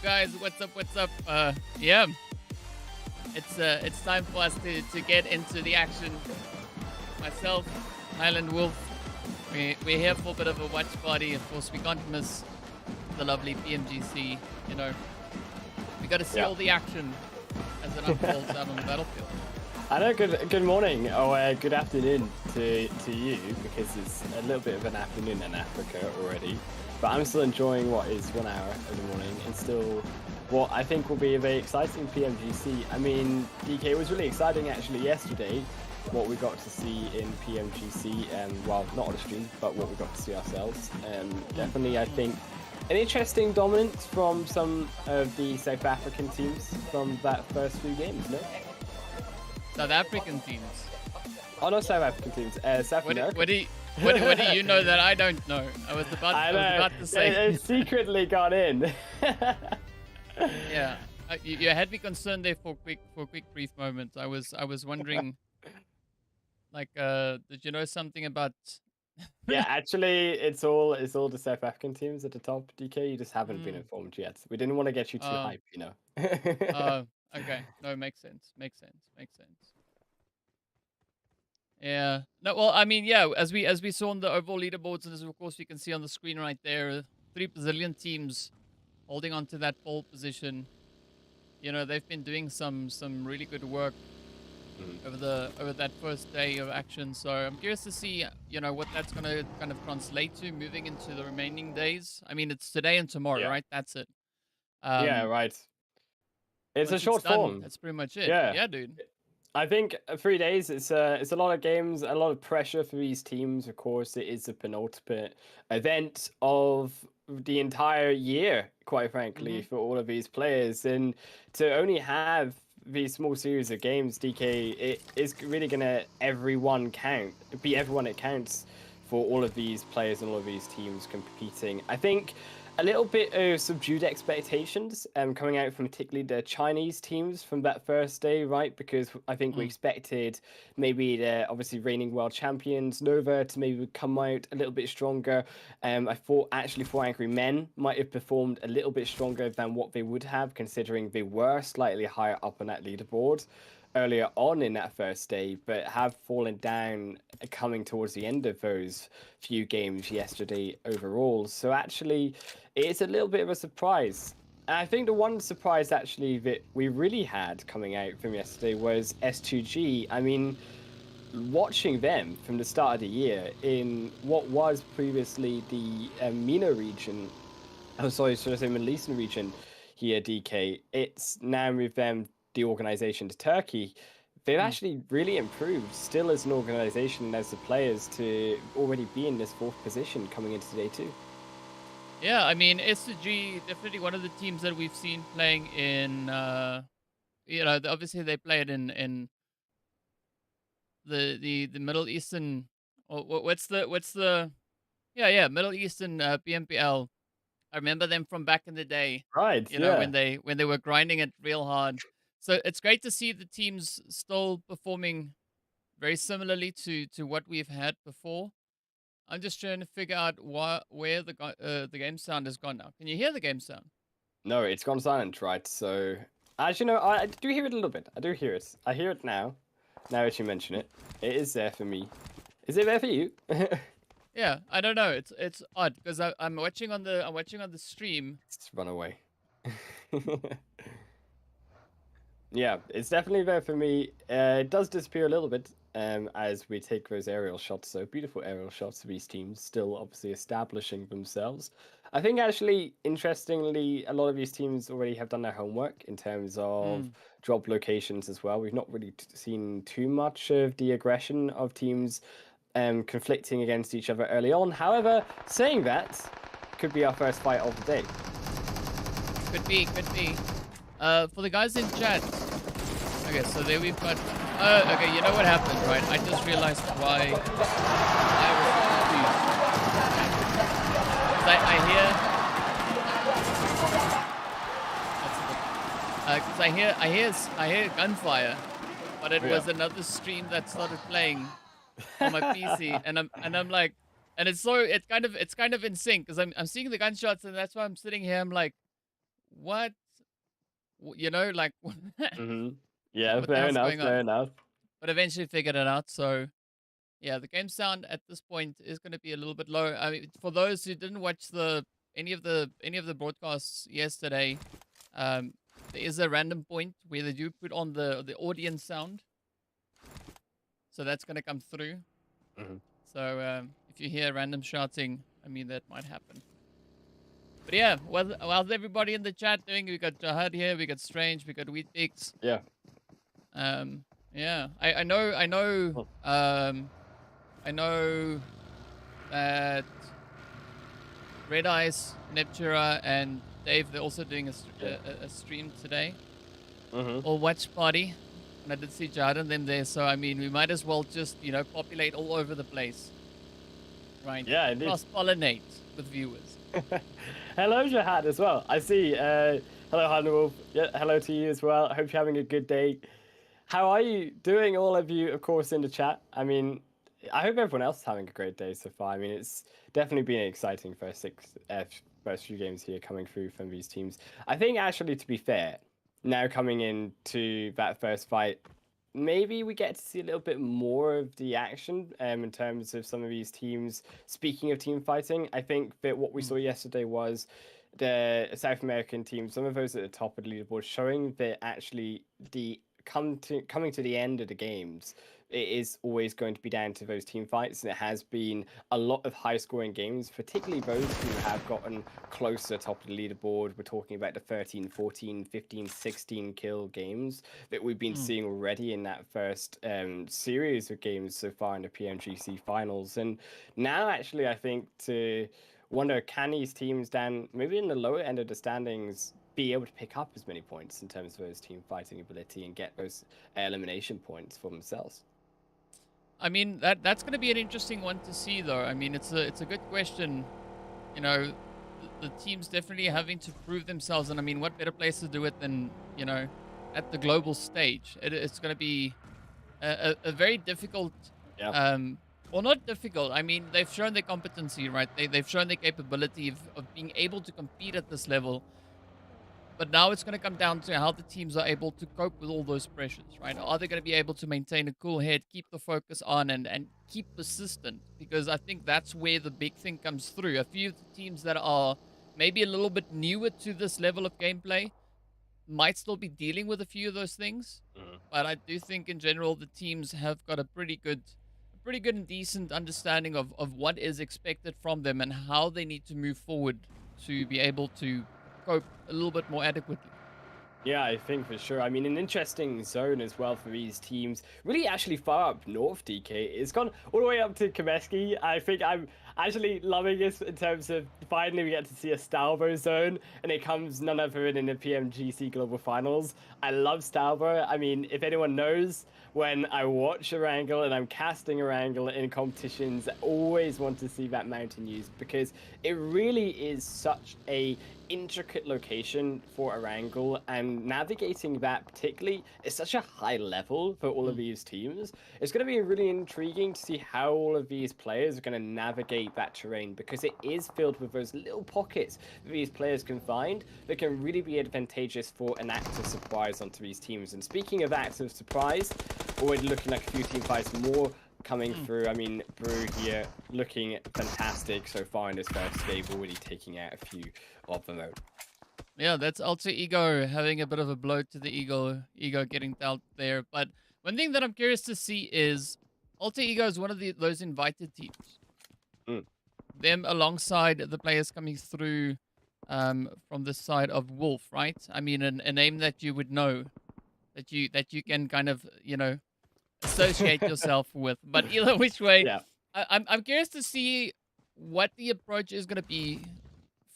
guys? What's up? What's up? Yeah, it's time for us to get into the action. Myself, HighlandWolf, we're here for a bit of a watch party. Of course, we can't miss the lovely PMGC. You know, we got to see all the action as it unfolds out on the battlefield. I know. Good morning or good afternoon to you, because it's a little bit of an afternoon in Africa already. But I'm still enjoying what is 1 hour of the morning, and still what I think will be a very exciting PMGC. I mean, DK, it was really exciting actually yesterday, what we got to see in PMGC, well, not on the stream, but what we got to see ourselves. Definitely, I think, an interesting dominance from some of the South African teams from that first few games, no? South African teams? Oh, not South African teams, South American. What do you know that I don't know? I was about to say. It secretly got in. Yeah, you had me concerned there for a quick brief moment. I was wondering, like, did you know something about? Yeah, actually, it's all the South African teams at the top, DK. You just haven't been informed yet. We didn't want to get you too hype, you know. Okay. No, makes sense. Yeah. No, well, I mean, yeah, as we saw on the overall leaderboards, and as of course we can see on the screen right there, 3 Brazilian teams holding on to that pole position. You know, they've been doing some really good work over that first day of action. So I'm curious to see, you know, what that's going to kind of translate to moving into the remaining days. I mean, it's today and tomorrow, right? That's it. Yeah, right. It's a short form. That's pretty much it. Yeah. Yeah, dude. I think 3 days, it's a lot of games, a lot of pressure for these teams. Of course, it is the penultimate event of the entire year, quite frankly, for all of these players. And to only have these small series of games, DK, it is really going to everyone it counts for all of these players and all of these teams competing. I think a little bit of subdued expectations coming out from particularly the Chinese teams from that first day, right? Because I think we expected maybe the obviously reigning world champions Nova to maybe come out a little bit stronger. I thought actually 4 Angry Men might have performed a little bit stronger than what they would have, considering they were slightly higher up on that leaderboard earlier on in that first day, but have fallen down coming towards the end of those few games yesterday overall. So actually, it's a little bit of a surprise. And I think the one surprise actually that we really had coming out from yesterday was S2G. I mean, watching them from the start of the year in what was previously the MENA region, should I say Middle Eastern region here, DK, it's now with them the organization to Turkey. They've actually really improved still as an organization and as the players to already be in this 4th position coming into day 2. Yeah, I mean, SG definitely one of the teams that we've seen playing in, you know, obviously they played in the Middle Eastern, what's the Middle Eastern PMPL. I remember them from back in the day, right? You know, when they were grinding it real hard. So it's great to see the teams still performing very similarly to what we've had before. I'm just trying to figure out where the game sound has gone now. Can you hear the game sound? No, it's gone silent, right? So, as you know, I do hear it a little bit. I do hear it. I hear it now. Now that you mention it, it is there for me. Is it there for you? Yeah, I don't know. It's odd because I'm watching on the stream. Let's run away. Yeah, it's definitely there for me. It does disappear a little bit as we take those aerial shots. So beautiful aerial shots of these teams still obviously establishing themselves. I think actually, interestingly, a lot of these teams already have done their homework in terms of job locations as well. We've not really seen too much of the aggression of teams conflicting against each other early on. However, saying that, could be our first fight of the day. Could be. For the guys in chat. Okay, so there we've got. Okay, you know what happened, right? I just realized why I was confused. Because I hear gunfire, but it was another stream that started playing on my PC, and I'm like, and it's kind of in sync because I'm seeing the gunshots, and that's why I'm sitting here. I'm like, what? You know, like, Mm-hmm. Yeah, what the fair hell's enough, going fair on? enough. But eventually figured it out. So yeah, the game sound at this point is going to be a little bit low. I mean, for those who didn't watch any of the broadcasts yesterday, um, there is a random point where they do put on the audience sound, so that's going to come through. Mm-hmm. So if you hear random shouting, I mean that might happen. But yeah, how's everybody in the chat doing? We got Jahad here, we got Strange, we got Wheat Pix. Yeah. Yeah, I know, Oh. I know that Red Eyes, Neptura, and Dave, they're also doing a stream today. Mm-hmm. Or watch party. And I did see Jad and them there, so I mean, we might as well just, populate all over the place. Right? Yeah, indeed. Cross-pollinate with viewers. Hello, Jahad, as well. I see. Hello, HighlandWolf. Yeah, hello to you as well. I hope you're having a good day. How are you doing, all of you, of course, in the chat? I mean, I hope everyone else is having a great day so far. I mean, it's definitely been an exciting first few games here coming through from these teams. I think, actually, to be fair, now coming into that first fight, maybe we get to see a little bit more of the action in terms of some of these teams. Speaking of team fighting, I think that what we saw yesterday was the South American team, some of those at the top of the leaderboard, showing that actually coming to the end of the games, it is always going to be down to those team fights, and it has been a lot of high scoring games, particularly those who have gotten closer top of the leaderboard. We're talking about the 13, 14, 15, 16 kill games that we've been seeing already in that first series of games so far in the PMGC finals. And now, actually, I think to wonder, can these teams down maybe in the lower end of the standings be able to pick up as many points in terms of those team fighting ability and get those elimination points for themselves? I mean, that's going to be an interesting one to see, though. I mean, it's a good question. You know, the teams definitely having to prove themselves, and I mean, what better place to do it than at the global stage? It's going to be a very difficult. Yeah. Well, not difficult. I mean, they've shown their competency, right? They've shown their capability of being able to compete at this level. But now it's going to come down to how the teams are able to cope with all those pressures, right? Are they going to be able to maintain a cool head, keep the focus on, and keep persistent? Because I think that's where the big thing comes through. A few of the teams that are maybe a little bit newer to this level of gameplay might still be dealing with a few of those things. But I do think in general the teams have got a pretty good and decent understanding of what is expected from them and how they need to move forward to be able to cope a little bit more adequately. Yeah, I think for sure. I mean, an interesting zone as well for these teams. Really, actually far up north, DK. It's gone all the way up to Kameski. I think I'm actually loving this in terms of finally we get to see a Stalbo zone, and it comes none other than in the PMGC Global Finals. I love Stalbo. I mean, if anyone knows, when I watch Erangel and I'm casting Erangel in competitions, I always want to see that mountain used because it really is such a intricate location for Erangel, and navigating that particularly is such a high level for all of these teams. It's going to be really intriguing to see how all of these players are going to navigate that terrain because it is filled with those little pockets that these players can find that can really be advantageous for an act of surprise onto these teams. And speaking of acts of surprise, already looking like a few team fights more coming through. I mean, Brew here looking fantastic so far in this first game, already taking out a few of them out. Yeah, that's Alter Ego having a bit of a blow to the ego getting dealt there. But one thing that I'm curious to see is Alter Ego is one of those invited teams. Them alongside the players coming through from the side of Wolf, right? I mean, a name that you would know, that you can kind of, associate yourself with. But either which way, Yeah. I'm curious to see what the approach is going to be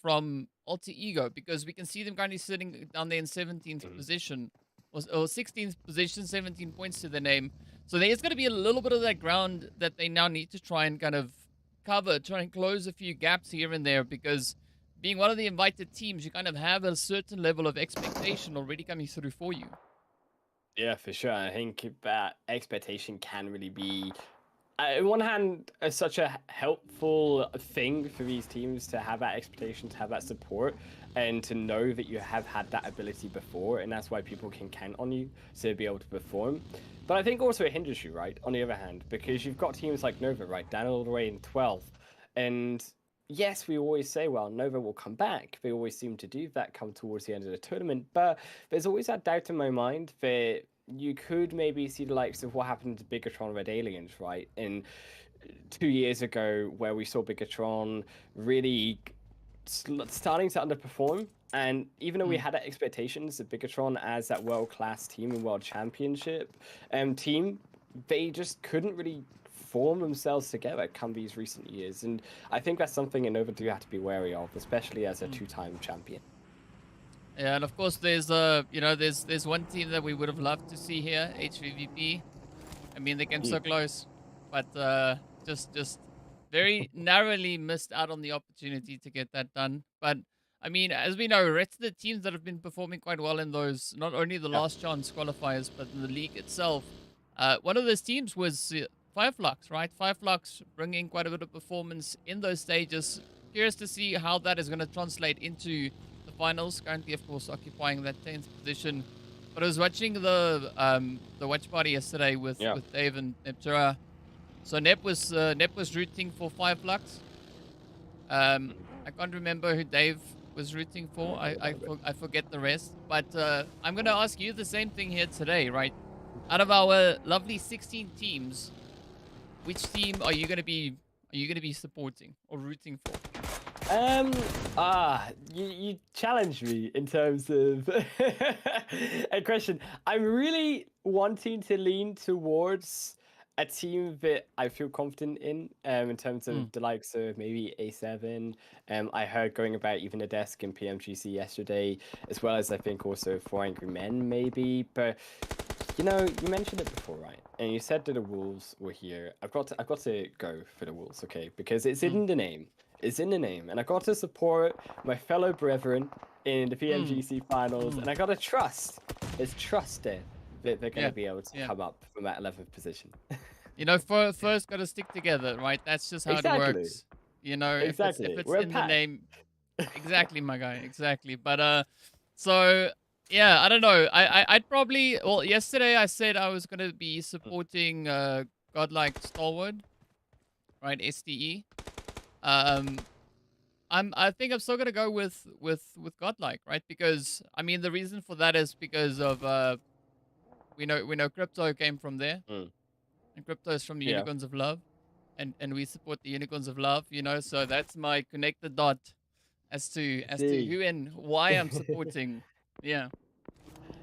from Alter Ego, because we can see them currently sitting down there in 17th position or 16th position, 17 points to their name. So there's going to be a little bit of that ground that they now need to try and kind of cover, try and close a few gaps here and there, because being one of the invited teams, you kind of have a certain level of expectation already coming through for you. Yeah, for sure. I think that expectation can really be on one hand, such a helpful thing for these teams to have that expectation, to have that support, and to know that you have had that ability before, and that's why people can count on you to be able to perform. But I think also it hinders you, right? On the other hand, because you've got teams like Nova, right, down all the way in 12th, and yes, we always say, well, Nova will come back. They always seem to do that come towards the end of the tournament, but there's always that doubt in my mind that you could maybe see the likes of what happened to Bigatron Red Aliens, right? In 2 years ago, where we saw Bigatron really starting to underperform. And even though we had expectations of Bigatron as that world-class team and world championship team, they just couldn't really form themselves together come these recent years. And I think that's something Innova do have to be wary of, especially as a two-time champion. Yeah, and of course there's there's one team that we would have loved to see here, HVVP. I mean, they came so close, but just very narrowly missed out on the opportunity to get that done. But I mean, as we know, rest of the teams that have been performing quite well in those, not only the last chance qualifiers, but in the league itself. One of those teams was Fireflux, right? Fireflux bringing quite a bit of performance in those stages. Curious to see how that is going to translate into the finals. Currently, of course, occupying that 10th position. But I was watching the watch party yesterday with Dave and Neptura. So Nep was rooting for Fireflux. I can't remember who Dave was rooting for. I forget the rest. But I'm gonna ask you the same thing here today, right? Out of our lovely 16 teams, which team are you gonna be supporting or rooting for? You challenge me in terms of a question. I'm really wanting to lean towards a team that I feel confident in terms of the likes of maybe A7. I heard going about even a desk in PMGC yesterday, as well as I think also Four Angry Men maybe. But you know, you mentioned it before, right? And you said that the Wolves were here. I've got to go for the Wolves, okay? Because it's in the name. It's in the name, and I got to support my fellow brethren in the PMGC finals, and I got to trust. There's trust there that they're going to be able to come up from that 11th position. You know, first got to stick together, right? That's just how it works. You know, if it's in the name, exactly, my guy, exactly. But so yeah, I don't know. I'd probably, well, yesterday I said I was gonna be supporting Godlike Stalwart, right? SDE. I think I'm still gonna go with Godlike, right? Because I mean the reason for that is because of we know Crypto came from there, and Crypto is from the Unicorns of Love, and we support the Unicorns of Love, you know. So that's my connected dot as to who and why I'm supporting. Yeah.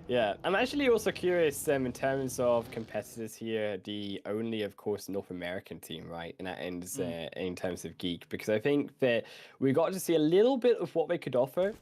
Yeah, I'm actually also curious in terms of competitors here, the only, of course, North American team, right? And that ends in terms of Geek, because I think that we got to see a little bit of what they could offer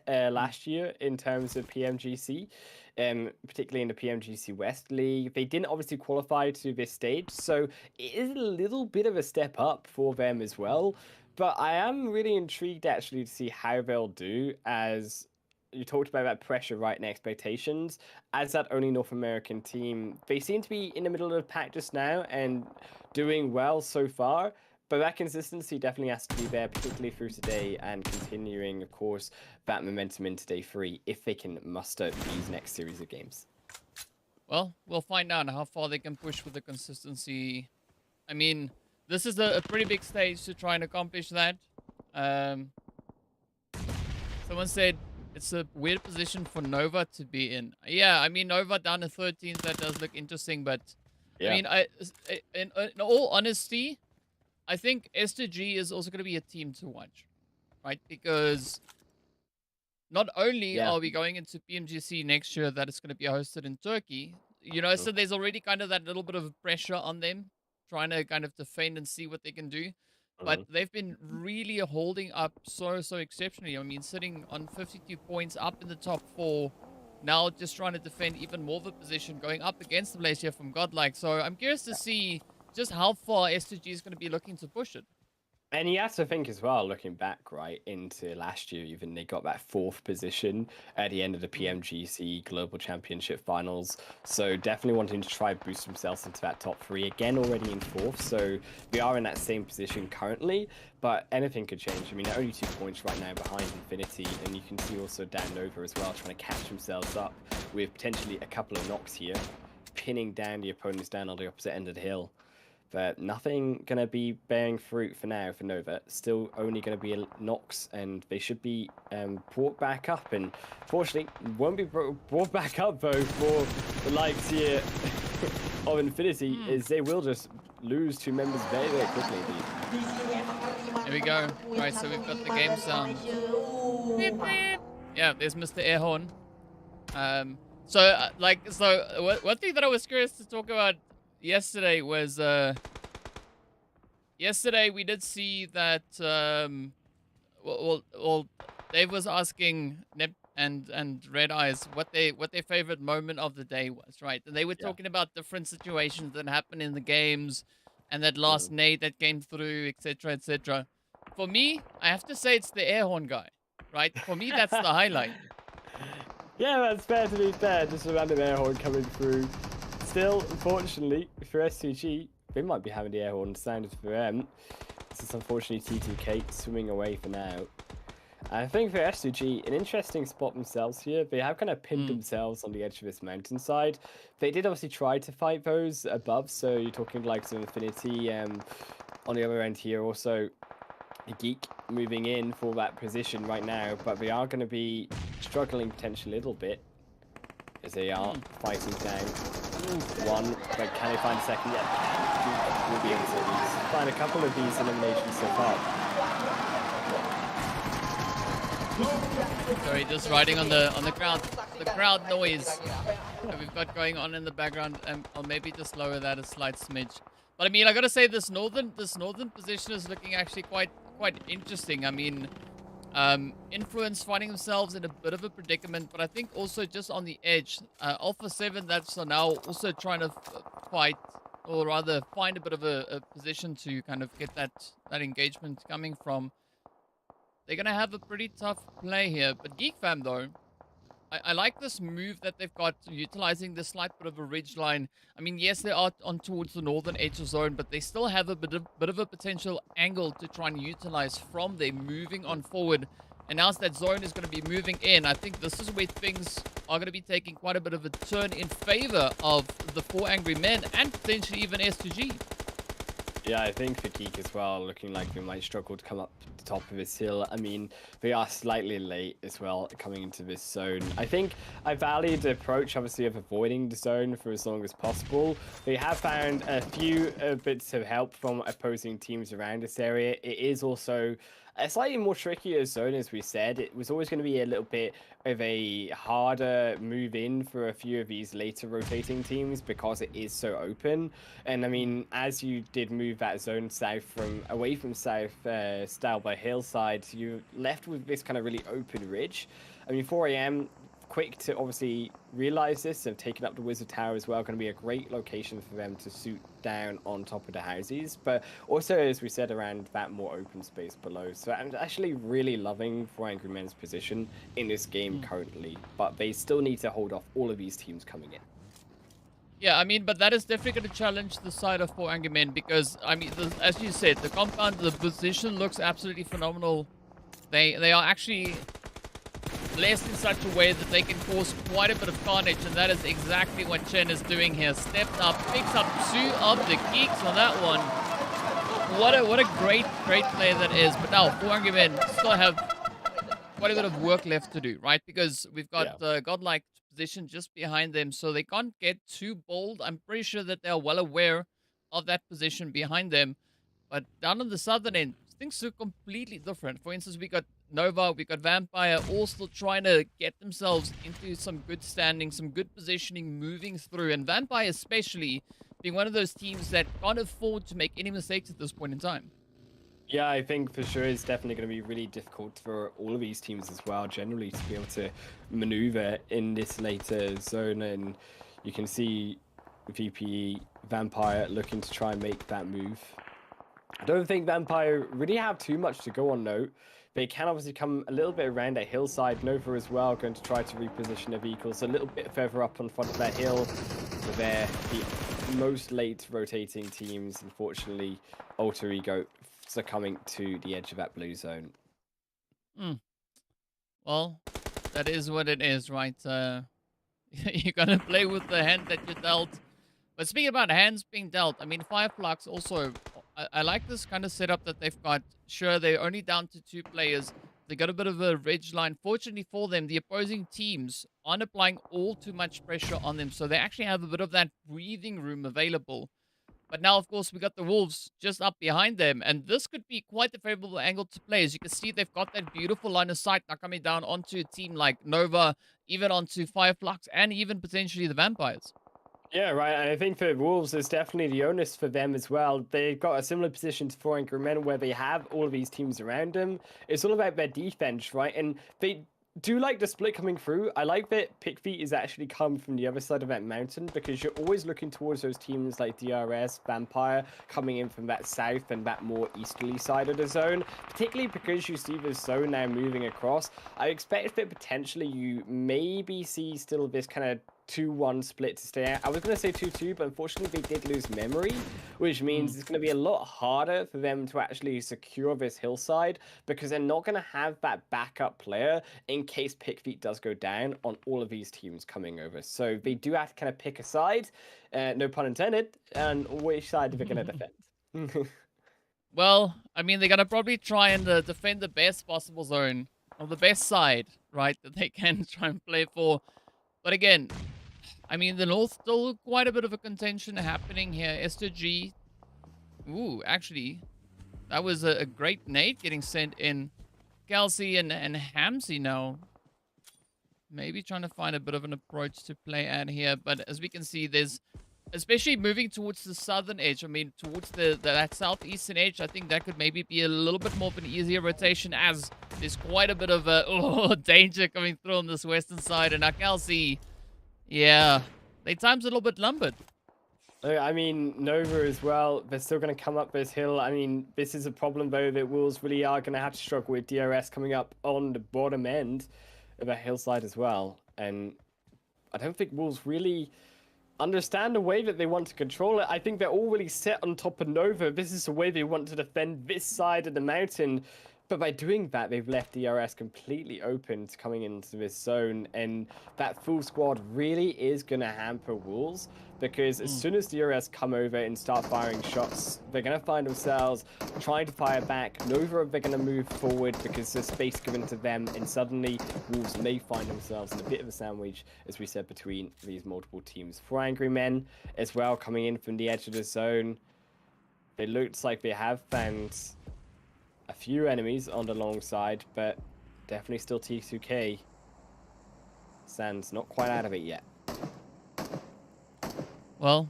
last year in terms of PMGC, particularly in the PMGC West League. They didn't obviously qualify to this stage, so it is a little bit of a step up for them as well. But I am really intrigued actually to see how they'll do as you talked about that pressure, right, and expectations. As that only North American team, they seem to be in the middle of the pack just now and doing well so far. But that consistency definitely has to be there, particularly through today and continuing, of course, that momentum into day 3 if they can muster these next series of games. Well, we'll find out how far they can push with the consistency. I mean, this is a pretty big stage to try and accomplish that. Someone said it's a weird position for Nova to be in. Yeah, I mean, Nova down to 13th, that does look interesting, but I mean, in all honesty, I think S2G is also going to be a team to watch, right? Because not only are we going into PMGC next year that it's going to be hosted in Turkey, you know, so there's already kind of that little bit of pressure on them, trying to kind of defend and see what they can do. But they've been really holding up so exceptionally. I mean, sitting on 52 points, up in the top 4. Now just trying to defend even more of a position, going up against the Malaysia from Godlike. So I'm curious to see just how far S2G is going to be looking to push it. And you have to think as well, looking back right into last year, even they got that 4th position at the end of the PMGC Global Championship Finals. So definitely wanting to try boost themselves into that top 3 again, already in 4th. So we are in that same position currently, but anything could change. I mean, they're only 2 points right now behind Infinity, and you can see also Dan Nova as well trying to catch themselves up with potentially a couple of knocks here, pinning down the opponents down on the opposite end of the hill. But nothing going to be bearing fruit for now for Nova. Still only going to be knocks, and they should be brought back up. And fortunately, won't be brought back up, though, for the likes here of Infinity, is they will just lose 2 members very, very quickly indeed. Here we go. Right, so we've got the game sound. Beep, beep. Yeah, there's Mr. Airhorn. One thing that I was curious to talk about yesterday was yesterday we did see that Dave was asking Nip and Red Eyes what their favorite moment of the day was, right? And they were talking about different situations that happened in the games and that last nade that came through, etc., etc. For me, I have to say it's the air horn guy, right? For me, that's the highlight. Yeah, that's fair to be fair. Just a random air horn coming through. Still, unfortunately, for SCG, they might be having the air horn sounded for them. This is unfortunately T2K swimming away for now. I think for SCG, an interesting spot themselves here. They have kind of pinned themselves on the edge of this mountainside. They did obviously try to fight those above, so you're talking like some Infinity on the other end here. Also, a Geek moving in for that position right now, but they are going to be struggling potentially a little bit as they are fighting down one, but can they find a second? Yeah, will be able to find a couple of these eliminations so far. Sorry, just riding on the crowd noise that we've got going on in the background, and I'll maybe just lower that a slight smidge. But I mean, I gotta say this northern position is looking actually quite interesting. I mean, Influence finding themselves in a bit of a predicament, but I think also just on the edge, Alpha 7 that's now also trying to fight, or rather find a bit of a position to kind of get that engagement coming from. They're going to have a pretty tough play here. But Geek Fam, though, I like this move that they've got, utilizing the slight bit of a ridge line. I mean, yes, they are on towards the northern edge of zone, but they still have a bit of a potential angle to try and utilize from there, moving on forward. And now as that zone is going to be moving in, I think this is where things are going to be taking quite a bit of a turn in favor of the 4 Angry Men and potentially even S2G. Yeah, I think for Geek as well, looking like they might struggle to come up to the top of this hill. I mean, they are slightly late as well coming into this zone. I think I value the approach, obviously, of avoiding the zone for as long as possible. They have found a few bits of help from opposing teams around this area. It is also a slightly more trickier zone, as we said. It was always going to be a little bit of a harder move in for a few of these later rotating teams because it is so open. And I mean, as you did move that zone south away from south style by hillside, you're left with this kind of really open ridge. I mean, 4 a.m. quick to obviously realize this and taking up the Wizard Tower as well, going to be a great location for them to shoot down on top of the houses, but also, as we said, around that more open space below. So I'm actually really loving 4 Angry Men's position in this game currently, but they still need to hold off all of these teams coming in. Yeah, I mean, but that is definitely going to challenge the side of 4 Angry Men because, I mean, as you said, the compound, the position looks absolutely phenomenal. They are actually blessed in such a way that they can cause quite a bit of carnage, and that is exactly what Chen is doing here. Stepped up, picks up 2 of the Geeks on that one. What a great play that is. But now, 4 Angry Men still have quite a bit of work left to do, right? Because we've got Godlike position just behind them, so they can't get too bold. I'm pretty sure that they're well aware of that position behind them. But down on the southern end, things are completely different. For instance, we got Nova, we got Vampire, all still trying to get themselves into some good standing, some good positioning, moving through. And Vampire especially being one of those teams that can't afford to make any mistakes at this point in time. Yeah, I think for sure it's definitely going to be really difficult for all of these teams as well, generally, to be able to maneuver in this later zone. And you can see VPE Vampire looking to try and make that move. I don't think Vampire really have too much to go on note. They can obviously come a little bit around that hillside. Nova as well, going to try to reposition their vehicles a little bit further up on front of that hill. So they're the most late rotating teams. Unfortunately, Alter Ego succumbing to the edge of that blue zone. Well, that is what it is, right? You're gonna play with the hand that you're dealt. But speaking about hands being dealt, I mean, Fireflux also, I like this kind of setup that they've got. Sure, they're only down to 2 players. They got a bit of a ridge line. Fortunately for them, the opposing teams aren't applying all too much pressure on them. So they actually have a bit of that breathing room available. But now, of course, we got the Wolves just up behind them. And this could be quite a favorable angle to play. As you can see, they've got that beautiful line of sight now coming down onto a team like Nova, even onto Fireflux, and even potentially the Vampires. Yeah, right. And I think for Wolves, there's definitely the onus for them as well. They've got a similar position to Four Angry Men where they have all of these teams around them. It's all about their defense, right? And they do like the split coming through. I like that Pickfeet is actually come from the other side of that mountain because you're always looking towards those teams like DRS, Vampire, coming in from that south and that more easterly side of the zone. Particularly because you see this zone now moving across. I expect that potentially you maybe see still this kind of 2-1 split to stay out. I was going to say 2-2, but unfortunately they did lose memory, which means it's going to be a lot harder for them to actually secure this hillside because they're not going to have that backup player in case Pickfeet does go down on all of these teams coming over. So they do have to kind of pick a side, no pun intended, and which side they're going to defend. Well, I mean, they're going to probably try and defend the best possible zone, or the best side, right, that they can try and play for. But again, I mean, the North still quite a bit of a contention happening here. S2G. Ooh, actually, that was a great nade getting sent in. Kelsey and Hamsey now. Maybe trying to find a bit of an approach to play at here. But as we can see, there's, especially moving towards the southern edge, I mean, towards that southeastern edge, I think that could maybe be a little bit more of an easier rotation as there's quite a bit of danger coming through on this western side. And now Kelsey, yeah, their time's a little bit lumbered. I mean, Nova as well, they're still going to come up this hill. I mean, this is a problem, though, that Wolves really are going to have to struggle with DRS coming up on the bottom end of that hillside as well. And I don't think Wolves really understand the way that they want to control it. I think they're all really set on top of Nova. This is the way they want to defend this side of the mountain. But by doing that, they've left DRS completely open to coming into this zone. And that full squad really is going to hamper Wolves. Because as soon as DRS come over and start firing shots, they're going to find themselves trying to fire back. Nova, they're going to move forward because there's space given to them. And suddenly, Wolves may find themselves in a bit of a sandwich, as we said, between these multiple teams. Four Angry Men as well coming in from the edge of the zone. It looks like they have found a few enemies on the long side, but definitely still T2K. Sand's not quite out of it yet. Well,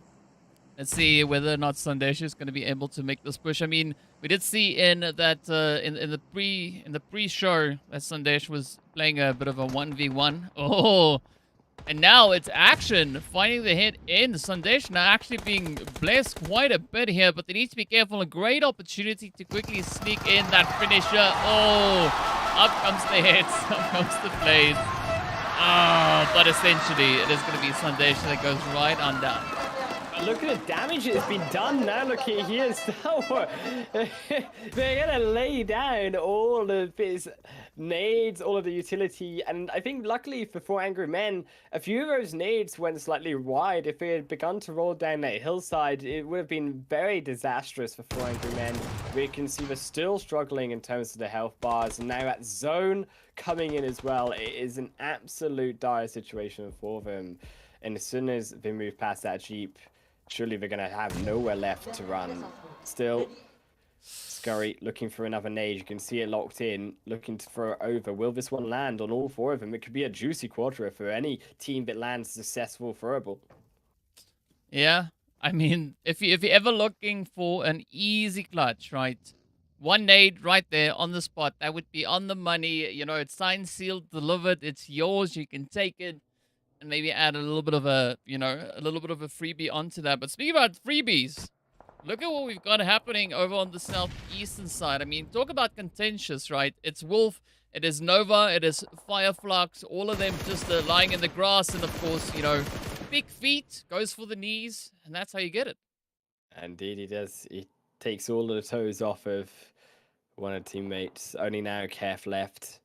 let's see whether or not Sandesh is going to be able to make this push. I mean, we did see in that in the pre-show that Sandesh was playing a bit of a 1v1. Oh, and now it's action, finding the hit in. Sandesh now actually being blessed quite a bit here, but they need to be careful. A great opportunity to quickly sneak in that finisher. Oh, up comes the hits, up comes the plays. Oh, but essentially, it is going to be Sandesh that goes right on down. Look at the damage that's been done now. Look at here, Star. They're gonna lay down all of this nades, all of the utility, and I think luckily for Four Angry Men, a few of those nades went slightly wide. If they had begun to roll down that hillside, it would have been very disastrous for Four Angry Men. We can see they're still struggling in terms of the health bars, and now that zone coming in as well. It is an absolute dire situation for them, and as soon as they move past that Jeep, surely they're going to have nowhere left to run. Still, Scurry looking for another nade. You can see it locked in, looking to throw it over. Will this one land on all four of them? It could be a juicy quadra for any team that lands successful throwable. Yeah, I mean, if you're ever looking for an easy clutch, right? One nade right there on the spot. That would be on the money. You know, it's signed, sealed, delivered. It's yours. You can take it. And maybe add a little bit of a, you know, a little bit of a freebie onto that. But speaking about freebies, look at what we've got happening over on the southeastern side. I mean, talk about contentious, right? It's Wolf, it is Nova, it is Fireflux, all of them just lying in the grass. And of course, you know, big feet, goes for the knees, and that's how you get it. Indeed, he does. He takes all of the toes off of one of the teammates. Only now Kef left,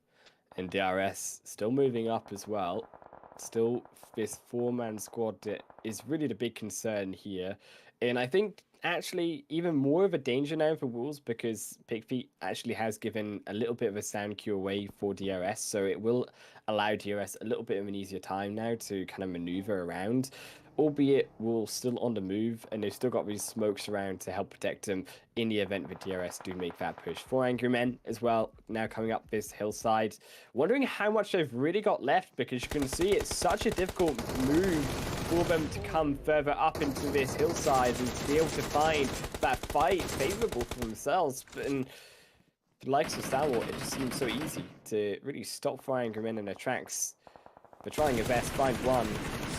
and DRS still moving up as well. Still, this 4-man squad that is really the big concern here. And I think actually even more of a danger now for Wolves, because Big Feet actually has given a little bit of a sound cue away for DRS. So it will allow DRS a little bit of an easier time now to kind of maneuver around. Albeit Wolves still on the move, and they've still got these smokes around to help protect them in the event that DRS do make that push. 4 Angry Men as well, now coming up this hillside. Wondering how much they've really got left, because you can see it's such a difficult move for them to come further up into this hillside and to be able to find that fight favourable for themselves. And the likes of Stalwart, it just seems so easy to really stop 4 Angry Men in their tracks. They're trying their best, find one,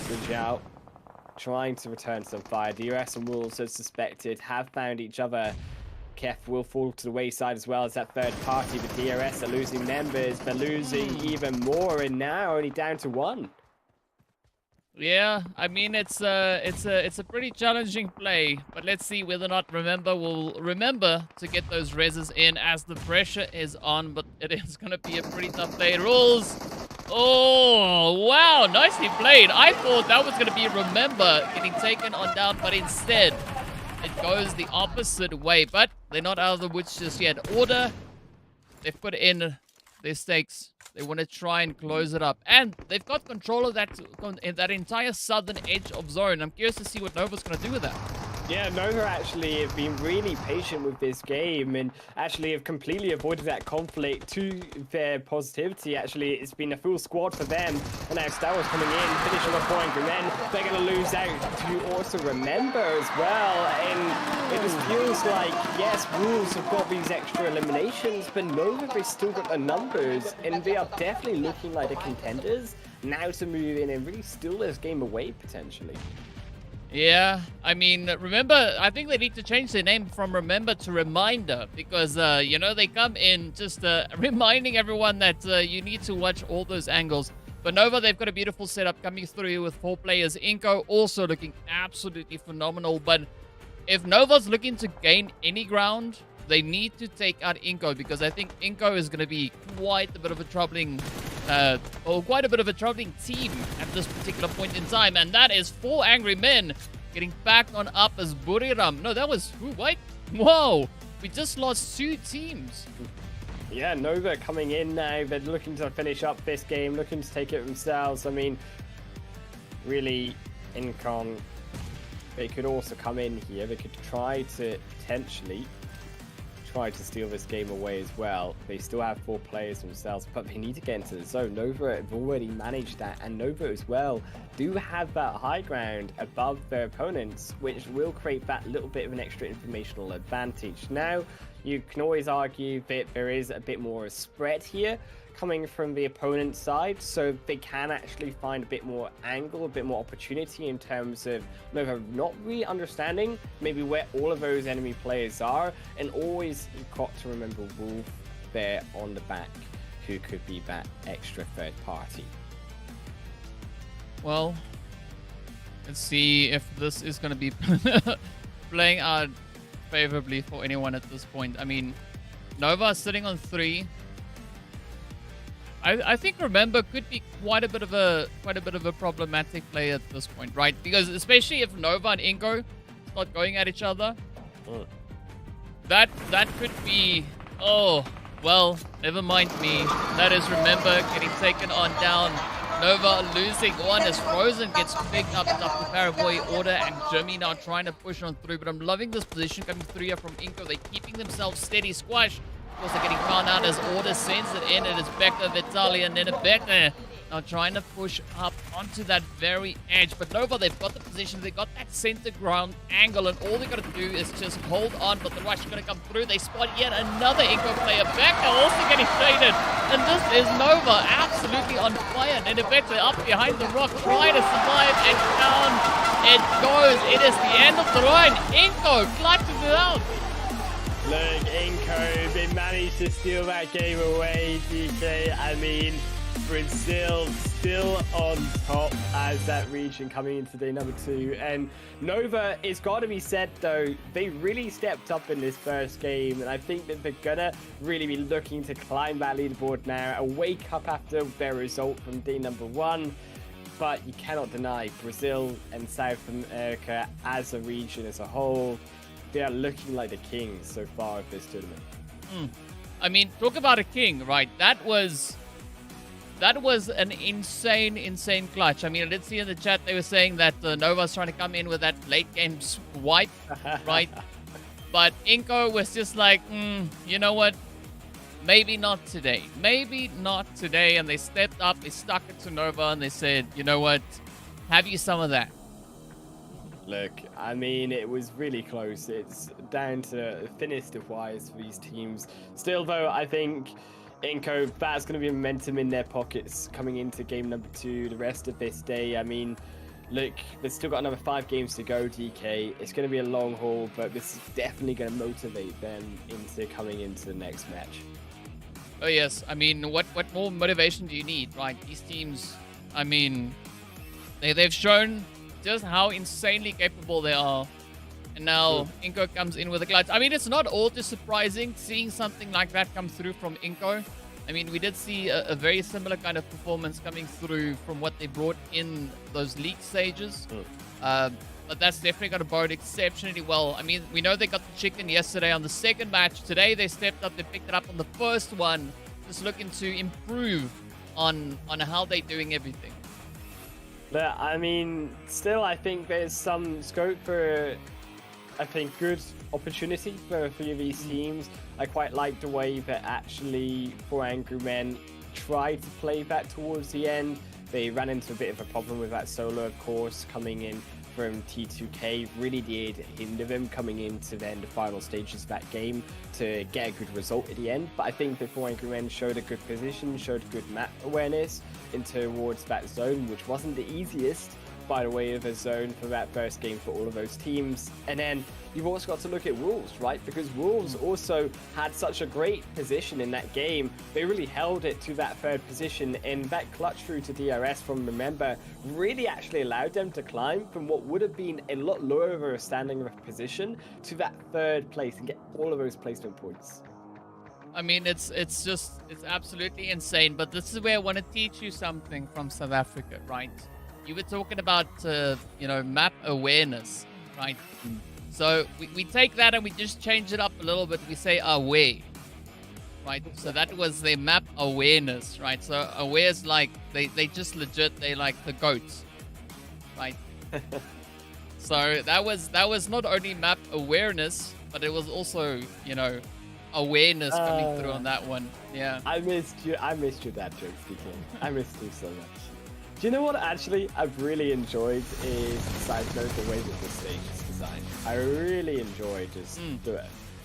reach out. Trying to return some fire. DRS and Wolves, as suspected, have found each other. Kef will fall to the wayside as well as that third party. But DRS are losing members. They're losing even more, and now only down to 1. Yeah, I mean it's a pretty challenging play, but let's see whether or not Remember will remember to get those reses in as the pressure is on. But it is going to be a pretty tough play. Rules. Oh, wow, nicely played. I thought that was going to be Remember getting taken on down, but instead it goes the opposite way. But they're not out of the woods just yet. Order, they've put in their stakes. They want to try and close it up. And they've got control of that entire southern edge of zone. I'm curious to see what Nova's going to do with that. Yeah, Nova actually have been really patient with this game and actually have completely avoided that conflict to their positivity. Actually, it's been a full squad for them. And now Star Wars coming in, finishing off 4 Angry Men. They're going to lose out to also Remember as well. And it just feels like, yes, Wolves have got these extra eliminations, but Nova, they've still got the numbers. And they are definitely looking like the contenders now to move in and really steal this game away, potentially. Yeah, I mean, Remember, I think they need to change their name from Remember to Reminder, because, you know, they come in just reminding everyone that you need to watch all those angles. But Nova, they've got a beautiful setup coming through with 4 players. Inko also looking absolutely phenomenal. But if Nova's looking to gain any ground, they need to take out Inko, because I think Inko is going to be quite a bit of a troubling team at this particular point in time. And that is 4 Angry Men getting back on up as Buriram. No, that was who? Wait, whoa, we just lost 2 teams. Yeah, Nova coming in now. They're looking to finish up this game, looking to take it themselves. I mean, really, Incon, they could also come in here. They could try to potentially steal this game away as well. They still have 4 players themselves, but they need to get into the zone. Nova have already managed that, and Nova as well do have that high ground above their opponents, which will create that little bit of an extra informational advantage. Now, you can always argue that there is a bit more spread here coming from the opponent's side, so they can actually find a bit more angle, a bit more opportunity in terms of Nova not really understanding maybe where all of those enemy players are, and always got to remember Wolf there on the back, who could be that extra third party. Well, let's see if this is going to be playing out favorably for anyone at this point. I mean, Nova sitting on 3. I think Remember could be quite a bit of a problematic play at this point, right? Because especially if Nova and Inko start going at each other, that could be, oh well, never mind me. That is Remember getting taken on down. Nova losing 1 as Frozen gets picked up the Paraguay Order, and Jimmy now trying to push on through. But I'm loving this position coming through here from Inko. They're keeping themselves steady. Squash. Of course, they're getting found out as Order sends it in. It is Becca, Vitaly, and then Becca Now trying to push up onto that very edge. But Nova, they've got the position. They've got that center ground angle. And all they got to do is just hold on. But the rush is going to come through. They spot yet another Inco player back. They're also getting shaded. And this is Nova absolutely on fire. And eventually up behind the rock, trying to survive. And down it goes. It is the end of the run. Inco clutches it out. Look, Inco, they managed to steal that game away, DK. I mean, Brazil still on top as that region coming into day number 2. And Nova, it's got to be said, though, they really stepped up in this first game. And I think that they're going to really be looking to climb that leaderboard now and wake up after their result from day number 1. But you cannot deny Brazil and South America as a region as a whole, they are looking like the kings so far of this tournament. I mean, talk about a king, right? That was an insane clutch. I mean, I did see in the chat they were saying that Nova's trying to come in with that late game swipe, right? But Inco was just like, you know what? Maybe not today. Maybe not today. And they stepped up, they stuck it to Nova, and they said, you know what? Have you some of that? Look, I mean, it was really close. It's down to thinnest of wires for these teams. Still, though, I think Inco, that's going to be momentum in their pockets coming into game number 2 the rest of this day. I mean, look, they've still got another 5 games to go, DK. It's going to be a long haul, but this is definitely going to motivate them into coming into the next match. Oh, yes. I mean, what more motivation do you need, right? These teams, I mean, they've shown just how insanely capable they are. And now Inco comes in with a clutch. I mean, it's not all too surprising seeing something like that come through from Inco. I mean, we did see a very similar kind of performance coming through from what they brought in those league stages. But that's definitely going to bode exceptionally well. I mean, we know they got the chicken yesterday on the second match. Today, they stepped up. They picked it up on the first one. Just looking to improve on how they're doing everything. But, I mean, still, I think there's some scope for, I think, good opportunity for a few of these teams. I quite like the way that actually 4 Angry Men tried to play that towards the end. They ran into a bit of a problem with that solo, of course, coming in from T2K. Really did hinder them coming into then the final stages of that game to get a good result at the end. But I think the 4 Angry Men showed a good position, showed good map awareness towards that zone, which wasn't the easiest, by the way, of a zone for that first game for all of those teams. And then you've also got to look at Wolves, right? Because Wolves also had such a great position in that game. They really held it to that 3rd position, and that clutch through to DRS from Remember really actually allowed them to climb from what would have been a lot lower of a standing position to that 3rd place and get all of those placement points. I mean, it's absolutely insane. But this is where I want to teach you something from South Africa, right? You were talking about, map awareness, right? So we take that and we just change it up a little bit. We say aware, right? So that was their map awareness, right? So aware is like, they just legit, they like the goats, right? So that was not only map awareness, but it was also, awareness coming through on that one. Yeah. I missed you that joke, DK. I missed you so much. Do you know what actually I've really enjoyed is, besides note, the way that the stage is designed. I really enjoy just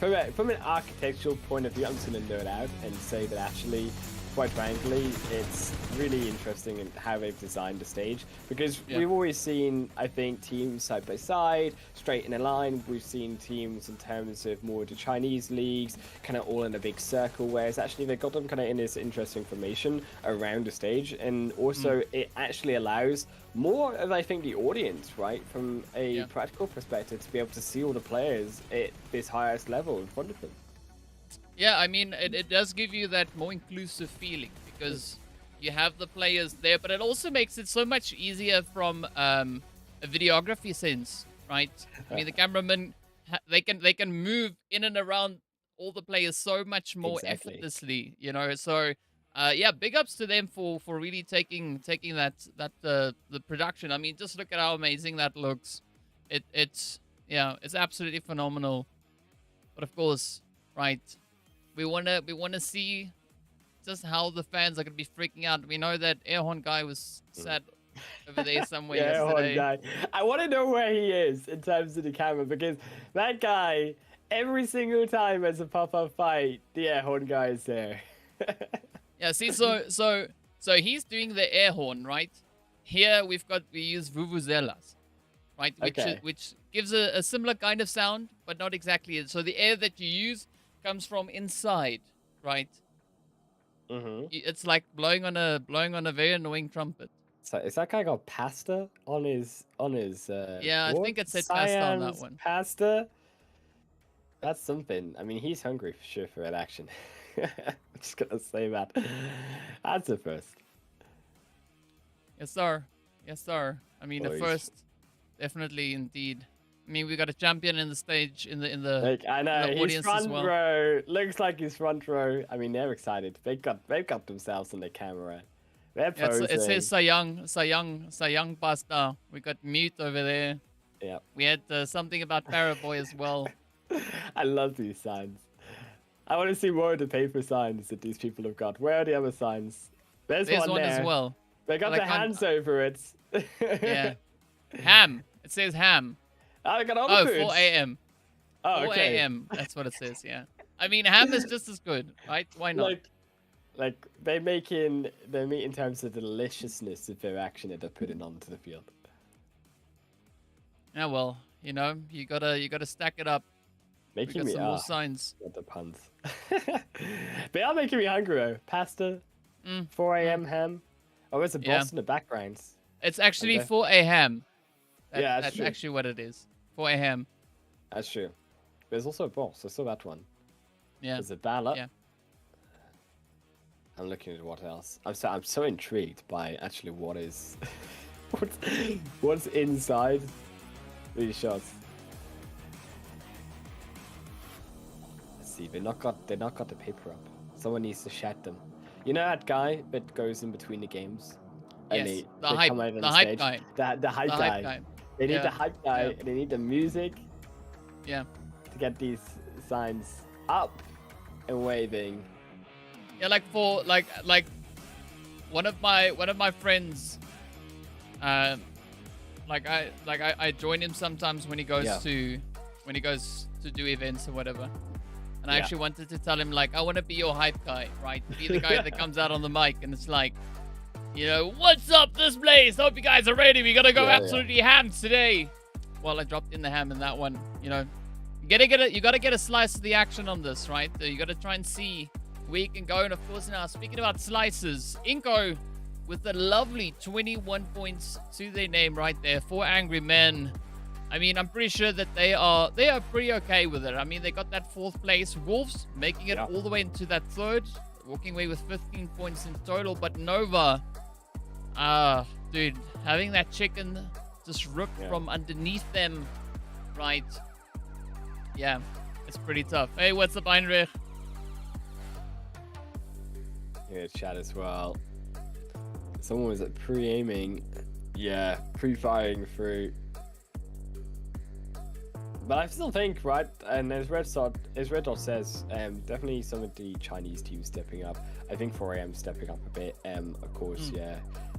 from an architectural point of view. I'm just going to nerd out and say that actually, quite frankly, it's really interesting in how they've designed the stage, because we've always seen, I think, teams side by side, straight in a line. We've seen teams in terms of more the Chinese leagues, kind of all in a big circle, whereas actually they got them kind of in this interesting formation around the stage, and also it actually allows more of, I think, the audience, right, from a practical perspective, to be able to see all the players at this highest level in front of them. Yeah, I mean, it does give you that more inclusive feeling, because you have the players there, but it also makes it so much easier from a videography sense, right? I mean, the cameramen, they can move in and around all the players so much more effortlessly, So, big ups to them for really taking that the production. I mean, just look at how amazing that looks. It's absolutely phenomenal. But of course, right, we wanna see just how the fans are going to be freaking out. We know that air horn guy was sad over there somewhere Yeah, yesterday. guy. I want to know where he is in terms of the camera, because that guy, every single time there's a pop-up fight, the air horn guy is there. Yeah, see, so he's doing the air horn, right? Here we use vuvuzelas, right? Which gives a similar kind of sound, but not exactly. So the air that you use comes from inside, right? It's like blowing on a very annoying trumpet. So is that guy got pasta on his yeah, I think it said pasta on that one. Pasta? That's something. I mean, he's hungry for sure for that action. I'm just gonna say that. That's a first. Yes, sir. Yes, sir. I mean, the first, definitely, indeed. I mean, we got a champion in the stage, in the like, I know, the he's front row. Looks like he's front row. I mean, they're excited. They've got themselves on the camera. They're posing. It says Sayang pasta. We got mute over there. Yeah. We had something about Paraboy as well. I love these signs. I want to see more of the paper signs that these people have got. Where are the other signs? There's one there. As well. They got their hands over it. Yeah. Ham. It says ham. Oh, they got all the foods. 4 a.m. Oh, 4 okay. a.m. That's what it says, yeah. I mean, ham is just as good, right? Why not? Like they're making their meat in terms of the deliciousness of their action that they're putting onto the field. Yeah, well, you know, you gotta stack it up. Making me some more signs. What the puns. They are making me hungry though. Pasta. 4 a.m. ham. Oh, there's a boss in the background. It's actually 4 a.m. That's true. Actually what it is. 4 a.m. That's true. There's also a boss. I saw that one. Yeah. There's a ballad. Yeah. I'm looking at what else. I'm so intrigued by actually what is what's inside these shots. Let's see. They're not got the paper up. Someone needs to shat them. You know that guy that goes in between the games? Yes, the hype guy. The hype guy. They need the hype guy, and they need the music. Yeah. To get these signs up and waving. Yeah, like one of my friends, I join him sometimes when he goes to do events or whatever. And I actually wanted to tell him, like, I want to be your hype guy, right? Be the guy that comes out on the mic and it's like, you know, what's up this place? Hope you guys are ready. We gotta go absolutely ham today. Well, I dropped in the ham in that one. You know, you gotta get a slice of the action on this, right? You gotta try and see where you can go. And of course, now speaking about slices, Inko with a lovely 21 points to their name right there. 4 angry men. I mean, I'm pretty sure that they are pretty okay with it. I mean, they got that 4th place. Wolves making it all the way into that 3rd, walking away with 15 points in total. But Nova, dude, having that chicken just ripped from underneath them, right? Yeah, it's pretty tough. Hey, what's up, Heinrich? Yeah, chat as well. Someone was pre-aiming, pre-firing through. But I still think, right, and as Red Dot says, definitely some of the Chinese teams stepping up. I think 4am stepping up a bit. Of course,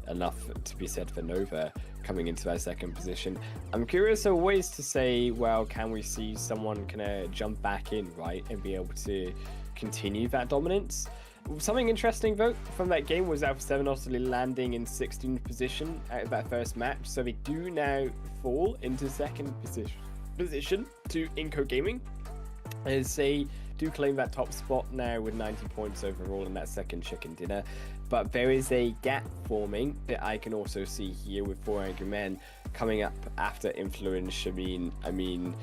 enough to be said for Nova coming into that 2nd position. I'm curious of ways to say, well, can we see someone kind of jump back in, right, and be able to continue that dominance? Something interesting, though, from that game was Alpha 7 obviously landing in 16th position out of that first match. So they do now fall into 2nd position to Inco Gaming, as they do claim that top spot now with 90 points overall in that 2nd chicken dinner. But there is a gap forming that I can also see here with 4 angry men coming up after Influence. I mean,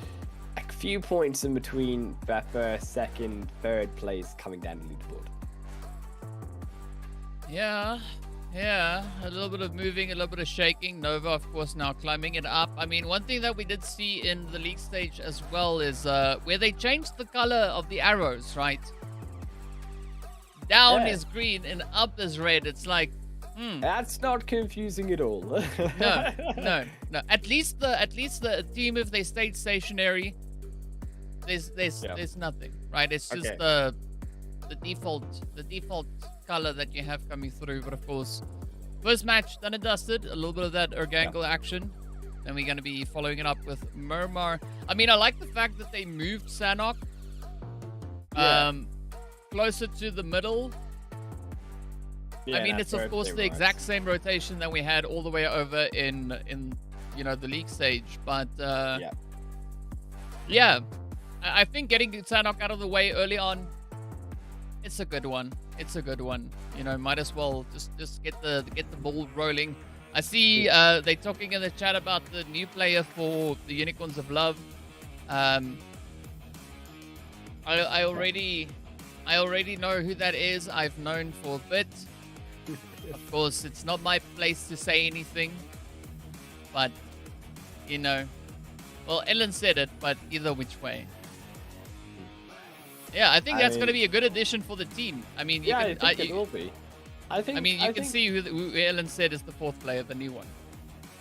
a few points in between that 1st, 2nd, 3rd place coming down the leaderboard. Yeah, a little bit of moving, a little bit of shaking. Nova, of course, now climbing it up. I mean, one thing that we did see in the league stage as well is where they changed the color of the arrows, right? Down is green and up is red. It's like, That's not confusing at all. No. At least the team, if they stayed stationary, there's nothing, right? It's just the default color that you have coming through. But of course, first match done and dusted. A little bit of that Erangel action. Then we're going to be following it up with Miramar. I mean, I like the fact that they moved Sanhok closer to the middle. Yeah, I mean, it's of course the exact same rotation that we had all the way over in the league stage. But yeah, I think getting Sanhok out of the way early on, it's a good one. It's a good one. Might as well just get the ball rolling. I see they're talking in the chat about the new player for the Unicorns of Love. I already know who that is. I've known for a bit. Of course, it's not my place to say anything, but well, Ellen said it, but either which way. Yeah, I think that's going to be a good addition for the team. I mean, I think it will be. I can see who Ellen said is the fourth player, the new one.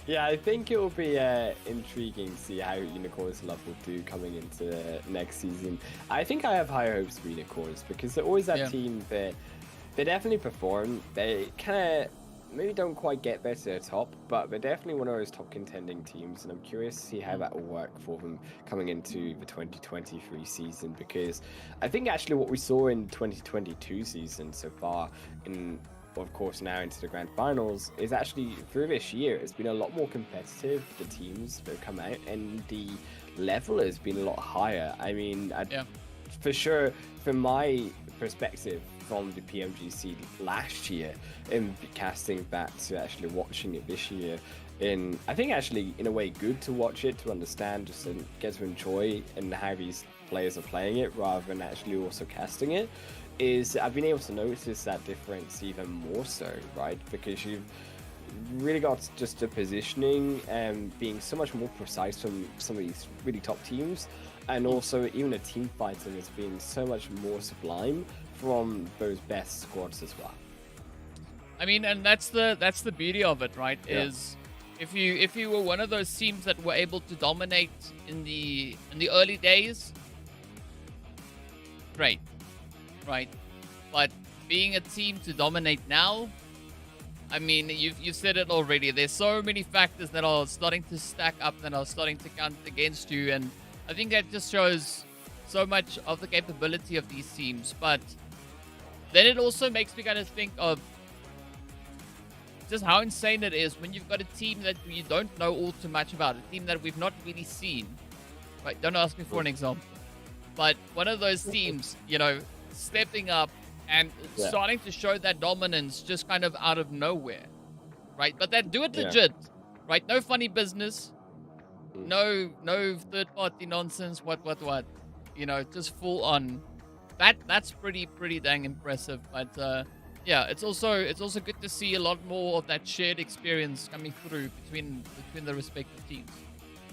Yeah, I think it will be intriguing to see how Unicorns of Love will do coming into next season. I think I have higher hopes for Unicorns because they're always that team that they definitely perform. They kind of maybe don't quite get there to the top, but they're definitely one of those top contending teams, and I'm curious to see how that will work for them coming into the 2023 season, because I think actually what we saw in 2022 season so far, of course now into the Grand Finals, is actually through this year it's been a lot more competitive, the teams that have come out, and the level has been a lot higher. I mean, for sure, from my perspective from the PMGC last year and casting back to actually watching it this year, and I think actually in a way good to watch it, to understand, just to get to enjoy and how these players are playing it rather than actually also casting it, is I've been able to notice that difference even more so, right? Because you've really got just the positioning and being so much more precise from some of these really top teams, and also even the team fighting has been so much more sublime from those best squads as well. I mean, and that's the beauty of it, right? Yeah. Is if you were one of those teams that were able to dominate in the early days, great, right? But being a team to dominate now, I mean, you've said it already. There's so many factors that are starting to stack up, that are starting to count against you, and I think that just shows so much of the capability of these teams. But then it also makes me kind of think of just how insane it is when you've got a team that you don't know all too much about, a team that we've not really seen. Right? Don't ask me for an example. But one of those teams, stepping up and starting to show that dominance just kind of out of nowhere. Right? But that do it legit. Right? No funny business. No third-party nonsense. What? Just full on. That's pretty dang impressive. But it's also good to see a lot more of that shared experience coming through between the respective teams.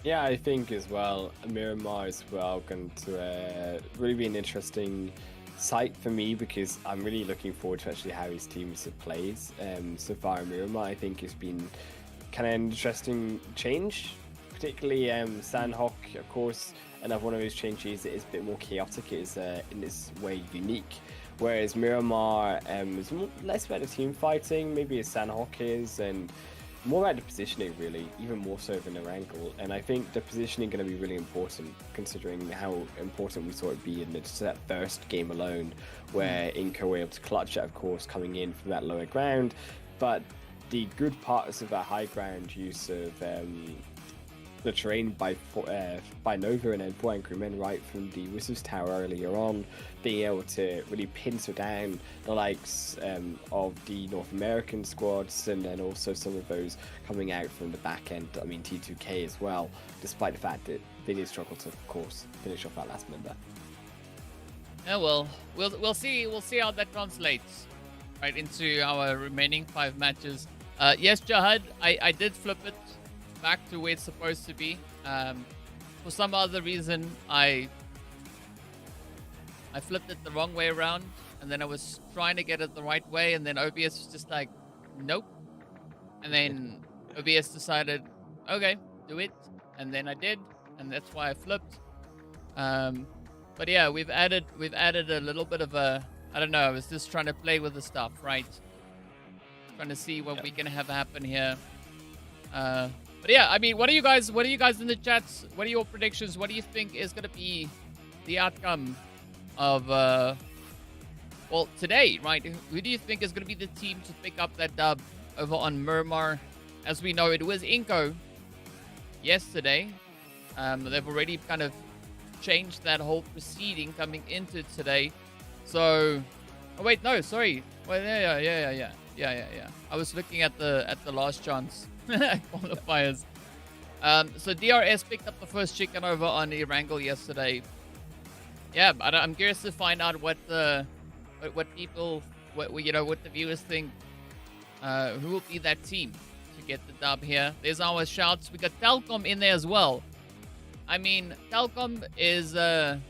Yeah, I think as well, Miramar as well going to really be an interesting sight for me, because I'm really looking forward to actually how his teams have played so far. Miramar, I think, has been kind of an interesting change, particularly Sanhok, of course. Another one of those changes that is a bit more chaotic, is in this way unique. Whereas Miramar is less about the team fighting, maybe as Sanhok is, and more about the positioning, really, even more so than Erangel. And I think the positioning going to be really important, considering how important we saw it be in that first game alone, where Inco were able to clutch it, of course, coming in from that lower ground. But the good parts of that high ground use of the terrain by Nova and then 4 Angry Men right from the Wizard's Tower earlier on, being able to really pincer down the likes of the North American squads, and then also some of those coming out from the back end, I mean T2K as well, despite the fact that they did struggle to, of course, finish off that last member. Yeah, well, we'll see how that translates right into our remaining 5 matches. Yes, Jahad, I did flip it back to where it's supposed to be. For some other reason, I flipped it the wrong way around, and then I was trying to get it the right way, and then OBS was just like, nope. And then OBS decided, okay, do it, and then I did, and that's why I flipped. But yeah, we've added a little bit of a I don't know. I was just trying to play with the stuff, right? Trying to see what we can have happen here. But yeah, I mean, what are you guys in the chats? What are your predictions? What do you think is going to be the outcome of well, today, right? Who do you think is going to be the team to pick up that dub over on Miramar? As we know, it was Inco yesterday. They've already kind of changed that whole proceeding coming into today. So, oh wait, no, sorry. Well, yeah. I was looking at the last chance qualifiers. So DRS picked up the first chicken over on Erangel yesterday. Yeah, but I'm curious to find out what people, what the viewers think. Who will be that team to get the dub here? There's our shouts. We got Telkom in there as well. I mean, Telkom is a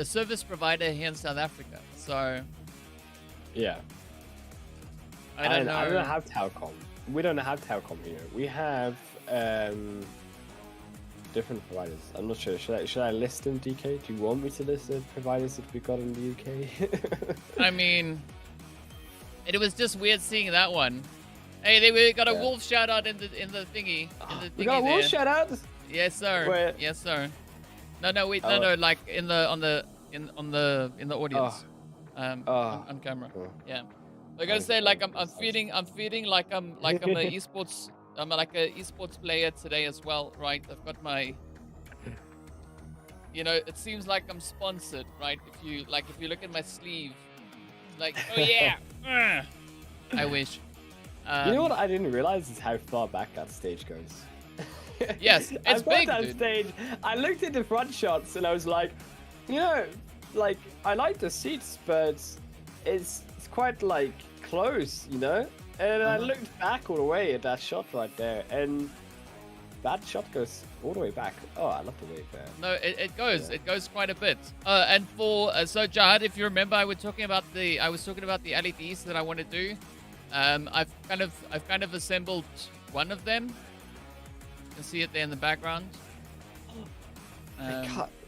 service provider here in South Africa. So yeah, I don't know. I don't have Telkom. We don't have Telkom here. We have different providers. I'm not sure. Should I list them, DK? Do you want me to list the providers that we got in the UK? I mean, it was just weird seeing that one. Hey, we got a wolf shout out in the thingy. We got a wolf shout out. Yes, sir. Where? Yes, sir. No, wait, no, like in the audience. On camera. Yeah. I gotta say, like I'm feeling like I'm an esports. I'm like an esports player today as well, right? I've got my. It seems like I'm sponsored, right? If you look at my sleeve, like, oh yeah. I wish. You know what I didn't realize is how far back that stage goes. Yes, it's big, that dude. stage. I looked at the front shots and I was like, like I like the seats, but it's quite like close, And I looked back all the way at that shot right there, and that shot goes all the way back. Oh, I love the way there. No, it goes quite a bit. And for so Jahad, if you remember, I was talking about the LEDs that I want to do. I've kind of assembled one of them. You can see it there in the background.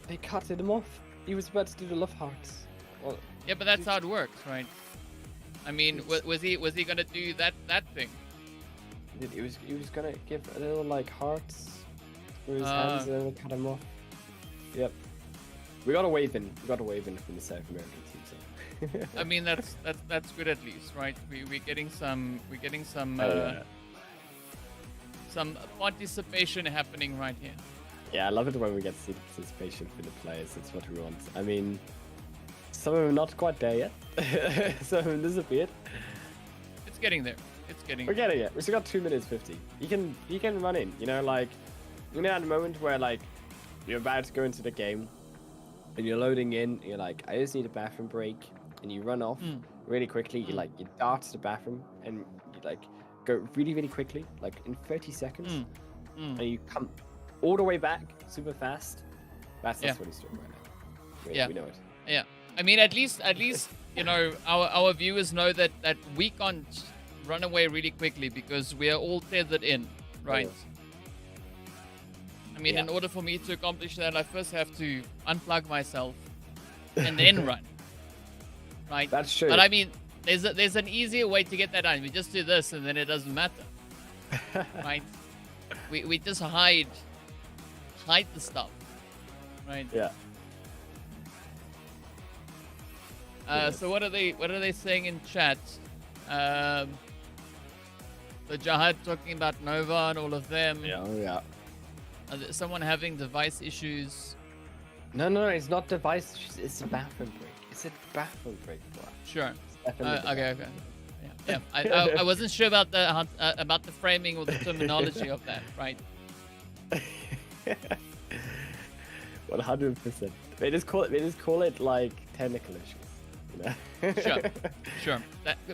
They cut them off. He was about to do the love hearts. Well, yeah, but that's how it works, right? I mean, was he gonna do that thing? He was gonna give a little like hearts with his hands and then cut him off. Yep. We got a wave in from the South American team. So. I mean, that's good at least, right? We're getting some participation happening right here. Yeah, I love it when we get to see the participation for the players. It's what we want. I mean, some of them not quite there yet. Some of them disappeared. It's getting there. We're getting it. We still got 2 minutes 50. You can run in. Like, at the moment where like you're about to go into the game and you're loading in. You're like, I just need a bathroom break, and you run off really quickly. You dart to the bathroom and you like go really really quickly, like in 30 seconds, and you come all the way back super fast. That's what he's doing right now. We know it. Yeah. I mean, at least our viewers know that we can't run away really quickly because we are all tethered in, right? I mean, in order for me to accomplish that, I first have to unplug myself and then run, right? That's true. But I mean, there's an easier way to get that done. We just do this, and then it doesn't matter, right? We just hide the stuff, right? Yeah. So what are they saying in chat? So Jahad talking about Nova and all of them. Yeah. Someone having device issues. No, it's not device issues. It's a bathroom break. It's a bathroom break, bro. Sure. Okay. Yeah. I wasn't sure about the framing or the terminology of that, right? 100%. They just call it like technical issues. Sure.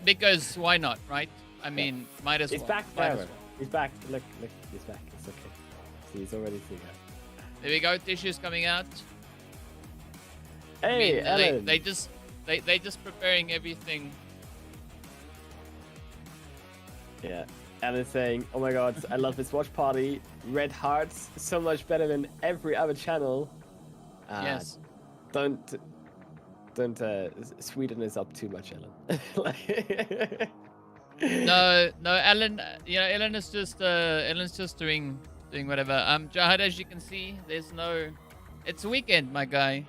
Because why not, right? I mean, might as well. He's back there. He's back. Look, he's back. It's okay. See, he's already seen it. There we go. Tissues coming out. Hey, Ellen. They just preparing everything. Yeah. Ellen's saying, "Oh my God, I love this watch party. Red hearts, so much better than every other channel." Yes. Don't don't sweeten this up too much, Ellen. Like... No, Ellen. Ellen's just doing whatever. Jahad, as you can see, there's no. It's a weekend, my guy.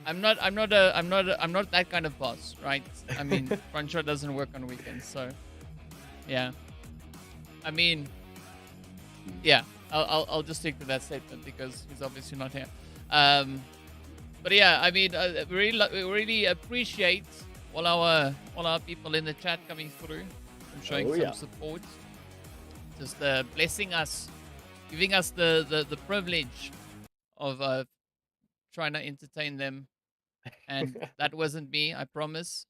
I'm not that kind of boss, right? I mean, Francho doesn't work on weekends, so yeah. I mean, yeah. I'll just stick to that statement because he's obviously not here. But yeah, I mean, we really appreciate all our people in the chat coming through and showing some support, just blessing us, giving us the privilege of trying to entertain them. And that wasn't me, I promise.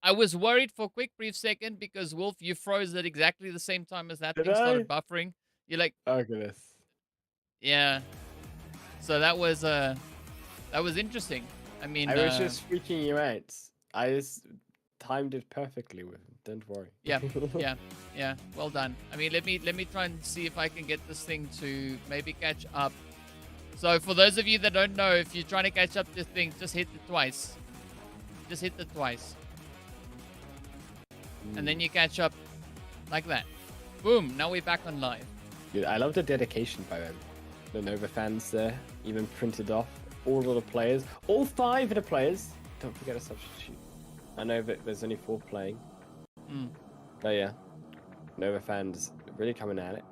I was worried for a quick brief second because Wolf, you froze at exactly the same time as that thing started buffering. You're like, oh goodness. Yeah. So that was interesting. I mean, I was just freaking you out. I just timed it perfectly with him. Don't worry. Yeah. Well done. I mean, let me try and see if I can get this thing to maybe catch up. So for those of you that don't know, if you're trying to catch up this thing, just hit it twice. Just hit it twice. And then you catch up like that. Boom, now we're back on live. Dude, I love the dedication by them. The Nova fans there, even printed off all of the players. All 5 of the players. Don't forget a substitute. I know that there's only 4 playing. But yeah, Nova fans really coming at it.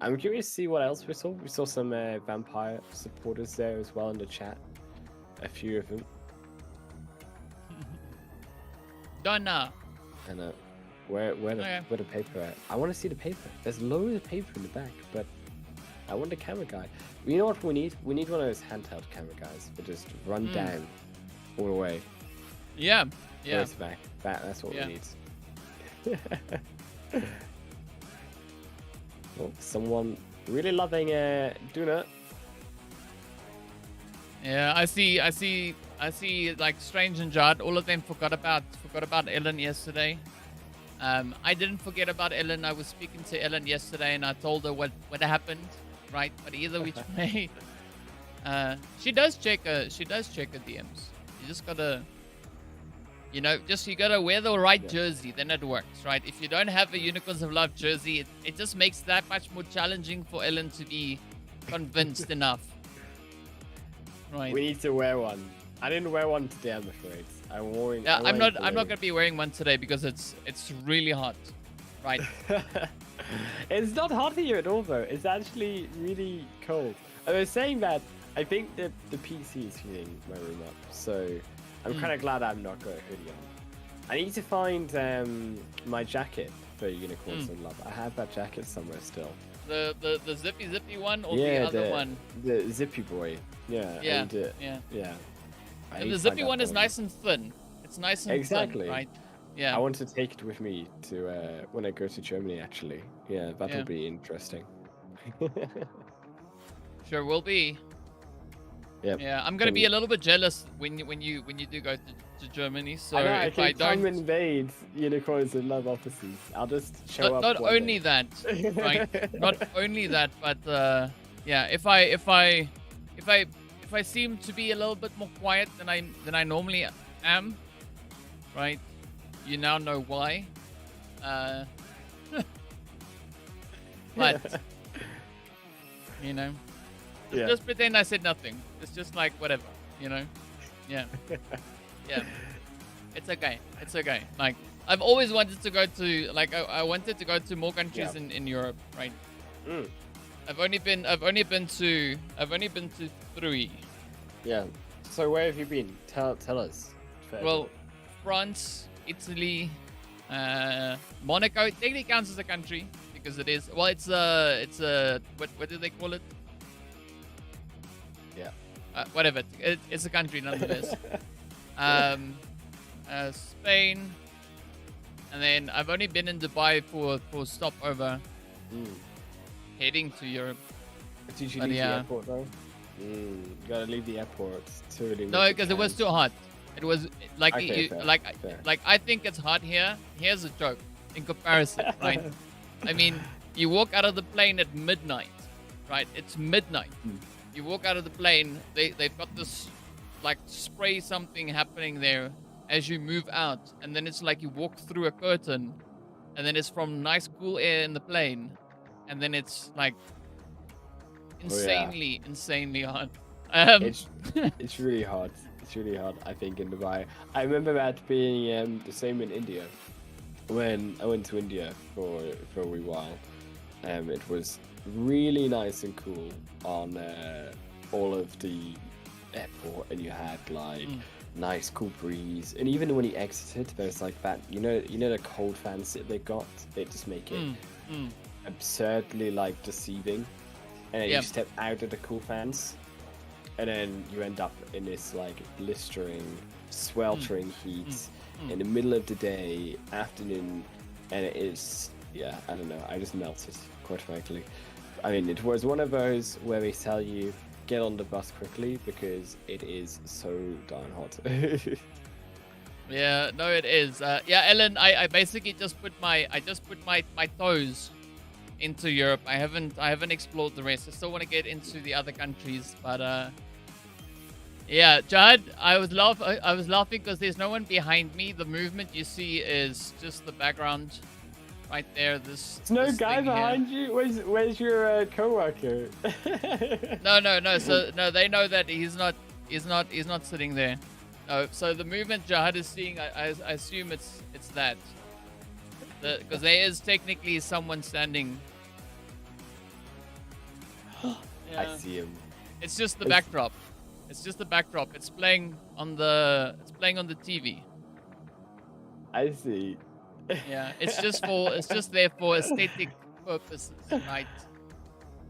I'm curious to see what else we saw. We saw some vampire supporters there as well in the chat. A few of them. Donna. And where the paper at? I want to see the paper. There's loads of paper in the back, but I want the camera guy. You know what we need? We need one of those handheld camera guys that just run down all the way. Yeah. Back. That's what we need. Oh, someone really loving Duna. Yeah, I see like Strange and Jad, all of them forgot about Ellen yesterday. I didn't forget about Ellen. I was speaking to Ellen yesterday and I told her what happened, right? But either which way, she does check her DMs. You just gotta you gotta wear the right jersey, then it works, right? If you don't have a Unicorns of Love jersey, it just makes that much more challenging for Ellen to be convinced enough. Right. We need to wear one. I didn't wear one today, I'm afraid. I'm not gonna be wearing one today because it's really hot. Right. It's not hot here at all though. It's actually really cold. I was saying that I think that the PC is heating my room up, so I'm kind of glad I'm not got a hoodie on. I need to find my jacket for Unicorns of Love. I have that jacket somewhere still. The zippy one or the other one? The zippy boy. Yeah. And the zippy one is nice and thin. It's nice and thin, right? Yeah. I want to take it with me to when I go to Germany. Actually, that'll be interesting. Sure will be. Yep. Yeah, I'm gonna be a little bit jealous when you do go to Germany. So if I don't come invade Unicorns of Love offices, I'll just show up. Not only that, right? Not only that, but yeah, if I seem to be a little bit more quiet than I normally am, right? You now know why. But just pretend I said nothing. It's just like whatever, Yeah. It's okay. Like I've always wanted to go to I wanted to go to more countries in Europe, right? I've only been to 3. Yeah. So where have you been? Tell us. Well, France, Italy, Monaco. It technically counts as a country because it is. Well, it's a what do they call it? Yeah. Whatever. It's a country nonetheless. Spain, and then I've only been in Dubai for stopover, heading to Europe. Did you leave the airport though? You gotta leave the airport to really. No, because it was too hot. It was like fair. I think it's hot here. Here's a joke in comparison, right? I mean, you walk out of the plane at midnight, right? It's midnight. You walk out of the plane. They've got this like spray something happening there as you move out, and then it's like you walk through a curtain, and then it's from nice cool air in the plane, and then it's like insanely hot. It's really hot. It's really hot. I think in Dubai. I remember that being the same in India. When I went to India for a wee while, it was really nice and cool on all of the airport, and you had like nice cool breeze, and even when you exited, there's like that the cold fans that they got. They just make it absurdly like deceiving, and then you step out of the cool fans, and then you end up in this like blistering, sweltering heat in the middle of the day, afternoon, and it is I don't know. I just melted, quite frankly. I mean, it was one of those where they tell you get on the bus quickly because it is so darn hot. Yeah, no, it is. Yeah, Ellen, I basically just put my toes into Europe. I haven't explored the rest. I still want to get into the other countries, but yeah, Jad, I was laughing because there's no one behind me. The movement you see is just the background, right there. There's no guy behind you. Where's your coworker? No. So no, they know that he's not sitting there. No. So the movement Jihad is seeing, I assume it's that, because there is technically someone standing. Yeah. I see him. It's just the backdrop. It's just the backdrop. It's playing on the TV. I see. Yeah, it's just there for aesthetic purposes, right?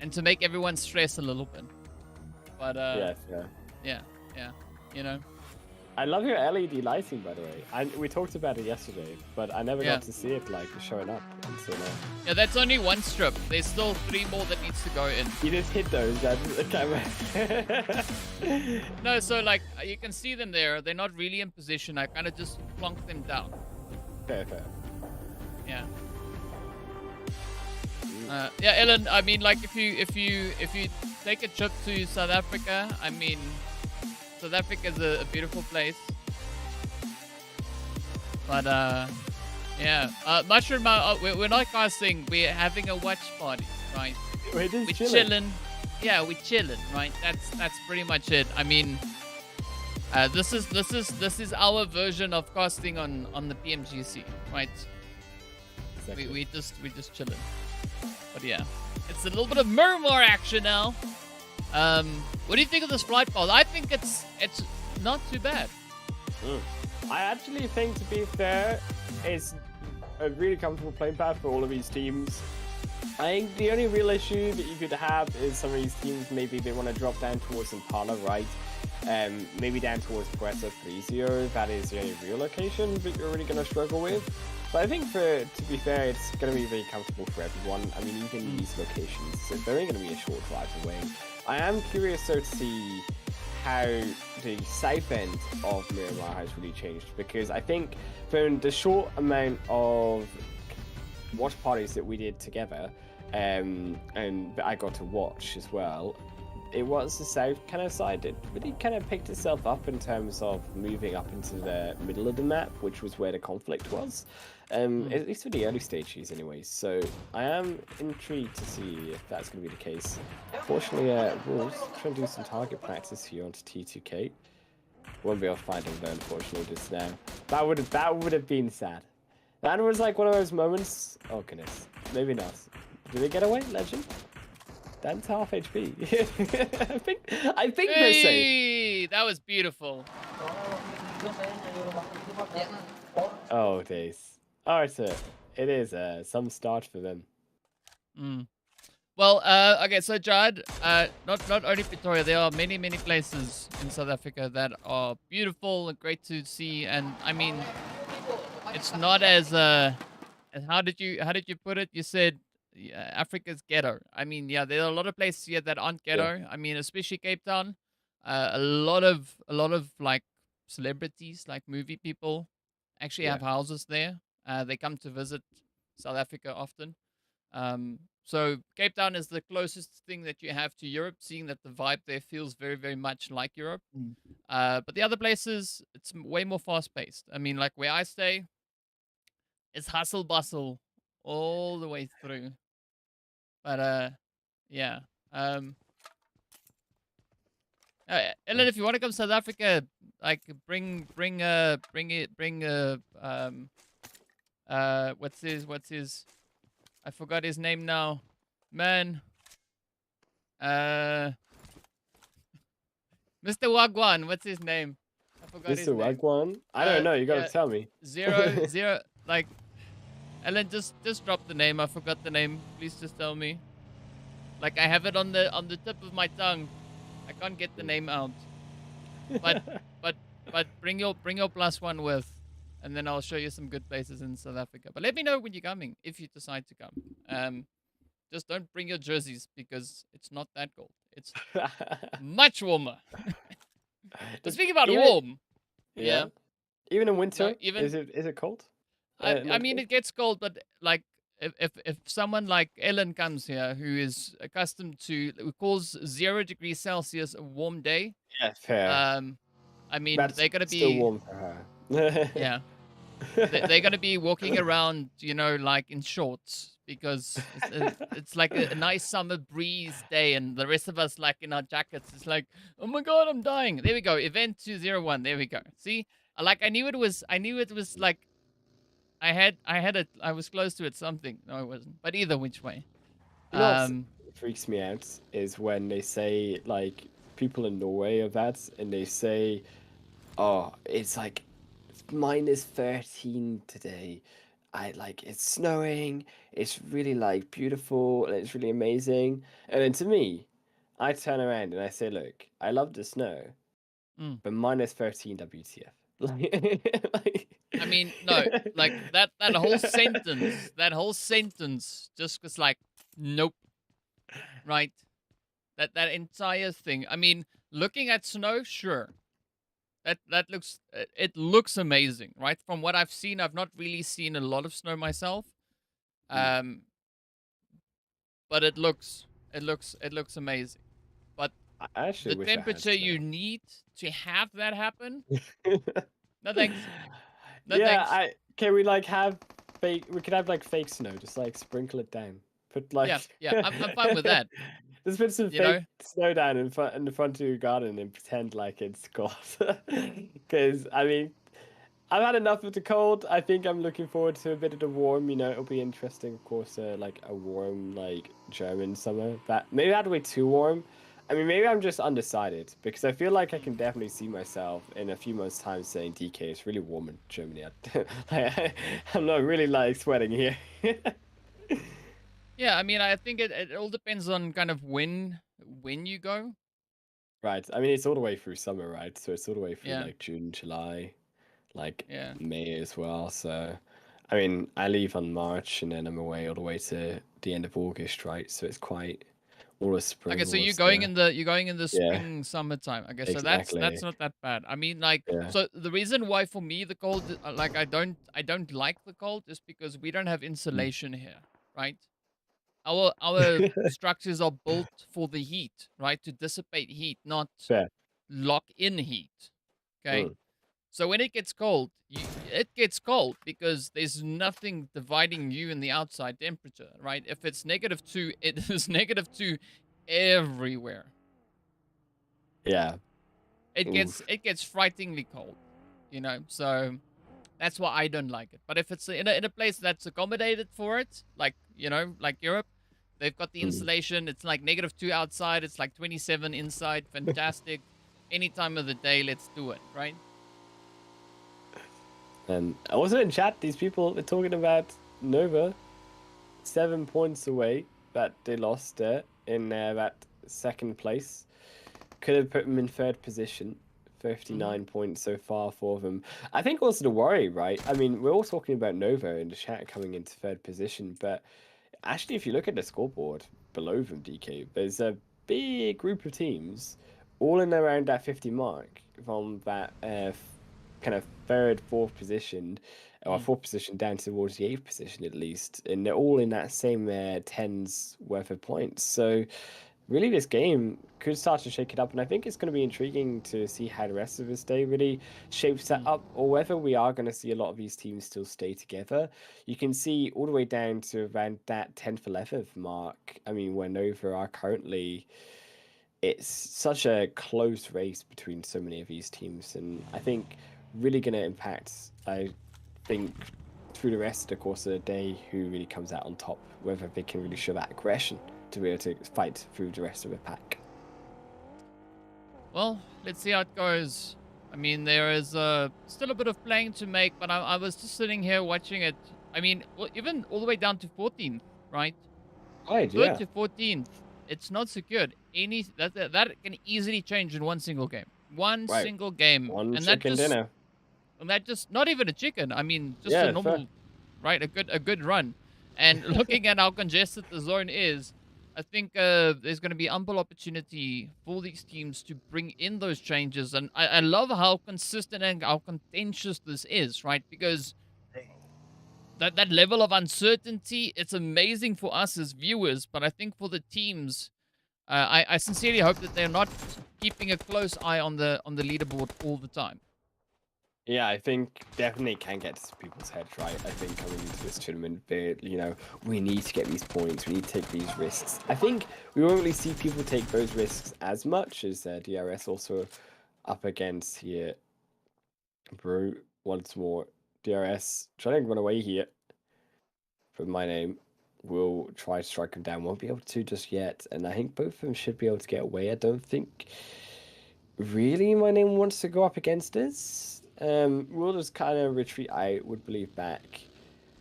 And to make everyone stress a little bit. But yeah, you know. I love your LED lighting, by the way. We talked about it yesterday, but I never got to see it like showing up until now. Yeah, that's only one strip. There's still 3 more that needs to go in. You just hit those. That's the camera. No, so like you can see them there. They're not really in position. I kind of just plonk them down. Fair. Yeah. Yeah, Ellen. I mean, like if you take a trip to South Africa, I mean, South Africa is a beautiful place. But yeah, Mushroom. We're not casting. We're having a watch party, right? We're chilling. Yeah, we're chilling, right? That's pretty much it. I mean, this is our version of casting on the PMGC, right? Exactly. We just chilling. But yeah, it's a little bit of Miramar action now. What do you think of this flight path? I think it's not too bad. I actually think, to be fair, it's a really comfortable playing path for all of these teams. I think the only real issue that you could have is some of these teams, maybe they want to drop down towards Impala, right? Maybe down towards Puerto Frizio. That is the only real location that you're really going to struggle with. But I think, to be fair, it's going to be very comfortable for everyone. I mean, even these locations, they're only going to be a short drive away. I am curious, though, to see how the south end of Miramar has really changed, because I think from the short amount of watch parties that we did together, and that I got to watch as well, it was the south kind of side that really kind of picked itself up in terms of moving up into the middle of the map, which was where the conflict was, at least for the early stages anyways. So I am intrigued to see if that's going to be the case. Fortunately, Wolves trying to do some target practice here onto T2K. Won't be able to find him though, unfortunately, just now. That would have been sad. That was like one of those moments. Oh goodness, maybe not. Did they get away, Legend? That's half HP. I think they're safe. That was beautiful. Oh days. Alright, so it is some start for them. Well, okay, so Jad, not only Pretoria, there are many places in South Africa that are beautiful and great to see, and I mean, it's not as how did you put it? You said Africa's ghetto. I mean, yeah, there are a lot of places here that aren't ghetto. Yeah. I mean, especially Cape Town. A lot of like celebrities, like movie people, actually have houses there. They come to visit South Africa often. So Cape Town is the closest thing that you have to Europe, seeing that the vibe there feels very, very much like Europe. But the other places, it's way more fast paced. I mean, like where I stay, it's hustle bustle all the way through. But yeah. Um, Ellen, if you want to come to South Africa, like what's his I forgot his name now. Man. Uh Mr. Wagwan, what's his name? I forgot his Mr. name. Wagwan? I don't know. You gotta Yeah, tell me. 0 like Ellen, just drop the name. I forgot the name. Please just tell me. Like I have it on the tip of my tongue. I can't get the name out. But but bring your +1 with, and then I'll show you some good places in South Africa. But let me know when you're coming if you decide to come. Just don't bring your jerseys because it's not that cold. It's much warmer. But speaking about Even, warm, yeah. yeah. Even in No, winter, even is it cold? I Not mean cold? it gets cold, but like if someone like Ellen comes here who is accustomed to who calls 0 degrees Celsius a warm day, Yeah, fair. I mean That's they're gonna still be warm for her. yeah. They're gonna be walking around, like in shorts because it's like a nice summer breeze day, and the rest of us like in our jackets. It's like, oh my god, I'm dying. There we go. Event 201. There we go. See, I knew it was. I knew it was like I had it. I was close to it. Something. No, I wasn't. But either which way. You know what Um. freaks me out is when they say like people in Norway are that, and they say, "Oh, it's like -13 today. I like it's snowing. It's really like beautiful and it's really amazing." And then to me, I turn around and I say, "Look, I love the snow, mm. but -13 WTF?" Like, I mean, no. Like that whole sentence. That whole sentence just was like, nope. Right. That entire thing. I mean, looking at snow, sure. That looks it looks amazing, right? From what I've seen, I've not really seen a lot of snow myself. Mm. Um, but it looks amazing. But I actually the wish I had temperature snow. you need to have that happen, no thanks. No Yeah, thanks. I can we like have fake we could have like fake snow, just like sprinkle it down. Put like Yeah, yeah, I'm fine with that. just put some You fake know? snow down in the front of your garden and pretend like it's cold. Because I mean I've had enough of the cold. I think I'm looking forward to a bit of the warm. It'll be interesting, of course, like a warm, like German summer. That maybe that'll be too warm. I mean, maybe I'm just undecided because I feel like I can definitely see myself in a few months' time saying, "DK, it's really warm in Germany." I'm not really like sweating here. Yeah, I mean, I think it all depends on kind of when you go. Right. I mean, it's all the way through summer, right? So it's all the way through Yeah, like June, July, like yeah. May as well. So, I mean, I leave on March and then I'm away all the way to the end of August, right? So it's quite all the Okay, spring, so all the summer. you're going in the Yeah, spring summertime. Okay, so that's exactly. not that bad. I mean, like, Yeah. so the reason why for me the cold, like, I don't like the cold is because we don't have Mm. insulation here, right? Our structures are built for the heat, right? To dissipate heat, not Fair. lock in heat. Okay, Mm. so when it gets cold, it gets cold because there's nothing dividing you and the outside temperature, right? If it's -2, it is -2 everywhere. Yeah. It gets Oof. it gets frighteningly cold, So that's why I don't like it. But if it's in a place that's accommodated for it, like Europe, they've got the Mm. insulation. It's like -2 outside. It's like 27 inside. Fantastic. Any time of the day, let's do it, right? And also in chat, these people are talking about Nova 7 points away that they lost there in that second place. Could have put them in third position. Mm-hmm. 59 points so far for them. I think also the worry, right? I mean, we're all talking about Nova in the chat coming into third position, but actually, if you look at the scoreboard below them, DK, there's a big group of teams all in around that 50 mark from that kind of third, fourth position, or Mm. fourth position down towards the eighth position at least, and they're all in that same tens worth of points. So really, this game could start to shake it up, and I think it's going to be intriguing to see how the rest of this day really shapes that Mm. up, or whether we are going to see a lot of these teams still stay together. You can see all the way down to around that 10th, 11th mark. I mean, where Nova are currently, it's such a close race between so many of these teams, and I think really going to impact, I think, through the rest of the course of the day, who really comes out on top, whether they can really show that aggression to be able to fight through the rest of the pack. Well, let's see how it goes. I mean, there is still a bit of playing to make, but I was just sitting here watching it. I mean, well, even all the way down to 14th, right? Right, 3rd yeah. to 14th, it's not secured. That can easily change in one single game. One Right. single game, One and chicken dinner. that just not even a chicken. I mean, just a Yeah, fair. normal, right? A good run. And looking at how congested the zone is, I think there's going to be ample opportunity for these teams to bring in those changes. And I love how consistent and how contentious this is, right? Because that level of uncertainty, it's amazing for us as viewers, but I think for the teams, I sincerely hope that they're not keeping a close eye on the leaderboard all the time. Yeah, I think definitely can get to people's heads, right? I think coming into this tournament, we need to get these points, we need to take these risks. I think we won't really see people take those risks as much as DRS also up against here. Brute once more. DRS trying to run away here from my name. Will try to strike him down. Won't be able to just yet. And I think both of them should be able to get away. I don't think really my name wants to go up against us. We'll just kind of retreat, I would believe, back.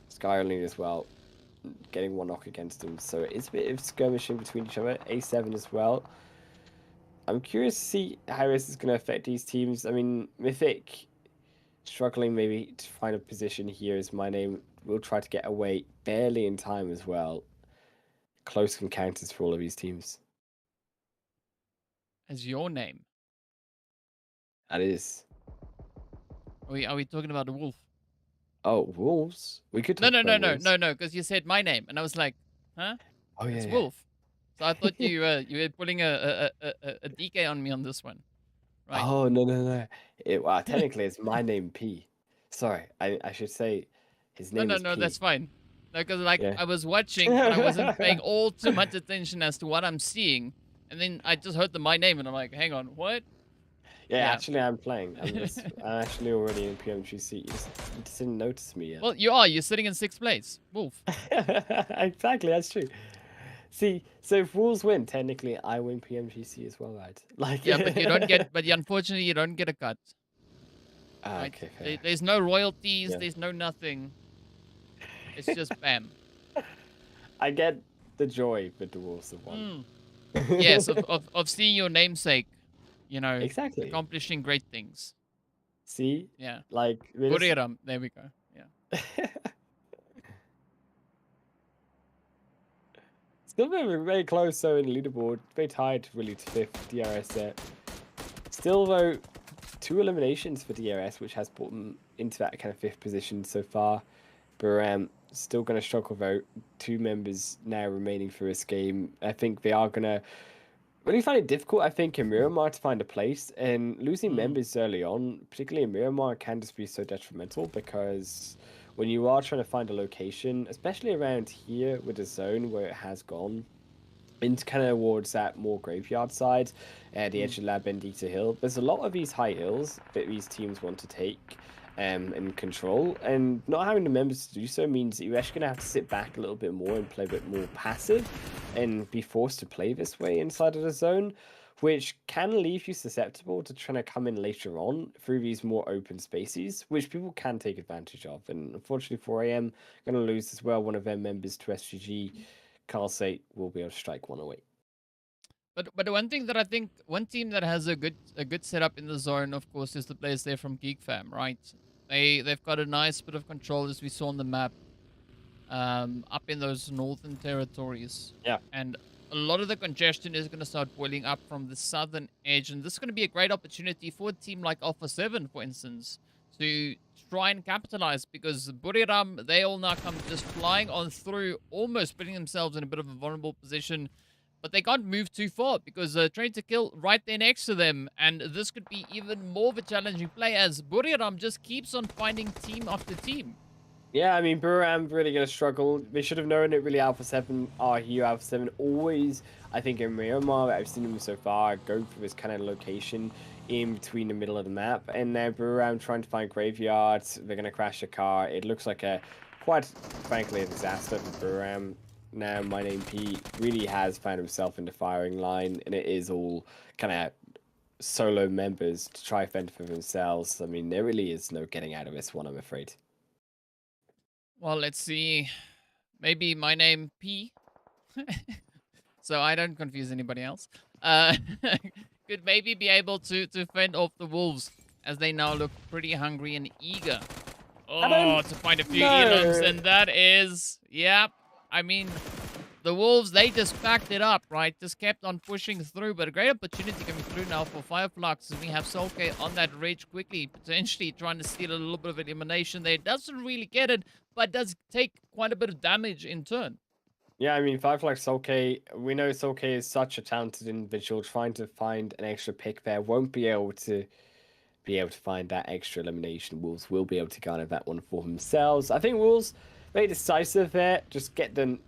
Skyline as well, getting one knock against them. So it's a bit of skirmishing between each other. A7 as well. I'm curious to see how this is going to affect these teams. I mean, Mythic struggling maybe to find a position here as my name. Will try to get away barely in time as well. Close encounters for all of these teams. As your name. That is. Are we talking about the wolf? Oh, wolves. We could No, talk about wolves. no, because you said my name, and I was like, huh? Oh yeah, It's yeah. Wolf. So I thought you were pulling a DK on me on this one, right? Oh no. Well, technically it's my name P. Sorry, I should say his name is No, P. that's fine. No, because like Yeah. I was watching, but I wasn't paying all too much attention as to what I'm seeing, and then I just heard my name, and I'm like, hang on, what? Yeah, actually I'm playing. I'm actually already in PMGC. You just didn't notice me yet. Well, you are. You're sitting in 6th place, Wolf. Exactly, that's true. See, so if Wolves win, technically I win PMGC as well, right? Like Yeah, but you don't get. But unfortunately, you don't get a cut. Right? Okay, fair. There's no royalties. Yeah. There's no nothing. It's just bam. I get the joy with the Wolves have won. Yes, of seeing your namesake, you know, Exactly. accomplishing great things. See? Yeah. Like Buriram. There we go. Yeah. Still very close, so in the leaderboard. Very tied, really, to 5th DRS there. Still, though, 2 eliminations for DRS, which has put them into that kind of 5th position so far. But still going to struggle, though. 2 members now remaining for this game. I think they are going to really find it difficult, I think, in Miramar to find a place. And losing members early on, particularly in Miramar, can just be so detrimental because when you are trying to find a location, especially around here with the zone where it has gone, into kind of towards that more graveyard side, the edge of La Bendita Hill, there's a lot of these high hills that these teams want to take and control, and not having the members to do so means that you're actually going to have to sit back a little bit more and play a bit more passive and be forced to play this way inside of the zone, which can leave you susceptible to trying to come in later on through these more open spaces, which people can take advantage of. And unfortunately, 4AM going to lose as well one of their members to SGG. Carl Sate will be able to strike one away. But one thing that I think, one team that has a good setup in the zone, of course, is the players there from Geek Fam, right? They've got a nice bit of control, as we saw on the map, up in those northern territories. Yeah. And a lot of the congestion is going to start boiling up from the southern edge, and this is going to be a great opportunity for a team like Alpha 7, for instance, to try and capitalize, because Buriram, they all now come just flying on through, almost putting themselves in a bit of a vulnerable position. But they can't move too far because Train to Kill right there next to them. And this could be even more of a challenging play as Buriram just keeps on finding team after team. Yeah, I mean, Buram really going to struggle. They should have known it, really. Alpha 7 are here. Alpha 7 always, I think, in Miramar, I've seen them so far go for this kind of location in between the middle of the map. And now Buram trying to find graveyards. They're going to crash a car. It looks like quite frankly, a disaster for Buram. Now, my name Pete really has found himself in the firing line, and it is all kind of solo members to try fend for themselves. I mean, there really is no getting out of this one, I'm afraid. Well, let's see. Maybe my name P, so I don't confuse anybody else. Could maybe be able to fend off the wolves, as they now look pretty hungry and eager. Oh, to find a few elims, and that is, yeah. I mean, the wolves, they just backed it up, right? Just kept on pushing through, but a great opportunity coming through now for Fireflux, and we have Solke on that ridge quickly, potentially trying to steal a little bit of elimination there. Doesn't really get it, but does take quite a bit of damage in turn. Yeah, I mean, Fireflux Solke, we know Solke is such a talented individual. Trying to find an extra pick there won't be able to find that extra elimination. Wolves will be able to garner that one for themselves. I think Wolves very decisive there. Just get them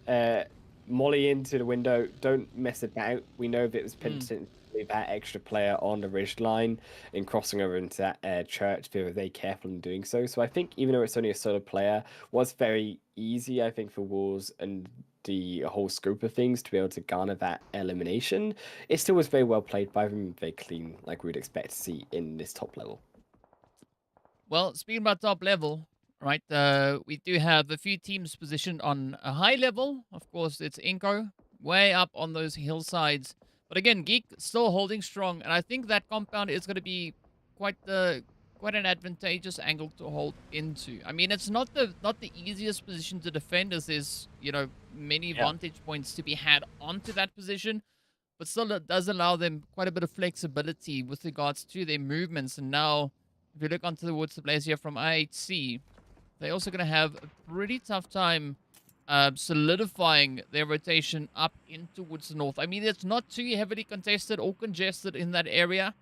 molly into the window. Don't mess it about. We know that it was potentially that extra player on the ridge line and crossing over into that church. They were very careful in doing so. So I think even though it's only a solo player, was very easy, I think, for Wolves and the whole scope of things to be able to garner that elimination. It still was very well played by them, very clean, like we would expect to see in this top level. Well, speaking about top level, right, we do have a few teams positioned on a high level. Of course, it's Inko, way up on those hillsides. But again, Geek still holding strong, and I think that compound is going to be quite an advantageous angle to hold into. I mean, it's not the easiest position to defend, as there's, you know, many vantage points to be had onto that position, but still it does allow them quite a bit of flexibility with regards to their movements. And now, if you look onto towards the players here from IHC, they're also going to have a pretty tough time solidifying their rotation up in towards the north. I mean, it's not too heavily contested or congested in that area,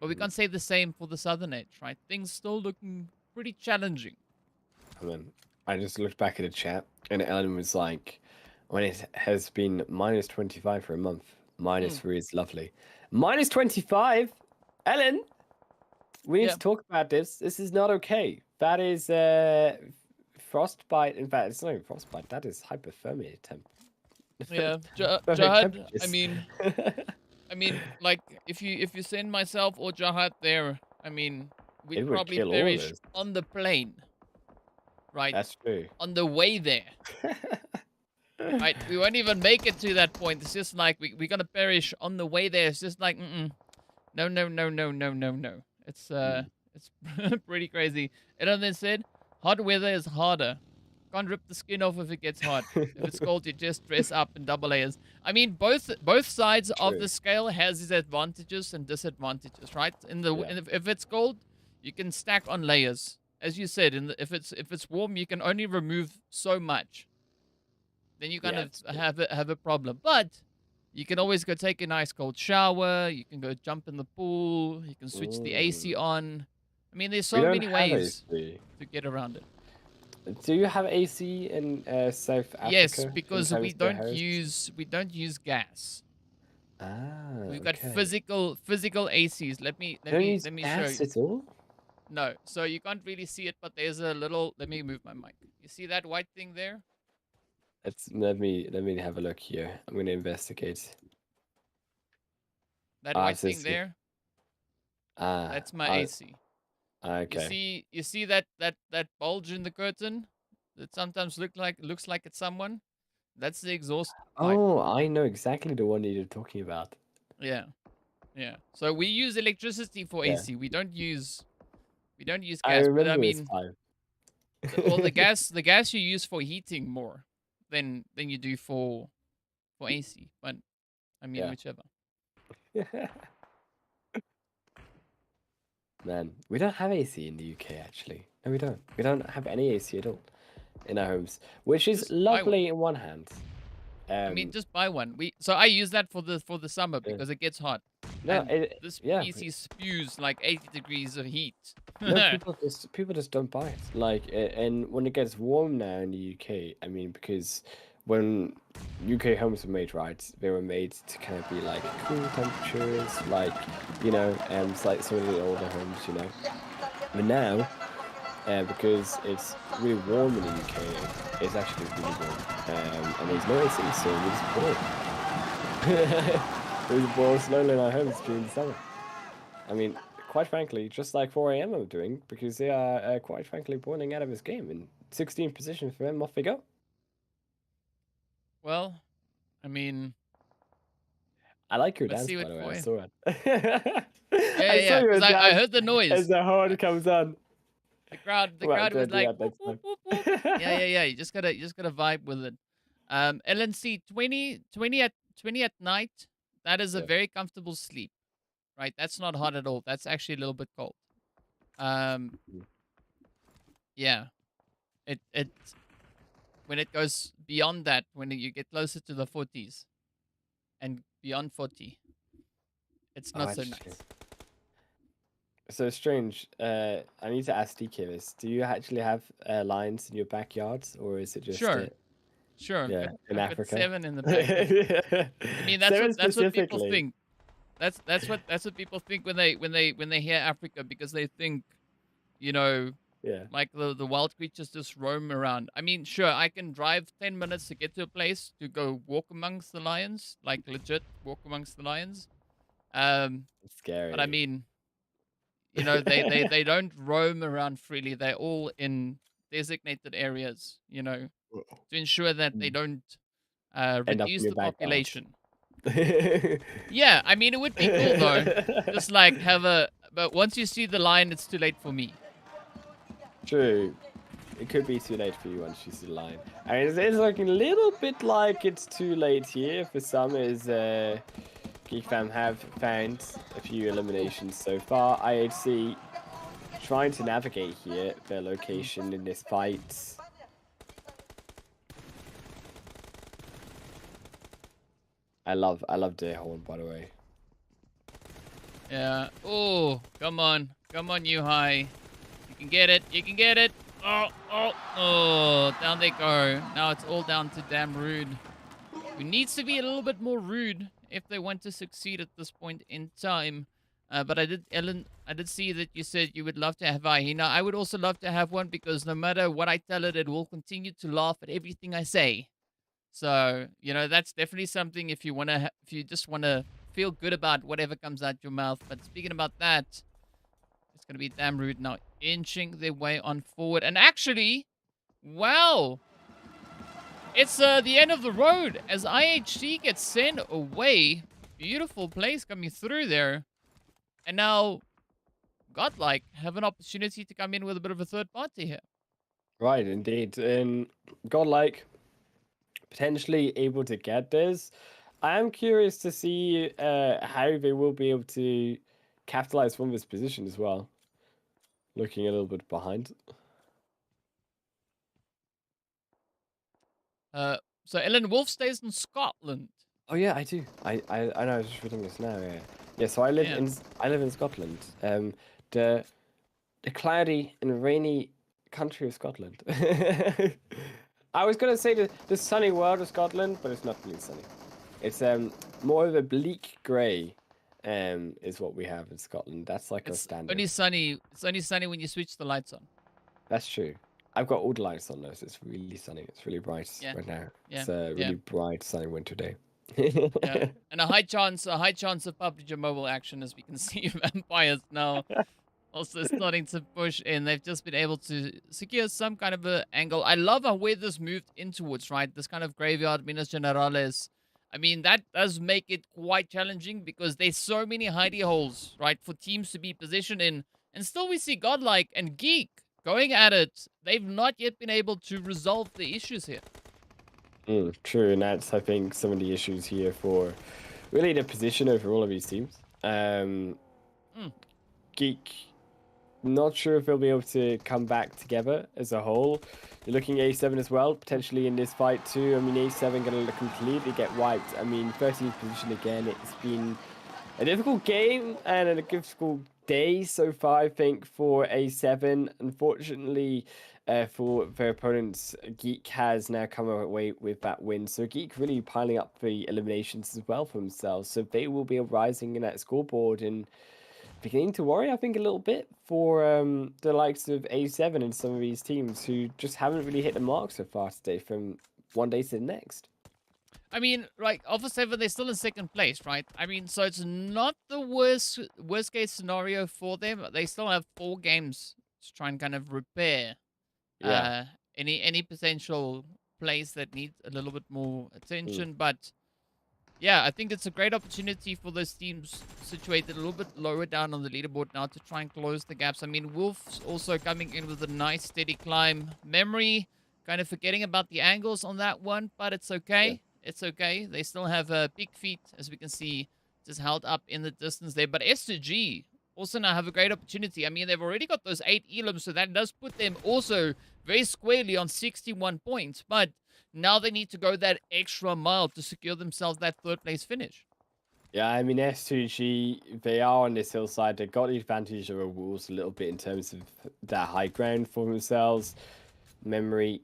but we can't say the same for the southern edge, right? Things still looking pretty challenging. And then I just looked back at the chat, and Ellen was like, when it has been minus 25 for a month, minus 3 is lovely. Minus 25? Ellen, we need to talk about this. This is not okay. That is frostbite. In fact, it's not even frostbite. That is hypothermia temp. Yeah, Jahad, I mean, like, if you send myself or Jahad there, I mean, we'd probably perish on the plane. Right? That's true. On the way there. Right? We won't even make it to that point. It's just like, we're going to perish on the way there. It's just like, no, no, no, no, no, no, no. It's pretty crazy. And then said, hot weather is harder. Can't rip the skin off if it gets hot. If it's cold, you just dress up in double layers. I mean, both sides of the scale has its advantages and disadvantages, right? If it's cold, you can stack on layers. As you said, if it's warm, you can only remove so much. Then you kind of have a problem. But you can always go take a nice cold shower. You can go jump in the pool. You can switch the AC on. I mean, there's so many ways to get around it. Do you have AC in South Africa? Yes, because we don't use gas. Ah, we've got physical ACs. Let me show you. At all? No, so you can't really see it, but there's a little. Let me move my mic. You see that white thing there? Let me have a look here. I'm gonna investigate. That white thing there? That's my AC. Okay. You see that bulge in the curtain that sometimes looks like it's someone? That's the exhaust pipe. Oh, I know exactly the one you're talking about. Yeah. Yeah. So we use electricity for AC. We don't use gas. I remember but I mean, this time. well, the gas you use for heating more than you do for AC. But I mean, whichever. Man, we don't have AC in the UK actually. No, we don't. We don't have any AC at all in our homes, which is Just buy one. lovely in one hand. I mean, just buy one. So I use that for the summer Yeah. because it gets hot, No, and this yeah. PC spews like 80 degrees of heat. No, people just don't buy it. Like, and when it gets warm now in the UK, I mean, because when UK homes were made, right, they were made to kind of be like cool temperatures, like, it's like some of the older homes, But now, because it's really warm in the UK, it's actually really warm, and there's no AC, so we just boil. We just boil slowly in our homes during the summer. I mean, quite frankly, just like 4 a.m. are doing, because they are quite frankly boiling out of this game. In 16th position for them, off they go. Well, I mean, I like your let's dance, see by what the way. I 4. saw it. Yeah, I saw yeah, your because I dance heard the noise. as the horn Uh, comes on. the Well, crowd was do like, that whoop, next whoop, time. whoop, whoop. Yeah. You just gotta vibe with it. LNC 20 at night. That is a Yeah. very comfortable sleep, right? That's not hot at all. That's actually a little bit cold. Um, Mm. yeah. It when it goes beyond that, when you get closer to the 40s and beyond 40, it's Oh, not so actually. nice. So strange. I need to ask DK this. Do you actually have lions in your backyards, or is it just Sure, sure. yeah, in I've got Africa? 7 in the backyard. I mean, Seven that's what people specifically. think. That's what people think when they hear Africa, because they think, you know, Yeah. like the wild creatures just roam around. I mean, sure, I can drive 10 minutes to get to a place to go walk amongst the lions, like legit walk amongst the lions. Um, It's but I scary. mean, they don't roam around freely. They're all in designated areas, to ensure that they Mm. don't End up in reduce your the backyard. population. Yeah, I mean, it would be cool though. Just like but once you see the lion, it's too late for me. True. It could be too late for you once you see the line. I mean, it's looking a little bit like it's too late here for some, as Geek Fam have found a few eliminations so far. IHC trying to navigate here their location in this fight. I love Deer Horn, by the way. Yeah. Oh, come on, you high. You can get it. You can get it. Oh, down they go. Now it's all down to damn Rude, who needs to be a little bit more rude if they want to succeed at this point in time. But Ellen, I did see that you said you would love to have Ahina. I would also love to have one, because no matter what I tell it, it will continue to laugh at everything I say. So, that's definitely something if you just want to feel good about whatever comes out your mouth. But speaking about that, it's going to be damn rude now, inching their way on forward. And actually, wow, it's the end of the road as IHC gets sent away. Beautiful place coming through there. And now Godlike have an opportunity to come in with a bit of a third party here. Right, indeed. And Godlike potentially able to get this. I am curious to see how they will be able to capitalize from this position as well. Looking a little bit behind. So EllenWolf stays in Scotland. Oh yeah, I do. I know. I was just reading this now. Yeah. Yeah. So I live Yeah. in Scotland. The cloudy and rainy country of Scotland. I was gonna say the sunny world of Scotland, but it's not really sunny. It's more of a bleak grey, is what we have in Scotland. That's like our standard. Only sunny. It's only sunny when you switch the lights on. That's true. I've got all the lights on though, so it's really sunny. It's really bright right now. Yeah. It's a Yeah. really bright sunny winter day. Yeah. And a high chance of PUBG Mobile action, as we can see vampires now also starting to push in. They've just been able to secure some kind of a angle. I love how where this moved in towards, right? This kind of graveyard, Minas Generales. I mean, that does make it quite challenging because there's so many hidey holes, right, for teams to be positioned in. And still we see Godlike and Geek going at it. They've not yet been able to resolve the issues here. True, and that's, I think, some of the issues here for really the position over all of these teams. Geek Not sure if they'll be able to come back together as a whole. You're looking at A7 as well, potentially in this fight too. I mean, A7 going to completely get wiped. I mean, 13th position again. It's been a difficult game and a difficult day so far, I think, for A7. Unfortunately, for their opponents, Geek has now come away with that win. So Geek really piling up the eliminations as well for themselves. So they will be rising in that scoreboard and beginning to worry, I think, a little bit for the likes of A7 and some of these teams who just haven't really hit the mark so far today from one day to the next. I mean, like Alpha 7, they're still in second place, right? I mean, so it's not the worst case scenario for them. They still have 4 games to try and kind of repair Yeah. any potential plays that need a little bit more Mm. attention. But yeah, I think it's a great opportunity for those teams situated a little bit lower down on the leaderboard now to try and close the gaps. I mean, Wolf's also coming in with a nice steady climb. Memory, kind of forgetting about the angles on that one, but it's okay. Yeah. It's okay. They still have big feet, as we can see, just held up in the distance there. But S2G also now have a great opportunity. I mean, they've already got those 8 elims, so that does put them also very squarely on 61 points. But now they need to go that extra mile to secure themselves that 3rd place finish. Yeah, I mean, S2G, they are on this hillside. They got the advantage of the walls a little bit in terms of that high ground for themselves. Memory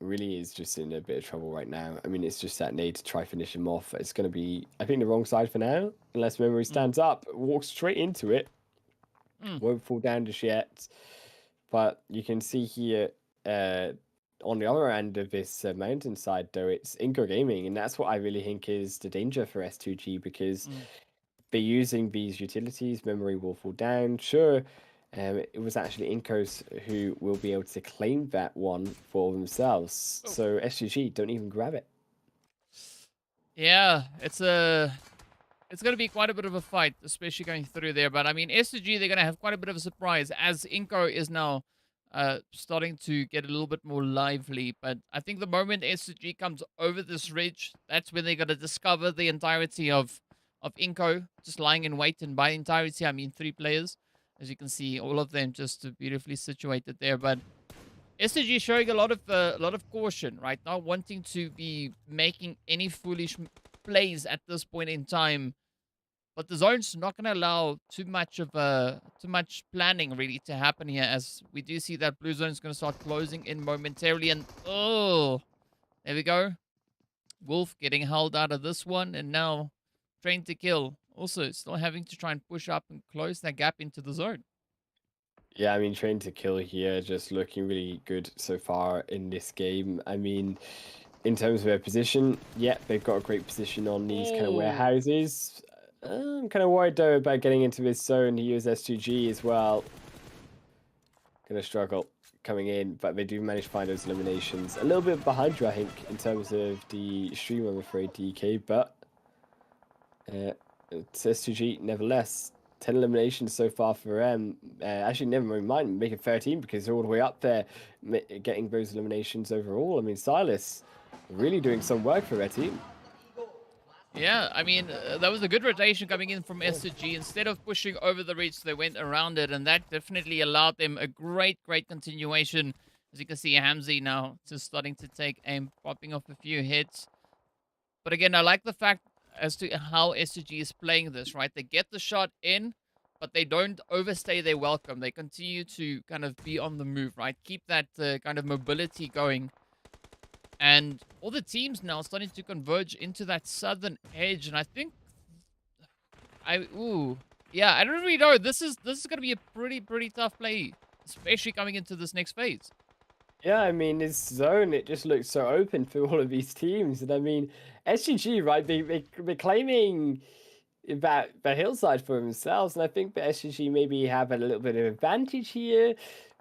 really is just in a bit of trouble right now. I mean, it's just that need to try finish him off. It's going to be, I think, the wrong side for now, unless Memory stands up, walks straight into it. Won't fall down just yet. But you can see here on the other end of this mountainside, though, it's Inco Gaming. And that's what I really think is the danger for S2G because they're using these utilities. Memory will fall down. Sure, it was actually Incos who will be able to claim that one for themselves. Oh. So S2G don't even grab it. Yeah, it's going to be quite a bit of a fight, especially going through there. But I mean, S2G, they're going to have quite a bit of a surprise as Inco is now starting to get a little bit more lively. But I think the moment S2G comes over this ridge, that's when they're going to discover the entirety of Inco just lying in wait. And by entirety, I mean 3 players. As you can see, all of them just beautifully situated there. But SG showing a lot of caution, right? Not wanting to be making any foolish plays at this point in time. But the zone's not going to allow too much planning really to happen here, as we do see that blue zone's going to start closing in momentarily. And oh, there we go. Wolf getting held out of this one, and now Train to Kill also still having to try and push up and close that gap into the zone. Yeah, I mean, Train to Kill here just looking really good so far in this game. I mean, in terms of their position, yeah, they've got a great position on these kind of warehouses. I'm kind of worried though about getting into this zone. He uses S2G as well. Gonna struggle coming in, but they do manage to find those eliminations. A little bit behind you, I think, in terms of the stream, I'm afraid, DK, but it's S2G nevertheless. 10 eliminations so far for them. Actually, never mind, make it 13 because they're all the way up there getting those eliminations overall. I mean, Silas really doing some work for their team. Yeah, I mean, that was a good rotation coming in from SG. Instead of pushing over the reach, they went around it, and that definitely allowed them a great continuation. As you can see, Hamzy now just starting to take aim, popping off a few hits. But again, I like the fact as to how SG is playing this, right? They get the shot in, but they don't overstay their welcome. They continue to kind of be on the move, right? Keep that kind of mobility going. And all the teams now starting to converge into that southern edge. And I think yeah, I don't really know. This is gonna be a pretty tough play, especially coming into this next phase. Yeah, I mean, this zone, it just looks so open for all of these teams. And I mean, SGG, right, they're claiming that the hillside for themselves. And I think the SGG maybe have a little bit of advantage here.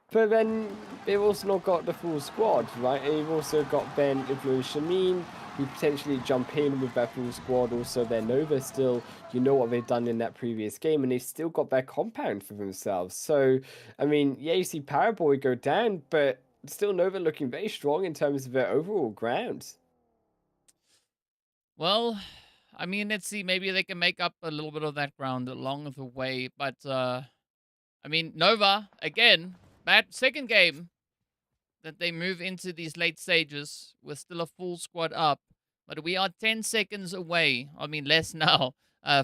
But then they've also not got the full squad, right? And you've also got Ben, Influence Shamin, who potentially jump in with that full squad. Also, their Nova still, you know what they've done in that previous game, and they've still got their compound for themselves. So, I mean, yeah, you see Paraboy go down, but still Nova looking very strong in terms of their overall ground. Well, I mean, let's see. Maybe they can make up a little bit of that ground along the way. But I I mean, Nova, again, bad second game that they move into these late stages with still a full squad up. But we are 10 seconds away, I mean less now,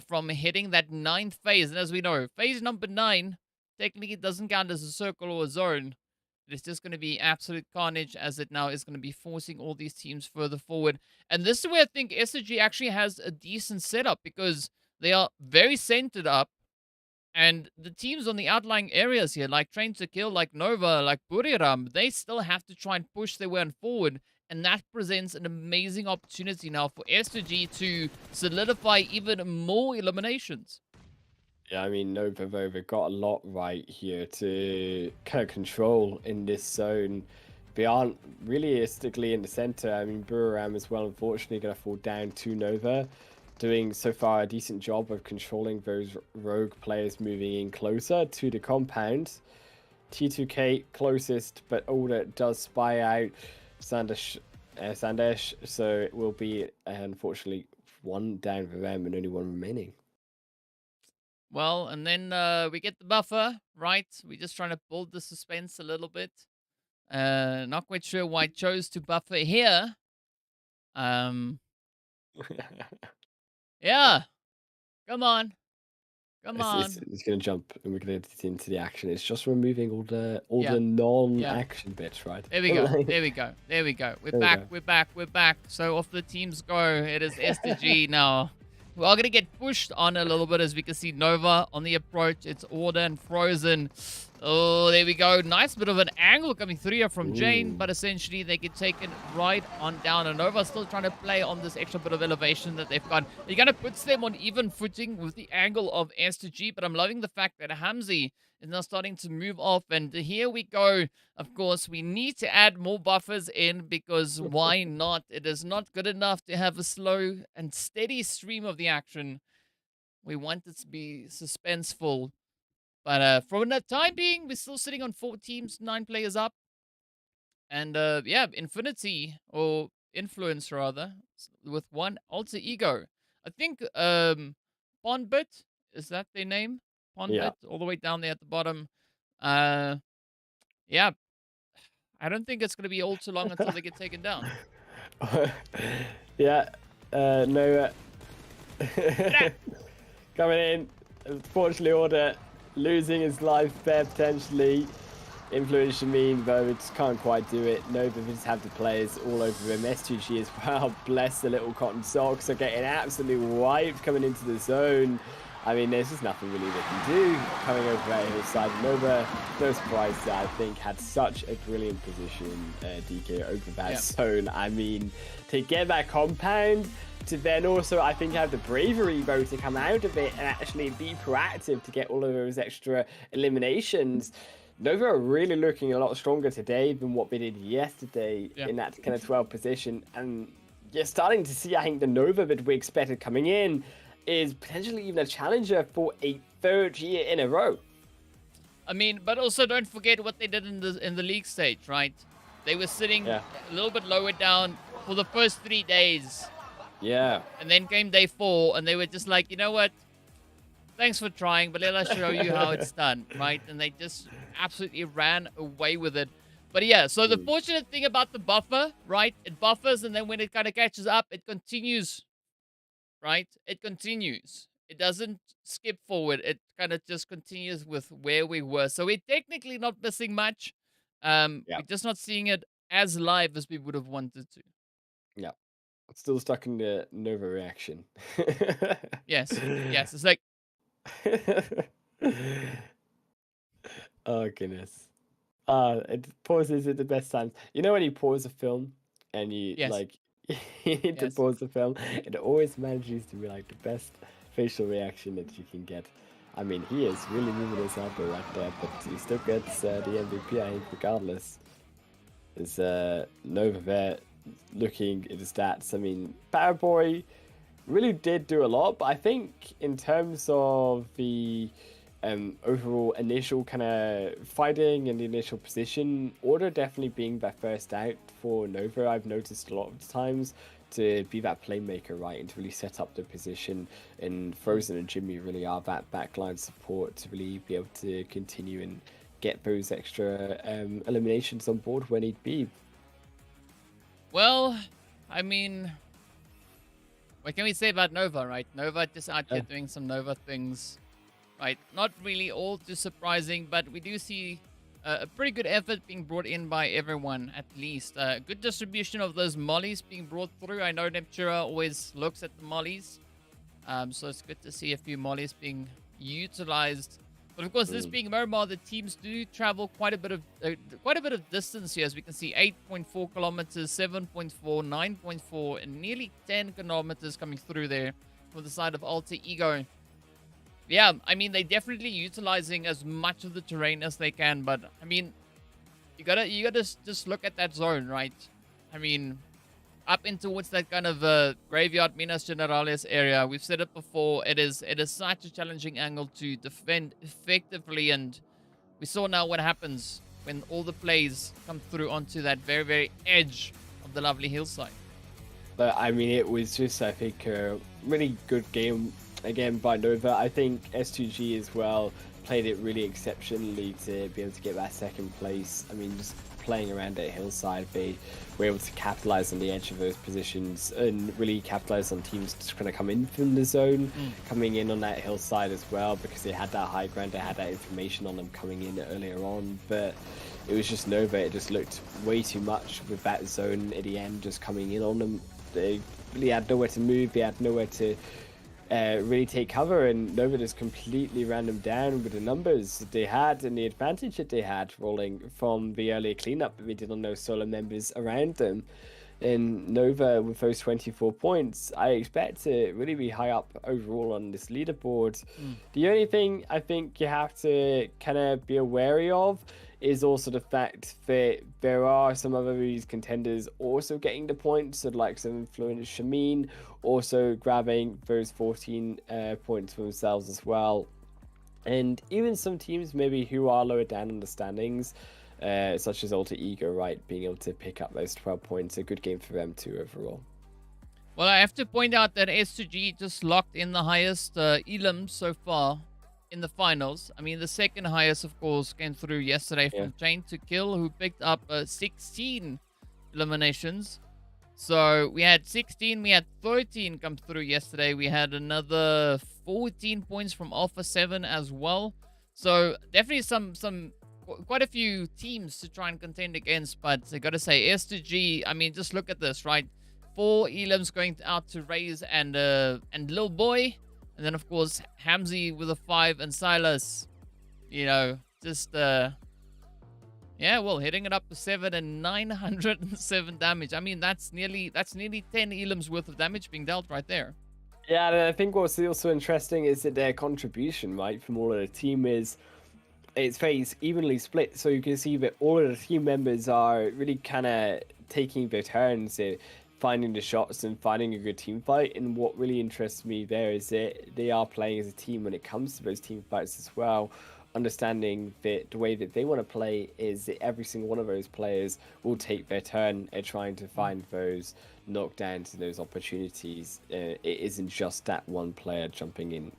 from hitting that 9th phase. And as we know, phase number 9 technically doesn't count as a circle or a zone. It's just going to be absolute carnage, as it now is going to be forcing all these teams further forward. And this is where I think SG actually has a decent setup, because they are very centered up. And the teams on the outlying areas here, like Train to Kill, like Nova, like Buriram, they still have to try and push their way on forward. And that presents an amazing opportunity now for SG to solidify even more eliminations. Yeah, I mean, Nova got a lot right here to kind of control in this zone. They aren't realistically in the center. I mean, Buriram as well, unfortunately, going to fall down to Nova. Doing so far a decent job of controlling those rogue players moving in closer to the compound. T2K closest, but Alder does spy out Sandesh, so it will be, unfortunately, one down for them and only one remaining. Well, and then we get the buffer, right? We're just trying to build the suspense a little bit. Not quite sure why I chose to buffer here. Yeah. Come on. Come on. It's going to jump and we're going to get into the action. It's just removing all the non-action bits, right? There we go. There we go. There we go. We're back. We're back. We're back. So off the teams go. It is STG now. We are going to get pushed on a little bit, as we can see Nova on the approach. It's Order and Frozen. Oh, there we go. Nice bit of an angle coming through here from Jane, but essentially they get taken right on down. And Nova still trying to play on this extra bit of elevation that they've got. It kind of puts them on even footing with the angle of S2G, but I'm loving the fact that Hamzi is now starting to move off. And here we go. Of course, we need to add more buffers in, because why not? It is not good enough to have a slow and steady stream of the action. We want it to be suspenseful. But for the time being, we're still sitting on 4 teams, 9 players up. And yeah, Infinity, or Influence rather, with 1 alter ego. I think Pondbit, is that their name? Pondbit, all the way down there at the bottom. Yeah, I don't think it's going to be all too long until they get taken down. Yeah, no. Coming in, unfortunately, Order losing his life there potentially. Influence Shamin, though, it just can't quite do it. Nova just have the players all over him. S2G as well. Bless the little cotton socks are getting absolutely wiped coming into the zone. I mean, there's just nothing really they can do coming over that hillside. Nova, no surprise that I think had such a brilliant position, DK, over that zone. I mean, to get that compound, to then also, I think, have the bravery, though, to come out of it and actually be proactive to get all of those extra eliminations. Nova are really looking a lot stronger today than what they did yesterday in that kind of 12th position. And you're starting to see, I think, the Nova that we expected coming in is potentially even a challenger for a 3rd year in a row. I mean, but also don't forget what they did in the league stage, right? They were sitting a little bit lower down for the first 3 days. Yeah. And then came day 4, and they were just like, you know what? Thanks for trying, but let us show you how it's done, right? And they just absolutely ran away with it. But yeah, so the fortunate thing about the buffer, right? It buffers, and then when it kind of catches up, it continues, right? It continues. It doesn't skip forward. It kind of just continues with where we were. So we're technically not missing much. We're just not seeing it as live as we would have wanted to. Yeah. Still stuck in the Nova reaction. Yes. It's like... Oh, goodness. It pauses at the best times. You know when you pause a film and you like you need to pause the film, it always manages to be like the best facial reaction that you can get. I mean, he is really moving his elbow right there, but he still gets the MVP, I think, regardless. Is Nova there looking at his stats? I mean, Powerboy really did do a lot, but I think in terms of the overall initial kind of fighting and the initial position order definitely being that first out for Nova. I've noticed a lot of times to be that playmaker, right, and to really set up the position. And Frozen and Jimmy really are that backline support to really be able to continue and get those extra eliminations on board when need be. Well, I mean, what can we say about Nova, right? Nova just out here doing some Nova things, right? Not really all too surprising, but we do see a pretty good effort being brought in by everyone, at least. Good distribution of those mollies being brought through. I know Neptura always looks at the mollies, so it's good to see a few mollies being utilized. But of course, this being Miramar, the teams do travel quite a bit of distance here, as we can see: 8.4 kilometers, 7.4, 9.4, and nearly 10 kilometers coming through there from the side of Alter Ego. Yeah, I mean, they're definitely utilizing as much of the terrain as they can, but I mean, you gotta just look at that zone, right? I mean, up in towards that kind of graveyard Minas Generales area. We've said it before. It is such a challenging angle to defend effectively, and we saw now what happens when all the plays come through onto that very, very edge of the lovely hillside. But I mean, it was just, I think, a really good game again by Nova. I think S2G as well played it really exceptionally to be able to get that second place. I mean, just playing around at hillside, they were able to capitalize on the edge of those positions and really capitalize on teams just kind of come in from the zone, coming in on that hillside as well, because they had that high ground, they had that information on them coming in earlier on. But it was just Nova, it just looked way too much with that zone at the end just coming in on them. They really had nowhere to move, they had nowhere to really take cover, and Nova just completely ran them down with the numbers that they had and the advantage that they had rolling from the earlier cleanup that they did on those solo members around them. And Nova, with those 24 points, I expect to really be high up overall on this leaderboard. The only thing I think you have to kind of be wary of is also the fact that there are some other these contenders also getting the points, so like some influence Shamin also grabbing those 14 points for themselves as well. And even some teams maybe who are lower down in the standings, such as Alter Ego, right, being able to pick up those 12 points, a good game for them too overall. Well, I have to point out that S2G just locked in the highest elims so far in the finals. I mean, the second highest, of course, came through yesterday from Chain to Kill, who picked up 16 eliminations. So we had 16, we had 13 come through yesterday. We had another 14 points from Alpha 7 as well. So definitely quite a few teams to try and contend against. But I gotta say, S2G, I mean, just look at this, right? 4 elims going out to Raze and Lil Boy. And then, of course, Hamzy with a 5 and Silas, you know, just, yeah, well, hitting it up to 7 and 907 damage. I mean, that's nearly 10 elims worth of damage being dealt right there. Yeah, and I think what's also interesting is that their contribution, right, from all of the team it's very evenly split. So you can see that all of the team members are really kind of taking their turns at finding the shots and finding a good team fight. And what really interests me there is that they are playing as a team when it comes to those team fights as well, understanding that the way that they want to play is that every single one of those players will take their turn at trying to find those knockdowns and those opportunities. It isn't just that one player jumping in.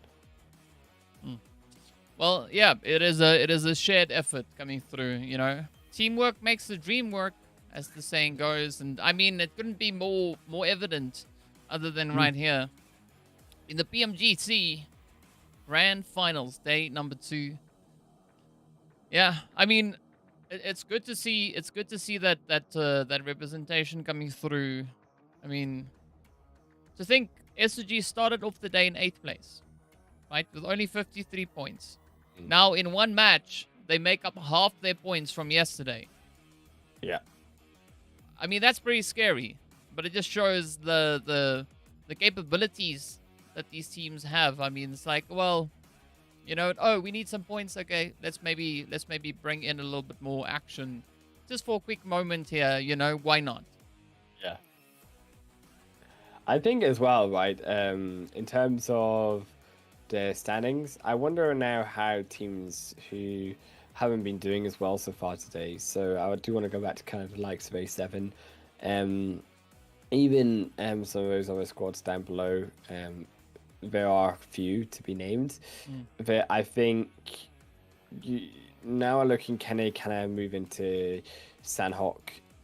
Well, yeah, it is a shared effort coming through, you know. Teamwork makes the dream work, as the saying goes. And I mean, it couldn't be more evident other than right here. In the PMGC Grand Finals, day number 2. Yeah, I mean, it's good to see that representation coming through. I mean, to think SG started off the day in 8th place, right, with only 53 points. Now in one match, they make up half their points from yesterday. Yeah. I mean, that's pretty scary, but it just shows the capabilities that these teams have. I mean, it's like, well, you know, oh, we need some points. Okay, let's maybe bring in a little bit more action, just for a quick moment here. You know, why not? Yeah. I think as well, right? In terms of the standings. I wonder now how teams who haven't been doing as well so far today. So I do want to go back to kind of the likes of A7. Even some of those other squads down below. There are a few to be named. But I think you now are looking, can they kind of move into Sanhok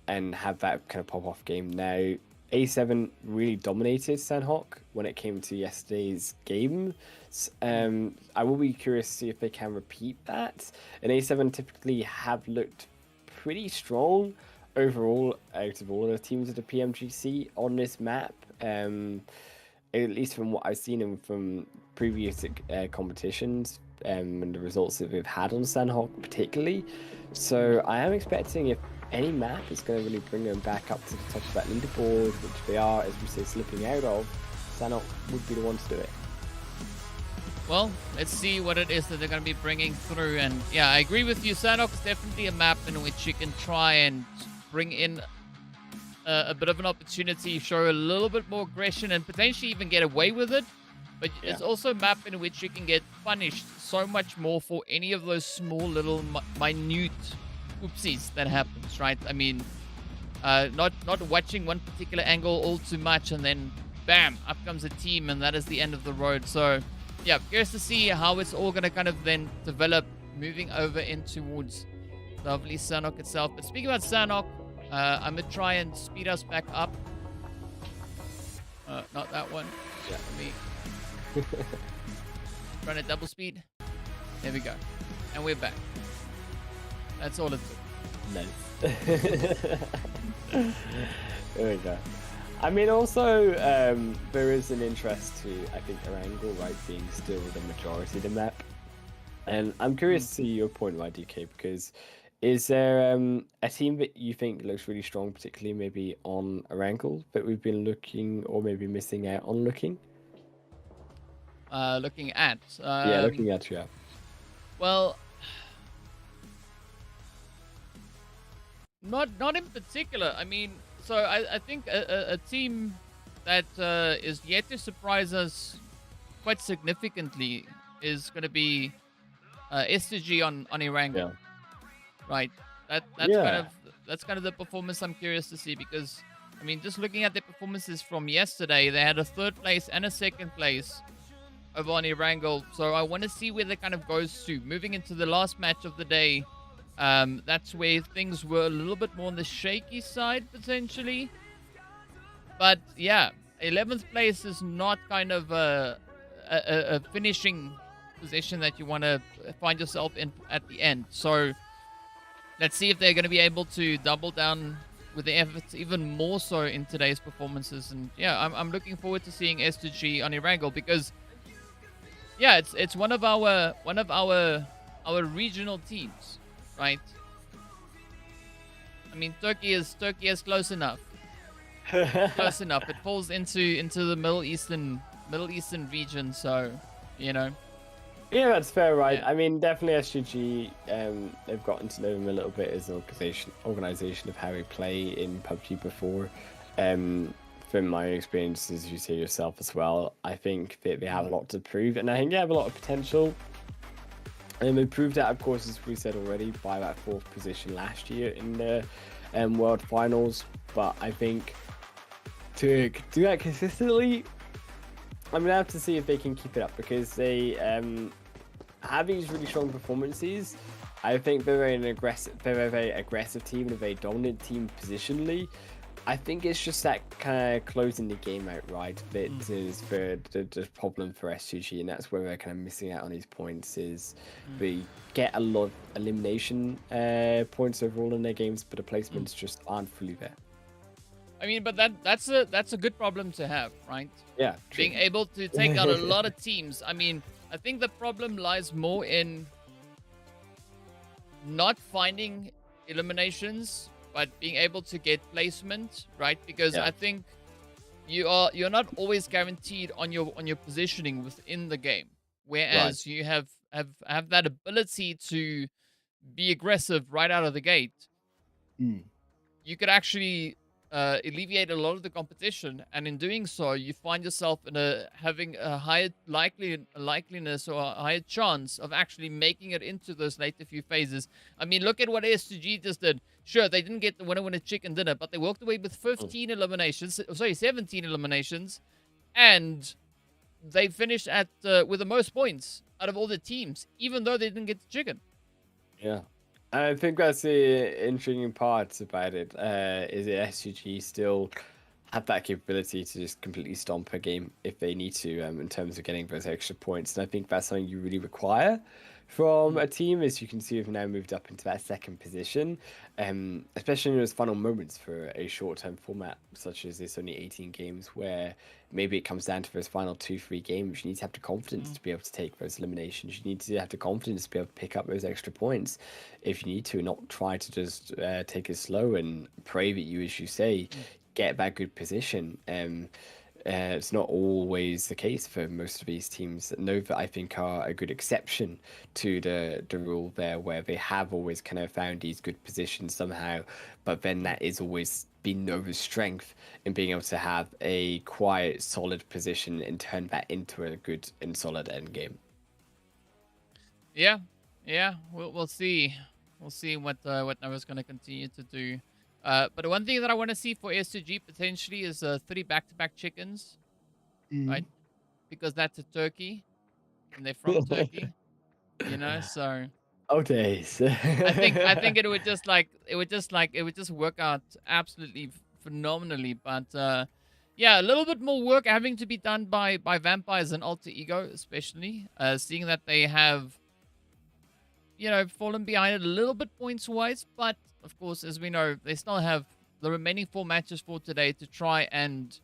and have that kind of pop-off game? Now, A7 really dominated Sanhok when it came to yesterday's game. I will be curious to see if they can repeat that. And A7 typically have looked pretty strong overall out of all of the teams of the PMGC on this map. At least from what I've seen from previous competitions and the results that we've had on Sanhok particularly. So I am expecting if any map is going to really bring them back up to the top of that leaderboard, which they are, as we say, slipping out of, Sanhok would be the one to do it. Well, let's see what it is that they're going to be bringing through. And yeah, I agree with you. Sanhok is definitely a map in which you can try and bring in a bit of an opportunity, show a little bit more aggression, and potentially even get away with it. But it's also a map in which you can get punished so much more for any of those small little minute oopsies that happens, right? I mean, not watching one particular angle all too much, and then bam, up comes a team, and that is the end of the road. So yeah, curious to see how it's all going to kind of then develop moving over in towards lovely Sanhok itself. But speaking about Sanhok, I'm going to try and speed us back up. Not that one. Yeah, let me run at double speed. There we go. And we're back. That's all it took. Nice. There we go. I mean, also, there is an interest to, I think, Erangel, right, being still the majority of the map. And I'm curious to see your point, right, DK, because is there a team that you think looks really strong, particularly maybe on Erangel, that we've been looking or maybe missing out on looking? Looking at? Yeah, looking at, yeah. Well, not in particular. I mean, so I think a team that is yet to surprise us quite significantly is going to be STG on Erangel. Yeah. Right. That's kind of the performance I'm curious to see, because I mean, just looking at their performances from yesterday, they had a 3rd place and a 2nd place over on Erangel. So I want to see where that kind of goes to. Moving into the last match of the day, that's where things were a little bit more on the shaky side, potentially. But yeah, 11th place is not kind of a finishing position that you want to find yourself in at the end. So let's see if they're going to be able to double down with the efforts even more so in today's performances. And yeah, I'm looking forward to seeing S2G on Erangel, because yeah, it's one of our regional teams, right? I mean, Turkey is close enough. Close enough. It falls into the Middle Eastern region, so you know. Yeah, that's fair, right? Yeah. I mean, definitely SGG, they've gotten to know him a little bit as an organization of how we play in PUBG before. From my experiences, you say yourself as well, I think that they have a lot to prove, and I think they have a lot of potential. And they proved that, of course, as we said already, by that 4th position last year in the World Finals. But I think to do that consistently, I'm gonna have to see if they can keep it up, because they have these really strong performances. I think they're a very aggressive team and a very dominant team positionally. I think it's just that kind of closing the game out right that is the problem for SGG, and that's where they're kind of missing out on these points. Is they get a lot of elimination points overall in their games, but the placements just aren't fully there. I mean, but that's a good problem to have, right? Yeah, true. Being able to take out a lot of teams. I mean, I think the problem lies more in not finding eliminations, but being able to get placement, right? Because I think you're not always guaranteed on your positioning within the game, whereas you have that ability to be aggressive right out of the gate. You could actually alleviate a lot of the competition, and in doing so, you find yourself in having a higher likeliness or a higher chance of actually making it into those later few phases. I mean, look at what SG just did. Sure, they didn't get the winner chicken dinner, but they walked away with 15 eliminations. Sorry, 17 eliminations, and they finished at with the most points out of all the teams, even though they didn't get the chicken. Yeah. I think that's the intriguing part about it. Is that SGG still have that capability to just completely stomp a game if they need to, in terms of getting those extra points. And I think that's something you really require from a team. As you can see, we've now moved up into that second position, especially in those final moments for a short-term format such as this, only 18 games, where maybe it comes down to those final 2-3 games. You need to have the confidence to be able to take those eliminations. You need to have the confidence to be able to pick up those extra points if you need to, not try to just take it slow and pray that you, as you say, get that good position. It's not always the case for most of these teams. Nova, I think, are a good exception to the rule there, where they have always kind of found these good positions somehow, but then that is always been Nova's strength in being able to have a quiet, solid position and turn that into a good and solid end game. Yeah, we'll see. We'll see what Nova's going to continue to do. But one thing that I want to see for SG potentially is 3 back-to-back chickens, right? Because that's a turkey, and they're from Turkey, So oh days. I think it would just work out absolutely phenomenally. But yeah, a little bit more work having to be done by Vampires and Alter Ego, especially seeing that they have fallen behind it a little bit points-wise, but of course, as we know, they still have the remaining 4 matches for today to try and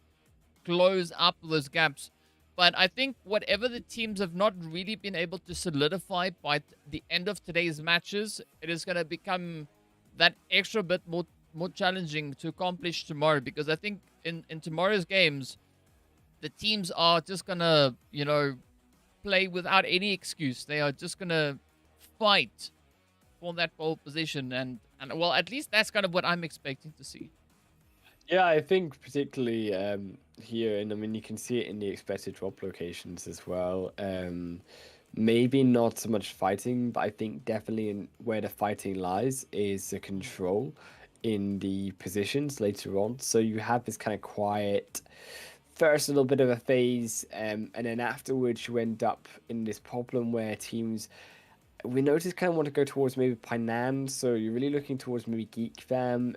close up those gaps. But I think whatever the teams have not really been able to solidify by the end of today's matches, it is going to become that extra bit more challenging to accomplish tomorrow. Because I think in tomorrow's games, the teams are just going to, play without any excuse. They are just going to fight for that pole position, and well, at least that's kind of what I'm expecting to see. Yeah, I think particularly here, and I mean you can see it in the expected drop locations as well. Maybe not so much fighting, but I think definitely in where the fighting lies is the control in the positions later on. So you have this kind of quiet first little bit of a phase, and then afterwards you end up in this problem where teams, we notice, kind of want to go towards maybe Painan, so you're really looking towards maybe Geek Fam,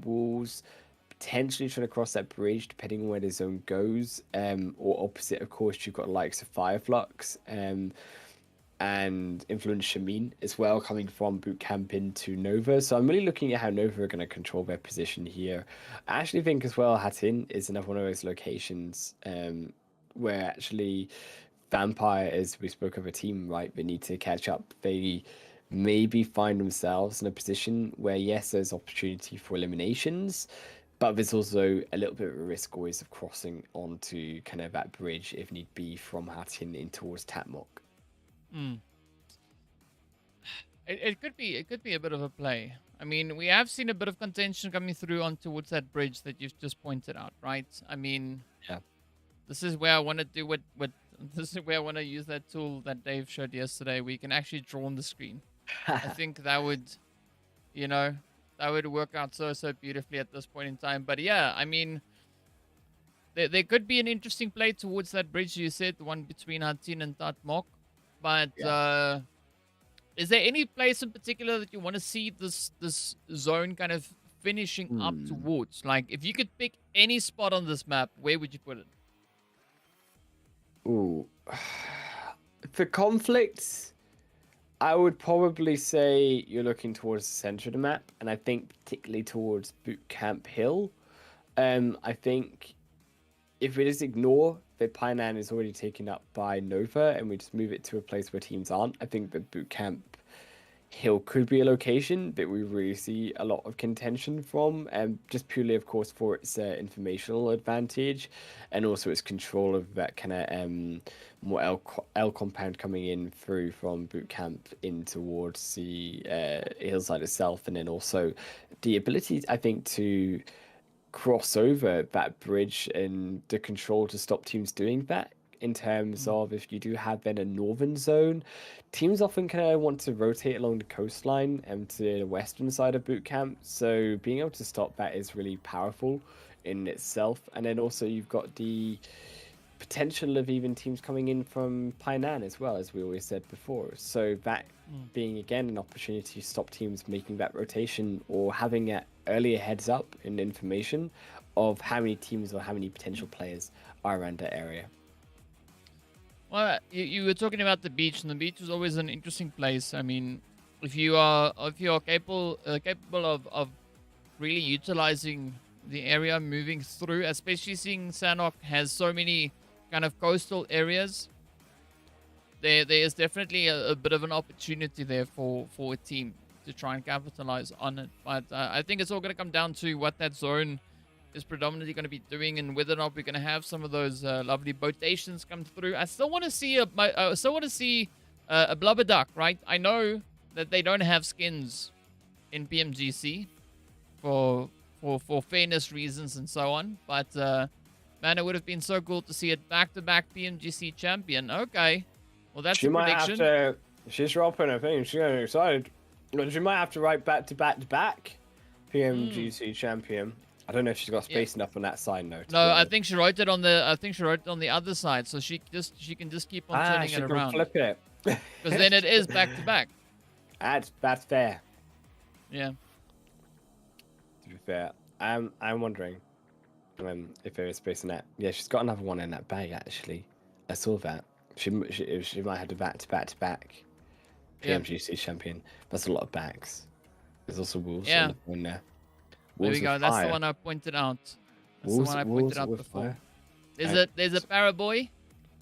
Wolves, potentially trying to cross that bridge depending on where the zone goes, or opposite, of course, you've got likes of Fireflux, and Influence Shamin as well, coming from Bootcamp into Nova. So I'm really looking at how Nova are going to control their position here. I actually think as well Hatin is another one of those locations where actually Vampire, as we spoke of a team, right, they need to catch up. They maybe find themselves in a position where, yes, there's opportunity for eliminations, but there's also a little bit of a risk always of crossing onto kind of that bridge, if need be, from Hatin in towards Tatmok. It could be a bit of a play. I mean, we have seen a bit of contention coming through on towards that bridge that you've just pointed out, right? I mean, yeah, this is where I want to do what this is where I want to use that tool that Dave showed yesterday, where you can actually draw on the screen. I think that would, that would work out so beautifully at this point in time. But yeah, I mean, there could be an interesting play towards that bridge you said, the one between Hatin and Tatmok. But is there any place in particular that you want to see this zone kind of finishing up towards? Like, if you could pick any spot on this map, where would you put it? Ooh. For conflicts, I would probably say you're looking towards the center of the map, and I think particularly towards Bootcamp Hill. I think if we just ignore that Painan is already taken up by Nova and we just move it to a place where teams aren't, I think that Bootcamp Hill could be a location that we really see a lot of contention from, just purely, of course, for its informational advantage and also its control of that kind of more L compound coming in through from Bootcamp in towards the hillside itself, and then also the ability, I think, to cross over that bridge and the control to stop teams doing that. In terms of if you do have then a northern zone, teams often kind of want to rotate along the coastline and to the western side of boot camp. So being able to stop that is really powerful in itself. And then also you've got the potential of even teams coming in from Painan as well, as we always said before. So that being again an opportunity to stop teams making that rotation or having an earlier heads up in information of how many teams or how many potential players are around that area. Well, you were talking about the beach, and the beach is always an interesting place. I mean, if you are capable of really utilizing the area, moving through, especially seeing Sanhok has so many kind of coastal areas, there is definitely a bit of an opportunity there for a team to try and capitalize on it. But I think it's all going to come down to what that zone is predominantly going to be doing, and whether or not we're going to have some of those lovely botations come through. I still want to see a blubber duck, right? I know that they don't have skins in PMGC for fairness reasons and so on, but man, it would have been so cool to see it back-to-back PMGC champion. Okay, well that's she a might prediction. have to. She's dropping her thing. She's getting excited. But she might have to write back-to-back PMGC champion. I don't know if she's got space enough on that side note. No, I think she wrote it on the other side, so she can just keep on turning it around. Flip it. Because then it is back to back. That's fair. Yeah. To be fair, I'm wondering if there is space in that. Yeah, she's got another one in that bag actually. I saw that. She might have to back PMGC champion. That's a lot of backs. There's also wolves on the phone there. There we go. That's the one I pointed out. That's the one I pointed out before. There's a paraboy.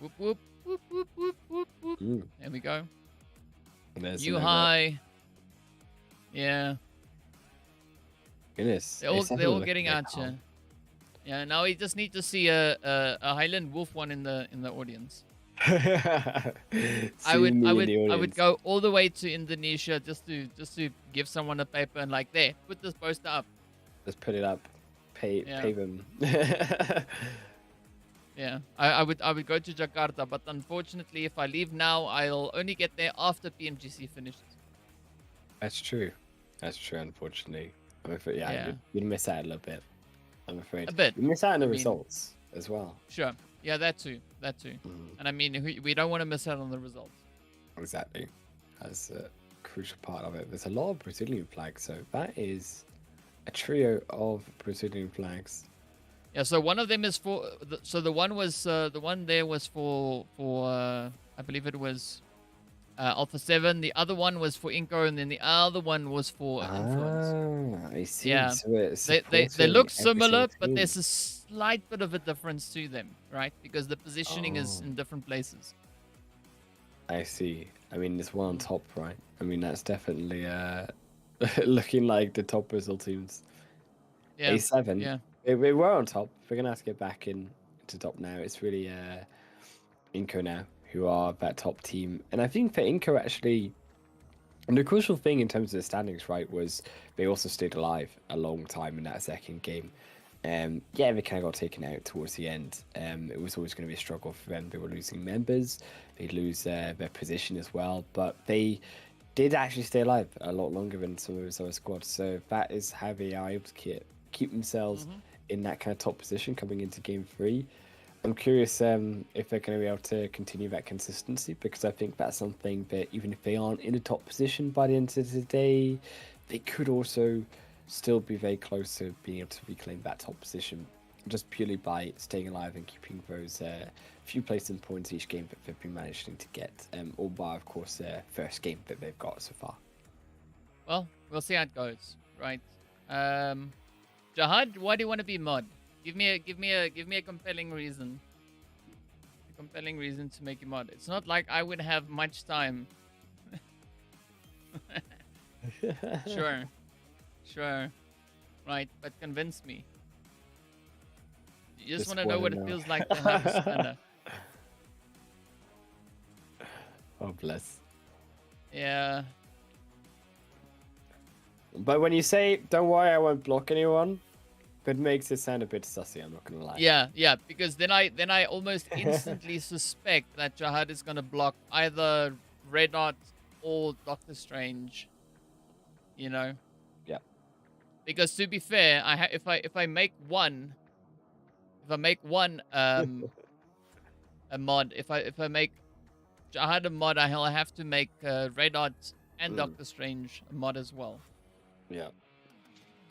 Whoop whoop whoop whoop whoop whoop whoop. There we go. There's you high. Yeah. Goodness. They're all getting at you. Yeah. Now we just need to see a HighlandWolf one in the audience. I would go all the way to Indonesia just to give someone a paper and like, there, put this poster up. Just put it up, pay them. Yeah, I would go to Jakarta, but unfortunately, if I leave now, I'll only get there after PMGC finishes. That's true. Unfortunately, I'm afraid. Yeah, you'd miss out a little bit. I'm afraid. A bit. You miss out on the results as well. Sure. Yeah, that too. And I mean, we don't want to miss out on the results. Exactly. That's a crucial part of it. There's a lot of Brazilian flags, so that is a trio of Brazilian flags. Yeah, so one of them is for. The one there was for I believe it was Alpha 7. The other one was for Inco, and then the other one was for Influence. I see. Yeah, so they look similar, but there's a slight bit of a difference to them, right? Because the positioning is in different places. I see. I mean, there's one on top, right? I mean, that's definitely looking like the top Brazil teams. Yeah. A7. Yeah. They were on top. We're gonna have to get back into top now. It's really Inco now who are that top team, and I think for Inco actually, and the crucial thing in terms of the standings, right, was they also stayed alive a long time in that second game. Yeah, they kind of got taken out towards the end. It was always going to be a struggle for them. They were losing members. They'd lose their position as well, but they did actually stay alive a lot longer than some of those other squads. So that is how they are able to keep themselves in that kind of top position coming into game 3. I'm curious if they're going to be able to continue that consistency, because I think that's something that even if they aren't in a top position by the end of the day, they could also still be very close to being able to reclaim that top position just purely by staying alive and keeping those few placing points each game that they've been managing to get, all by, of course, their first game that they've got so far. Well, we'll see how it goes, right? Jahad, why do you want to be mod? Give me a compelling reason. A compelling reason to make you mod. It's not like I would have much time. Sure. Right, but convince me. You just want to know what it feels like to have a spanner. Oh, bless. Yeah. But when you say, don't worry, I won't block anyone, but makes it sound a bit sussy. I'm not gonna lie. Yeah, because then I almost instantly suspect that Jihad is gonna block either Red Dot or Doctor Strange. You know. Yeah. Because to be fair, if I make one a mod, if I make Jihad a mod, I'll have to make Red Dot and Doctor Strange a mod as well. Yeah.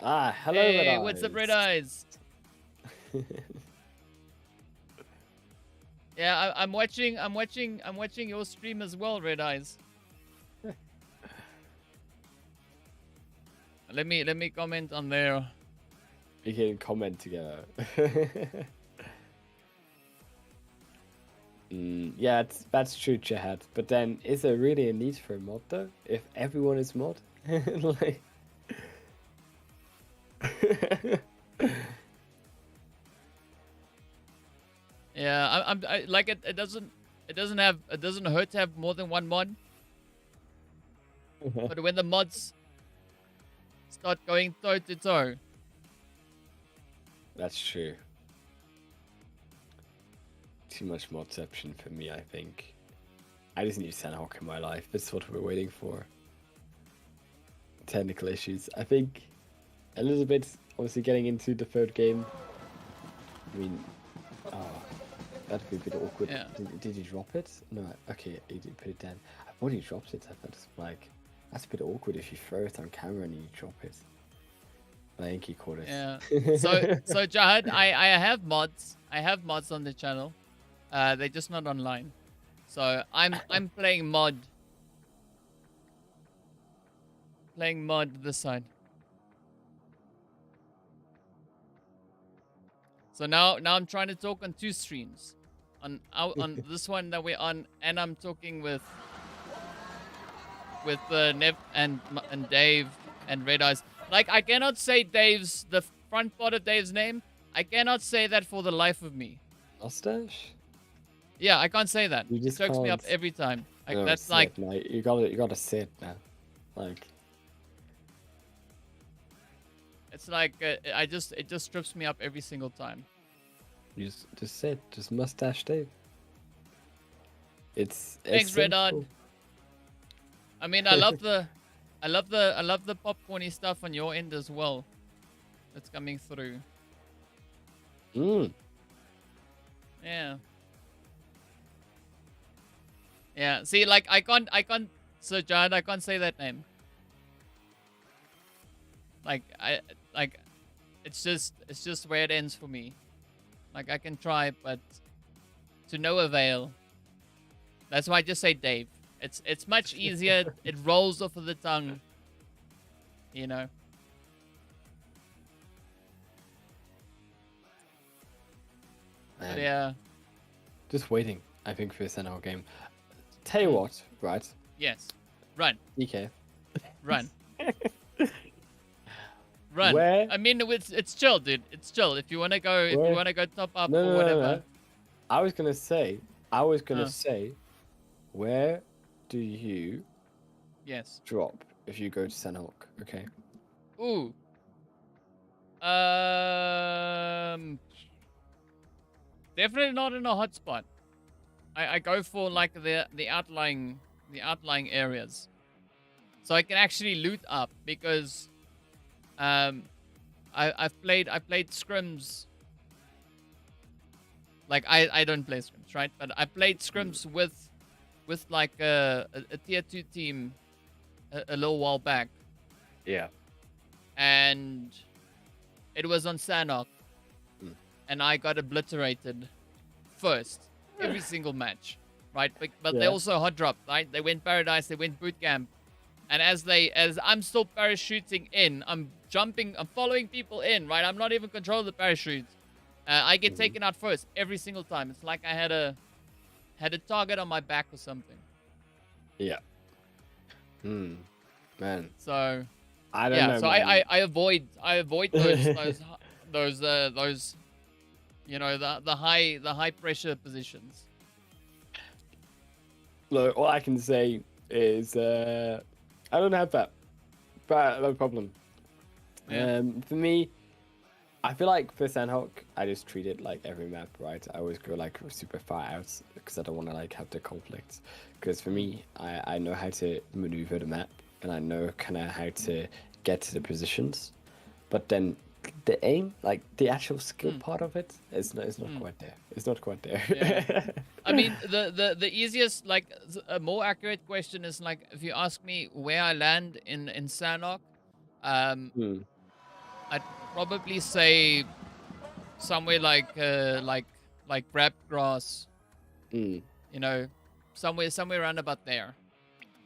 Ah, hello, Hey, Red Eyes. what's up, Red Eyes? Yeah, I'm watching your stream as well, Red Eyes. Let me comment on there. We can comment together. Yeah, that's true, Jihad. But then, is there really a need for a mod though? If everyone is mod, like. Yeah, I like it. It doesn't hurt to have more than one mod. But when the mods start going toe to toe, that's true. Too much modception for me, I think. I just need Sanhok in my life. That's what we're waiting for. Technical issues. I think a little bit, obviously, getting into the third game. I mean, that'd be a bit awkward. Yeah. Did you drop it? No, okay, you did put it down. I thought you dropped it. I thought it's like, that's a bit awkward if you throw it on camera and you drop it. I think he caught it. yeah. So Jihad, I have mods. I have mods on the channel. They're just not online. So I'm playing mod. Playing mod this side. So now I'm trying to talk on 2 streams. On this one that we're on, and I'm talking with Nev and Dave and Red Eyes. Like, I cannot say the front part of Dave's name. I cannot say that for the life of me. Mustache? Yeah, I can't say that. You just It chokes me can't. up every time. Like, No, that's sit, like, mate. You gotta sit now. Like, it's like it just trips me up every single time. you just sit, just mustache Dave. It's Thanks, Red Dot. simple. I mean, I love the popcorny stuff on your end as well. That's coming through. Yeah. Yeah. See, like I can't. So John, I can't say that name. Like it's just where it ends for me. Like I can try, but to no avail. That's why I just say Dave. It's much easier. It rolls off of the tongue. You know. But yeah. Just waiting, I think, for this NL game. Tell you what, right? Yes. Run. DK. Run. Run. Where? I mean, it's chill, dude. It's chill. If you wanna go, top up or whatever. No. I was gonna say, where do you drop if you go to Sanhok? Okay. Ooh. Definitely not in a hotspot. I go for like the outlying areas, so I can actually loot up because I played scrims. Like I don't play scrims, right? But I played scrims with like a tier 2 team a little while back. Yeah. And it was on Sanhok, and I got obliterated first every single match, right? But they also hot dropped, right? They went Paradise, they went Boot Camp, and as I'm still parachuting in, I'm following people in, right? I'm not even controlling the parachute. I get taken out first every single time. It's like I had a target on my back or something. Yeah. Man. So I don't know. So man. I avoid those you know, the high pressure positions. Look, all I can say is I don't have that, but no problem. Yeah. For me, I feel like for Sanhok, I just treat it like every map, right? I always go like super far out because I don't want to like have the conflicts. Because for me, I know how to maneuver the map and I know kind of how to get to the positions, but then the aim, like the actual skill part of it, is not quite there. It's not quite there. Yeah. I mean, the easiest, like, a more accurate question is like, if you ask me where I land in Sanhok, I'd probably say somewhere like wrapped grass, Mm. you know, somewhere around about there.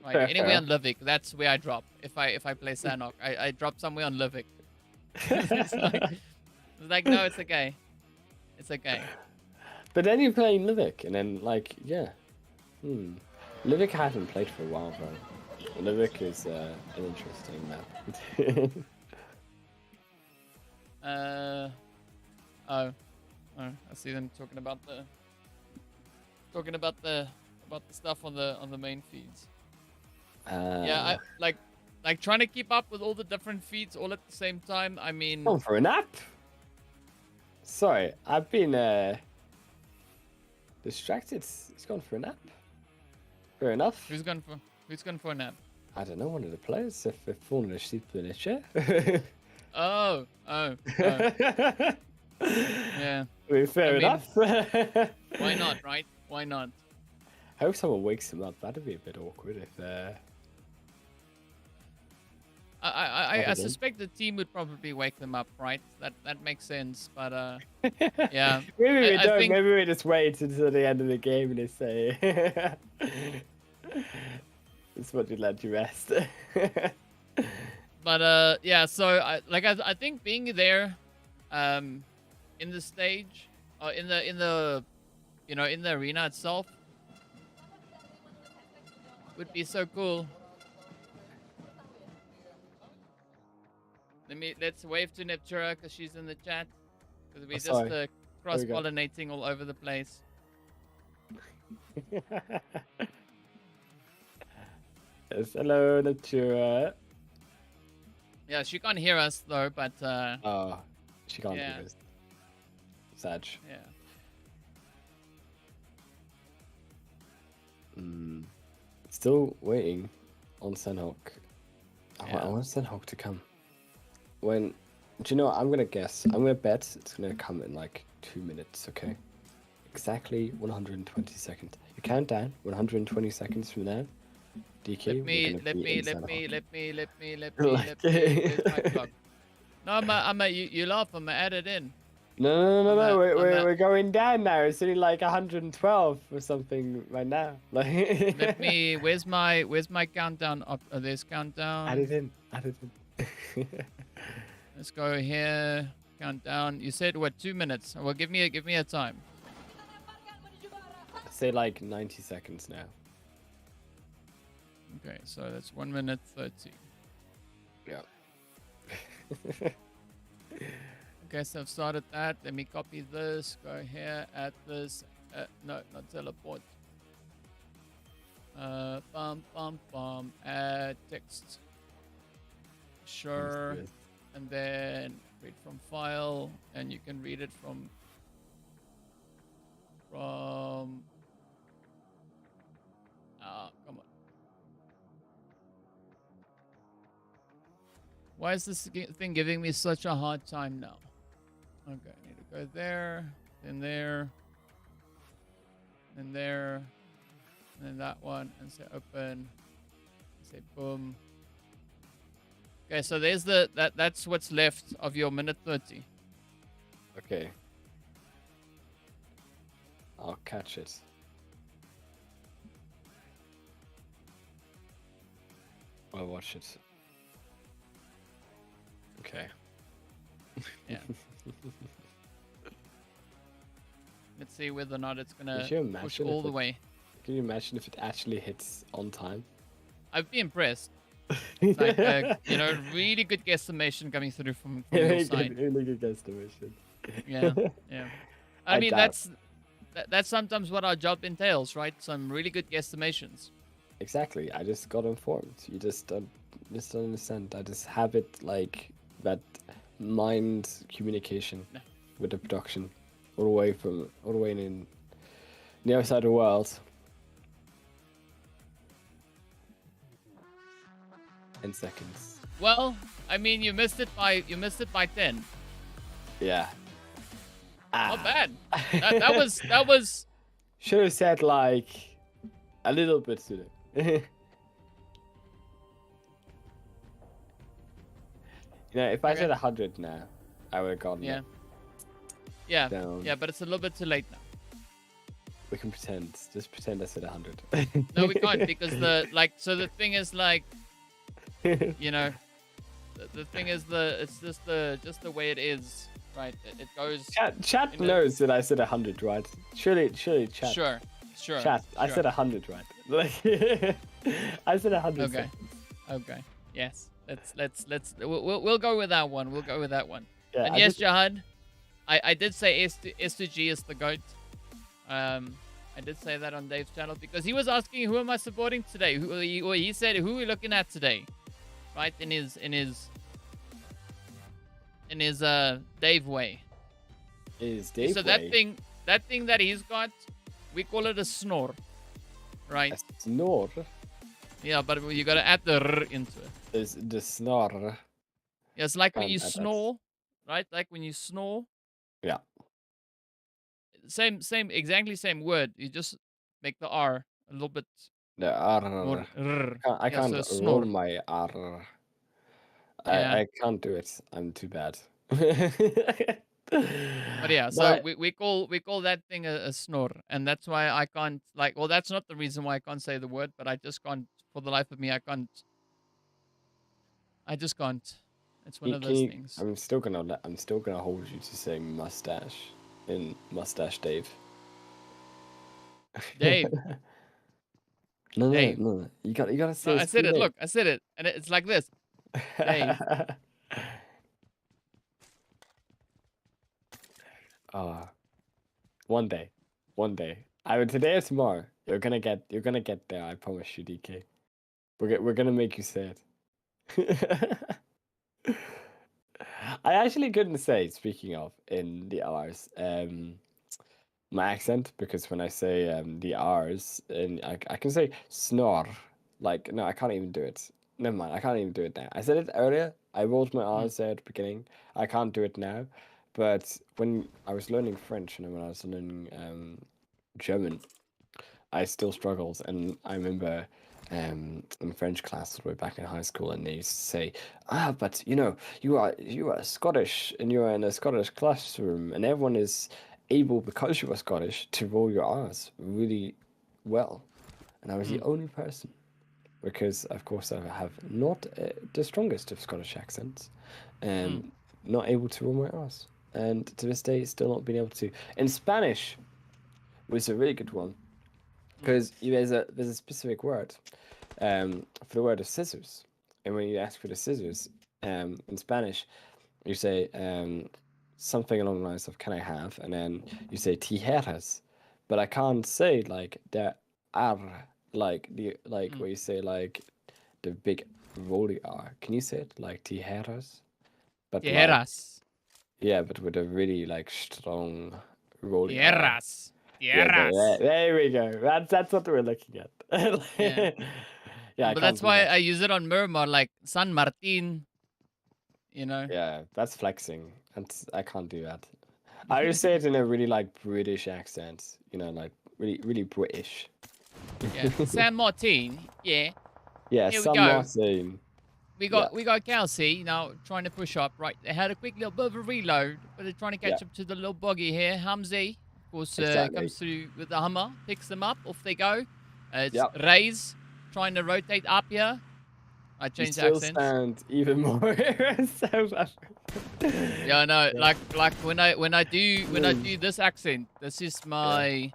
Right. Fair, Anywhere fair. on Livik, that's where I drop. If I play Sanhok, I drop somewhere on Livik. it's like no, it's okay. It's okay. But then you play Livik, and then like yeah, Livik I haven't played for a while, bro. Livik is an interesting map. Oh, I see them talking about the stuff on the main feeds. Yeah, I like trying to keep up with all the different feeds all at the same time. I mean, Going for a nap? Sorry, I've been distracted. He's gone for a nap. Fair enough. who's gone for a nap? I don't know, one of the players if they've fallen asleep in a chair. Oh. Yeah. I mean, fair enough. Why not, right? Why not? I hope someone wakes him up. That'd be a bit awkward if I suspect the team would probably wake them up, right? That makes sense, but yeah. Maybe we I don't. think... Maybe we just wait until the end of the game and they say, "It's what you let you rest." But yeah. So I think being there, in the stage, in the in the arena itself, would be so cool. Let's wave to Neptura because she's in the chat. Because we're just cross-pollinating all over the place. Yes, hello, Neptura. Yeah, she can't hear us though, but oh, she can't hear us. Sad. Yeah. Still waiting on Sanhok. I want Sanhok to come. Do you know what? I'm gonna guess. I'm gonna bet it's gonna come in like 2 minutes. Okay. Exactly 120 seconds. You count down 120 seconds from now. DK. Let me. Where's my clock? No, you laugh. I'm gonna add it in. No. We're going down now. It's only like 112 or something right now. Like. Where's my countdown? There's countdown. Add it in. Let's go here. Countdown. You said what? 2 minutes. Well, give me a time. Say like 90 seconds now. Okay, so that's 1 minute 30. Yeah. Okay, so I've started that. Let me copy this. Go here. Add this. No, not teleport. Add text. Sure. And then read from file, and you can read it from come on. Why is this thing giving me such a hard time now? Okay, I need to go there, then there, then there, and then that one, and say open, say boom. Okay, so there's that's what's left of your minute 30. Okay. I'll catch it. I'll watch it. Okay. Yeah. Let's see whether or not it's gonna push all the way. Can you imagine if it actually hits on time? I'd be impressed. It's like really good guesstimation coming through from your side. Really good guesstimation. Yeah. I mean, that's sometimes what our job entails, right? Some really good guesstimations. Exactly. I just got informed. You just don't understand. I just have it like that. mind communication No. with the production, all the way in the other side of the world. 10 seconds. Well, I mean, you missed it by 10. Yeah. Not bad. That was. Should have said like a little bit sooner. If I said 100 now, I would have gotten Yeah. it. Yeah. Down. Yeah, but it's a little bit too late now. We can pretend. Just pretend I said 100. No, we can't because the thing is like, you know, the thing is it's just the way it is, right? It goes. Chat knows that I said 100, right? Surely, chat. Sure. Chat. I said 100, right? Like, I said 100. Okay. Seconds. Okay. Yes. We'll go with that one. We'll go with that one. Yeah, And yes, Jahad, I did say S2G is the GOAT. I did say that on Dave's channel because he was asking who am I supporting today. He said who are we looking at today, right? In his Dave way. Is Dave So way? that thing that he's got, we call it a snore, right? A snore? Yeah, but you gotta add the r into it. Is the snore? Yeah, it's like when Can't you add that. snore, right? Like when you snore. Yeah. Same, exactly same word. You just make the R a little bit The more. R. R. I Yeah, can't so roll snore. my R. Yeah. I can't do it. I'm too bad. But yeah, so we call that thing a snore, and that's why I can't well, that's not the reason why I can't say the word, but I just can't for the life of me. I just can't. It's one of those things. I'm still gonna hold you to say mustache in Mustache Dave. Dave. No, Dave. no. You gotta say. No, I said it. Look, I said it, and it's like this. Dave. One day. Either today or tomorrow. You're gonna get there. I promise you, DK. We're gonna make you say it. I actually couldn't say. Speaking of in the R's, my accent, because when I say the R's, and I can say snore. Like no, I can't even do it. Never mind. I can't even do it now. I said it earlier. I rolled my R's there at the beginning. I can't do it now. But when I was learning French and when I was learning German, I still struggled. And I remember in French class way back in high school, and they used to say, but you are Scottish, and you are in a Scottish classroom, and everyone is able, because you are Scottish, to roll your R's really well. And I was the only person, because of course I have not the strongest of Scottish accents, and not able to roll my R's. And to this day, still not being able to. In Spanish, was a really good one, because there's a specific word for the word of scissors, and when you ask for the scissors in Spanish, you say something along the lines of "Can I have?" and then you say "tijeras," but I can't say like the R, like where you say like the big rolly R. Can you say it like tijeras? But Tijeras. Yeah, but with a really like strong rolling. Tierras. Tierras. There we go. That's what we're looking at. Yeah. But that's why I use it on Miramar, like San Martin. You know. Yeah, that's flexing. I can't do that. I just say it in a really like British accent. Like really British. Yeah. San Martin. Yeah. Yeah, Here San Martin. We got Kelsey now trying to push up. Right, they had a quick little bit of a reload, but they're trying to catch up to the little buggy here. Hamzi, of course, comes through with the Hummer, picks them up, off they go. It's Ray's trying to rotate up here. I changed accents. Still sound even more South African. Yeah, I know. Like when I do this accent, this is my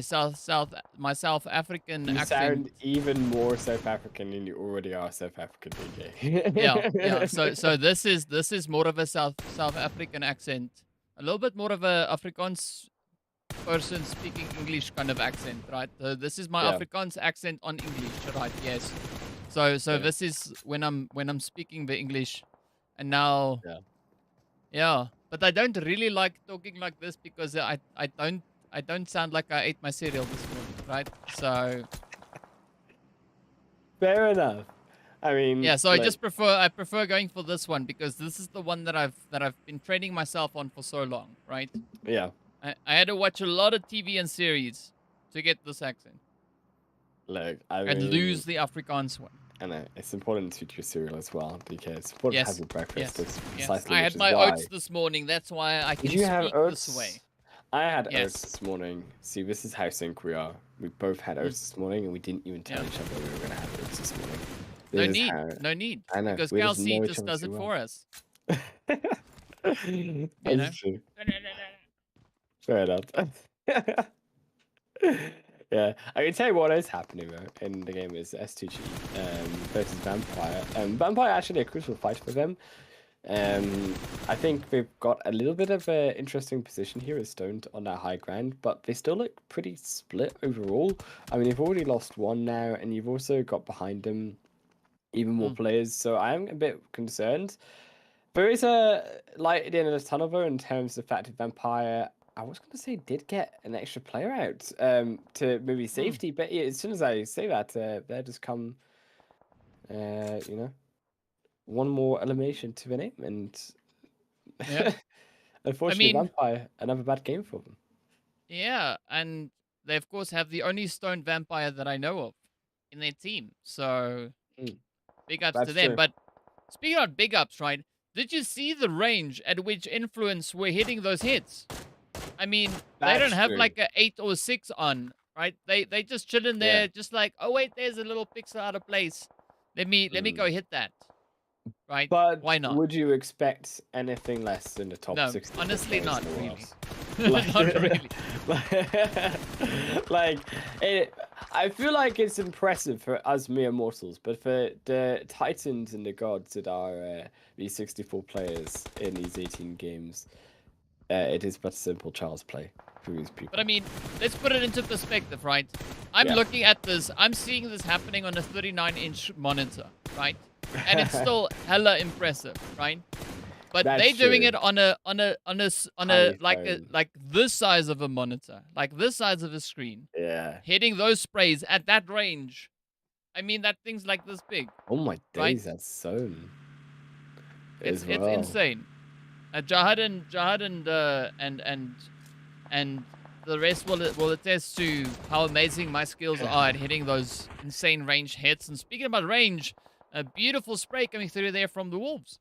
South African accent. You sound even more South African than you already are South African, DK. Yeah. So this is more of a South African accent, a little bit more of a Afrikaans person speaking English kind of accent, right? So this is my Afrikaans accent on English, right? Yes. So this is when I'm speaking the English, and now Yeah, but I don't really like talking like this because I don't sound like I ate my cereal this morning, right? So Fair enough. I mean, yeah, so like, I prefer going for this one because this is the one that I've been training myself on for so long, right? yeah. I had to watch a lot of TV and series to get this accent Look, I and mean, lose the Afrikaans one. I know it's important to eat your cereal as well because it's important to have Yes, your breakfast. yes, That's yes. precisely I which had is my why. oats this morning. That's why I Did can you have speak this oats? way. I had oats Yes. this morning. See, this is how sync we are. We both had Mm, oats this morning, and we didn't even tell yeah. each other we were gonna have oats this morning. No This is need. how No need. I know. Because We Cow just C know each just other does too it well. for us. You That's know? true. Fair enough. Yeah, I can tell you what is happening though in the game is S2G versus Vampire. Vampire actually a crucial fight for them. I think they've got a little bit of an interesting position here as Stoned on that high ground, but they still look pretty split overall. I mean, they've already lost one now, and you've also got behind them even more Mm, players, so I'm a bit concerned. There is a light at the end of the tunnel though in terms of the fact that Vampire, I was gonna say, did get an extra player out to maybe mm. safety, but yeah, as soon as I say that, there just come you know, one more elimination to the name, and Yeah. I unfortunately, mean, Vampire, another bad game for them. yeah, and they of course have the only stone vampire that I know of in their team. So Mm, big ups to that's them. true. But speaking of big ups, right? Did you see the range at which Influence were hitting those hits? I mean, they don't That's have true. like a 8 or 6 on, right? They just chilling Yeah. there, just like, oh wait, there's a little pixel out of place. Let me go Mm. hit that. Right? But Why not? would you expect anything less than the top No, 64 honestly players not in the world? really. Like, Not really. like I feel like it's impressive for us mere mortals, but for the titans and the gods that are these 64 players in these 18 games, it is but simple child's play for these But I people. mean, let's put it into perspective, right? I'm Yeah. looking at this, I'm seeing this happening on a 39-inch monitor, right? And it's still hella impressive, right? But That's they doing true. it on a Tiny phone. like this size of a monitor, like this size of a screen, Yeah. hitting those sprays at that range. I mean, that thing's like this big, Oh my right? days, that's sewn It's as it's well. insane. Jahad and the rest will attest to how amazing my skills are at hitting those insane range hits. And speaking about range, a beautiful spray coming through there from the Wolves.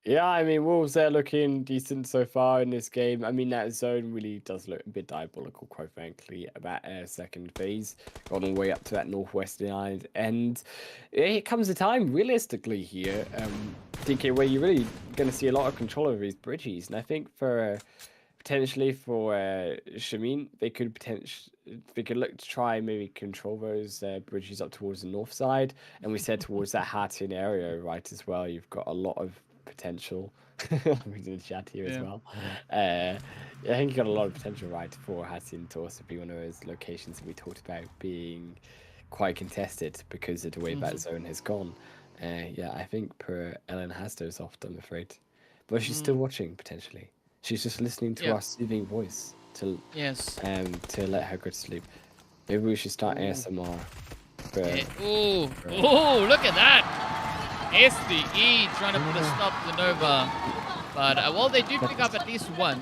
Yeah, I mean, Wolves are looking decent so far in this game. I mean, that zone really does look a bit diabolical, quite frankly, about second phase, gone all the way up to that northwestern island. And it comes a time, realistically, here, DK, where you're really going to see a lot of control over these bridges. And I think for potentially for Shamin, they could look to try maybe control those bridges up towards the north side, and we said towards that Hattin area, right, as well. You've got a lot of potential. We're in the chat here as Yeah. well. I think you got a lot of potential, right, for Hattin to also be one of those locations that we talked about being quite contested because of the way that Mm-hmm. zone has gone. Yeah, I think per Ellen Hasto's off, I'm afraid, but she's still Mm. watching potentially. She's just listening to Yeah. our soothing voice Yes. to let her go to sleep. Maybe we should start Ooh. ASMR. For, Ooh. for Ooh. Look at that. SDE trying to put a stop to Nova. But well, they do pick up at least one.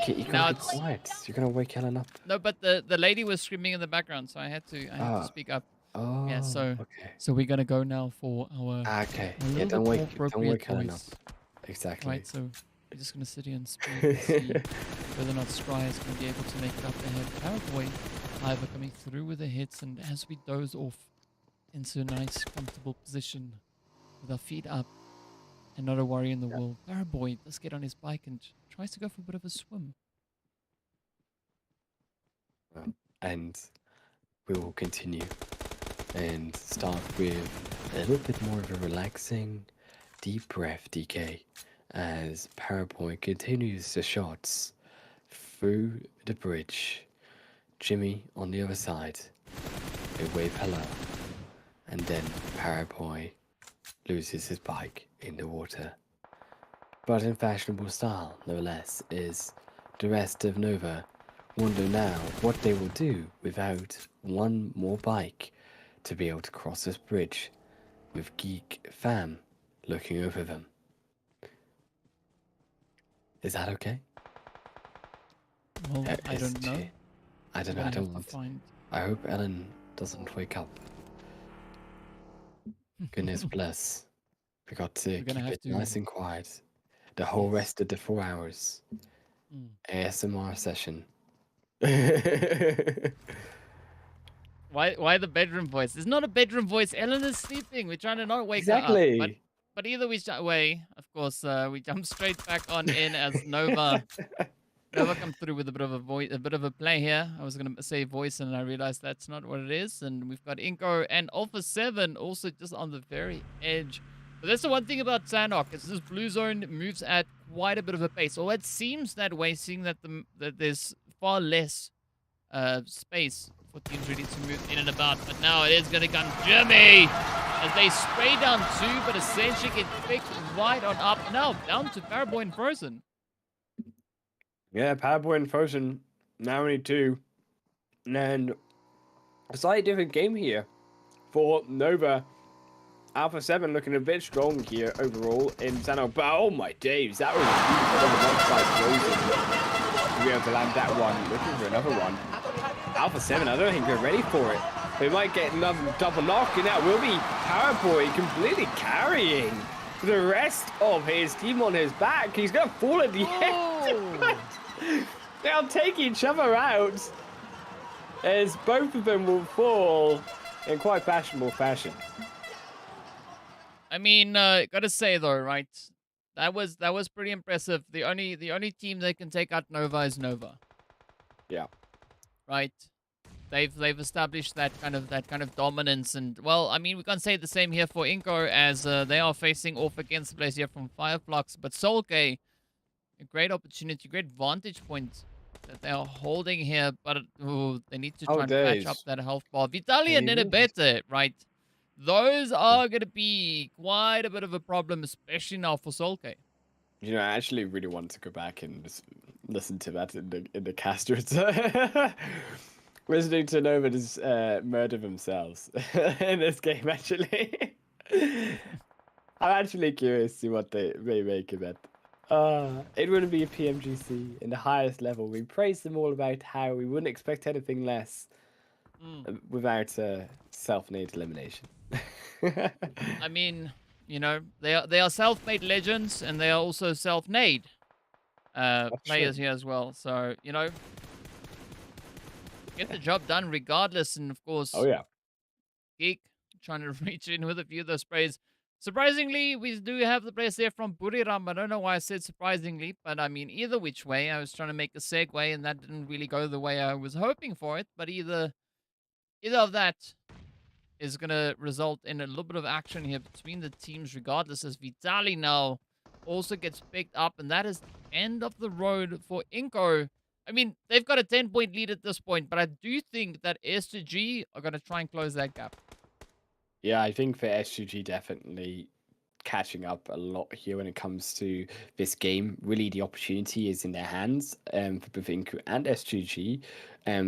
you Now gotta be it's quiet. You're gonna wake Ellen up. no, but the lady was screaming in the background, so I had to Ah, speak up. Yeah. oh, So okay. so we're gonna go now for Okay. a Yeah, little bit more don't appropriate wake Ellen up. voice. Exactly. Right, so we're just going to sit here and speak and see whether or not Scry is going to be able to make it up ahead. Paraguay, however, coming through with the hits, and as we doze off into a nice, comfortable position with our feet up and not a worry in the world, Paraboy does get on his bike and tries to go for a bit of a swim. And we will continue and start with a little bit more of a relaxing, deep breath, DK, as Paraboy continues the shots through the bridge. Jimmy on the other side, a wave hello, and then Paraboy loses his bike in the water. but in fashionable style, no less, is the rest of Nova. Wonder now what they will do without one more bike to be able to cross this bridge with Geek Fam looking over them. Is that okay? Well, I don't know. I don't We're know. I gonna have don't to want. find. I hope Ellen doesn't wake up. Goodness bless. We got to We're gonna keep have it to. nice and quiet. The whole Yes. rest of the 4 hours. Mm. ASMR session. Why the bedroom voice? It's not a bedroom voice. Ellen is sleeping. We're trying to not wake her up. Exactly. But either way, of course, we jump straight back on in as Nova come through with a bit of a bit of a play here. I was gonna say voice, and I realized that's not what it is. And we've got Inko and Alpha 7 also just on the very edge. But that's the one thing about Sanhok, is this blue zone moves at quite a bit of a pace. Or it seems that way, seeing that there's far less space for teams really to move in and about. But now it is gonna come Jimmy as they spray down 2, but essentially get picked right on up. Now down to Paraboy and Frozen. Yeah, Powerboy and Frozen now only 2. And a slightly different game here for Nova. Alpha 7 looking a bit strong here overall in Sanhok. But oh my days, that was a huge one by Frozen to be able to land that one. Looking for another one. Alpha 7, I don't think they're ready for it. They might get another double knock, and that will be Powerboy completely carrying the rest of his team on his back. He's going to fall at the end. But they'll take each other out as both of them will fall in quite fashionable fashion. I mean, gotta say though, right? That was pretty impressive. The only team that can take out Nova is Nova. Yeah. Right? They've established that kind of dominance, and well, I mean, we can't say the same here for Inko, as they are facing off against the players here from Fireflux, but Solke, a great opportunity, great vantage point that they are holding here, but they need to try and patch up that health bar. Vitaly and Nenebete, right? Those are going to be quite a bit of a problem, especially now for Solke. You know, I actually really wanted to go back and just listen to that in the caster. Listening to Nova just murder themselves in this game, actually. I'm actually curious to see what they make of it. It wouldn't be a PMGC in the highest level. We praised them all about how we wouldn't expect anything less without self-made elimination. I mean, you know, they are self-made legends, and they are also self-made players here as well. So, you know, get the job done regardless. And of course, oh yeah, Geek trying to reach in with a few of those sprays. Surprisingly, we do have the players there from Buriram. I don't know why I said surprisingly, but I mean, either which way, I was trying to make a segue, and that didn't really go the way I was hoping for it. But either of that is going to result in a little bit of action here between the teams regardless, as Vitaly now also gets picked up, and that is the end of the road for Inko. I mean, they've got a 10-point lead at this point, but I do think that S2G are going to try and close that gap. Yeah, I think for S2G definitely catching up a lot here when it comes to this game. Really, the opportunity is in their hands for both Inku and S2G,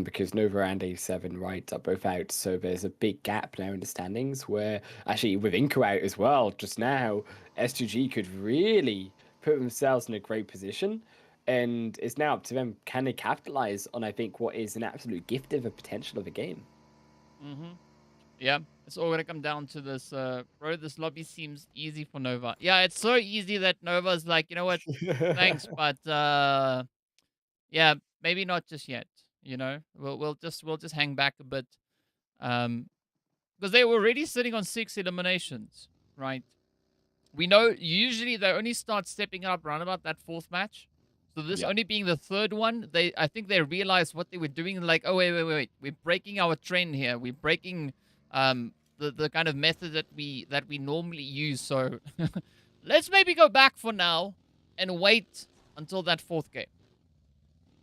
because Nova and A7 right are both out. So there's a big gap now in the standings where actually with Inku out as well just now, S2G could really put themselves in a great position. And it's now up to them. Can they capitalize on, I think, what is an absolute gift of a potential of a game? Mm-hmm. Yeah, it's all gonna come down to this, bro. This lobby seems easy for Nova. Yeah, it's so easy that Nova's like, you know what? Thanks, but yeah, maybe not just yet. You know, we'll just hang back a bit, because they were already sitting on 6 eliminations, right? We know usually they only start stepping up around about that 4th match. So this only being the 3rd one, I think they realized what they were doing. Like, oh wait, we're breaking our trend here. We're breaking the kind of method that we normally use. So let's maybe go back for now and wait until that 4th game.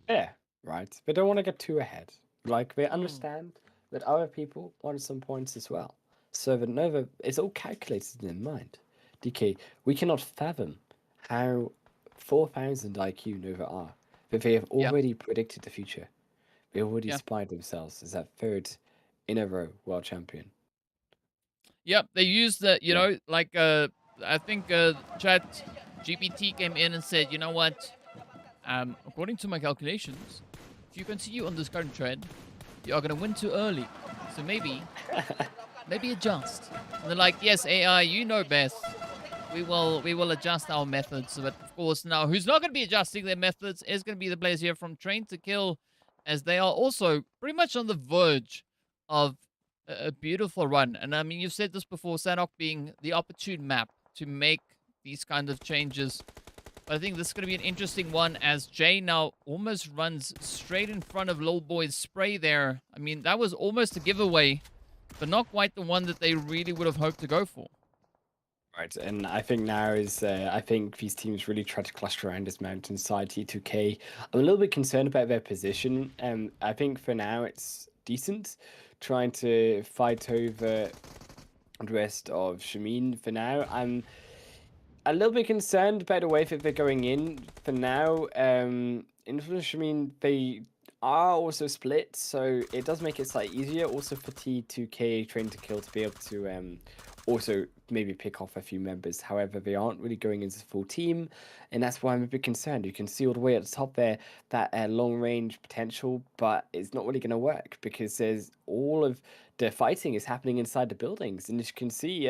Yeah, right. They don't want to get too ahead. Like, they understand that other people want some points as well. So that Nova, it's all calculated in mind. DK, we cannot fathom how 4,000 IQ Nova R. But they have Yeah, already predicted the future. They already yeah, spied themselves as that third in a row world champion. yeah. They used the, Yeah. like I think Chat GPT came in and said, you know what? According to my calculations, if you continue on this current trend, you are gonna win too early. So maybe adjust. And they're like, yes, AI, you know best. We will adjust our methods. But of course, now who's not going to be adjusting their methods is going to be the players here from Train to Kill, as they are also pretty much on the verge of a beautiful run. And I mean, you've said this before, Sanhok being the opportune map to make these kind of changes. But I think this is going to be an interesting one, as Jay now almost runs straight in front of Lil Boy's spray there. I mean, that was almost a giveaway, but not quite the one that they really would have hoped to go for. Right, and I think now is I think these teams really try to cluster around this mountainside T2K. I'm a little bit concerned about their position. I think for now it's decent, trying to fight over the rest of Shamin for now. I'm a little bit concerned about the way that they're going in for now. Influence, I mean, they are also split, so it does make it slightly easier. Also for T2K Train to Kill to be able to also maybe pick off a few members. However, they aren't really going into full team, and that's why I'm a bit concerned. You can see all the way at the top there that long range potential, but it's not really going to work because there's all of the fighting is happening inside the buildings, and as you can see.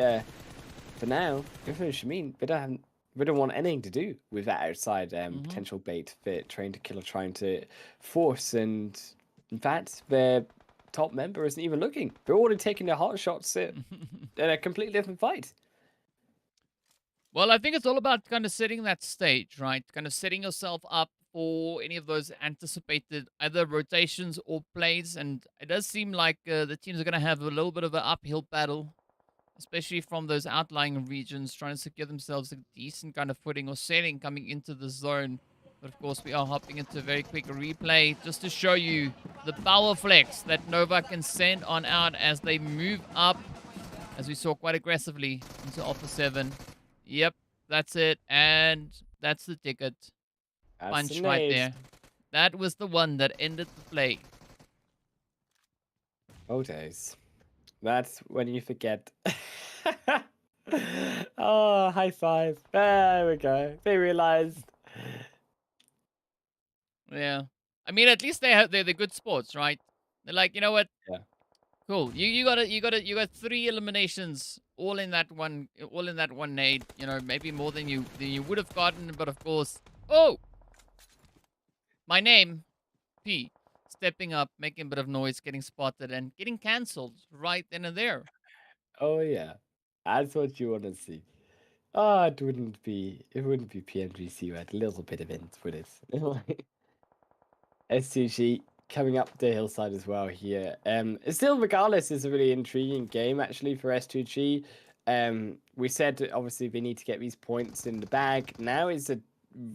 For now, Infamous Shamin, we don't want anything to do with that outside potential bait that Train to Kill are trying to force, and in fact, their top member isn't even looking. They're already taking their hot shots at a completely different fight. Well, I think it's all about kind of setting that stage, right? Kind of setting yourself up for any of those anticipated either rotations or plays. And it does seem like the teams are going to have a little bit of an uphill battle, especially from those outlying regions, trying to secure themselves a decent kind of footing or setting coming into the zone. But of course, we are hopping into a very quick replay just to show you the power flex that Nova can send on out as they move up, as we saw quite aggressively into Alpha 7. Yep, that's it. And that's the ticket. That's Punch an right ace. there. That was the one that ended the play. Oh, days. That's when you forget. Oh, high five. There we go. They realized. Yeah. I mean, at least they're good sports, right? They're like, you know what? Yeah. Cool. You got 3 eliminations all in that one nade. Maybe more than you would have gotten, but of course. Oh, my name, P. Stepping up, making a bit of noise, getting spotted, and getting cancelled right then and there. Oh, yeah. That's what you want to see. Oh, it wouldn't be PMGC without a little bit of int with it. S2G coming up the hillside as well here. Still, regardless, is a really intriguing game actually for S2G. We said that obviously they need to get these points in the bag. Now is a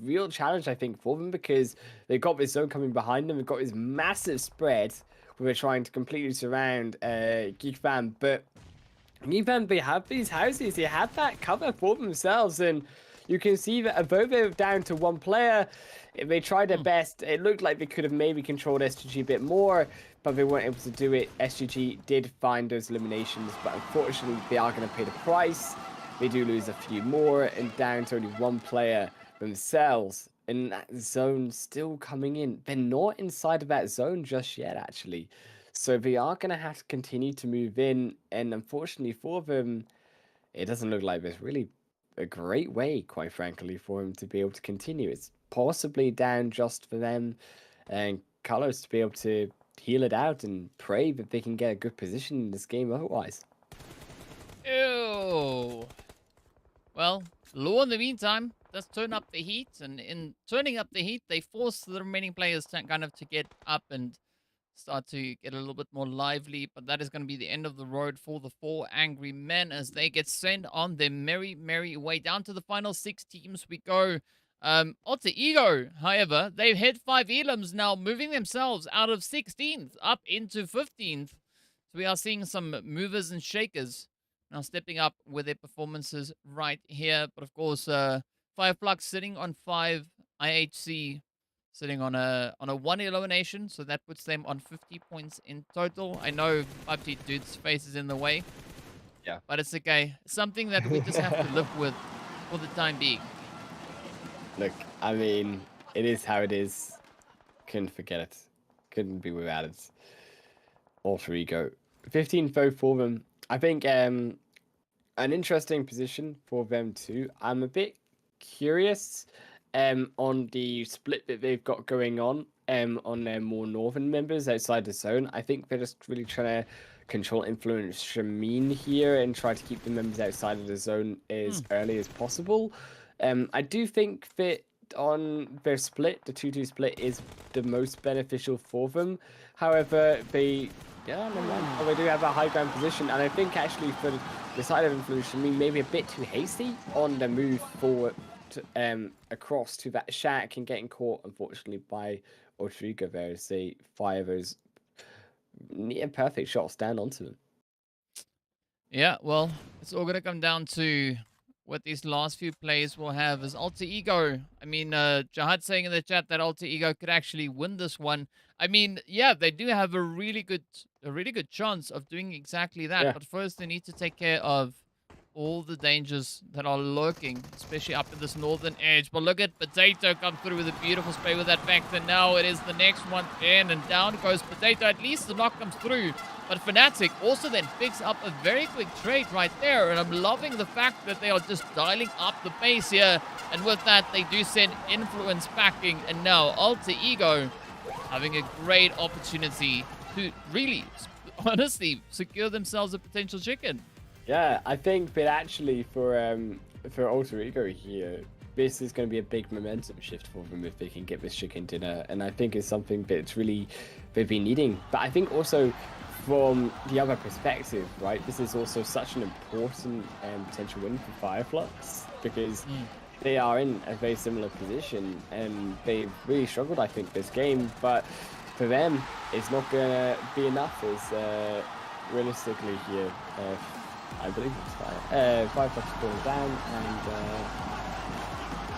real challenge, I think, for them because they've got this zone coming behind them. They've got this massive spread where they're trying to completely surround Geekfam, but Geekfam, they have these houses, they have that cover for themselves, and you can see that although they're down to one player, they tried their best. It looked like they could have maybe controlled SGG a bit more, but they weren't able to do it. SGG did find those eliminations, but unfortunately, they are going to pay the price. They do lose a few more, and down to only one player themselves. And that zone still coming in. They're not inside of that zone just yet, actually. So they are going to have to continue to move in. And unfortunately for them, it doesn't look like there's really a great way, quite frankly, for him to be able to continue. It's possibly down just for them and Carlos to be able to heal it out and pray that they can get a good position in this game otherwise. Ew. Well, Law in the meantime does turn up the heat, and in turning up the heat, they force the remaining players to kind of to get up and start to get a little bit more lively. But that is going to be the end of the road for the 4 angry men as they get sent on their merry way. Down to the final 6 teams we go. Alter Ego, however, they've hit 5 elims now, moving themselves out of 16th up into 15th. So we are seeing some movers and shakers now stepping up with their performances right here. But of course, Fireflux sitting on 5, IHC sitting on a 1 elimination, so that puts them on 50 points in total. I know PUBG Dude's face is in the way, Yeah. but it's okay. Something that we just have to live with for the time being. Look, I mean, it is how it is. Couldn't forget it. Couldn't be without it. Alter ego. 15 vote for them. I think an interesting position for them too. I'm a bit curious on the split that they've got going on their more northern members outside the zone. I think they're just really trying to control influence Shamin here and try to keep the members outside of the zone as early as possible. I do think that on their split, the 2-2 split is the most beneficial for them. However, yeah, never mind. Well, they do have a high ground position, and I think actually for the side of influence, maybe a bit too hasty on the move forward to, across to that shack and getting caught, unfortunately, by Ortega there as they fire those near perfect shots down onto them. Yeah, well, it's all going to come down to what these last few plays will have as Alter Ego. I mean, Jihad saying in the chat that Alter Ego could actually win this one. I mean, yeah, they do have a really good chance of doing exactly that. Yeah. But first, they need to take care of all the dangers that are lurking, especially up in this northern edge. But look at Potato come through with a beautiful spray with that Vector. Now it is the next one in, and down goes Potato. At least the knock comes through. But Fnatic also then picks up a very quick trade right there. And I'm loving the fact that they are just dialing up the pace here. And with that, they do send Influence backing. And now Alter Ego having a great opportunity to really, honestly, secure themselves a potential chicken. Yeah, I think that actually for Alter Ego here, this is going to be a big momentum shift for them if they can get this chicken dinner, and I think it's something that's really they've been needing. But I think also from the other perspective, right, this is also such an important potential win for Fireflux because they are in a very similar position and they've really struggled, I think, this game. But for them, it's not going to be enough as realistically here. I believe it's Fireflux falling down, and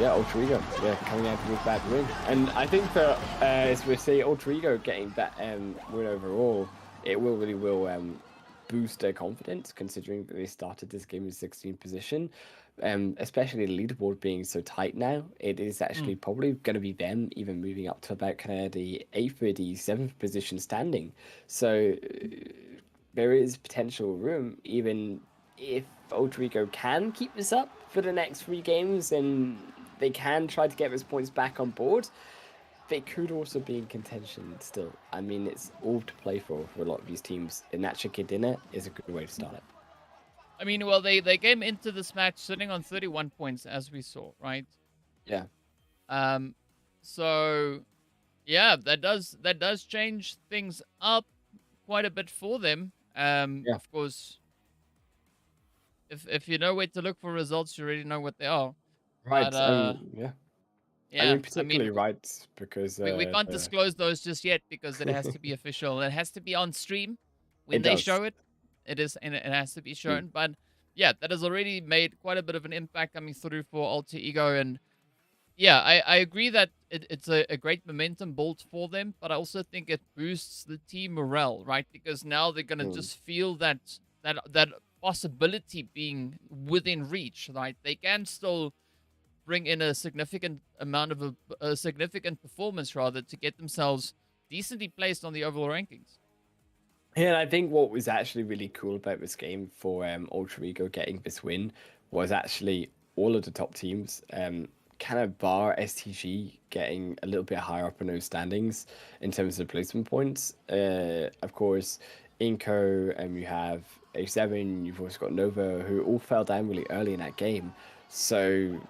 yeah, Alter Ego, yeah, coming out with that win. And I think that as we see Alter Ego getting that win overall, it really will boost their confidence, considering that they started this game in 16th position. Especially the leaderboard being so tight now, it is actually probably going to be them even moving up to about kind of the 8th or the 7th position standing. So there is potential room, even if Alter Ego can keep this up for the next 3 games and they can try to get those points back on board, they could also be in contention still. I mean, it's all to play for a lot of these teams, and that chicken dinner is a good way to start it. I mean, well, they came into this match sitting on 31 points, as we saw, right? Yeah. So, yeah, that does change things up quite a bit for them. Yeah. Of course, if you know where to look for results, you already know what they are. Right. But, yeah. yeah, I mean, particularly right because we can't disclose those just yet because it has to be official. It has to be on stream when they show it. It is, and it has to be shown. But yeah, that has already made quite a bit of an impact coming through for Alter Ego. And yeah, I agree that it's a great momentum build for them, but I also think it boosts the team morale, right? Because now they're gonna just feel that possibility being within reach, right? They can still bring in a significant amount of a significant performance rather to get themselves decently placed on the overall rankings. Yeah, and I think what was actually really cool about this game for Alter Ego getting this win was actually all of the top teams, kind of bar STG getting a little bit higher up in those standings in terms of placement points. Of course, Inco, you have A7, you've also got Nova, who all fell down really early in that game. So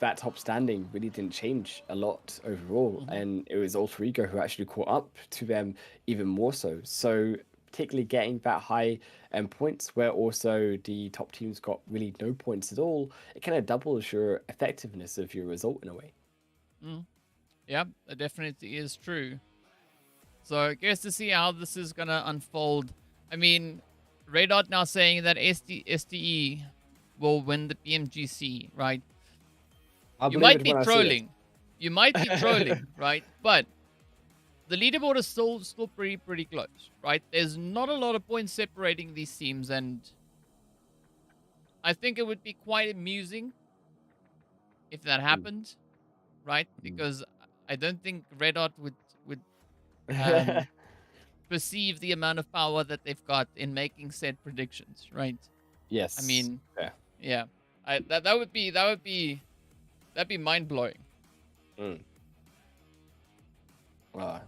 that top standing really didn't change a lot overall, and it was Alter Ego who actually caught up to them even more so. So particularly getting that high points where also the top teams got really no points at all, it kind of doubles your effectiveness of your result in a way. Yeah, that definitely is true. So I guess to see how this is going to unfold. I mean, Red Dot now saying that SDE will win the PMGC, right? I'll You believe might it be when I see trolling. You might be it. trolling, right? But the leaderboard is still pretty close, right? There's not a lot of points separating these teams, and I think it would be quite amusing if that happened, right? Because I don't think Red Hot would um, perceive the amount of power that they've got in making said predictions, right? Yes. I mean, Yeah. yeah, that would be that'd be mind blowing. Mm. Well,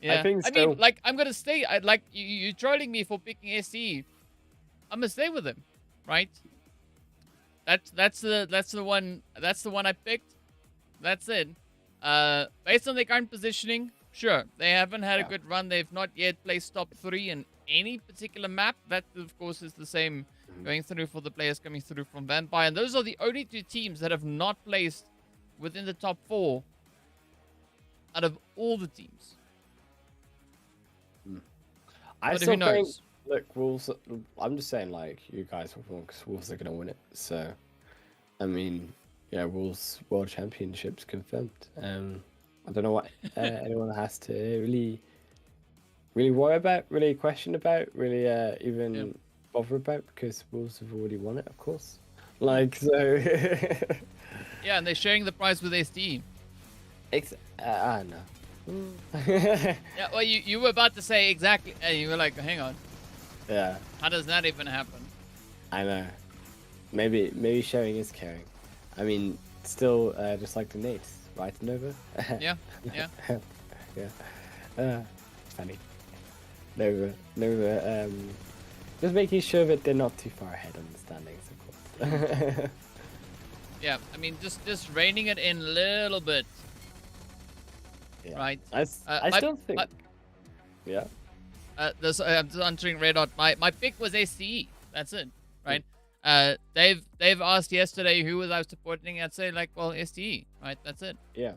Yeah, think I mean, so. like I'm gonna stay. I like you trolling me for picking SE. I'm gonna stay with him, right? That's the one I picked. That's it. Based on their current positioning, sure, they haven't had a good run. They've not yet placed top 3 in any particular map. That, of course, is the same going through for the players coming through from Vampire. And those are the only 2 teams that have not placed within the top 4 out of all the teams. I But still who think, knows? look, Wolves. I'm just saying, like, you guys will win because Wolves are gonna win it. So, I mean, yeah, Wolves World Championships confirmed. I don't know what anyone has to really worry about, really question about, really even bother about, because Wolves have already won it, of course. Like, so. Yeah, and they're sharing the prize with ST. I know. Yeah, well, you were about to say exactly, and you were like, hang on. Yeah. How does that even happen? I know. Maybe sharing is caring. I mean, still, just like the Nates, right, Nova? Yeah, yeah. Yeah. Funny. Nova. Just making sure that they're not too far ahead on the standings, of course. Yeah, I mean, just reining it in a little bit. Yeah. Right. I still think. Yeah. I'm just answering Red Hot. My pick was SCE. That's it. Right. They've asked yesterday who was I supporting. I'd say like, well, STE. Right. That's it. Yeah.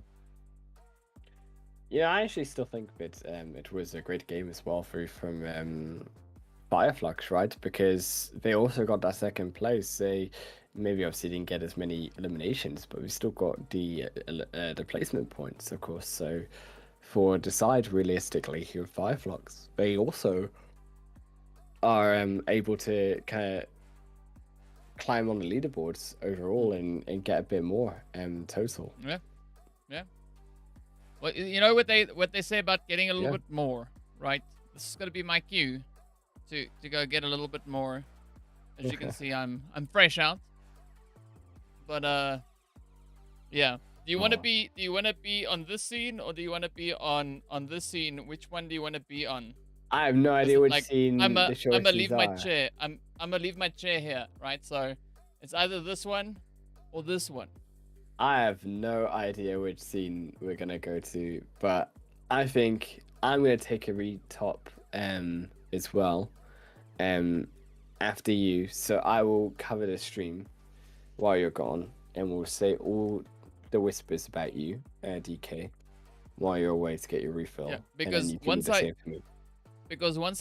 Yeah, I actually still think that it was a great game as well from Fireflux, right? Because they also got that second place. They maybe obviously didn't get as many eliminations, but we still got the placement points, of course. So for decide realistically here, Fireflux, they also are able to kind of climb on the leaderboards overall and get a bit more total. Yeah. Yeah. Well, you know what they say about getting a little bit more, right? This is gonna be my cue to go get a little bit more. As you can see, I'm fresh out. But yeah. Do you want to be on this scene, or do you want to be on this scene? Which one do you want to be on? I have no idea which scene I'm the gonna leave are. my chair. I'm gonna leave my chair here, right? So it's either this one or this one. I have no idea which scene we're gonna go to, but I think I'm gonna take a retop as well after you. So I will cover the stream while you're gone, and we'll say all the whispers about you, DK, while you're away to get your refill. Yeah, because once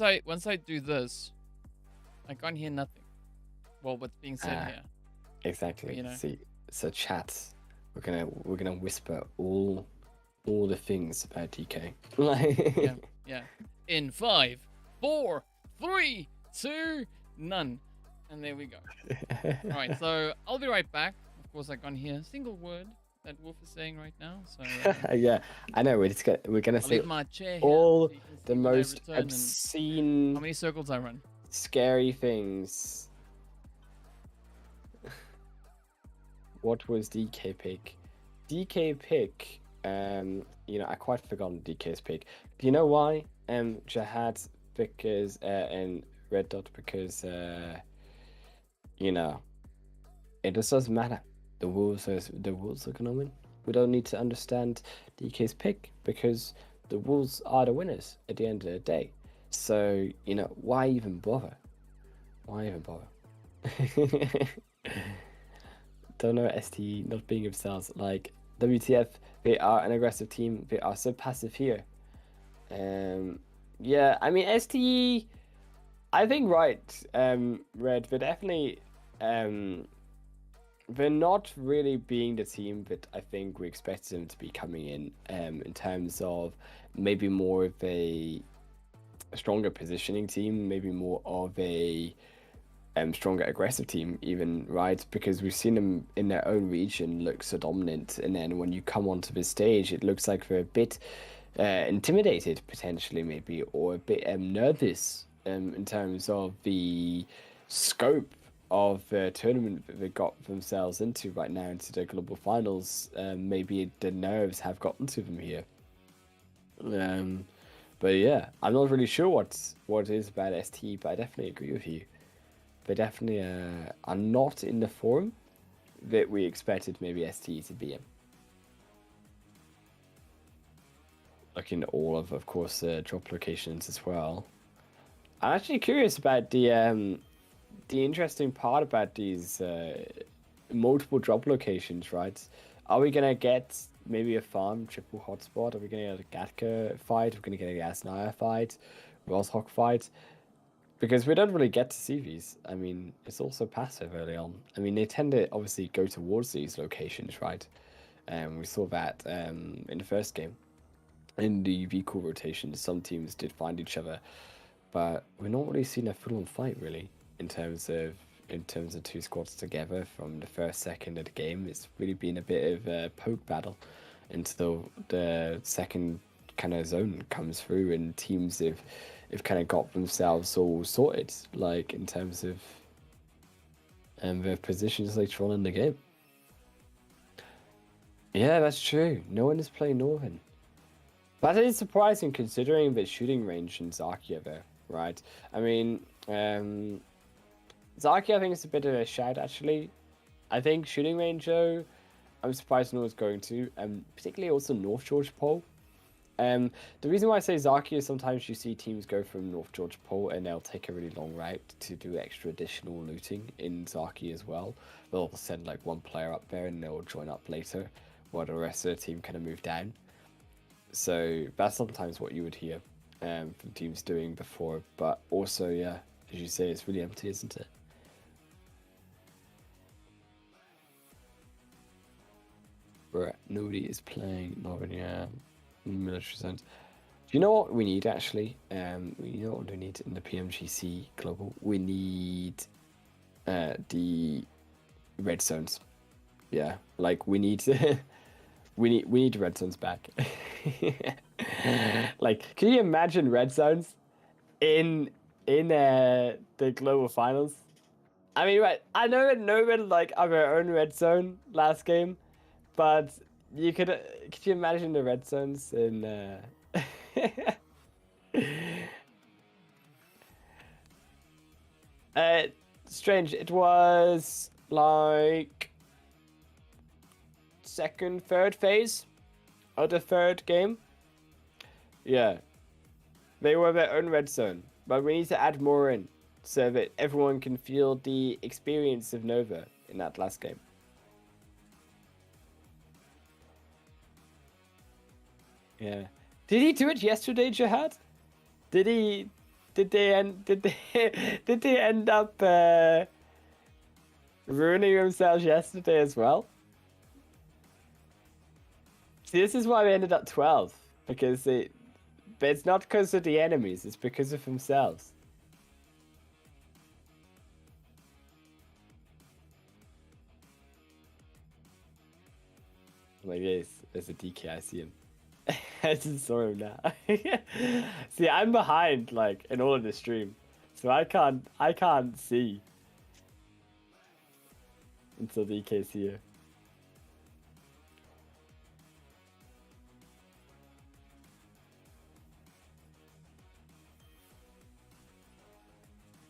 I do this, I can't hear nothing. Well, what's being said here. Exactly. You know. See, so chat, we're gonna whisper all the things about DK. Yeah. In 5, 4, 3, 2, none. And there we go. All right, so I'll be right back. Of course, I can't hear a single word that Wolf is saying right now. So yeah, I know. We're gonna say my chair here all so you can see the when I most return and obscene, how many circles I run. scary things. What was DK pick? DK pick. I quite forgotten DK's pick. Do you know why? Jihad because and Red Dot because it just doesn't matter. The Wolves are gonna win. We don't need to understand DK's pick because the Wolves are the winners at the end of the day. So why even bother? Don't know STE not being themselves. Like WTF, they are an aggressive team. They are so passive here. Yeah, I mean STE, I think right. Red, they're definitely they're not really being the team that I think we expected them to be coming in terms of maybe more of a stronger positioning team, maybe more of a stronger aggressive team even, right? Because we've seen them in their own region look so dominant, and then when you come onto the stage, it looks like they're a bit intimidated potentially, maybe, or a bit nervous in terms of the scope of the tournament that they got themselves into right now, into the global finals. Maybe the nerves have gotten to them here. But yeah, I'm not really sure what it is about ST, but I definitely agree with you. They definitely are not in the form that we expected maybe ST to be in. Looking at all of course, drop locations as well. I'm actually curious about the interesting part about these multiple drop locations, right? Are we gonna get maybe a farm triple hotspot? Are we gonna get a Gatka fight? We're gonna get a Gasnaya fight, Roshok fight? Because we don't really get to see these. I mean, it's also passive early on. I mean, they tend to obviously go towards these locations, right? We saw that in the first game. In the vehicle rotation, some teams did find each other, but we're not really seeing a full-on fight really in terms of two squads together from the first second of the game. It's really been a bit of a poke battle until the second kind of zone comes through and teams have kind of got themselves all sorted, like in terms of their positions later on in the game. Yeah, that's true. No one is playing Northern. That is surprising considering the shooting range in Zaki there, right? I mean, Zaki I think is a bit of a shout actually. I think shooting range though, I'm surprised no one's going to, particularly also North George Pole. The reason why I say Zaki is sometimes you see teams go from North George Pole and they'll take a really long route to do extra additional looting in Zaki as well. They'll send like one player up there and they'll join up later while the rest of the team kind of move down. So that's sometimes what you would hear from teams doing before. But also, yeah, as you say, it's really empty, isn't it? Right, nobody is playing Northern, yeah. Military zones. Do you know what we need actually? You know what we need in the PMGC Global? We need the red zones. Yeah, like we need we need red zones back. Like, can you imagine red zones in the global finals? I mean, right, I know that no one like our own red zone last game, but could you imagine the red zones in strange. It was like second, third phase of the third game. Yeah. They were their own red zone, but we need to add more in so that everyone can feel the experience of Nova in that last game. Yeah. Did he do it yesterday, Jihad? Did they end up ruining themselves yesterday as well? See, this is why they ended up 12th, because but it's not because of the enemies, it's because of themselves. Like this, there's a DK, I see him. I just saw him now. See, I'm behind, like, in all of the stream, so I can't see until DK's here.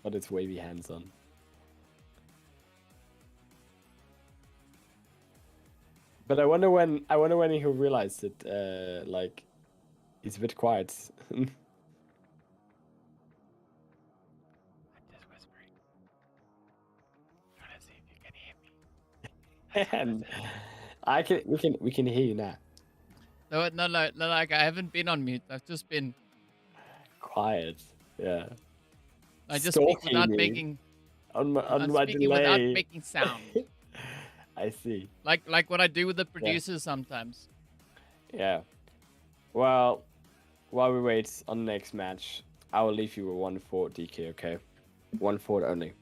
But it's wavy hands on. But I wonder when he'll realize that like he's a bit quiet. I'm just whispering. Trying to see if you can hear me. And we can hear you now. No, like I haven't been on mute. I've just been quiet. Yeah. I just speak without making. on my speaking delay. without making sound. I see. Like what I do with the producers sometimes. Yeah. Well, while we wait on the next match, I will leave you with one thought, DK, okay? One thought only.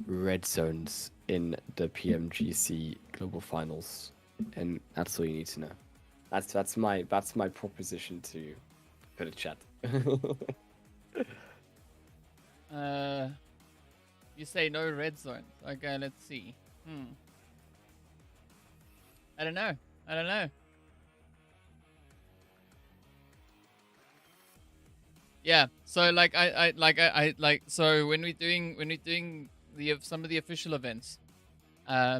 Red zones in the PMGC Global Finals. And that's all you need to know. That's my proposition to put a chat. You say no red zones. Okay, let's see. I don't know. Yeah. So so when we're doing some of the official events, I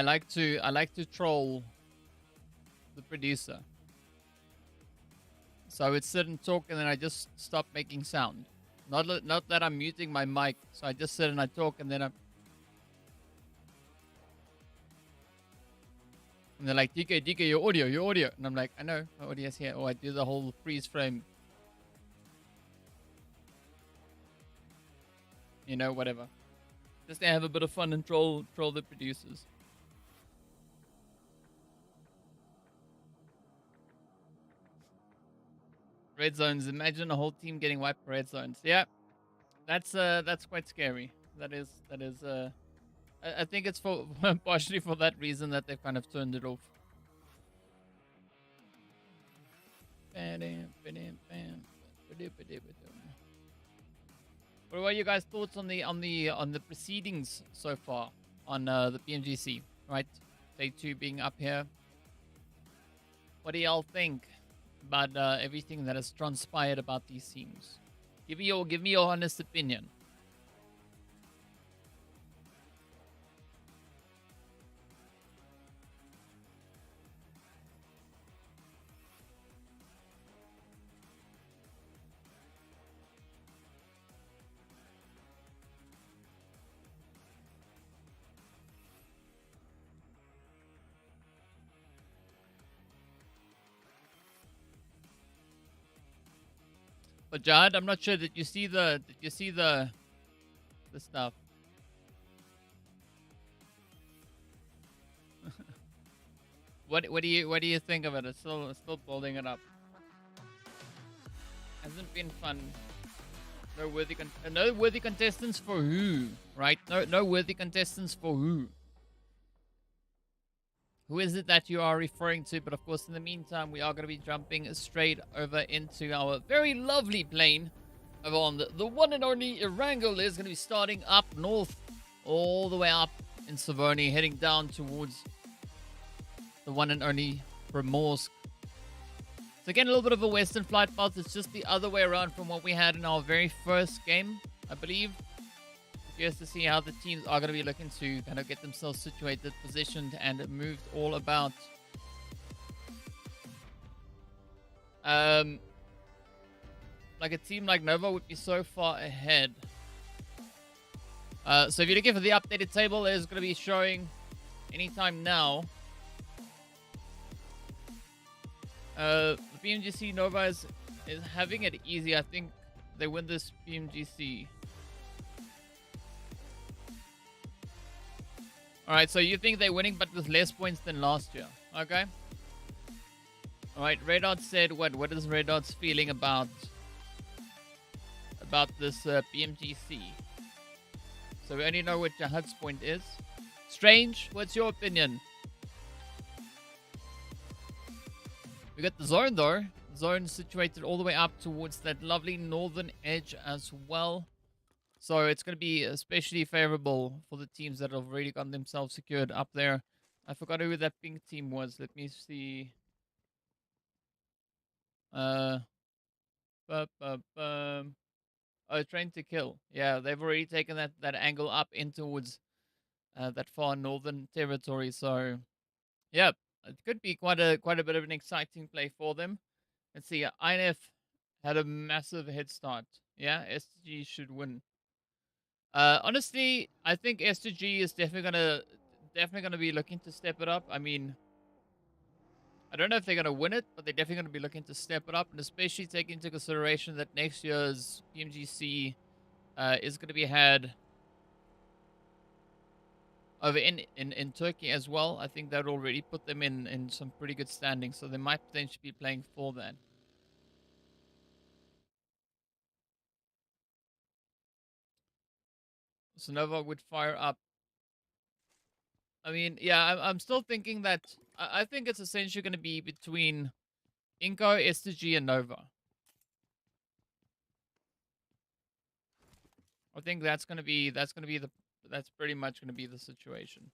like to troll the producer. So I would sit and talk, and then I just stop making sound. Not that I'm muting my mic. So I just sit and I talk, and then and they're like, DK, your audio. And I'm like, I know, my audio's here. Or I do the whole freeze frame. You know, whatever. Just to have a bit of fun and troll the producers. Red zones. Imagine a whole team getting wiped for red zones. Yeah, that's quite scary. That is. I think it's for partially for that reason that they've kind of turned it off. What are you guys' thoughts on the proceedings so far on the PMGC? Right, day 2 being up here. What do y'all think about everything that has transpired about these teams? Give me your honest opinion. But Jad, I'm not sure that you see the stuff. What do you think of it? It's still building it up. Hasn't been fun. No worthy contestants for who? Right? No worthy contestants for who? Who is it that you are referring to? But of course, in the meantime, we are going to be jumping straight over into our very lovely plane over on the one and only Erangel. Is going to be starting up north, all the way up in Savoni, heading down towards the one and only Primorsk. So again, a little bit of a western flight path. It's just the other way around from what we had in our very first game, I believe. Just to see how the teams are going to be looking to kind of get themselves situated, positioned, and moved all about. Like a team like Nova would be so far ahead. So if you're looking for the updated table, it's going to be showing anytime now. The PMGC Nova is having it easy. I think they win this PMGC. Alright, so you think they're winning but with less points than last year. Okay. Alright, Red Dot said what? What is Red Dot's feeling about this PMGC? So we only know what Jahad's point is. Strange, what's your opinion? We got the zone though. Zone situated all the way up towards that lovely northern edge as well. So it's going to be especially favorable for the teams that have already got themselves secured up there. I forgot who that pink team was. Let me see. Oh, Train to Kill. Yeah, they've already taken that angle up in towards that far northern territory. So, yeah, it could be quite a bit of an exciting play for them. Let's see. INF had a massive head start. Yeah, SG should win. Honestly, I think S2G is definitely gonna be looking to step it up. I mean, I don't know if they're gonna win it, but they're definitely gonna be looking to step it up, and especially taking into consideration that next year's PMGC is gonna be had over in Turkey as well. I think that already put them in some pretty good standing, so they might potentially be playing for that. So Nova would fire up. I mean, yeah, I'm still thinking that I think it's essentially going to be between Inco, STG, and Nova. I think that's pretty much going to be the situation.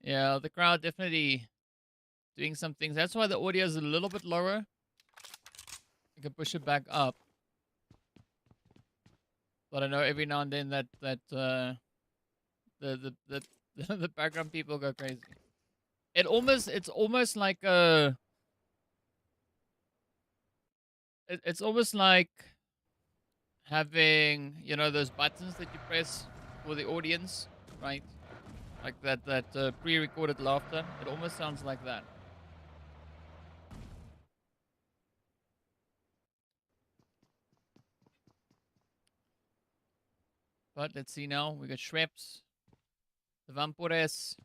Yeah, the crowd definitely doing some things. That's why the audio is a little bit lower. I can push it back up. But I know every now and then that the the background people go crazy. It's almost like it's almost like having, you know, those buttons that you press for the audience, right? Like that pre-recorded laughter. It almost sounds like that. But let's see now. We got Shreps, the Vampires.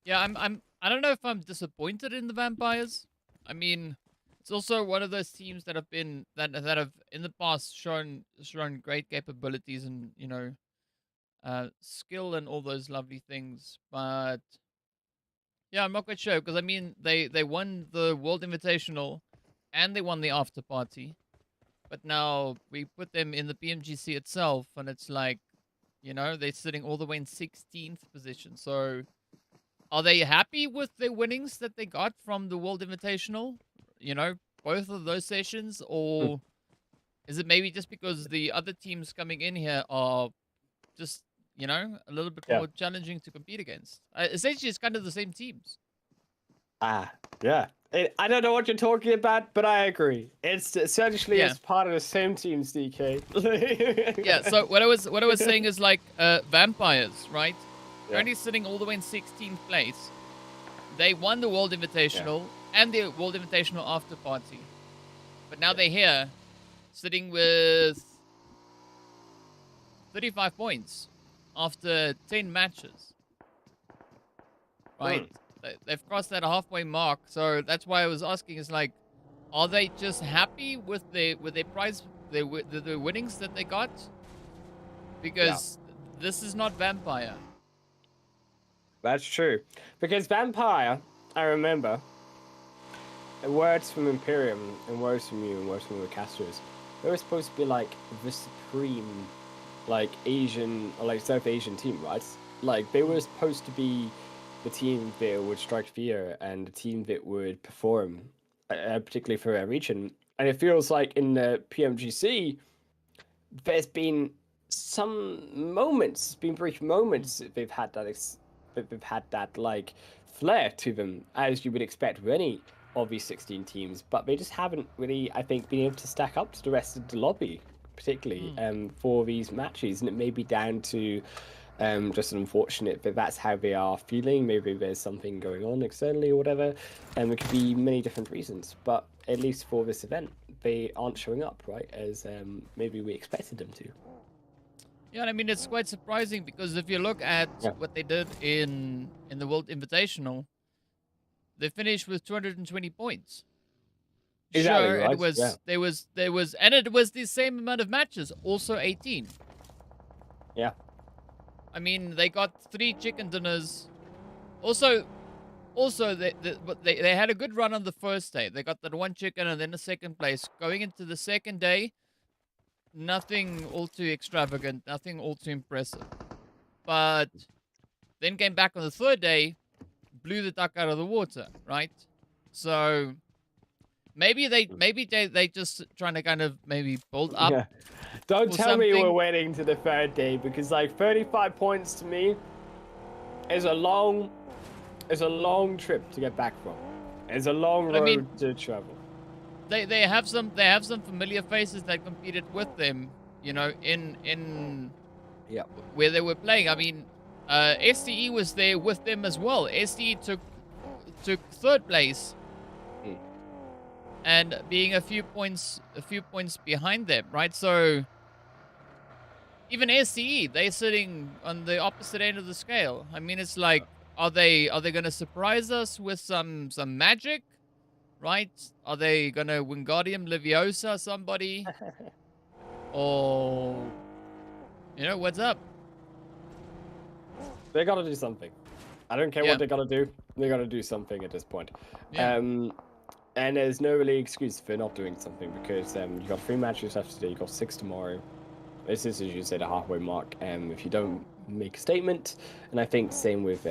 Yeah, I don't know if I'm disappointed in the Vampires. I mean, it's also one of those teams that have been that have in the past shown great capabilities and, you know, skill and all those lovely things. But yeah, I'm not quite sure because I mean they won the World Invitational and they won the after party. But now we put them in the PMGC itself, and it's like, you know, they're sitting all the way in 16th position. So, are they happy with the winnings that they got from the World Invitational? You know, both of those sessions, or is it maybe just because the other teams coming in here are just, you know, a little bit more challenging to compete against? Essentially, it's kind of the same teams. Yeah. I don't know what you're talking about, but I agree. It's essentially it's part of the same team, DK. Yeah. So what I was saying is like Vampires, right? Currently sitting all the way in 16th place. They won the World Invitational and the World Invitational after party, but now they're here, sitting with 35 points after 10 matches. Right. They've crossed that halfway mark, so that's why I was asking. Is like, are they just happy with their prize, the winnings that they got? Because this is not Vampire. That's true. Because Vampire, I remember, words from Imperium and words from you and words from the casters, they were supposed to be like the supreme, like Asian or like South Asian team, right? Like they were supposed to be the team that would strike fear and the team that would perform, particularly for their region. And it feels like in the PMGC, there's been some moments, been brief moments that they've had that like flair to them, as you would expect with any of these 16 teams, but they just haven't really, I think, been able to stack up to the rest of the lobby, particularly for these matches, and it may be down to just unfortunate that that's how they are feeling. Maybe there's something going on externally or whatever, and it could be many different reasons. But at least for this event, they aren't showing up right as maybe we expected them to. Yeah, I mean it's quite surprising because if you look at what they did in the World Invitational, they finished with 220 points. Exactly, sure, right? it was there was, and it was the same amount of matches, also 18. Yeah. I mean, they got 3 chicken dinners. Also, they had a good run on the first day. They got that 1 chicken and then the second place. Going into the second day, nothing all too extravagant, nothing all too impressive. But then came back on the third day, blew the duck out of the water, right? So maybe they just trying to kind of maybe build up. Yeah. Don't tell me we're waiting to the third day, because like 35 points to me is a long trip to get back from. It's a long road to travel. They have some familiar faces that competed with them, you know, in where they were playing. I mean, STE was there with them as well. STE took third place. and being a few points behind them, right? So even SCE, they're sitting on the opposite end of the scale. I mean, it's like, are they going to surprise us with some magic, right? Are they going to Wingardium Leviosa somebody? Or, what's up? They gotta do something. I don't care Yeah. what they gotta do. They gotta do something at this point. Yeah. And there's no really excuse for not doing something because you got 3 matches left today. You got 6 tomorrow. This is, as you said, a halfway mark. If you don't make a statement, and I think same with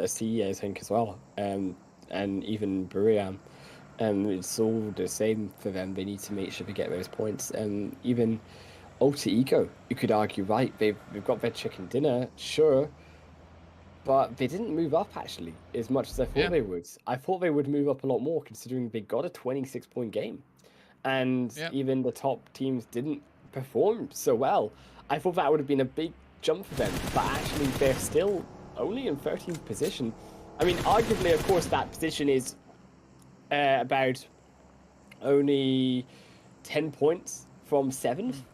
C, I think as well. And even Buriam. It's all the same for them. They need to make sure they get those points. Even Alter Ego, you could argue, right? They've got their chicken dinner, sure, but they didn't move up actually as much as I thought they would. I thought they would move up a lot more considering they got a 26-point game, and even the top teams didn't perform so well. I thought that would have been a big jump for them, but actually they're still only in 13th position. I mean, arguably, of course, that position is about only 10 points from 7th.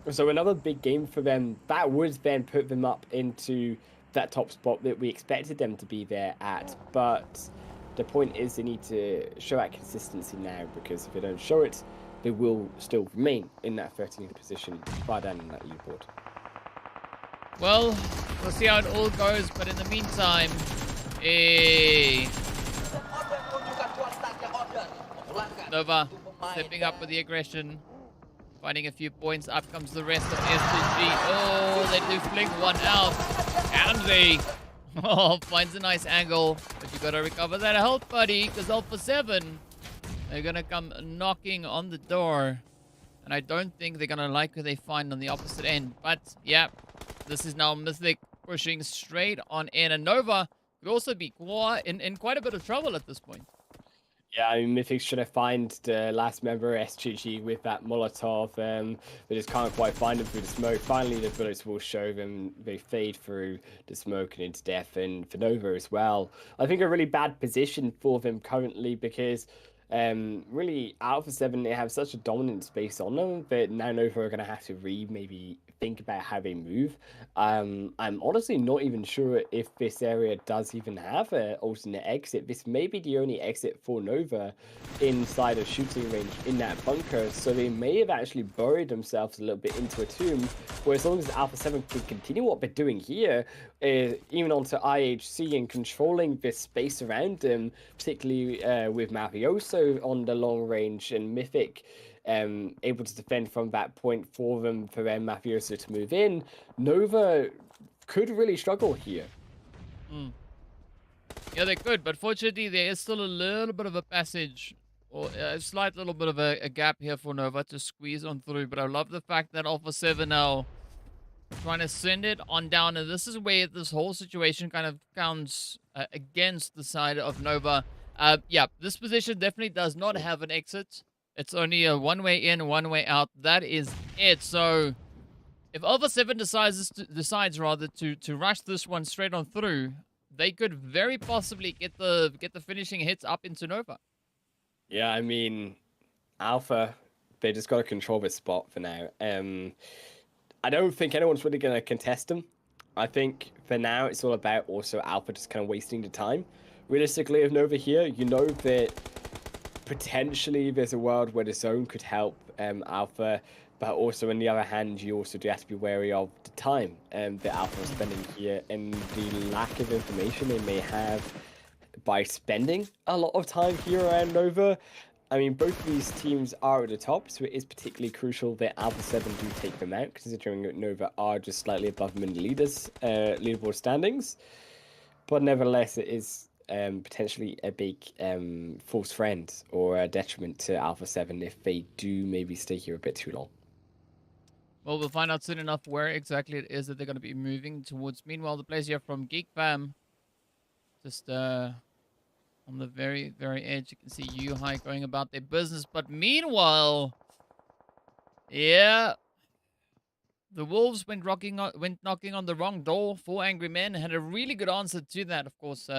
So another big game for them. That would then put them up into that top spot that we expected them to be there at. But the point is they need to show that consistency now, because if they don't show it, they will still remain in that 13th position far down in that leaderboard. Well, we'll see how it all goes, but in the meantime, Nova stepping up with the aggression, finding a few points. Up comes the rest of S2G. Oh, they do fling one out. Amzi finds a nice angle, but you gotta recover that health, buddy, because Alpha 7, they're gonna come knocking on the door, and I don't think they're gonna like who they find on the opposite end. But yeah, this is now Mythic pushing straight on in, and Nova could also be in quite a bit of trouble at this point. Yeah, I mean, Mythic's trying to find the last member SGG with that Molotov. They just can't quite find him through the smoke. Finally, the bullets will show them. They fade through the smoke and into death. And for Nova as well, I think a really bad position for them currently, because really Alpha 7, they have such a dominant space on them that now Nova are going to have to maybe think about how they move. I'm honestly not even sure if this area does even have an alternate exit. This may be the only exit for Nova inside of shooting range in that bunker, so they may have actually buried themselves a little bit into a tomb, where as long as Alpha 7 can continue what they're doing here, even onto IHC and controlling this space around them, particularly with Mafioso on the long range and Mythic able to defend from that point for them, for their Mafioso to move in, Nova could really struggle here. Yeah, they could, but fortunately there is still a little bit of a passage, or a slight little bit of a gap here for Nova to squeeze on through. But I love the fact that Alpha 7 now trying to send it on down, and this is where this whole situation kind of counts against the side of Nova. Yeah, this position definitely does not have an exit. It's only a one-way in, one-way out. That is it. So if Alpha 7 decides to rush this one straight on through, they could very possibly get the finishing hits up into Nova. Yeah, I mean, Alpha, they just got to control this spot for now. I don't think anyone's really going to contest them. I think for now it's all about also Alpha just kind of wasting the time. Realistically, if Nova here, you know that potentially there's a world where the zone could help Alpha, but also on the other hand, you also do have to be wary of the time that Alpha is spending here and the lack of information they may have by spending a lot of time here around Nova. I mean, both of these teams are at the top, so it is particularly crucial that Alpha 7 do take them out, considering that Nova are just slightly above them in the leaderboard standings. But nevertheless, it is potentially a big false friend or a detriment to Alpha 7 if they do maybe stay here a bit too long. Well, we'll find out soon enough where exactly it is that they're going to be moving towards. Meanwhile, the players here from Geek Fam, just on the very, very edge, you can see U-High going about their business. But meanwhile, yeah, The Wolves went knocking on the wrong door. 4 Angry Men had a really good answer to that, of course,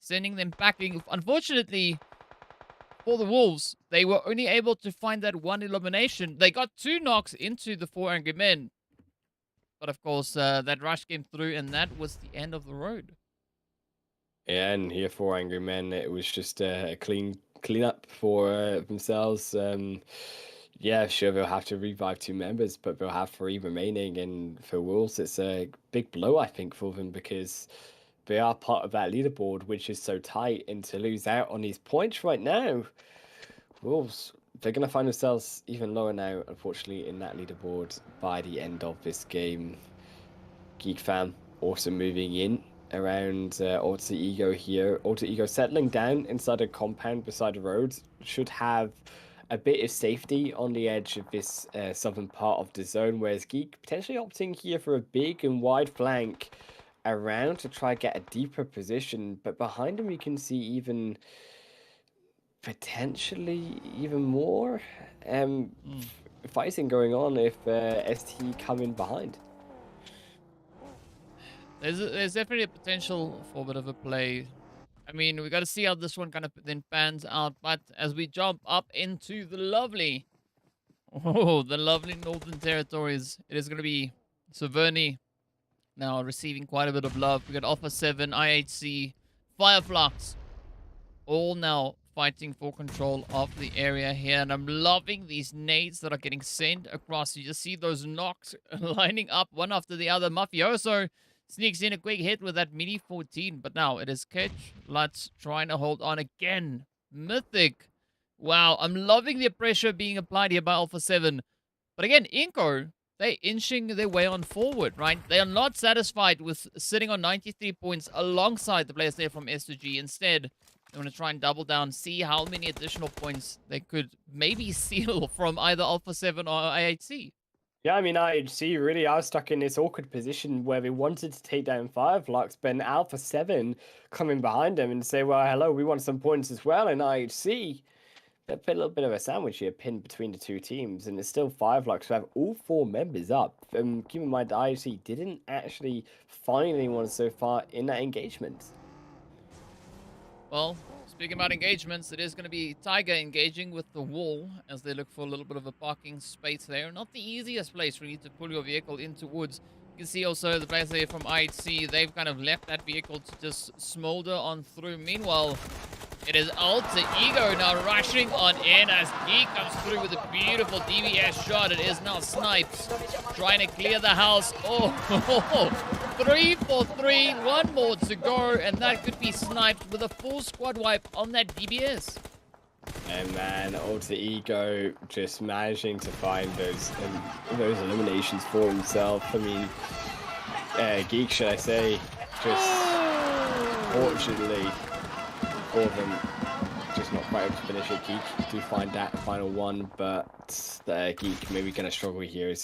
sending them packing. Unfortunately, for the Wolves, they were only able to find that one elimination. They got 2 knocks into the 4 Angry Men. But of course, that rush came through, and that was the end of the road. Yeah, and here for Angry Men, it was just a clean up for themselves. Yeah, sure, they'll have to revive 2 members, but they'll have 3 remaining. And for Wolves, it's a big blow, I think, for them, because they are part of that leaderboard, which is so tight. And to lose out on these points right now, Wolves, they're going to find themselves even lower now, unfortunately, in that leaderboard by the end of this game. Geek Fam also moving in around Alter Ego here. Alter Ego settling down inside a compound beside the road. Should have a bit of safety on the edge of this southern part of the zone, whereas Geek potentially opting here for a big and wide flank around to try get a deeper position. But behind him, you can see even potentially even more fighting going on if ST come in behind. There's definitely a potential for a bit of a play. I mean, we got to see how this one kind of then pans out. But as we jump up into the lovely Northern Territories, it is going to be Severny now receiving quite a bit of love. We got Alpha 7, IHC, Fireflux, all now fighting for control of the area here. And I'm loving these nades that are getting sent across. You just see those knocks lining up one after the other. Mafioso sneaks in a quick hit with that mini 14. But now it is Ketch Lutz trying to hold on again. Mythic. Wow, I'm loving the pressure being applied here by Alpha 7. But again, Inco, they're inching their way on forward, right? They are not satisfied with sitting on 93 points alongside the players there from S2G. Instead, they want to try and double down, see how many additional points they could maybe steal from either Alpha 7 or IHC. Yeah, I mean, IHC really are stuck in this awkward position where they wanted to take down Fireflux, but Alpha 7 coming behind them and say, well, hello, we want some points as well. And IHC, they put a little bit of a sandwich here pinned between the 2 teams, and it's still Fireflux who have all 4 members up. Keep in mind, IHC didn't actually find anyone so far in that engagement. Well, speaking about engagements, it is going to be Tiger engaging with the wall as they look for a little bit of a parking space there. Not the easiest place for you to pull your vehicle into woods. You can see also the players there from IHC, they've kind of left that vehicle to just smolder on through. Meanwhile, it is Alter Ego now rushing on in as he comes through with a beautiful DBS shot. It is now Snipes trying to clear the house. Oh, 3 for 3, 1 more to go, and that could be Snipes with a full squad wipe on that DBS. And man, Alter Ego just managing to find those eliminations for himself. I mean, Geek, should I say, just fortunately for them, just not quite able to finish it. Geek do find that final one, but Geek maybe gonna struggle here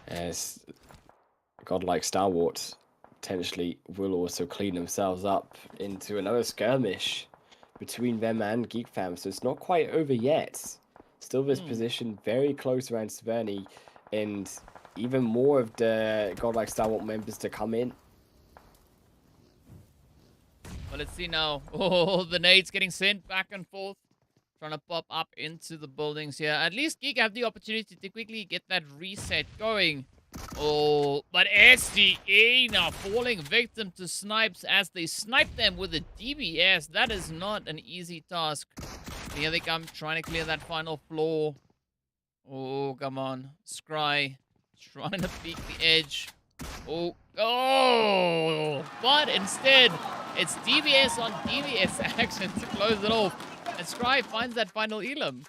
as godlike Stalwart potentially will also clean themselves up into another skirmish between them and Geek Fam. So it's not quite over yet. Still this position very close around Severny, and even more of the godlike Stalwart members to come in. Well, let's see now. Oh, the nades getting sent back and forth. Trying to pop up into the buildings here. At least Geek have the opportunity to quickly get that reset going. Oh, but SDE now falling victim to Snipes as they snipe them with a DBS. That is not an easy task. Here they come, trying to clear that final floor. Oh, come on. Scry trying to peek the edge. Oh, but instead, it's DBS on DBS action to close it off. And Scry finds that final elim.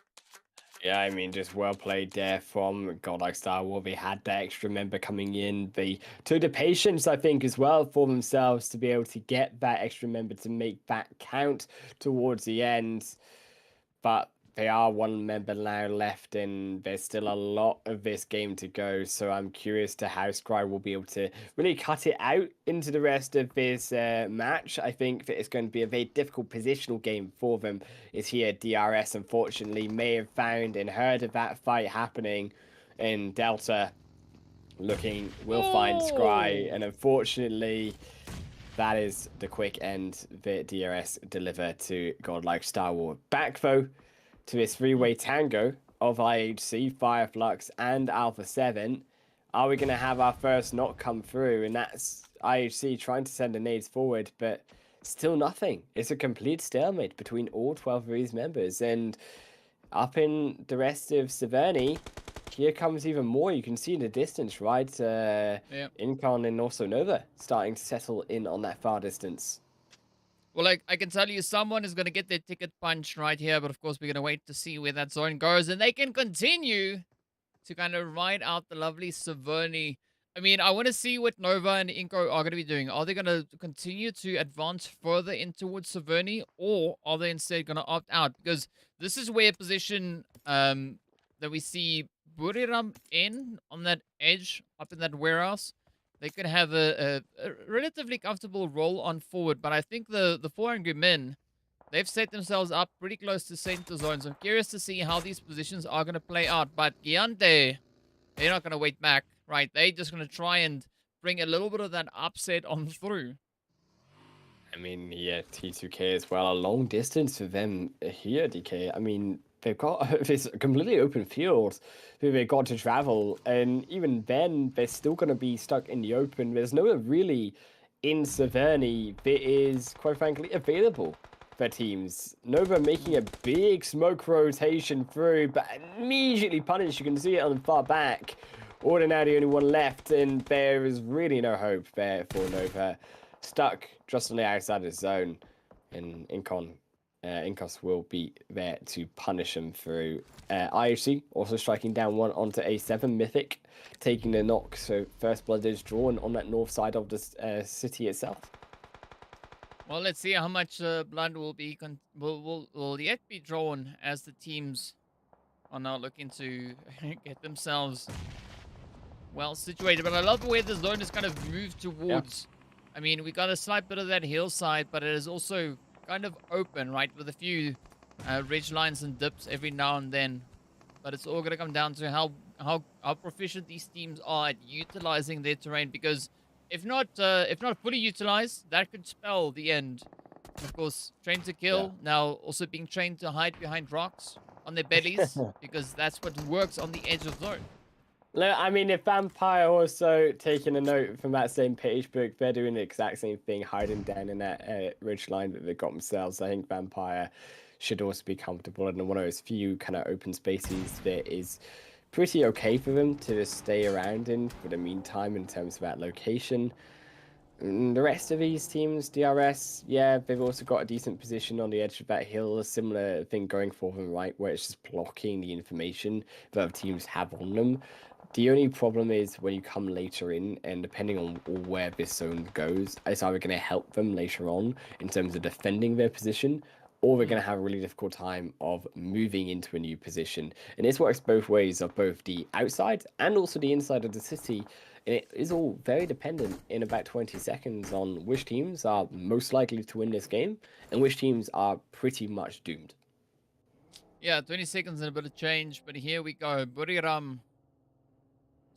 Yeah, I mean, just well played there from Godlike Star War. They had that extra member coming in. They took the patience, I think, as well for themselves to be able to get that extra member to make that count towards the end. But they are 1 member now left, and there's still a lot of this game to go. So I'm curious to how Scry will be able to really cut it out into the rest of this match. I think that it's going to be a very difficult positional game for them. Is here DRS, unfortunately, may have found and heard of that fight happening in Delta Looking, will find Scry, and unfortunately, that is the quick end that DRS deliver to Godlike Star Wars. Back though to this three-way tango of IHC, Fireflux, and Alpha 7. Are we going to have our first knock come through? And that's IHC trying to send the nades forward, but still nothing. It's a complete stalemate between all 12 of these members. And up in the rest of Severny, here comes even more. You can see in the distance, right? Incon and also Nova starting to settle in on that far distance. Well, I can tell you someone is going to get their ticket punched right here, but of course we're going to wait to see where that zone goes, and they can continue to kind of ride out the lovely Severny. I mean, I want to see what Nova and Inco are going to be doing. Are they going to continue to advance further in towards Severny, or are they instead going to opt out? Because this is where position that we see Buriram in on that edge up in that warehouse. They could have a relatively comfortable roll on forward, but I think the 4 angry men, they've set themselves up pretty close to center zones. I'm curious to see how these positions are going to play out, but Giante, they're not going to wait back, right? They're just going to try and bring a little bit of that upset on through. I mean, yeah, T2K as well. A long distance for them here, DK. I mean, they've got this completely open field that they've got to travel. And even then, they're still going to be stuck in the open. There's no really in Severny that is, quite frankly, available for teams. Nova making a big smoke rotation through, but immediately punished. You can see it on the far back. Ordinary, the only one left, and there is really no hope there for Nova. Stuck just on the outside of the zone, and Incos will be there to punish him through. IHC also striking down one onto A7 Mythic, taking the knock. So first blood is drawn on that north side of the city itself. Well, let's see how much blood will be will yet be drawn as the teams are now looking to get themselves well situated. But I love the way the zone is kind of moved towards. Yeah. I mean, we got a slight bit of that hillside, but it is also kind of open, right? With a few ridge lines and dips every now and then. But it's all going to come down to how proficient these teams are at utilizing their terrain. Because if not fully utilized, that could spell the end. Of course, trained to kill, now also being trained to hide behind rocks on their bellies. Because that's what works on the edge of zone. I mean, if Vampire also taking a note from that same page book, they're doing the exact same thing, hiding down in that ridge line that they got themselves. I think Vampire should also be comfortable in one of those few kind of open spaces that is pretty okay for them to just stay around in for the meantime in terms of that location. And the rest of these teams, DRS, yeah, they've also got a decent position on the edge of that hill. A similar thing going for them, right, where it's just blocking the information that other teams have on them. The only problem is when you come later in, and depending on where this zone goes, it's either going to help them later on in terms of defending their position, or they're going to have a really difficult time of moving into a new position. And this works both ways, of both the outside and also the inside of the city. And it is all very dependent in about 20 seconds on which teams are most likely to win this game and which teams are pretty much doomed. Yeah, 20 seconds and a bit of change, but here we go. Buriram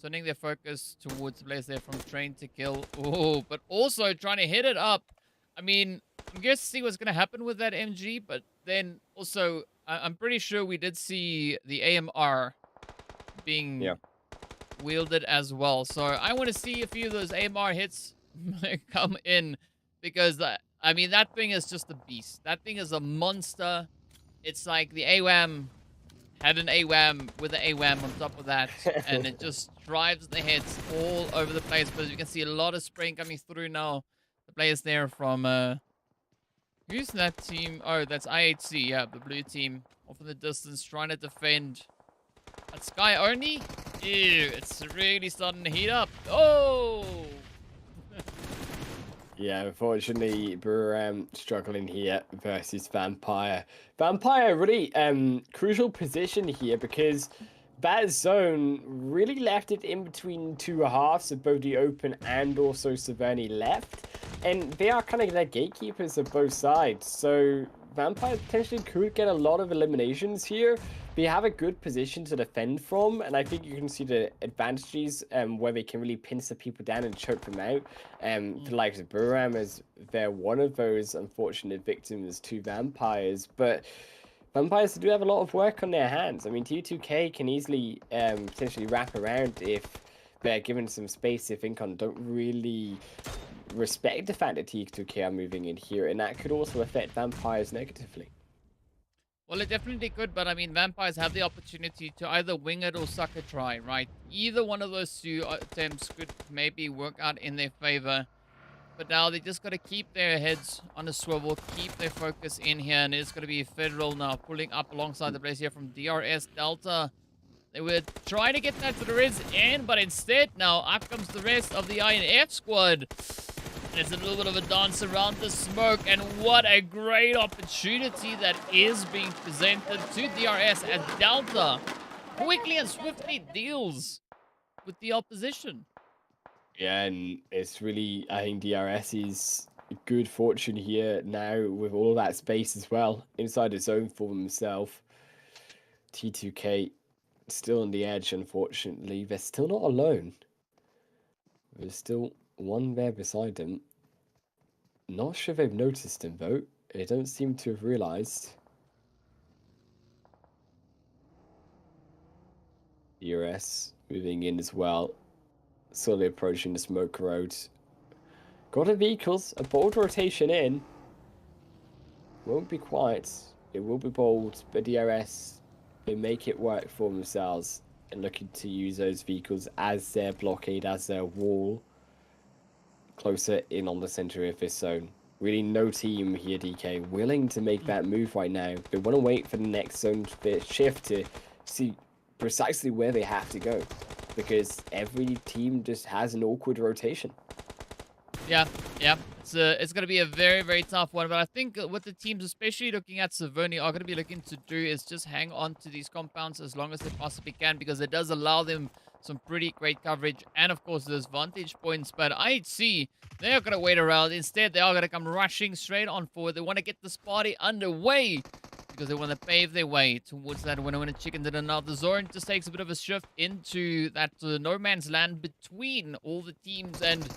turning their focus towards the players there from train to kill. Oh, but also trying to hit it up. I mean, I'm curious to see what's going to happen with that MG, but then also, I'm pretty sure we did see the AMR being wielded as well. So I want to see a few of those AMR hits come in, because, I mean, that thing is just a beast. That thing is a monster. It's like the AWAM had an AWAM with an AWAM on top of that, and it just drives the hits all over the place. But you can see a lot of spraying coming through now. The players there from, who's that team? Oh, that's IHC, yeah, the blue team. Off in the distance, trying to defend. That Sky only? Ew, it's really starting to heat up. Oh! Yeah, unfortunately, we're struggling here versus Vampire. Vampire, really crucial position here, because that zone really left it in between two halves of both the open and also Severny left. And they are kind of the gatekeepers of both sides. So Vampire potentially could get a lot of eliminations here. they have a good position to defend from, and I think you can see the advantages where they can really pincer people down and choke them out. The likes of Buram, as they're one of those unfortunate victims to vampires, but vampires do have a lot of work on their hands. I mean, T2K can easily potentially wrap around if they're given some space. If Incon don't really respect the fact that T2K are moving in here, and that could also affect vampires negatively. Well, it definitely could, but I mean, vampires have the opportunity to either wing it or suck a try, right? Either one of those two attempts could maybe work out in their favor. But now they just got to keep their heads on a swivel, keep their focus in here, and it's going to be Federal now pulling up alongside the place here from DRS Delta. They were trying to get that to the Riz in, but instead now up comes the rest of the INF squad. There's a little bit of a dance around the smoke, and what a great opportunity that is being presented to DRS as Delta quickly and swiftly deals with the opposition. Yeah, and it's really, I think DRS's good fortune here now with all that space as well inside the zone for himself. T2K still on the edge, unfortunately. They're still not alone. There's still one there beside them. Not sure they've noticed him, though. They don't seem to have realized. DRS moving in as well. Slowly approaching the smoke road. Got the vehicles, a bold rotation in. Won't be quiet. It will be bold, but DRS, they make it work for themselves and looking to use those vehicles as their blockade, as their wall. Closer in on the center of this zone. Really no team here, DK, willing to make that move right now. They want to wait for the next zone shift to see precisely where they have to go. Because every team just has an awkward rotation. Yeah. It's going to be a very, very tough one. But I think what the teams, especially looking at Severny, are going to be looking to do is just hang on to these compounds as long as they possibly can, because it does allow them some pretty great coverage and, of course, those vantage points. But IHC, they're going to wait around. Instead, they are going to come rushing straight on forward. They want to get this party underway because they want to pave their way towards that winner chicken dinner. Now, the zone just takes a bit of a shift into that no man's land between all the teams, and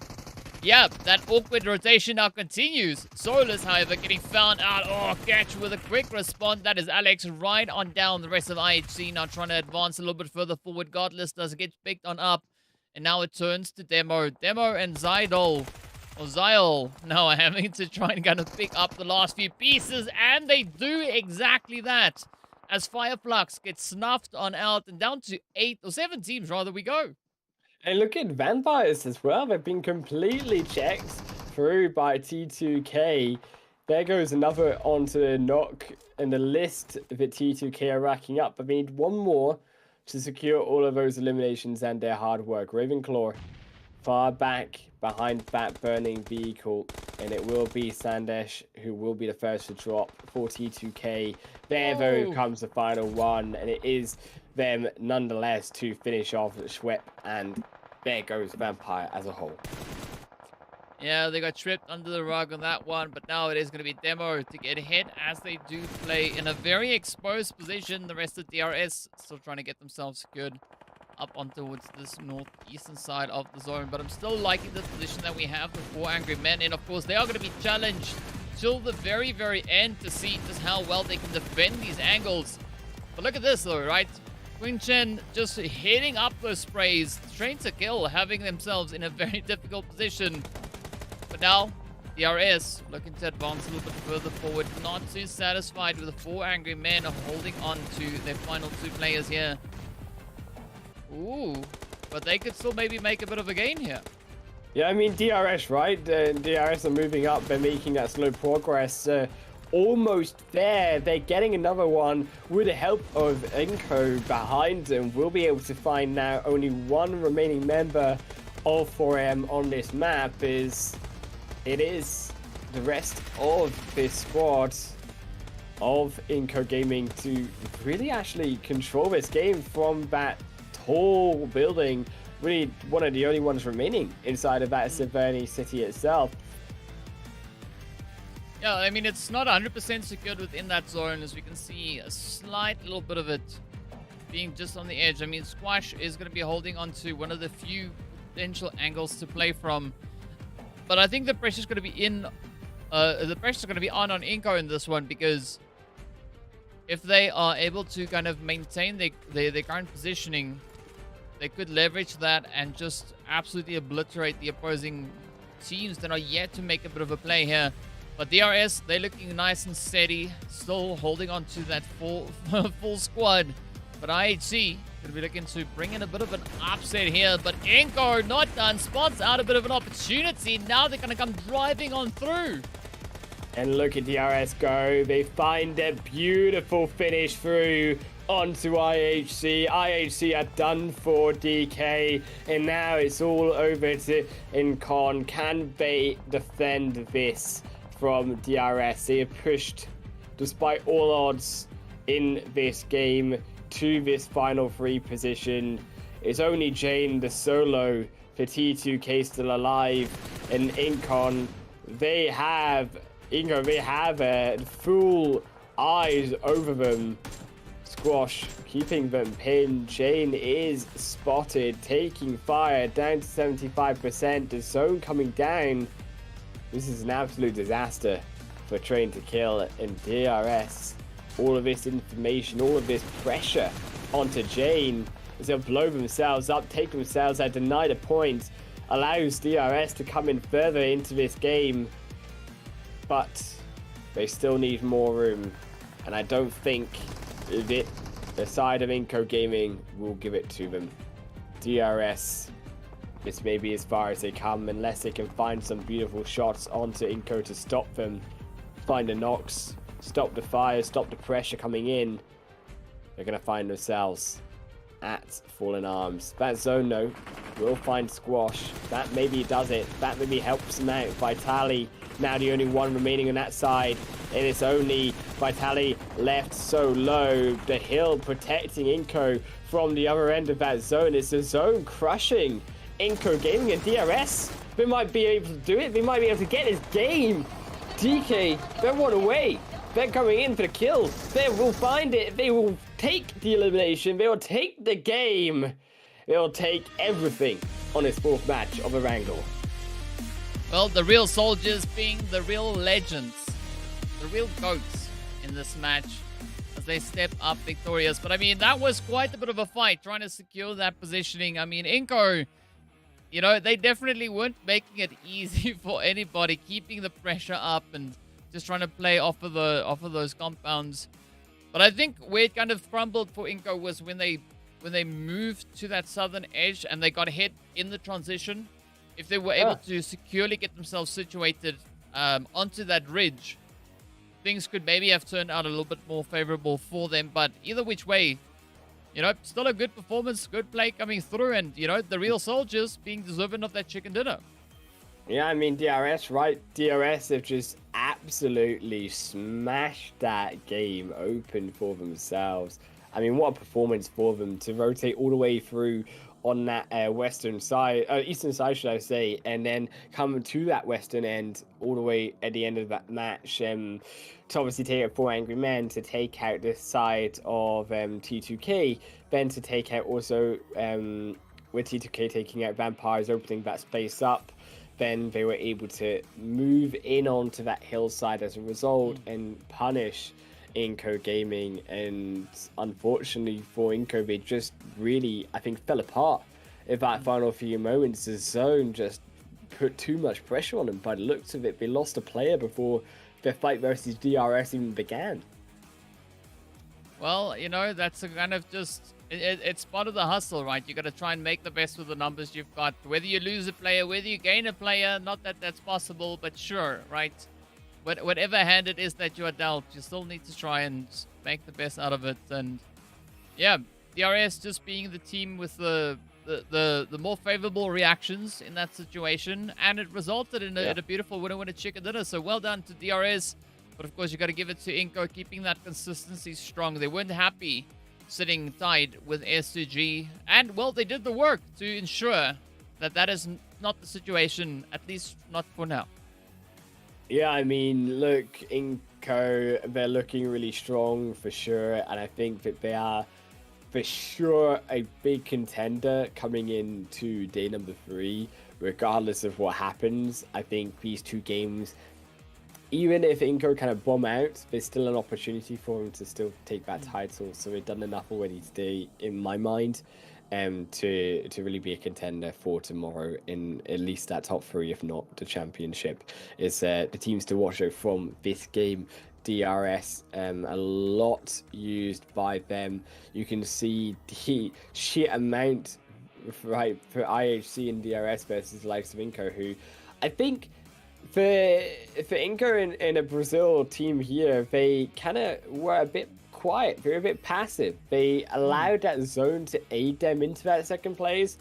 yeah, that awkward rotation now continues. Solus, however, getting found out. Oh, catch with a quick response. That is Alex right on down. The rest of IHC now trying to advance a little bit further forward. Godless does get picked on up. And now it turns to Demo. Demo and Zydol, or Zyol, now having to try and kind of pick up the last few pieces. And they do exactly that. As Fireflux gets snuffed on out and down to 8 or 7 teams, rather, we go. And look at vampires as well. They've been completely checked through by T2K. There goes another onto the knock in the list that T2K are racking up. But they need one more to secure all of those eliminations and their hard work. Ravenclaw far back behind that burning vehicle. And it will be Sandesh who will be the first to drop for T2K. There, though, comes the final one. And it is them nonetheless to finish off Schwepp, and there goes Vampire as a whole. Yeah, they got tripped under the rug on that one, but now it is going to be Demo to get ahead as they do play in a very exposed position. The rest of DRS still trying to get themselves secured up on towards this northeastern side of the zone, but I'm still liking the position that we have with 4 angry men, and of course they are going to be challenged till the very, very end to see just how well they can defend these angles. But look at this though, right? Quinchen just hitting up those sprays, trained to kill, having themselves in a very difficult position. But now, DRS looking to advance a little bit further forward, not too satisfied with the 4 angry men holding on to their final 2 players here. Ooh, but they could still maybe make a bit of a gain here. Yeah, I mean, DRS, right? DRS are moving up, they're making that slow progress. Almost there. They're getting another one with the help of Inko behind them. We'll be able to find now only one remaining member of 4M on this map. It is the rest of this squad of Inko Gaming to really actually control this game from that tall building. Really one of the only ones remaining inside of that Severny city itself. Yeah, I mean, it's not 100% secured within that zone, as we can see a slight little bit of it being just on the edge. I mean, Squash is going to be holding on to one of the few potential angles to play from. But I think the pressure's going to be on Inco in this one, because if they are able to kind of maintain their current positioning, they could leverage that and just absolutely obliterate the opposing teams that are yet to make a bit of a play here. But DRS, they're looking nice and steady, still holding on to that full squad. But IHC going to be looking to bring in a bit of an upset here. But Inco not done, spots out a bit of an opportunity. Now they're going to come driving on through. And look at DRS go. They find their beautiful finish through onto IHC. IHC are done for DK. And now it's all over to Incon. Can they defend this from DRS? They have pushed, despite all odds, in this game to this final 3 position. It's only Jane, the solo for T2K, still alive. And Incon, they have full eyes over them. Squash keeping them pinned. Jane is spotted, taking fire, down to 75%. The zone coming down. This is an absolute disaster for Train to Kill and DRS. All of this information, all of this pressure onto Jane as they'll blow themselves up, take themselves out, deny the point, allows DRS to come in further into this game. But they still need more room, and I don't think the side of Inco Gaming will give it to them. DRS, this may be as far as they come, unless they can find some beautiful shots onto Inco to stop them, find the knocks, stop the fire, stop the pressure coming in. They're going to find themselves at Fallen Arms. That zone, though, will find Squash. That maybe does it. That maybe helps them out. Vitali, now the only one remaining on that side. And it's only Vitali left so low. The hill protecting Inco from the other end of that zone. It's the zone crushing Inco Gaming and DRS. They might be able to do it. They might be able to get this game. DK, they're one away. They're coming in for the kill. They will find it. They will take the elimination. They will take the game. They will take everything on this 4th match of Erangel. Well, the real soldiers being the real legends, the real goats in this match as they step up victorious. But I mean, that was quite a bit of a fight trying to secure that positioning. I mean, Inco, you know, they definitely weren't making it easy for anybody, keeping the pressure up and just trying to play off of those compounds. But I think where it kind of crumbled for Inco was when they moved to that southern edge and they got hit in the transition. If they were able to securely get themselves situated onto that ridge, things could maybe have turned out a little bit more favorable for them. But either which way, you know, still a good performance, good play coming through, and, you know, the real soldiers being deserving of that chicken dinner. Yeah, I mean, DRS, right? DRS have just absolutely smashed that game open for themselves. I mean, what a performance for them to rotate all the way through on that western side, eastern side, should I say, and then come to that western end all the way at the end of that match. To obviously take out 4 angry men, to take out this side of T2K, then to take out also with T2K taking out vampires, opening that space up. Then they were able to move in onto that hillside as a result and punish Inco Gaming. And unfortunately for Inco, they just really, I think, fell apart in that final few moments. The zone just put too much pressure on them. By the looks of it, they lost a player before their fight versus DRS even began. Well, you know, that's a kind of just... It's part of the hustle, right? You got to try and make the best with the numbers you've got. Whether you lose a player, whether you gain a player, not that that's possible, but sure, right? Whatever hand it is that you are dealt, you still need to try and make the best out of it. And yeah, DRS just being the team with the more favorable reactions in that situation, and it resulted in a beautiful winner chicken dinner. So well done to DRS. But of course, you got to give it to Inco, keeping that consistency strong. They weren't happy sitting tied with S2G, and well, they did the work to ensure that that is not the situation, at least not for now. Yeah, I mean, look, Inco, they're looking really strong for sure, and I think that they are for sure a big contender coming into day number 3, regardless of what happens. I think these 2 games, even if Inco kind of bomb out, there's still an opportunity for him to still take that title. So they've done enough already today, in my mind, to really be a contender for tomorrow in at least that top 3, if not the championship. Is the teams to watch out from this game. DRS, a lot used by them. You can see the sheer amount, right, for IHC and DRS versus the likes of Inco, who I think for Inco in a Brazil team here, they kind of were a bit quiet. They were a bit passive. They allowed that zone to aid them into that second place.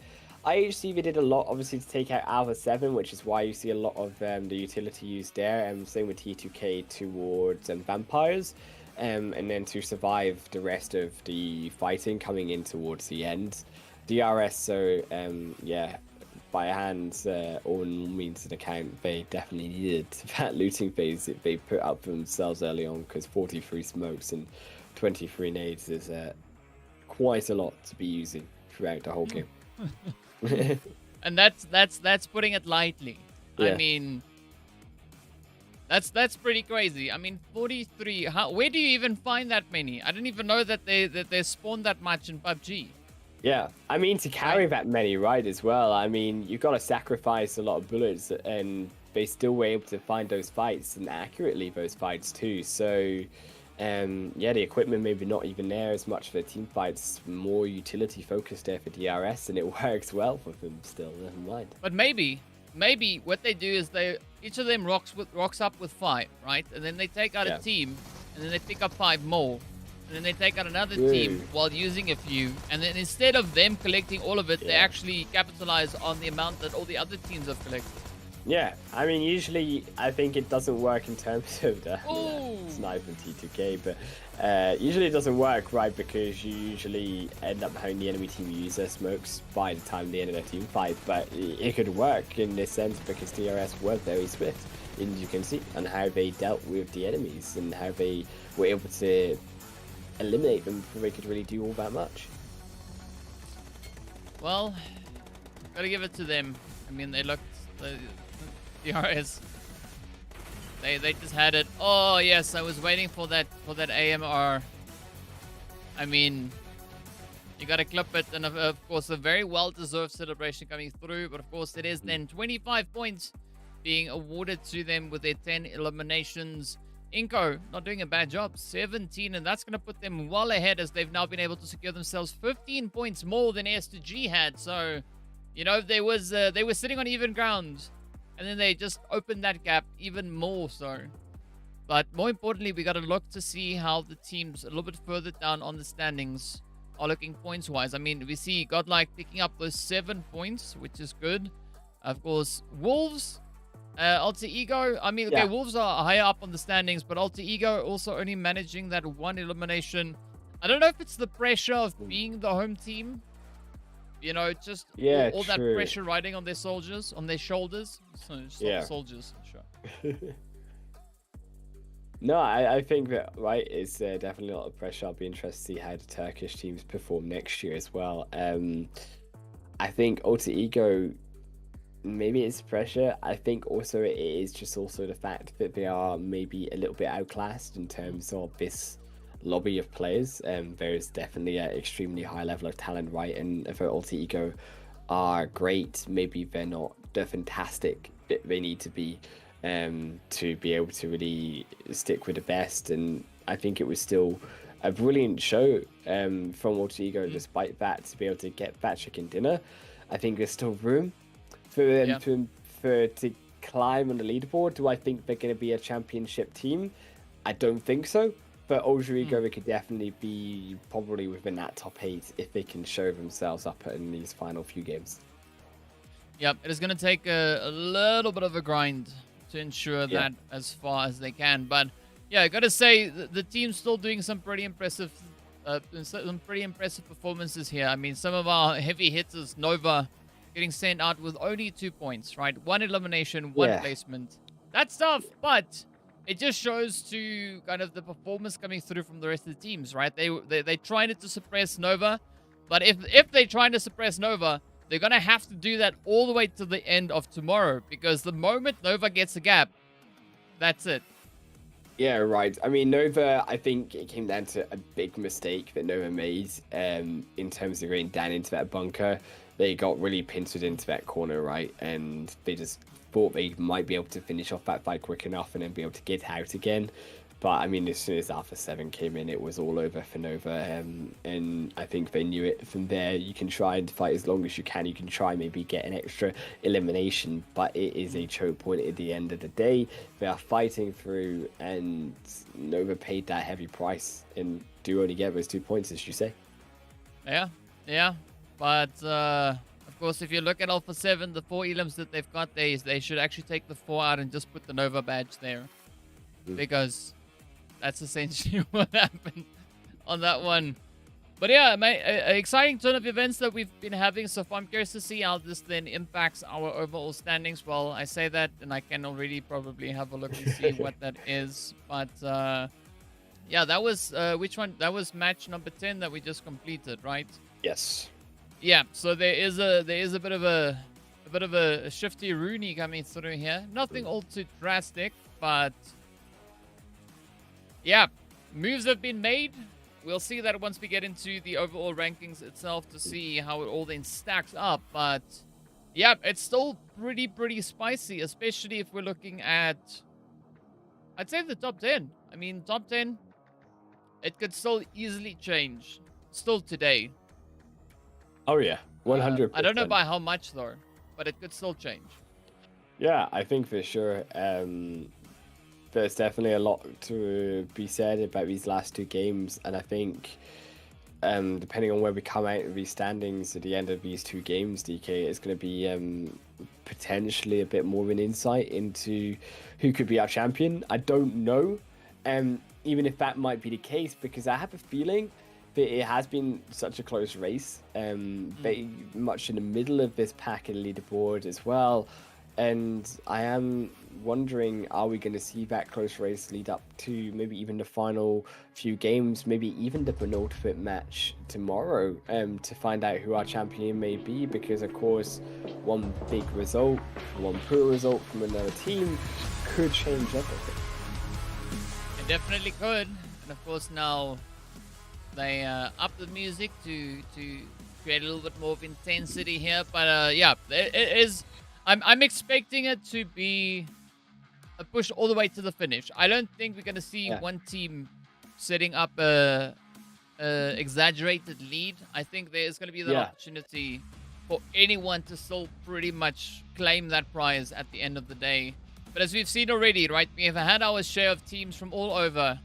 IHC, they did a lot, obviously, to take out Alpha 7, which is why you see a lot of the utility used there. And same with T2K towards Vampires. And then to survive the rest of the fighting coming in towards the end. DRS, so, yeah, by hands, all means an account, they definitely needed that looting phase that they put up for themselves early on, because 43 smokes and 23 nades is quite a lot to be using throughout the whole game. And that's putting it lightly. Yeah. I mean, that's pretty crazy. I mean, 43. Where do you even find that many? I didn't even know that they spawned that much in PUBG. Yeah, I mean, to carry that many, right, as well, I mean, you've got to sacrifice a lot of bullets, and they still were able to find those fights, and accurately those fights too. So yeah, the equipment maybe not even there as much for team fights, more utility focused there for DRS, and it works well for them still, never mind. But maybe what they do is each of them rocks up with 5, right? And then they take out a team, and then they pick up 5 more. And then they take out another team while using a few. And then instead of them collecting all of it, they actually capitalize on the amount that all the other teams have collected. Yeah, I mean, usually I think it doesn't work in terms of the snipe and T2K, but usually it doesn't work, right? Because you usually end up having the enemy team use their smokes by the time they end their team fight. But it could work in this sense because DRS were very swift, and you can see on how they dealt with the enemies and how they were able to eliminate them before they could really do all that much. Well, gotta give it to them. I mean, they looked DRS. They just had it. Oh yes, I was waiting for that AMR. I mean, you gotta clip it, and of course a very well-deserved celebration coming through. But of course, it is then 25 points being awarded to them with their 10 eliminations. Inco not doing a bad job, 17, and that's going to put them well ahead, as they've now been able to secure themselves 15 points more than S2G had. So, you know, they were sitting on even ground, and then they just opened that gap even more so. But more importantly, we got to look to see how the teams a little bit further down on the standings are looking points-wise. I mean, we see Godlike picking up those 7 points, which is good. Of course, Wolves, Alter Ego, I mean, okay, Wolves are higher up on the standings, but Alter Ego also only managing that 1 elimination. I don't know if it's the pressure of being the home team, you know, just all that pressure riding on their soldiers, on their shoulders. So, soldiers, sure. No, I think that, right, it's definitely a lot of pressure. I'll be interested to see how the Turkish teams perform next year as well. I think Alter Ego, maybe it's pressure. I think also it is just also the fact that they are maybe a little bit outclassed in terms of this lobby of players. There is definitely an extremely high level of talent, right? And if Alter Ego are great, maybe they're not the fantastic that they need to be able to really stick with the best. And I think it was still a brilliant show from Alter Ego, despite that, to be able to get that chicken dinner. I think there's still room for them to climb on the leaderboard. Do I think they're going to be a championship team? I don't think so. But Alter Ego, they could definitely be probably within that top 8 if they can show themselves up in these final few games. Yep, it is going to take a little bit of a grind to ensure that as far as they can. But yeah, I got to say the team's still doing some pretty impressive performances here. I mean, some of our heavy hitters, Nova, getting sent out with only 2 points, right? 1 elimination, 1 placement. That's tough, but it just shows to kind of the performance coming through from the rest of the teams, right? They trying to suppress Nova, but if they're trying to suppress Nova, they're gonna have to do that all the way to the end of tomorrow, because the moment Nova gets a gap, that's it. Yeah, right. I mean, Nova, I think it came down to a big mistake that Nova made in terms of going down into that bunker. They got really pincered into that corner, right? And they just thought they might be able to finish off that fight quick enough and then be able to get out again. But I mean, as soon as Alpha 7 came in, it was all over for Nova. And I think they knew it from there. You can try and fight as long as you can. You can try maybe get an extra elimination, but it is a choke point at the end of the day. They are fighting through, and Nova paid that heavy price and do only get those 2 points, as you say. Yeah. But, of course, if you look at Alpha 7, the 4 elims that they've got there, they should actually take the 4 out and just put the Nova badge there. Because that's essentially what happened on that one. But yeah, an exciting turn of events that we've been having so far. I'm curious to see how this then impacts our overall standings. Well, I say that, and I can already probably have a look and see what that is. But yeah, that was which one? That was match number 10 that we just completed, right? Yes. Yeah. So there is a bit of a shifty Rooney coming through here. Nothing all too drastic, but yeah, moves have been made. We'll see that once we get into the overall rankings itself to see how it all then stacks up. But yeah, it's still pretty spicy, especially if we're looking at, I'd say, the top 10. I mean, top 10, it could still easily change still today. Oh yeah, 100%. I don't know by how much though, but it could still change. Yeah, I think for sure. There's definitely a lot to be said about these last 2 games, and I think depending on where we come out of these standings at the end of these 2 games, DK, it's going to be potentially a bit more of an insight into who could be our champion. I don't know, even if that might be the case, because I have a feeling that it has been such a close race, very much in the middle of this pack and leaderboard as well. And I am wondering, are we going to see that close race lead up to maybe even the final few games, maybe even the penultimate match tomorrow, to find out who our champion may be? Because, of course, one big result, one poor result from another team could change everything. It definitely could. And, of course, now they up the music to create a little bit more of intensity here. But, yeah, it is... I'm expecting it to be a push all the way to the finish. I don't think we're going to see one team setting up a exaggerated lead. I think there's going to be the opportunity for anyone to still pretty much claim that prize at the end of the day. But as we've seen already, right, we have had our share of teams from all over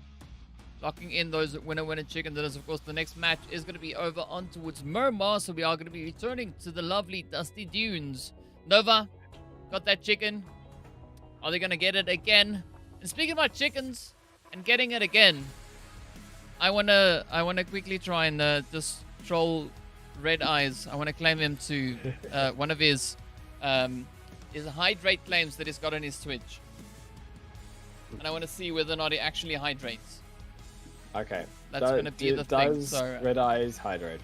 locking in those winner chicken dinners. Of course, the next match is going to be over on towards Miramar, so we are going to be returning to the lovely Dusty Dunes. Nova got that chicken. Are they going to get it again? And speaking about chickens and getting it again, I want to quickly try and just troll Red Eyes. I want to claim him to one of his hydrate claims that he's got on his Twitch. And I want to see whether or not he actually hydrates. Okay. That's going to be the thing. So Red Eyes hydrate?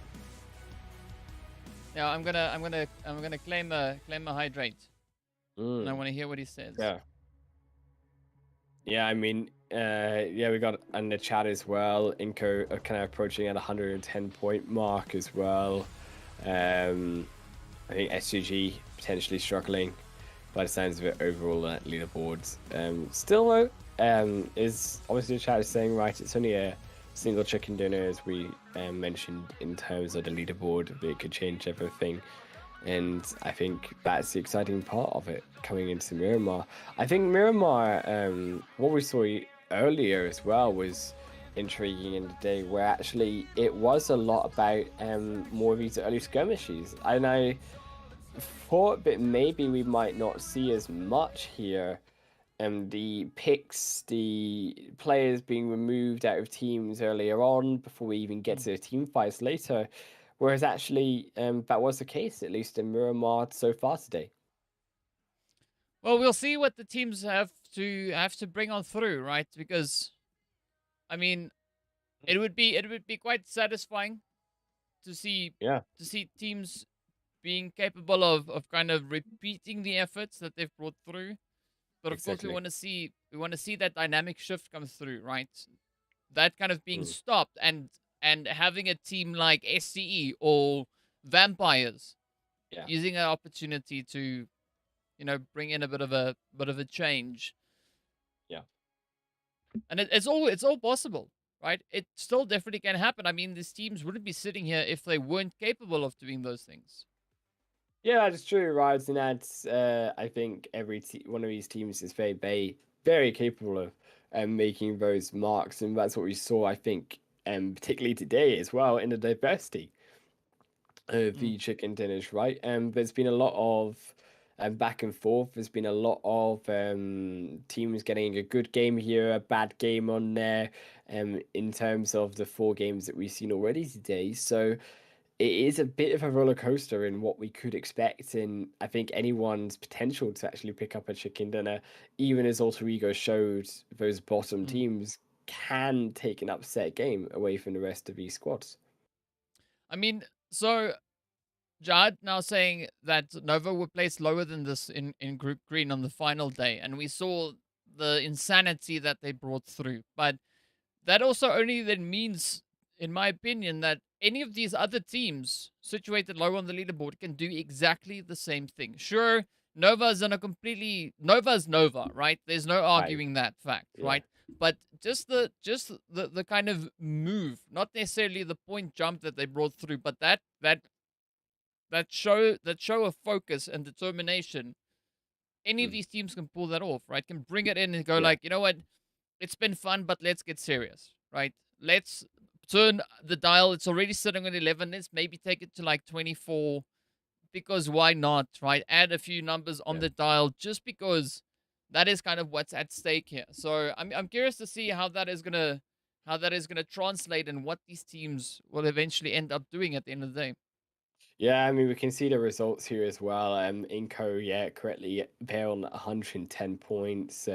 Yeah, I'm gonna claim a hydrate. And I want to hear what he says. Yeah, I mean, yeah, we got in the chat as well. Inco kind of approaching at 110 point mark as well. I think SGG potentially struggling by the sounds of it overall at leaderboards. Still though, is obviously the chat is saying right. It's only a single chicken dinner, as we mentioned in terms of the leaderboard. It could change everything, and I think that's the exciting part of it coming into Miramar. I think Miramar, what we saw earlier as well was intriguing in the day, where actually it was a lot about more of these early skirmishes, and I thought that maybe we might not see as much here. The picks, the players being removed out of teams earlier on before we even get to the team fights later. Whereas actually that was the case, at least in Miramar so far today. Well, we'll see what the teams have to bring on through, right? Because I mean, it would be quite satisfying to see Yeah, teams being capable of kind of repeating the efforts that they've brought through. But of course, we exactly. want to see that dynamic shift come through, right? That kind of being Mm, stopped, and having a team like SCE or Vampires yeah, using an opportunity to bring in a bit of a change, yeah. and it's all possible, right? It still definitely can happen. I mean, these teams wouldn't be sitting here if they weren't capable of doing those things. Yeah, that's true, right? And that's I think one of these teams is very capable of making those marks, and that's what we saw. I think, particularly today as well in the diversity of Mm, the chicken dinners, right? There's been a lot of back and forth. There's been a lot of teams getting a good game here, a bad game on there. In terms of the 4 games that we've seen already today, so it is a bit of a roller coaster in what we could expect, and I think anyone's potential to actually pick up a chicken dinner, even as Alter Ego showed those bottom mm. teams, can take an upset game away from the rest of these squads. I mean, so Jad now saying that Nova were placed lower than this in Group Green on the final day, and we saw the insanity that they brought through. But that also only then means, in my opinion, that any of these other teams situated low on the leaderboard can do exactly the same thing. Sure, Nova's Nova's Nova, right? There's no Right. arguing that fact, Yeah. right? But just the kind of move, not necessarily the point jump that they brought through, but that show of focus and determination. Any of Mm. these teams can pull that off, right? Can bring it in and go Yeah. like, you know what? It's been fun, but let's get serious, right? Let's turn the dial. It's already sitting on 11. Let's maybe take it to like 24, because why not, right? Add a few numbers on Yeah. the dial just because that is kind of what's at stake here. So I'm curious to see how that is gonna translate and what these teams will eventually end up doing at the end of the day. Yeah, I mean, we can see the results here as well. Inco, yeah, correctly there on 110 points.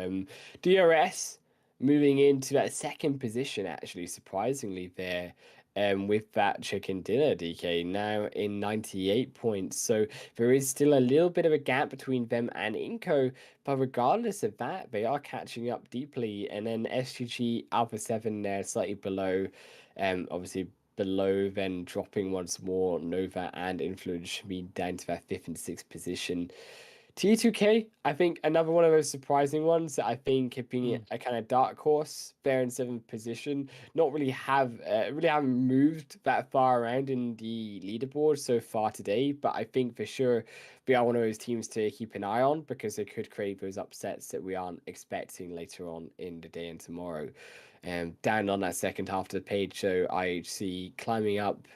DRS moving into that second position, actually, surprisingly, there, with that chicken dinner, DK, now in 98 points. So there is still a little bit of a gap between them and Inco, but regardless of that, they are catching up deeply. And then SGG Alpha 7 there, slightly below, obviously below, then dropping once more. Nova and Influence should be down to that 5th and 6th position. T2K, I think another one of those surprising ones that I think have been Mm. a kind of dark horse. They're in 7th position, not really haven't moved that far around in the leaderboard so far today. But I think for sure they are one of those teams to keep an eye on, because they could create those upsets that we aren't expecting later on in the day and tomorrow. Down on that second half of the page, so IHC climbing up,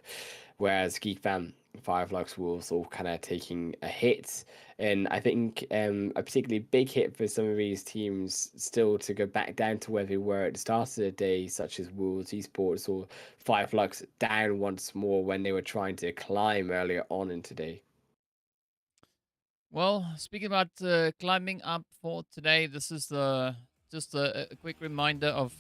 whereas Geek Fam, Fireflux Wolves all kind of taking a hit. And I think a particularly big hit for some of these teams still to go back down to where they were at the start of the day, such as Wolves Esports or Fireflux, down once more when they were trying to climb earlier on in today. Well, speaking about climbing up for today, this is just a quick reminder of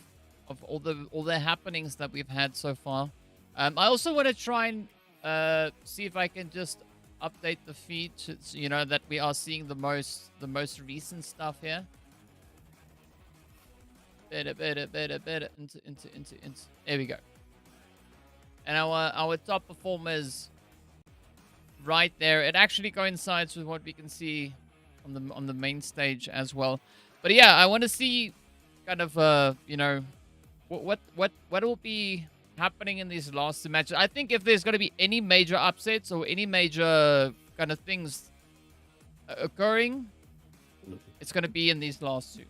all the happenings that we've had so far. I also want to try and see if I can just update the feed, so you know that we are seeing the most recent stuff here. Better. Into. There we go. And our top performers right there. It actually coincides with what we can see on the main stage as well. But yeah, I want to see kind of what will be happening in these last 2 matches. I think if there's going to be any major upsets or any major kind of things occurring, it's going to be in these last 2.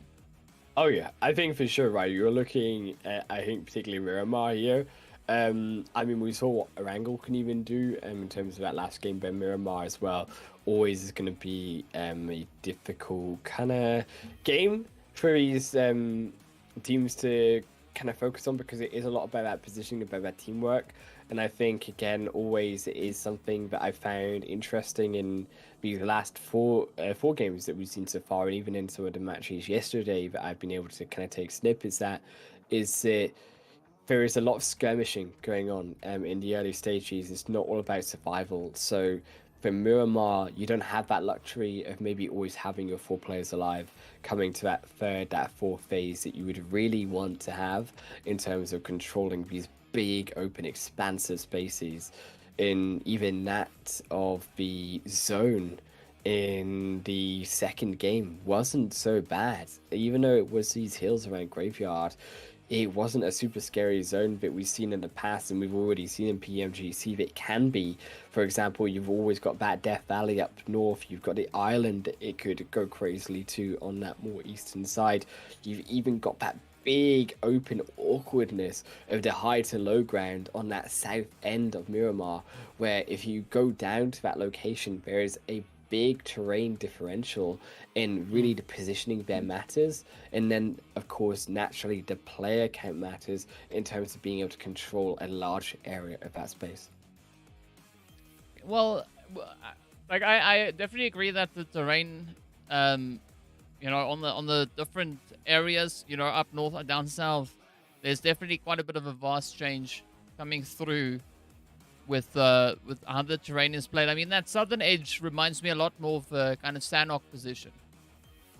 Oh yeah, I think for sure, right? You're looking at, I think, particularly Miramar here. I mean, we saw what Erangel can even do in terms of that last game, but Miramar as well always is going to be a difficult kind of game for these teams to kind of focus on, because it is a lot about that positioning, about that teamwork. And I think, again, always it is something that I found interesting in these last four games that we've seen so far, and even in some of the matches yesterday that I've been able to kind of take snippets at, is that there is a lot of skirmishing going on in the early stages. It's not all about survival. So for Miramar, you don't have that luxury of maybe always having your four players alive, coming to that third, that fourth phase that you would really want to have in terms of controlling these big, open, expansive spaces. In even that of the zone in the second game wasn't so bad, even though it was these hills around Graveyard. It wasn't a super scary zone that we've seen in the past, and we've already seen in PMGC that it can be. For example, you've always got that Death Valley up north. You've got the island that it could go crazily to on that more eastern side. You've even got that big open awkwardness of the high to low ground on that south end of Miramar, where if you go down to that location, there is a big terrain differential, and really the positioning there matters. And then of course naturally the player count matters in terms of being able to control a large area of that space. Well, like I definitely agree that the terrain, you know, on the different areas, you know, up north or down south, there's definitely quite a bit of a vast change coming through with how the terrain is played. I mean, that southern edge reminds me a lot more of a kind of Sanhok position,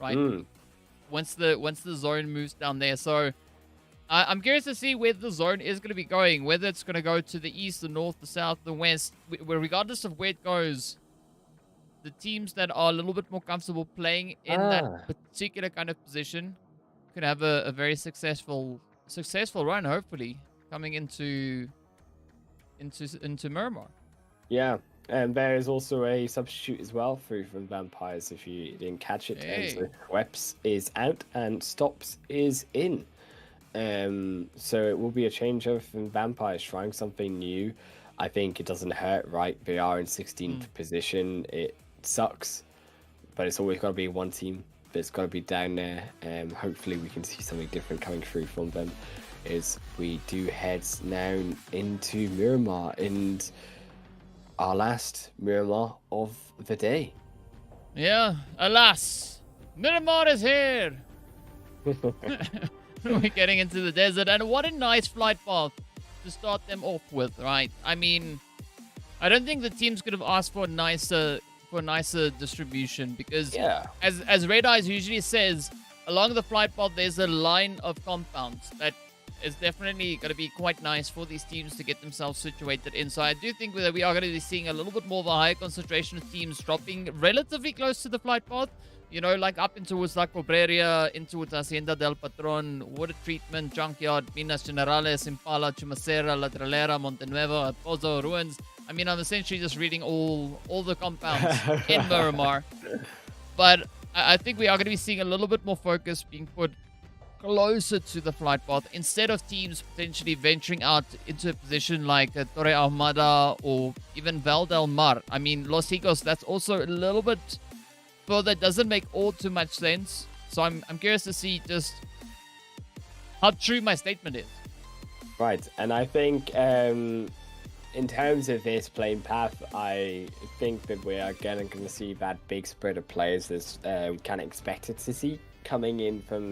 right? Once the zone moves down there. So I'm curious to see where the zone is going to be going, whether it's going to go to the east, the north, the south, the west. Where regardless of where it goes, the teams that are a little bit more comfortable playing in that particular kind of position could have a very successful run, hopefully, coming into Miramar. Yeah, and there is also a substitute as well through from Vampires if you didn't catch it. Hey. And so Weps is out and Stops is in. So it will be a changeover from Vampires trying something new. I think it doesn't hurt, right? They are in 16th position. It sucks, but it's always got to be one team that's got to be down there. Hopefully we can see something different coming through from them as we do head now into Miramar, and our last Miramar of the day. Yeah, alas, Miramar is here. We're getting into the desert, and what a nice flight path to start them off with, right? I mean, I don't think the teams could have asked for a nicer distribution, because as Red Eyes usually says, along the flight path there's a line of compounds that is definitely going to be quite nice for these teams to get themselves situated in. So I do think that we are going to be seeing a little bit more of a higher concentration of teams dropping relatively close to the flight path. You know, like up in towards La Cobreria, in towards Hacienda del Patron, Water Treatment, Junkyard, Minas Generales, Impala, Chumacera, La Tralera, Montenuevo, Pozo, Ruins. I mean, I'm essentially just reading all the compounds in Miramar. But I think we are going to be seeing a little bit more focus being put closer to the flight path, instead of teams potentially venturing out into a position like Torre Ahumada or even Val del Mar. I mean, Los Higos, that's also a little bit further. Doesn't make all too much sense. So I'm curious to see just how true my statement is. Right, and I think in terms of this playing path, I think that we are again going to see that big spread of players as we kind of expected to see coming in from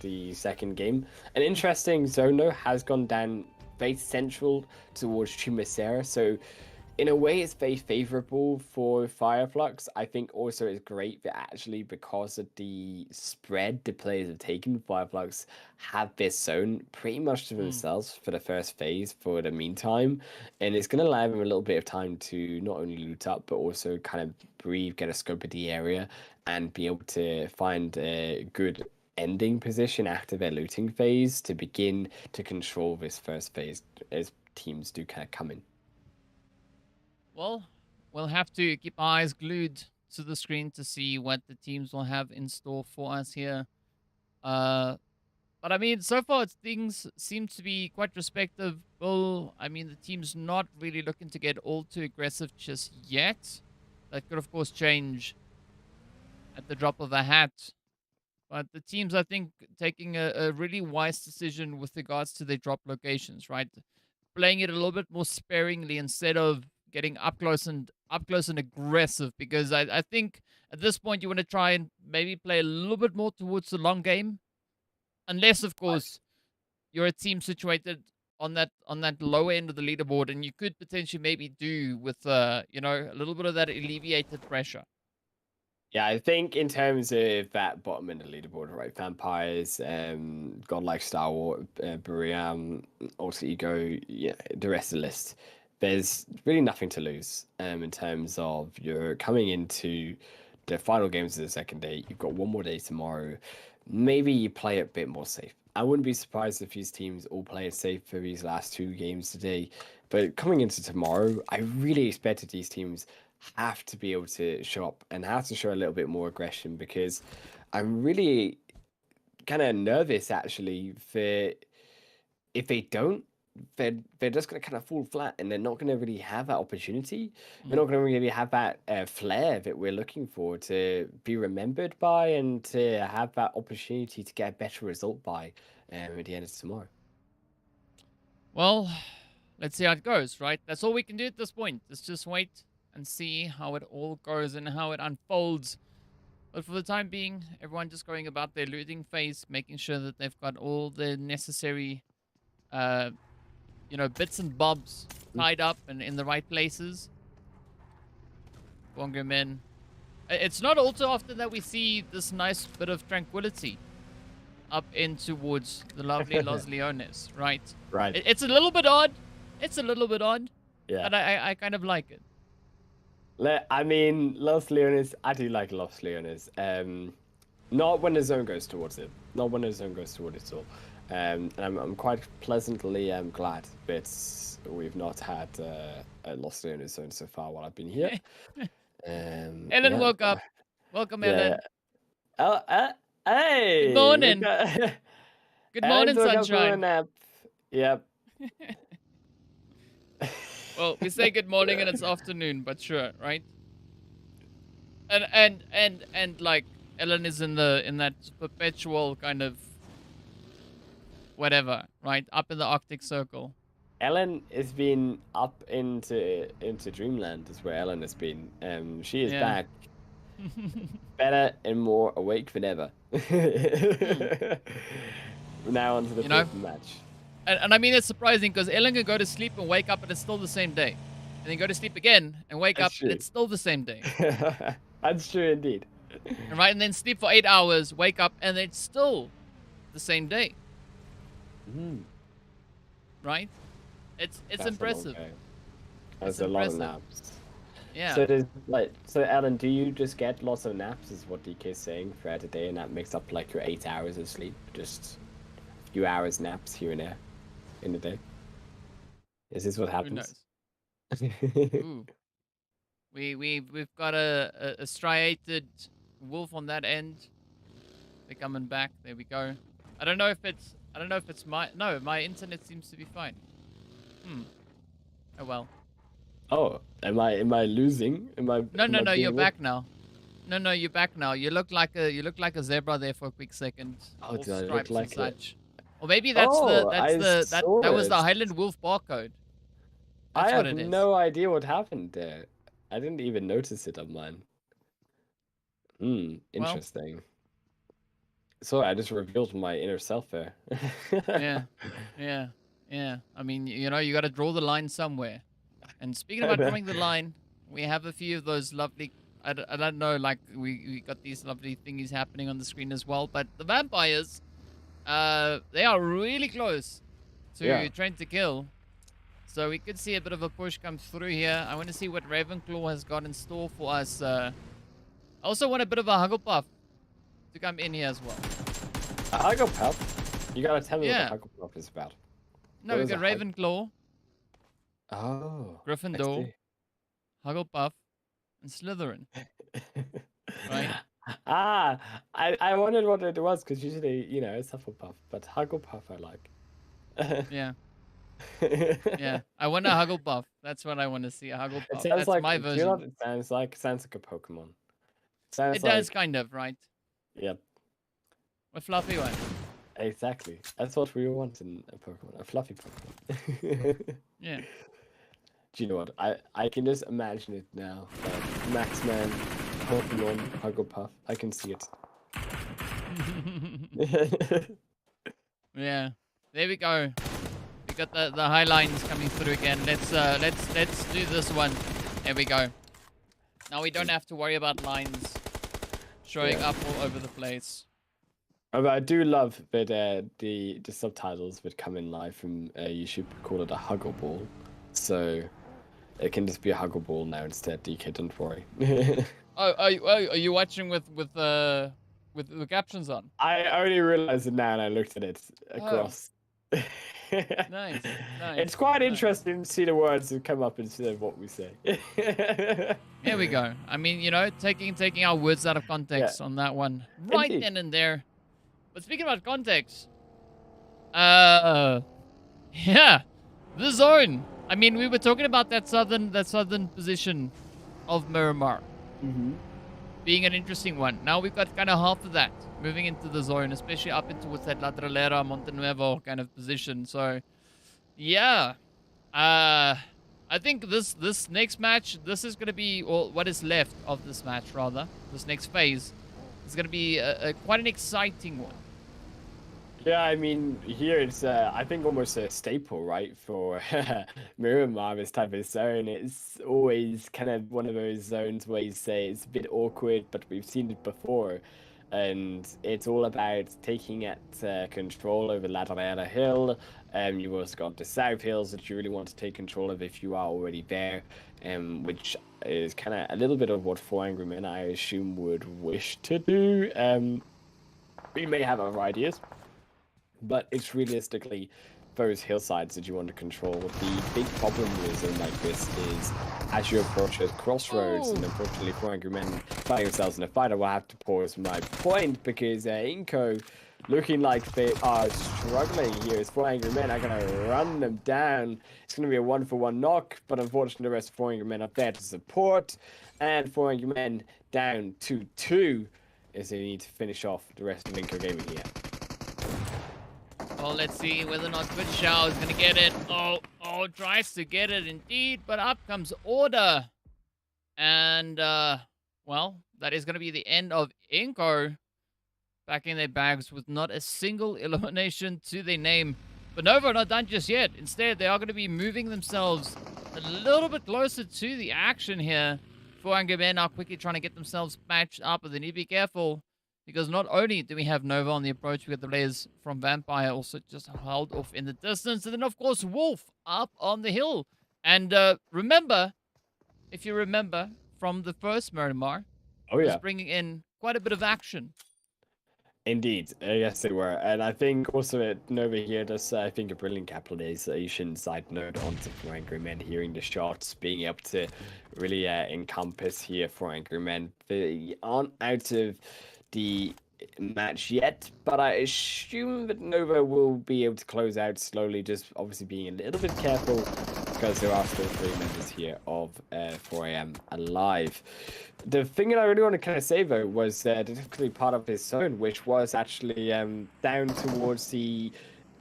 the second game. An interesting zone though has gone down very central towards Chumacera, so in a way it's very favorable for Fireflux. I think also it's great that actually, because of the spread the players have taken, Fireflux have this zone pretty much to themselves for the first phase for the meantime, and it's going to allow them a little bit of time to not only loot up but also kind of breathe, get a scope of the area, and be able to find a good ending position after their looting phase to begin to control this first phase as teams do kind of come in. Well, we'll have to keep our eyes glued to the screen to see what the teams will have in store for us here. But I mean, so far things seem to be quite respectable. I mean, the team's not really looking to get all too aggressive just yet. That could, of course, change at the drop of a hat. But the teams, I think, taking a really wise decision with regards to their drop locations, right? playing it a little bit more sparingly instead of getting up close and aggressive. Because I think at this point you want to try and maybe play a little bit more towards the long game, unless of course you're a team situated on that lower end of the leaderboard, and you could potentially maybe do with a little bit of that alleviated pressure. Yeah, I think in terms of that bottom end of the leaderboard, right? Vampires, Godlike Star Wars, Buriam, Alter Ego, yeah, the rest of the list. There's really nothing to lose in terms of you're coming into the final games of the second day. You've got one more day tomorrow. Maybe you play it a bit more safe. I wouldn't be surprised if these teams all play it safe for these last 2 games today. But coming into tomorrow, I really expected these teams have to be able to show up and have to show a little bit more aggression, because I'm really kind of nervous actually for if they don't, they're just going to kind of fall flat and they're not going to really have that opportunity. They're not going to really have that flair that we're looking for to be remembered by and to have that opportunity to get a better result by at the end of tomorrow. Well, let's see how it goes, right? That's all we can do at this point. Let's just wait and see how it all goes and how it unfolds. But for the time being, everyone just going about their looting phase, making sure that they've got all the necessary, bits and bobs tied up and in the right places. Bongo men. It's not all too often that we see this nice bit of tranquility up in towards the lovely Los Leones, right? Right. It's a little bit odd. It's a little bit odd. Yeah. But I kind of like it. I mean, Los Leones, I do like Los Leones. Not when the zone goes towards it. Not when the zone goes towards it at all. And I'm quite pleasantly glad that we've not had a Los Leones zone so far while I've been here. Ellen yeah. woke up. Welcome, Ellen. Hey! Good morning. Good morning, Ellen's woke up from a sunshine. nap. Yep. Well, we say good morning and it's afternoon, but sure, right? And like Ellen is in that perpetual kind of whatever, right? Up in the Arctic Circle. Ellen has been up into Dreamland is where Ellen has been. She is back. Better and more awake than ever. Now onto the fifth match. And I mean, it's surprising because Ellen can go to sleep and wake up and it's still the same day. And then go to sleep again and wake up and it's still the same day. That's true indeed. And right, and then sleep for 8 hours, wake up, and it's still the same day. Right? It's impressive. That's a lot of naps. Yeah. So Ellen, do you just get lots of naps is what DK is saying throughout the day, and that makes up like your 8 hours of sleep? Just a few hours naps here and there in the day? Is this what happens? Who knows? Ooh. We've got a striated wolf on that end. They're coming back. There we go. I don't know if it's my internet seems to be fine. Oh well. Oh, am I losing? No, you're back now. No, you're back now. You look like a zebra there for a quick second. Oh, did I look like such? Or maybe that was the HighlandWolf barcode. I have no idea what happened there. I didn't even notice it on mine. Interesting. Well, sorry, I just revealed my inner self there. Yeah. I mean, you got to draw the line somewhere. And speaking about drawing the line, we have a few of those lovely. I don't know, like we got these lovely thingies happening on the screen as well. But the vampires, they are really close to Train to Kill. So we could see a bit of a push come through here. I want to see what Ravenclaw has got in store for us. I also want a bit of a Hugglepuff to come in here as well. A Hugglepuff? You gotta tell me what a Hugglepuff is about. No, we got Ravenclaw. Oh. Gryffindor, Hugglepuff, and Slytherin. Right? I wondered what it was because usually, it's Hufflepuff, but Hugglepuff I like. Yeah. Yeah, I want a Hugglepuff. That's what I want to see. A Hugglepuff. That's my version. Do you know what it sounds like? It sounds like a Pokemon. It does kind of, right? Yep. A fluffy one. Exactly. That's what we want in a Pokemon, a fluffy Pokemon. Yeah. Do you know what? I can just imagine it now. Maxman, Pokemon, Hugglepuff. I can see it. Yeah. There we go. We got the high lines coming through again. Let's do this one. There we go. Now we don't have to worry about lines showing up all over the place. But I do love that the subtitles would come in live from you should call it a Huggle Ball, so it can just be a Huggle Ball now instead. DK, don't worry. Are you watching with the captions on? I only realized it now, and I looked at it across. Oh. Nice. It's quite interesting to see the words that come up instead of what we say. There we go. I mean, you know, taking our words out of context on that one, right Indeed. then and there. But speaking about context, yeah, the zone. I mean, we were talking about that southern position of Miramar being an interesting one. Now we've got kind of half of that moving into the zone, especially up into towards that La Tralera, Montenuevo kind of position. So, yeah, I think this next match, this is going to be, or what is left of this match rather, this next phase is going to be quite an exciting one. Yeah, I mean, here it's, I think, almost a staple, right, for Miramar, this type of zone. It's always kind of one of those zones where you say it's a bit awkward, but we've seen it before. And it's all about taking control over La Tralera Hill. You've also got the South Hills that you really want to take control of if you are already there, which is kind of a little bit of what 4 Angry Men, I assume, would wish to do. We may have other ideas, but it's realistically those hillsides that you want to control. The big problem with a zone like this is as you approach those crossroads, and unfortunately 4 Angry Men finding themselves in a fight, I will have to pause my point because Inco looking like they are struggling here. As 4 Angry Men are going to run them down. It's going to be a 1-for-1 knock, but unfortunately the rest of 4 Angry Men up there to support, and 4 Angry Men down to 2 as they need to finish off the rest of Inco Gaming here. Well, let's see whether or not Good Show is going to get it. Oh, tries to get it indeed, but up comes Order. And, well, that is going to be the end of Inco back in their bags with not a single elimination to their name. But Nova not done just yet. Instead, they are going to be moving themselves a little bit closer to the action here. 4 Angry Men are quickly trying to get themselves matched up, but they need to be careful. Because not only do we have Nova on the approach, we got the players from Vampire also just held off in the distance. And then, of course, Wolf up on the hill. And remember, if you remember from the first Miramar, was bringing in quite a bit of action. Indeed, yes they were. And I think also Nova here does, I think, a brilliant capitalization side note onto 4 Angry Men, hearing the shots, being able to really encompass here 4 Angry Men. They aren't out of the match yet, but I assume that Nova will be able to close out slowly, just obviously being a little bit careful because there are still 3 members here of 4AM alive. The thing that I really want to kind of say though was particularly part of this zone, which was actually down towards the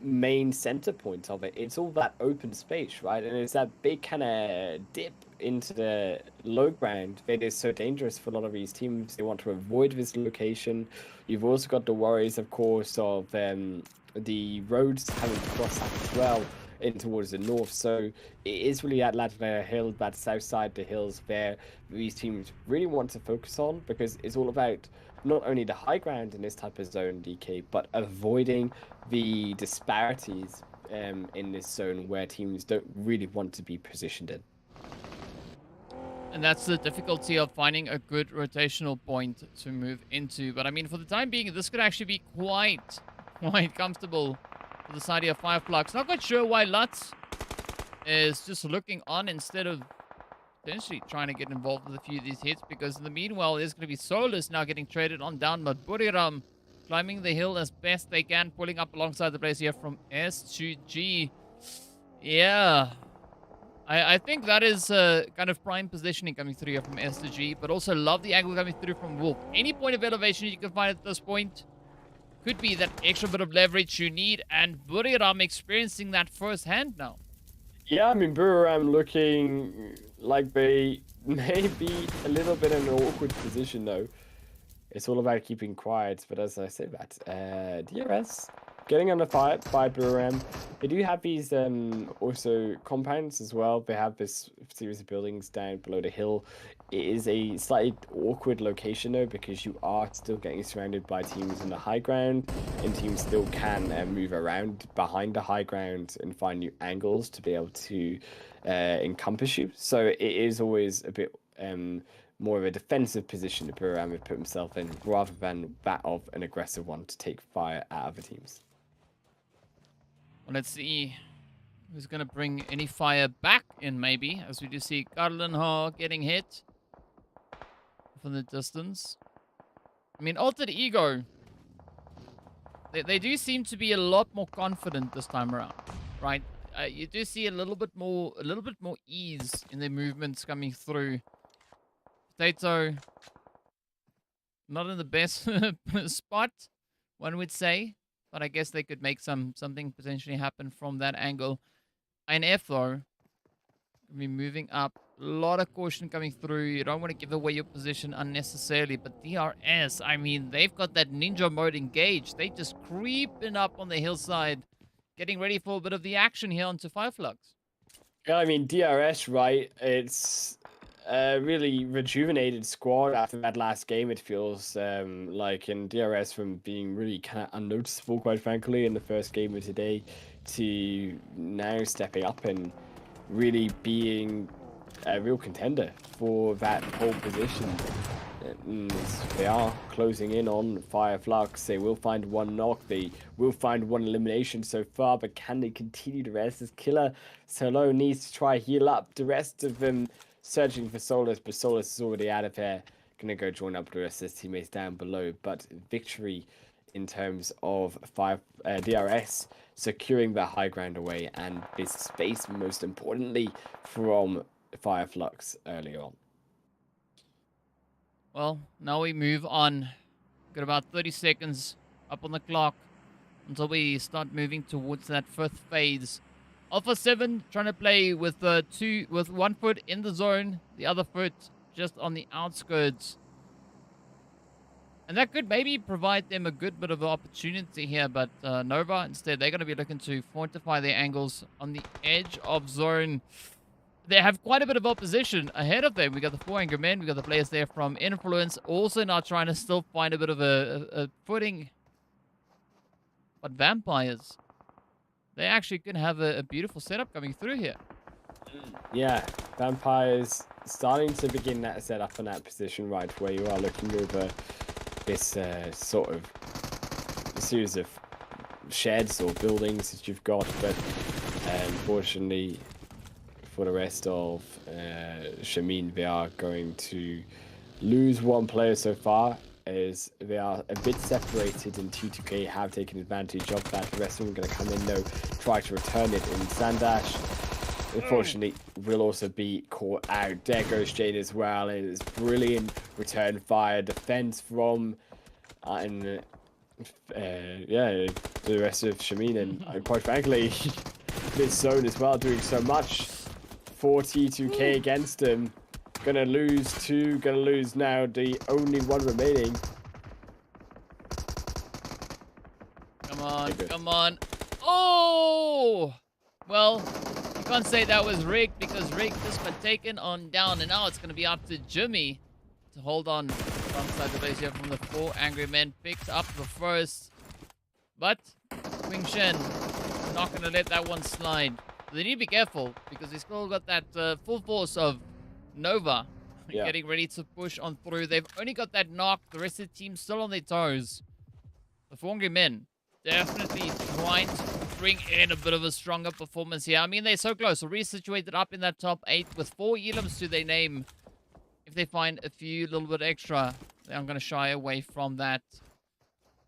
main center point of it. It's all that open space, right? And it's that big kind of dip into the low ground that is so dangerous for a lot of these teams. They want to avoid this location. You've also got the worries, of course, of the roads having to cross up as well in towards the north. So it is really at La Tralera Hill, that south side, the hills there, these teams really want to focus on, because it's all about not only the high ground in this type of zone, DK, but avoiding the disparities in this zone where teams don't really want to be positioned in. And that's the difficulty of finding a good rotational point to move into. But I mean, for the time being, this could actually be quite comfortable for the side of Fireflux. Not quite sure why Lutz is just looking on instead of potentially trying to get involved with a few of these hits, because in the meanwhile, there's going to be Solus now getting traded on down, but Buriram climbing the hill as best they can, pulling up alongside the players here from S2G. Yeah. I think that is kind of prime positioning coming through here from S2G, but also love the angle coming through from Wolf. Any point of elevation you can find at this point, could be that extra bit of leverage you need, and Buriram experiencing that firsthand now. Yeah, I mean, Buriram looking like they may be a little bit in an awkward position, though. It's all about keeping quiet, but as I say that, DRS getting under fire by Buriram. They do have these also compounds as well. They have this series of buildings down below the hill. It is a slightly awkward location though, because you are still getting surrounded by teams in the high ground, and teams still can move around behind the high ground and find new angles to be able to encompass you. So it is always a bit more of a defensive position that Buriram would put himself in, rather than that of an aggressive one to take fire at other teams. Well, let's see who's going to bring any fire back in, maybe, as we do see Karlenha getting hit from the distance. I mean, Altered Ego, they do seem to be a lot more confident this time around, right? You do see a little bit more ease in their movements coming through. Potato, not in the best spot, one would say, but I guess they could make something potentially happen from that angle. INF though, be moving up. A lot of caution coming through. You don't want to give away your position unnecessarily, but DRS, I mean, they've got that ninja mode engaged. They just creeping up on the hillside, getting ready for a bit of the action here onto Fireflux. Yeah, I mean, DRS, right? It's a really rejuvenated squad after that last game, it feels like. And DRS, from being really kind of unnoticeable, quite frankly, in the first game of today, to now stepping up and really being a real contender for that pole position. And they are closing in on Fireflux. They will find one knock. They will find one elimination so far, but can they continue to rest? As Killer Solo needs to try heal up. The rest of them searching for Solus, but Solus is already out of there. Gonna go join up the rest of his teammates down below. But victory in terms of DRS securing the high ground away, and this space, most importantly, from Fireflux early on. Well, now we move on. Got about 30 seconds up on the clock until we start moving towards that fifth phase. Alpha 7 trying to play with one foot in the zone, the other foot just on the outskirts. And that could maybe provide them a good bit of opportunity here, but Nova, instead, they're going to be looking to fortify their angles on the edge of zone. They have quite a bit of opposition ahead of them. We got the 4 Angry Men. We got the players there from Influence. Also now trying to still find a bit of a footing. But Vampires, they actually can have a beautiful setup coming through here. Yeah, Vampires starting to begin that setup in that position, right, where you are looking over this sort of series of sheds or buildings that you've got. But unfortunately, for the rest of Shamin, they are going to lose one player so far, as they are a bit separated, and T2K have taken advantage of that. The rest of them are going to come in though, try to return it in Sandash. Unfortunately, will also be caught out. There goes Jade as well, and it's brilliant return fire defense from yeah, the rest of Shamin, and quite frankly, this zone as well doing so much for T2K against him. Gonna lose two, gonna lose now the only one remaining. Come on, come on. Oh! Well, you can't say that was rigged, because Rig just got taken on down, and now it's gonna be up to Jimmy to hold on alongside the base here from the 4 Angry Men. Picked up the first, but Wing Shen not gonna let that one slide. They need to be careful, because they still got that full force of Nova getting ready to push on through. They've only got that knock. The rest of the team still on their toes. The 4 Angry Men definitely trying to bring in a bit of a stronger performance here. I mean, they're so close. Already situated up in that top 8 with 4 elims to their name. If they find a few little bit extra, I'm going to shy away from that.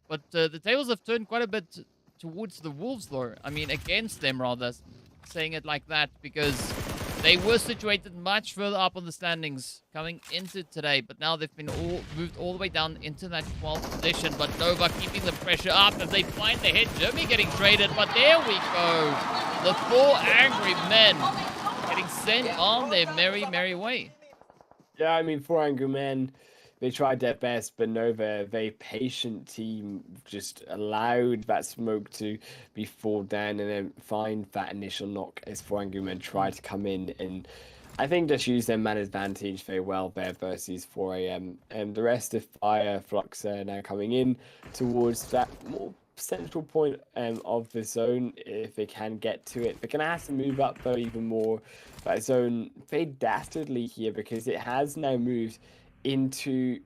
But the tables have turned quite a bit towards the Wolves, though. I mean, against them, rather. Saying it like that, because They were situated much further up on the standings coming into today, but now they've been moved all the way down into that 12th position. But Nova keeping the pressure up as they find the hit. Jimmy getting traded, but there we go. The 4 angry men getting sent on their merry way. Yeah, I mean, 4 angry men, they tried their best, but Nova, a very patient team, just allowed that smoke to be fall down and then find that initial knock as 4 angry men tried to come in and I think just use their man advantage very well there versus 4 AM. And the rest of Fire Flux are now coming in towards that more central point of the zone if they can get to it. They're going to have to move up though even more. That zone very dastardly here because it has now moved into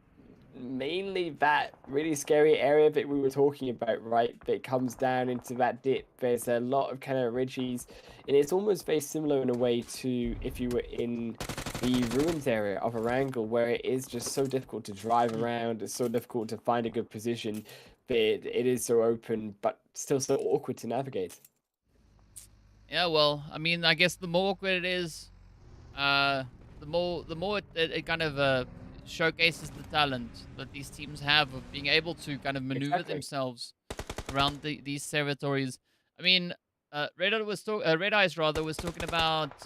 mainly that really scary area that we were talking about, right? That comes down into that dip. There's a lot of kind of ridges, and it's almost very similar in a way to if you were in the ruins area of Erangel, where it is just so difficult to drive around. It's so difficult to find a good position, but it is so open, but still so awkward to navigate. Yeah, well, I mean, I guess the more awkward it is, the more it kind of showcases the talent that these teams have of being able to kind of maneuver themselves around these territories. I mean, Red Eyes rather was talking about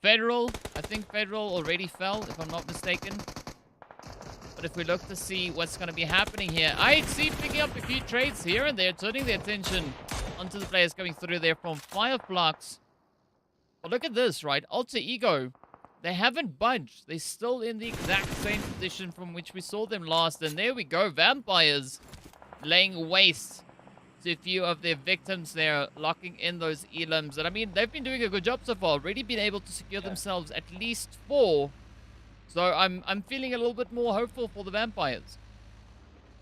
Federal. I think Federal already fell, if I'm not mistaken. But if we look to see what's going to be happening here, IHC picking up a few trades here and there, turning their attention onto the players coming through there from Fireflux. But look at this, right? Alter Ego. They haven't budged. They're still in the exact same position from which we saw them last. And there we go. Vampires laying waste to a few of their victims there, locking in those elims. And I mean, they've been doing a good job so far. Already been able to secure themselves at least 4. So I'm feeling a little bit more hopeful for the Vampires.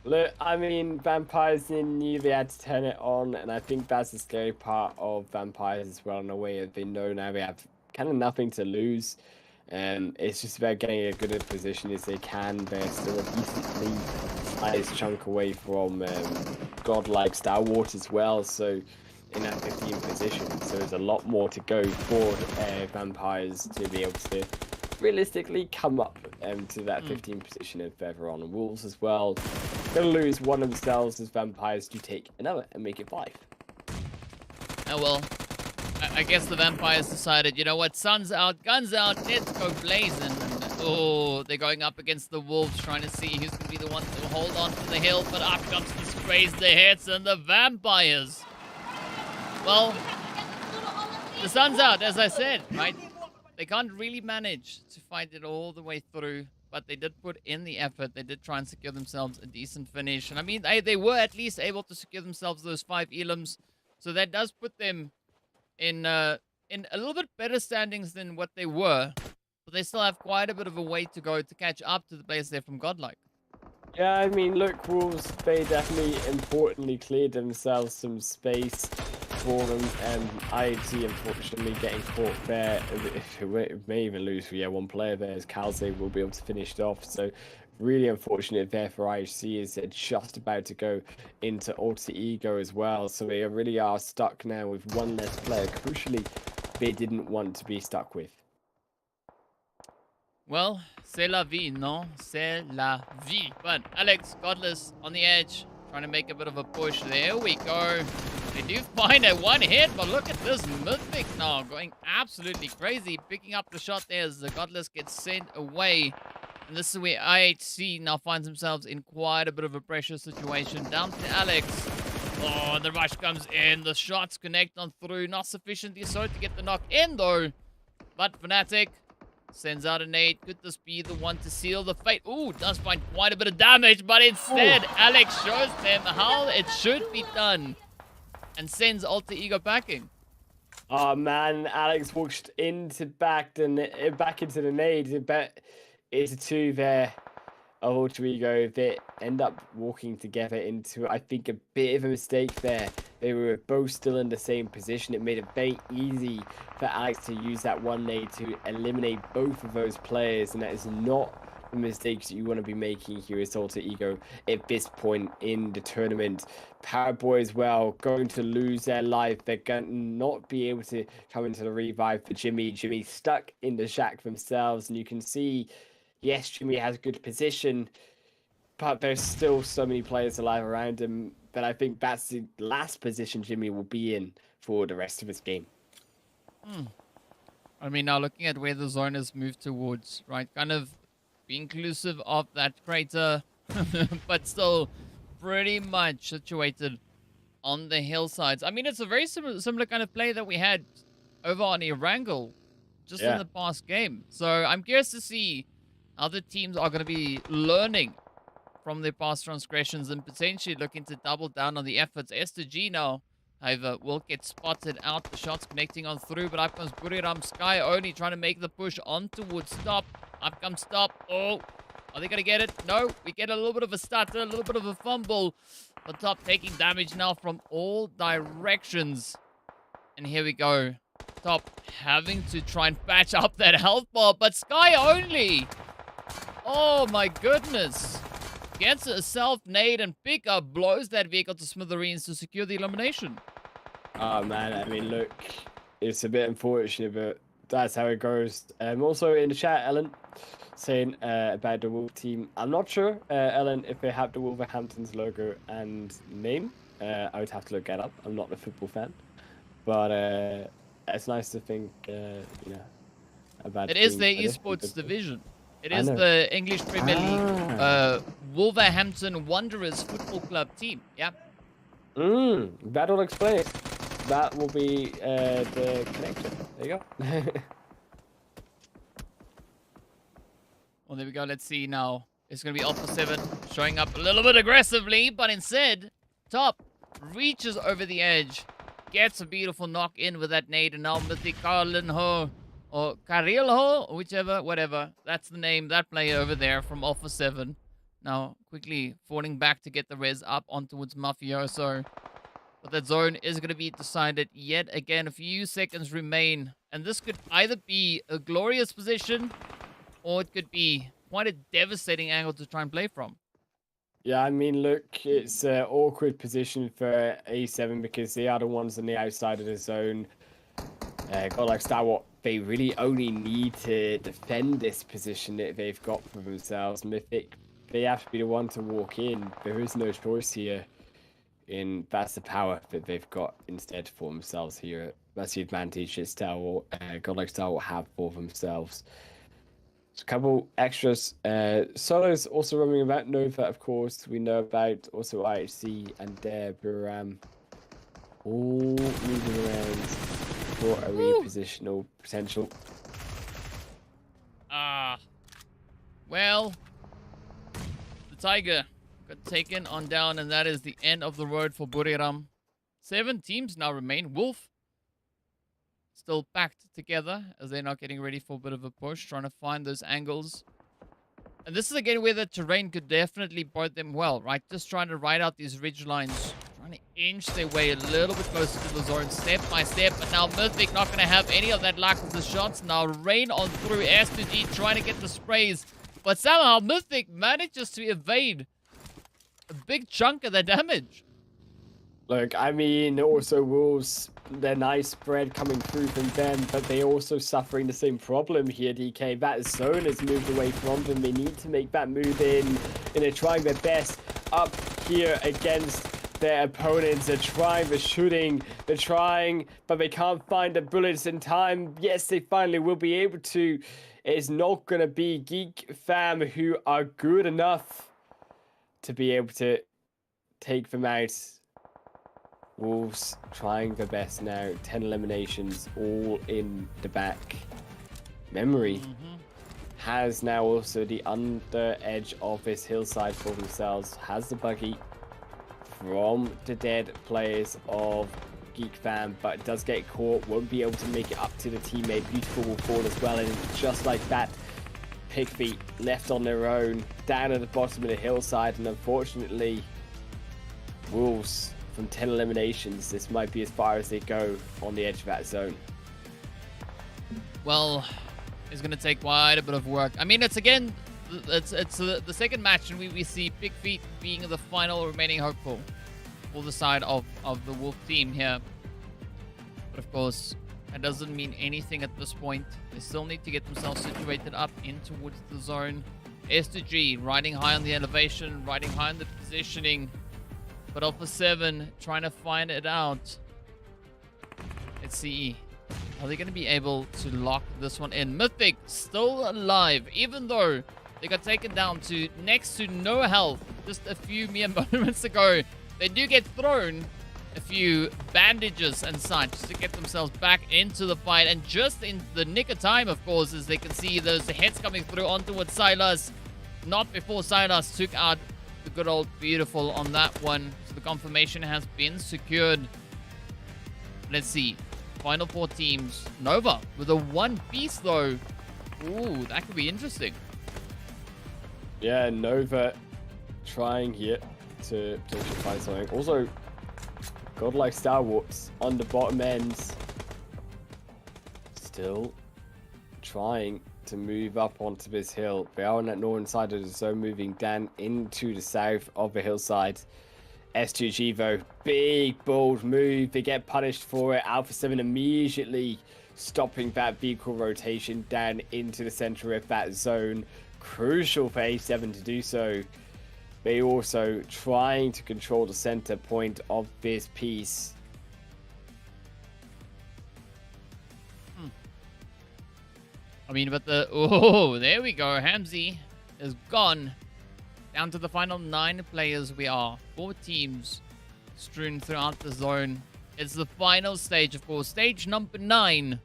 Look, I mean, Vampires knew they had to turn it on. And I think that's the scary part of Vampires as well in a way that they know now they have kind of nothing to lose. It's just about getting a good position as they can. They're still a decently sized chunk away from godlike Star Wars as well, so in that 15th position. So there's a lot more to go for Vampires to be able to realistically come up to that 15th position of Featheron and Wolves as well. Gonna lose one of themselves as Vampires to take another and make it 5. Oh well. I guess the Vampires decided, you know what, sun's out, guns out, let's go blazing. Oh, they're going up against the Wolves, trying to see who's going to be the one to hold on to the hill. But up comes the sprays, the hits, and the Vampires. Well, the sun's out, as I said, right? They can't really manage to fight it all the way through. But they did put in the effort. They did try and secure themselves a decent finish. And I mean, they were at least able to secure themselves those 5 elims. So that does put them in a little bit better standings than what they were, but they still have quite a bit of a way to go to catch up to the players there from Godlike. Yeah, I mean, look, Wolves, they definitely importantly cleared themselves some space for them, and IHC unfortunately getting caught there. It may even lose for one player there, as Kalze will be able to finish it off. So really unfortunate there for IHC as they're just about to go into Alter Ego as well. So they really are stuck now with one less player. Crucially, they didn't want to be stuck with. Well, c'est la vie, no? C'est la vie. But Alex, Godless on the edge, trying to make a bit of a push. There we go. They do find a 1 hit, but look at this Mythic now going absolutely crazy. Picking up the shot there as the Godless gets sent away. And this is where IHC now finds themselves in quite a bit of a pressure situation. Down to Alex. Oh, the rush comes in. The shots connect on through. Not sufficiently so to get the knock in, though. But Fnatic sends out a nade. Could this be the one to seal the fate? Ooh, does find quite a bit of damage. But instead, Alex shows them how it should be done. And sends Alter Ego packing. Oh, man. Alex walked back into the nade. It's a 2 there of Alter Ego that end up walking together into, I think, a bit of a mistake there. They were both still in the same position. It made it very easy for Alex to use that 1 nade to eliminate both of those players, and that is not the mistakes you want to be making here as Alter Ego at this point in the tournament. Powerboy as well going to lose their life. They're going to not be able to come into the revive for Jimmy. Jimmy stuck in the shack themselves, and you can see, yes, Jimmy has good position, but there's still so many players alive around him that I think that's the last position Jimmy will be in for the rest of his game. I mean, now looking at where the zone has moved towards, right? Kind of be inclusive of that crater, but still pretty much situated on the hillsides. I mean, it's a very similar kind of play that we had over on Erangel just in the past game. So I'm curious to see how the teams are going to be learning from their past transgressions and potentially looking to double down on the efforts. S2G now, however, will get spotted out. The shots connecting on through, but up comes Buriram. Sky only trying to make the push on towards Stop. Up comes Stop. Oh, are they going to get it? No, we get a little bit of a stutter, a little bit of a fumble. But Top taking damage now from all directions. And here we go. Top having to try and patch up that health bar, but Sky only. Oh my goodness. Gets a self-nade and pickup, blows that vehicle to smithereens to secure the elimination. Oh man, I mean, look, it's a bit unfortunate, but that's how it goes. Also in the chat, Ellen saying about the Wolf team. I'm not sure, Ellen, if they have the Wolverhampton's logo and name. I would have to look that up. I'm not a football fan, but it's nice to think, you know, about. It is their esports division. It is the English Premier League Wolverhampton Wanderers Football Club team. Yeah. That'll explain it. That will be the connection. There you go. Well, there we go. Let's see now. It's going to be Alpha 7 showing up a little bit aggressively, but instead, Top reaches over the edge, gets a beautiful knock in with that nade, and now Mythic Carlinho, or Carilho, whichever, whatever. That's the name, that player over there from Alpha 7. Now, quickly falling back to get the res up on towards Mafioso. But that zone is going to be decided yet again. A few seconds remain. And this could either be a glorious position, or it could be quite a devastating angle to try and play from. Yeah, I mean, look, it's an awkward position for A7 because they are the ones on the outside of the zone. God, like Star Wars, they really only need to defend this position that they've got for themselves. Mythic, they have to be the one to walk in. There is no choice here. And that's the power that they've got instead for themselves here. That's the advantage that Star Wars, God, like Star Wars have for themselves. A couple extras. Solos also roaming about. Nova, of course, we know about. Also IHC and Buram. All moving around for a repositional potential. Well, the Tiger got taken on down, and that is the end of the road for Buriram. 7 teams now remain. Wolf still packed together as they're not getting ready for a bit of a push, trying to find those angles. And this is again where the terrain could definitely bode them well, right? Just trying to ride out these ridge lines, trying to inch their way a little bit closer to the zone, step by step. But now Mythic not going to have any of that luck with the shots. Now rain on through S2G trying to get the sprays. But somehow Mythic manages to evade a big chunk of the damage. Look, I mean, also Wolves, their nice spread coming through from them, but they're also suffering the same problem here, DK. That zone has moved away from them. They need to make that move in, and they're trying their best up here against their opponents. They're trying, they're shooting, they're trying, but they can't find the bullets in time. Yes, they finally will be able to. It's not going to be Geek Fam who are good enough to be able to take them out. Wolves trying their best now. 10 eliminations all in the back. Memory has now also the under edge of this hillside for themselves. Has the buggy from the dead players of Geek Fam, but does get caught. Won't be able to make it up to the teammate. Beautiful will fall as well, and just like that, Pigfeet left on their own down at the bottom of the hillside, and unfortunately, Wolves from 10 eliminations, this might be as far as they go on the edge of that zone. Well, it's going to take quite a bit of work. I mean, it's again it's the second match, and we see Big Feet being the final remaining hopeful for the side of the Wolf team here. But of course, that doesn't mean anything at this point. They still need to get themselves situated up in towards the zone. S2G riding high on the elevation, riding high on the positioning. But Alpha 7 trying to find it out. Let's see. Are they going to be able to lock this one in? Mythic still alive, even though they got taken down to next to no health just a few mere moments ago. They do get thrown a few bandages and such to get themselves back into the fight. And just in the nick of time, of course, as they can see those heads coming through onto what Silas. Not before Silas took out the good old beautiful on that one. So the confirmation has been secured. Let's see. Final 4 teams. Nova with a 1 piece though. Ooh, that could be interesting. Yeah, Nova trying here to potentially find something. Also, godlike Star Wars on the bottom ends. Still trying to move up onto this hill. They are on that northern side of the zone, moving down into the south of the hillside. S2G though, big bold move. They get punished for it. Alpha 7 immediately stopping that vehicle rotation down into the center of that zone. Crucial for A7 to do so. They also trying to control the center point of this piece. I mean, but oh, there we go. Hamzy is gone. Down to the final 9 players we are. 4 teams strewn throughout the zone. It's the final stage, of course. Stage number 9.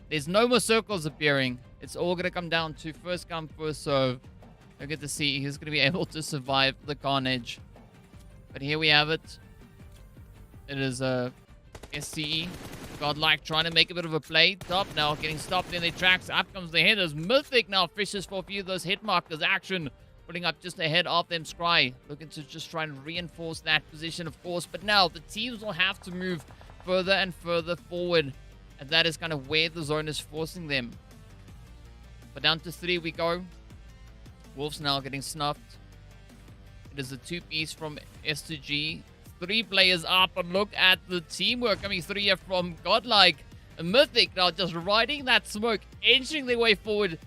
There's no more circles appearing. It's all going to come down to first come, first serve. I get to see who's going to be able to survive the carnage. But here we have it. It is a SCE. Godlike trying to make a bit of a play. Top now getting stopped in their tracks. Up comes the headers. Mythic now fishes for a few of those hit markers. Action putting up just ahead of them. Scry looking to just try and reinforce that position, of course. But now the teams will have to move further and further forward. And that is kind of where the zone is forcing them. But down to 3 we go. Wolves now getting snuffed. It is a 2-piece from S2G. 3 players up, and look at the teamwork coming through here from Godlike. Mythic now just riding that smoke, inching their way forward.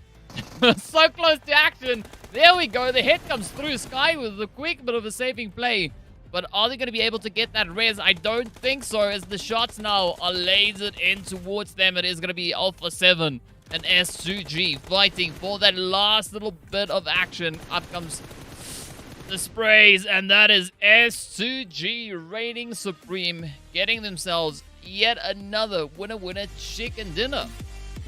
So close to action. There we go. The hit comes through. Sky with a quick bit of a saving play. But are they going to be able to get that res? I don't think so, as the shots now are lasered in towards them. It is going to be Alpha 7 and S2G fighting for that last little bit of action. Up comes the sprays, and that is S2G reigning supreme, getting themselves yet another winner chicken dinner.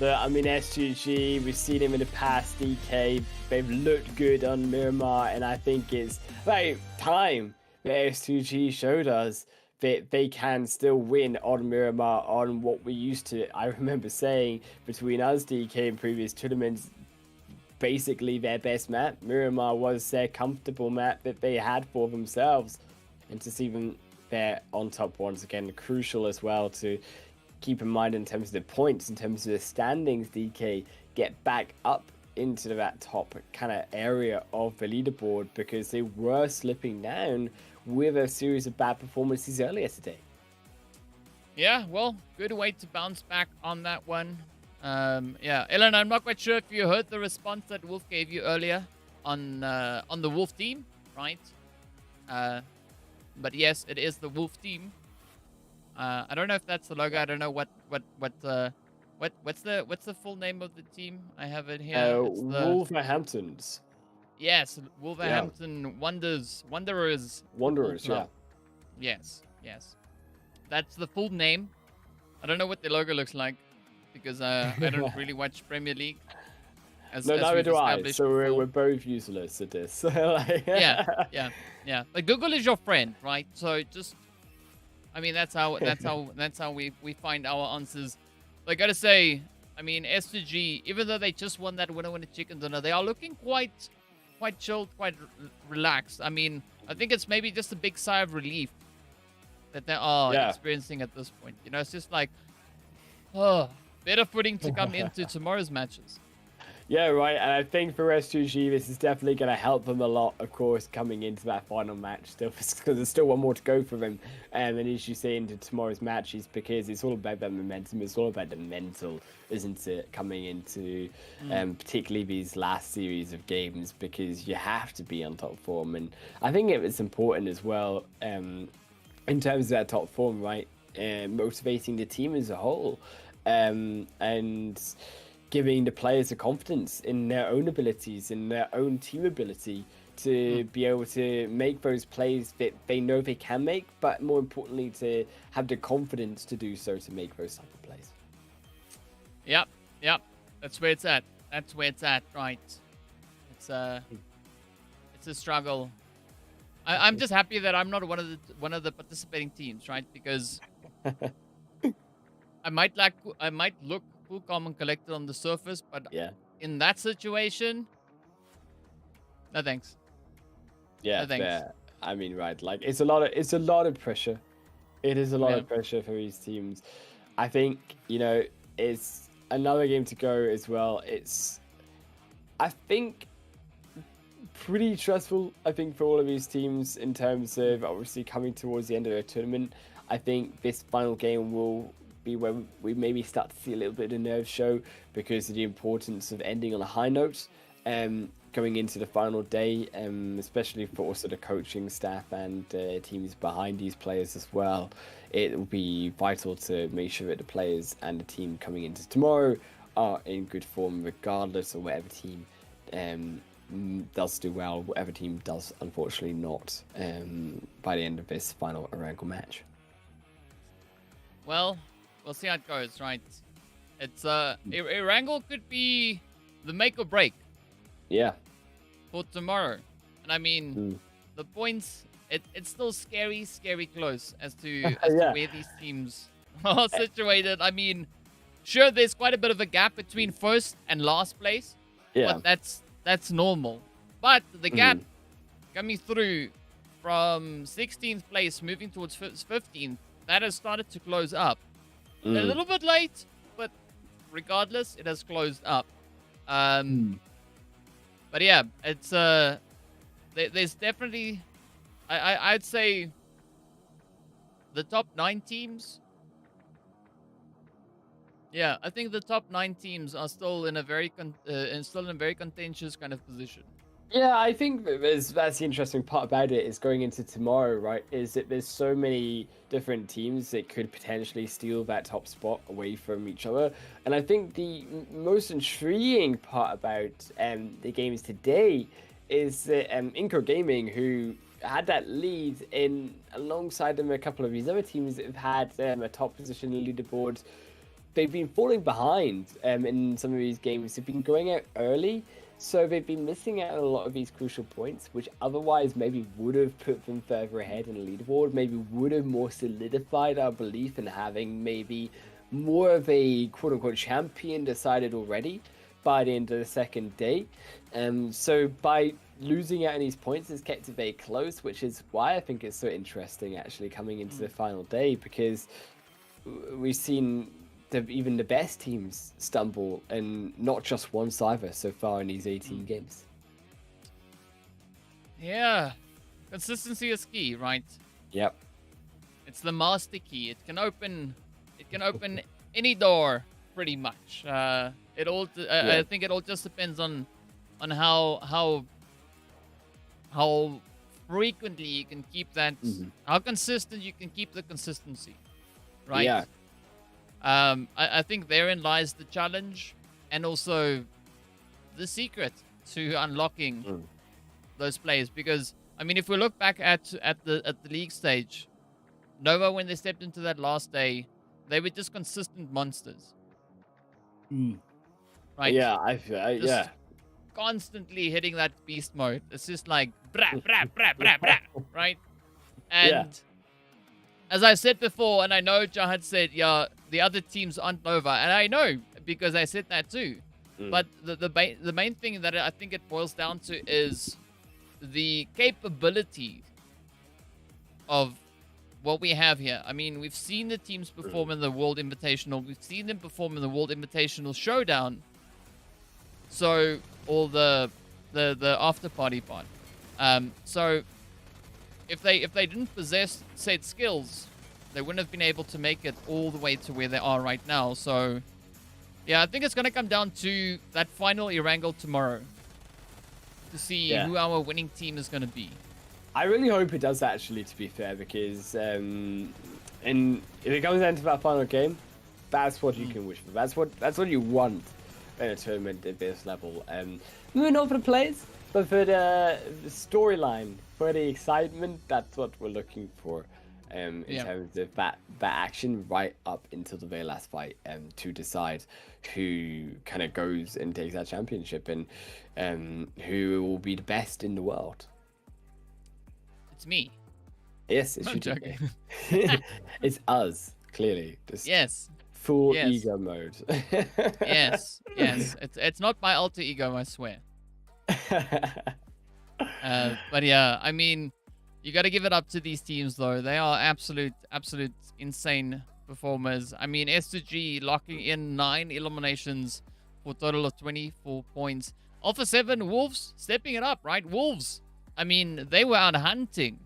I mean, S2G, we've seen him in the past, DK. They've looked good on Miramar, and I think it's like time that S2G showed us that they can still win on Miramar on what we used to. I remember saying between us, DK, in previous tournaments, basically their best map. Miramar was their comfortable map that they had for themselves. And to see them there on top once again, crucial as well to keep in mind in terms of the points, in terms of the standings, DK, get back up into that top kind of area of the leaderboard, because they were slipping down with a series of bad performances earlier today. Yeah, well, good way to bounce back on that one. Yeah, Ellen, I'm not quite sure if you heard the response that Wolf gave you earlier on the Wolf team, right? But yes, it is the Wolf team. I don't know if that's the logo. I don't know what's the full name of the team? I have it here. Wolverhamptons. Yes, Wolverhampton Wanderers. Wanderers, yeah. Yes. That's the full name. I don't know what the logo looks like, because I don't really watch Premier League. No, neither do I. So we're both useless at this. Yeah. But Google is your friend, right? So just, I mean, that's how we find our answers. I gotta say, I mean, S2G, even though they just won that winner chicken dinner, they are looking quite chilled, quite relaxed. I mean, I think it's maybe just a big sigh of relief that they are experiencing at this point. You know, it's just like, oh, better footing to come into tomorrow's matches. Yeah, right. And I think for S2G, this is definitely going to help them a lot, of course, coming into that final match still, because there's still one more to go for them. And as you say, into tomorrow's matches, because it's all about that momentum. It's all about the mental, isn't it? Coming into particularly these last series of games, because you have to be on top form. And I think it's important as well, in terms of that top form, right? Motivating the team as a whole. And giving the players the confidence in their own abilities, in their own team ability to be able to make those plays that they know they can make, but more importantly, to have the confidence to do so, to make those type of plays. Yep. That's where it's at. Right. It's a struggle. I'm just happy that I'm not one of the participating teams, right? Because I might look cool, calm, and collected on the surface, but in that situation, no thanks. Yeah, no thanks. fair. I mean, right, like it's a lot of pressure. It is a lot of pressure for these teams. I think, it's another game to go as well. It's, I think, pretty stressful, I think, for all of these teams in terms of obviously coming towards the end of their tournament. I think this final game will be where we maybe start to see a little bit of the nerves show, because of the importance of ending on a high note, going into the final day, especially for also the coaching staff and teams behind these players as well. It will be vital to make sure that the players and the team coming into tomorrow are in good form, regardless of whatever team does do well, whatever team does unfortunately not, by the end of this final Erangel match. Well, we'll see how it goes, right? It's Erangel could be the make or break. Yeah. For tomorrow. And I mean, the points, it's still scary close as to where these teams are situated. I mean, sure, there's quite a bit of a gap between first and last place. Yeah. But that's normal. But the gap coming through from 16th place moving towards 15th, that has started to close up. A little bit late, but regardless, it has closed up. But yeah, it's there's definitely, I'd say, the top 9 teams. Yeah, I think the top 9 teams are still in a very contentious kind of position. Yeah, I think that's the interesting part about it, is going into tomorrow, right? Is that there's so many different teams that could potentially steal that top spot away from each other. And I think the most intriguing part about the games today is that Inco Gaming, who had that lead in alongside them a couple of these other teams that have had a top position in the leaderboard, they've been falling behind in some of these games. They've been going out early. So they've been missing out on a lot of these crucial points, which otherwise maybe would have put them further ahead in the leaderboard, maybe would have more solidified our belief in having maybe more of a quote-unquote champion decided already by the end of the second day. So by losing out on these points, it's kept it very close, which is why I think it's so interesting actually coming into the final day, because we've seen even the best teams stumble, and not just once either so far in these 18 games. Yeah, consistency is key, right? Yep. It's the master key. It can open any door pretty much. I think it all just depends on how frequently you can keep that, how consistent you can keep the consistency, right? Yeah. I think therein lies the challenge, and also the secret to unlocking those players. Because I mean, if we look back at the league stage, Nova, when they stepped into that last day, they were just consistent monsters. Right? Yeah, yeah. Constantly hitting that beast mode. It's just like brah, brah, brah, brah, brah, right? And as I said before, and I know Jahad said, yeah, the other teams aren't Nova, and I know because I said that too. But the main thing that I think it boils down to is the capability of what we have here. I mean, we've seen the teams perform in the World Invitational. We've seen them perform in the World Invitational Showdown. So all the after party part. So if they didn't possess said skills, they wouldn't have been able to make it all the way to where they are right now. So yeah, I think it's gonna come down to that final Erangel tomorrow to see who our winning team is gonna be. I really hope it does, actually, to be fair, because and if it comes down to that final game, that's what you can wish for. That's what you want in a tournament at this level. Maybe not for the players, but for the storyline, for the excitement. That's what we're looking for. In terms of that action right up until the very last fight, to decide who kind of goes and takes that championship and who will be the best in the world. It's me. Yes, it's you. It's us, clearly. Just full ego mode. yes. It's not my alter ego, I swear. But yeah, I mean, you got to give it up to these teams, though. They are absolute insane performers. I mean, S2G locking in 9 eliminations for a total of 24 points. Alpha 7, Wolves stepping it up, right? Wolves, I mean, they were out hunting,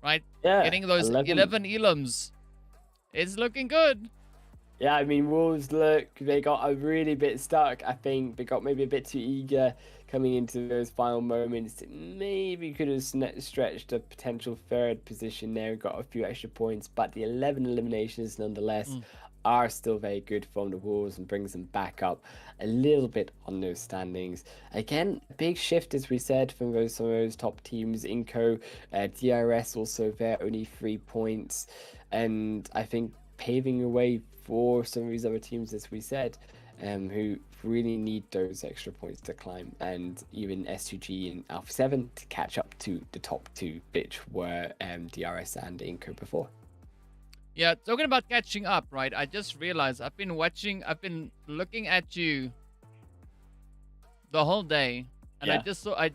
right? Yeah. Getting those 11 elims. It's looking good. Yeah, I mean, Wolves, they got a really bit stuck. I think they got maybe a bit too eager coming into those final moments. Maybe could have stretched a potential 3rd position there, got a few extra points, but the 11 eliminations nonetheless are still very good from the Wolves and brings them back up a little bit on those standings. Again, a big shift, as we said, from some of those top teams. Inco, DRS also there, only 3 points, and I think paving the way for some of these other teams, as we said, who really need those extra points to climb, and even S2G and Alpha 7 to catch up to the top 2, which were DRS and Inco before. Yeah, talking about catching up, right? I just realized I've been looking at you the whole day, and I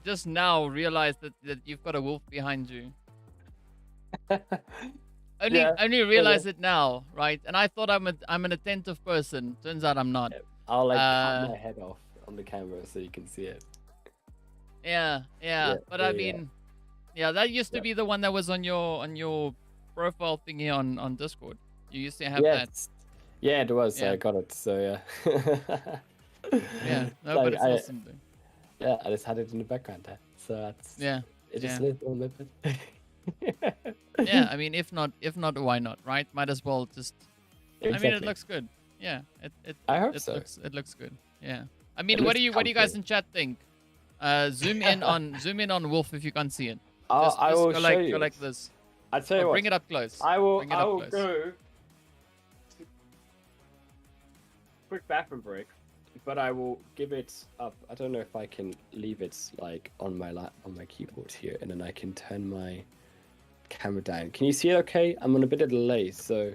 just now realized that you've got a wolf behind you. Only realize it now, right? And I thought I'm an attentive person. Turns out I'm not. I'll cut my head off on the camera so you can see it. Yeah. But I mean, that used to be the one that was on your profile thingy on Discord. You used to have that. Yeah, it was. I got it. So yeah. Yeah. No, but it's awesome. Dude. Yeah, I just had it in the background there. So that's it just lived on the bit. Yeah, I mean, if not, why not, right? Might as well just. Exactly. I mean, it looks good. Yeah, I hope so. It looks good. Yeah. I mean, what do you guys in chat think? Zoom in on Wolf if you can't see it. I will show you. Go like this. I'll tell you what. Bring it up close. I will go. Quick bathroom break, but I will give it up. I don't know if I can leave it like on my keyboard here, and then I can turn my camera down. Can you see it okay? I'm on a bit of delay, so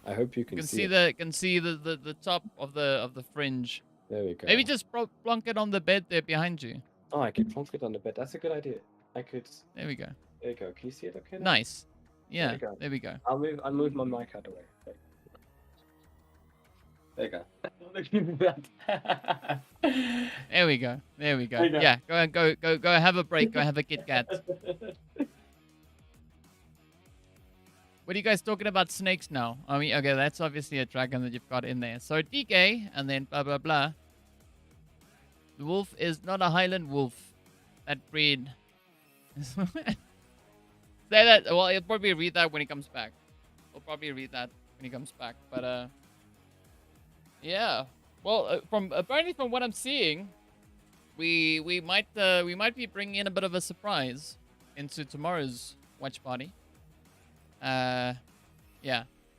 I hope you can see it. Can see the top of the fringe. There we go. Maybe just plonk it on the bed there behind you. Oh, I could plonk it on the bed. That's a good idea. I could. There we go. There you go. Can you see it okay now? Nice. Yeah. There we go. I'll move my mic out of the way. There you go. There we go. Yeah. Go have a break. Go have a Kit Kat. What are you guys talking about snakes now? I mean, okay, that's obviously a dragon that you've got in there. So DK and then blah blah blah. The wolf is not a Highland wolf. That breed. Say that. Well, he'll probably read that when he comes back. But yeah. Well, apparently from what I'm seeing, we might be bringing in a bit of a surprise into tomorrow's watch party. Yeah.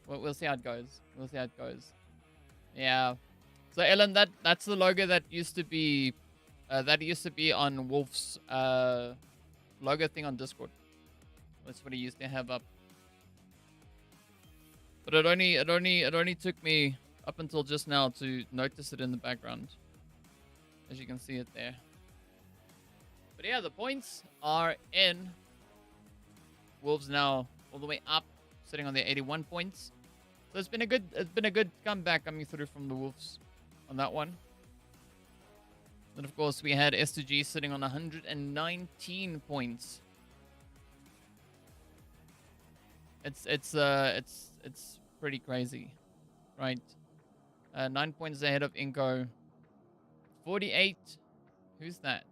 We'll see how it goes. Yeah. So Ellen, that's the logo that used to be on Wolf's logo thing on Discord. That's what he used to have up. But it only took me up until just now to notice it in the background. As you can see it there. But yeah, the points are in. Wolves now all the way up, sitting on their 81 points. So it's been a good comeback coming through from the Wolves on that one. Then of course we had S2G sitting on 119 points. It's pretty crazy, right? 9 points ahead of Inco. 48. Who's that?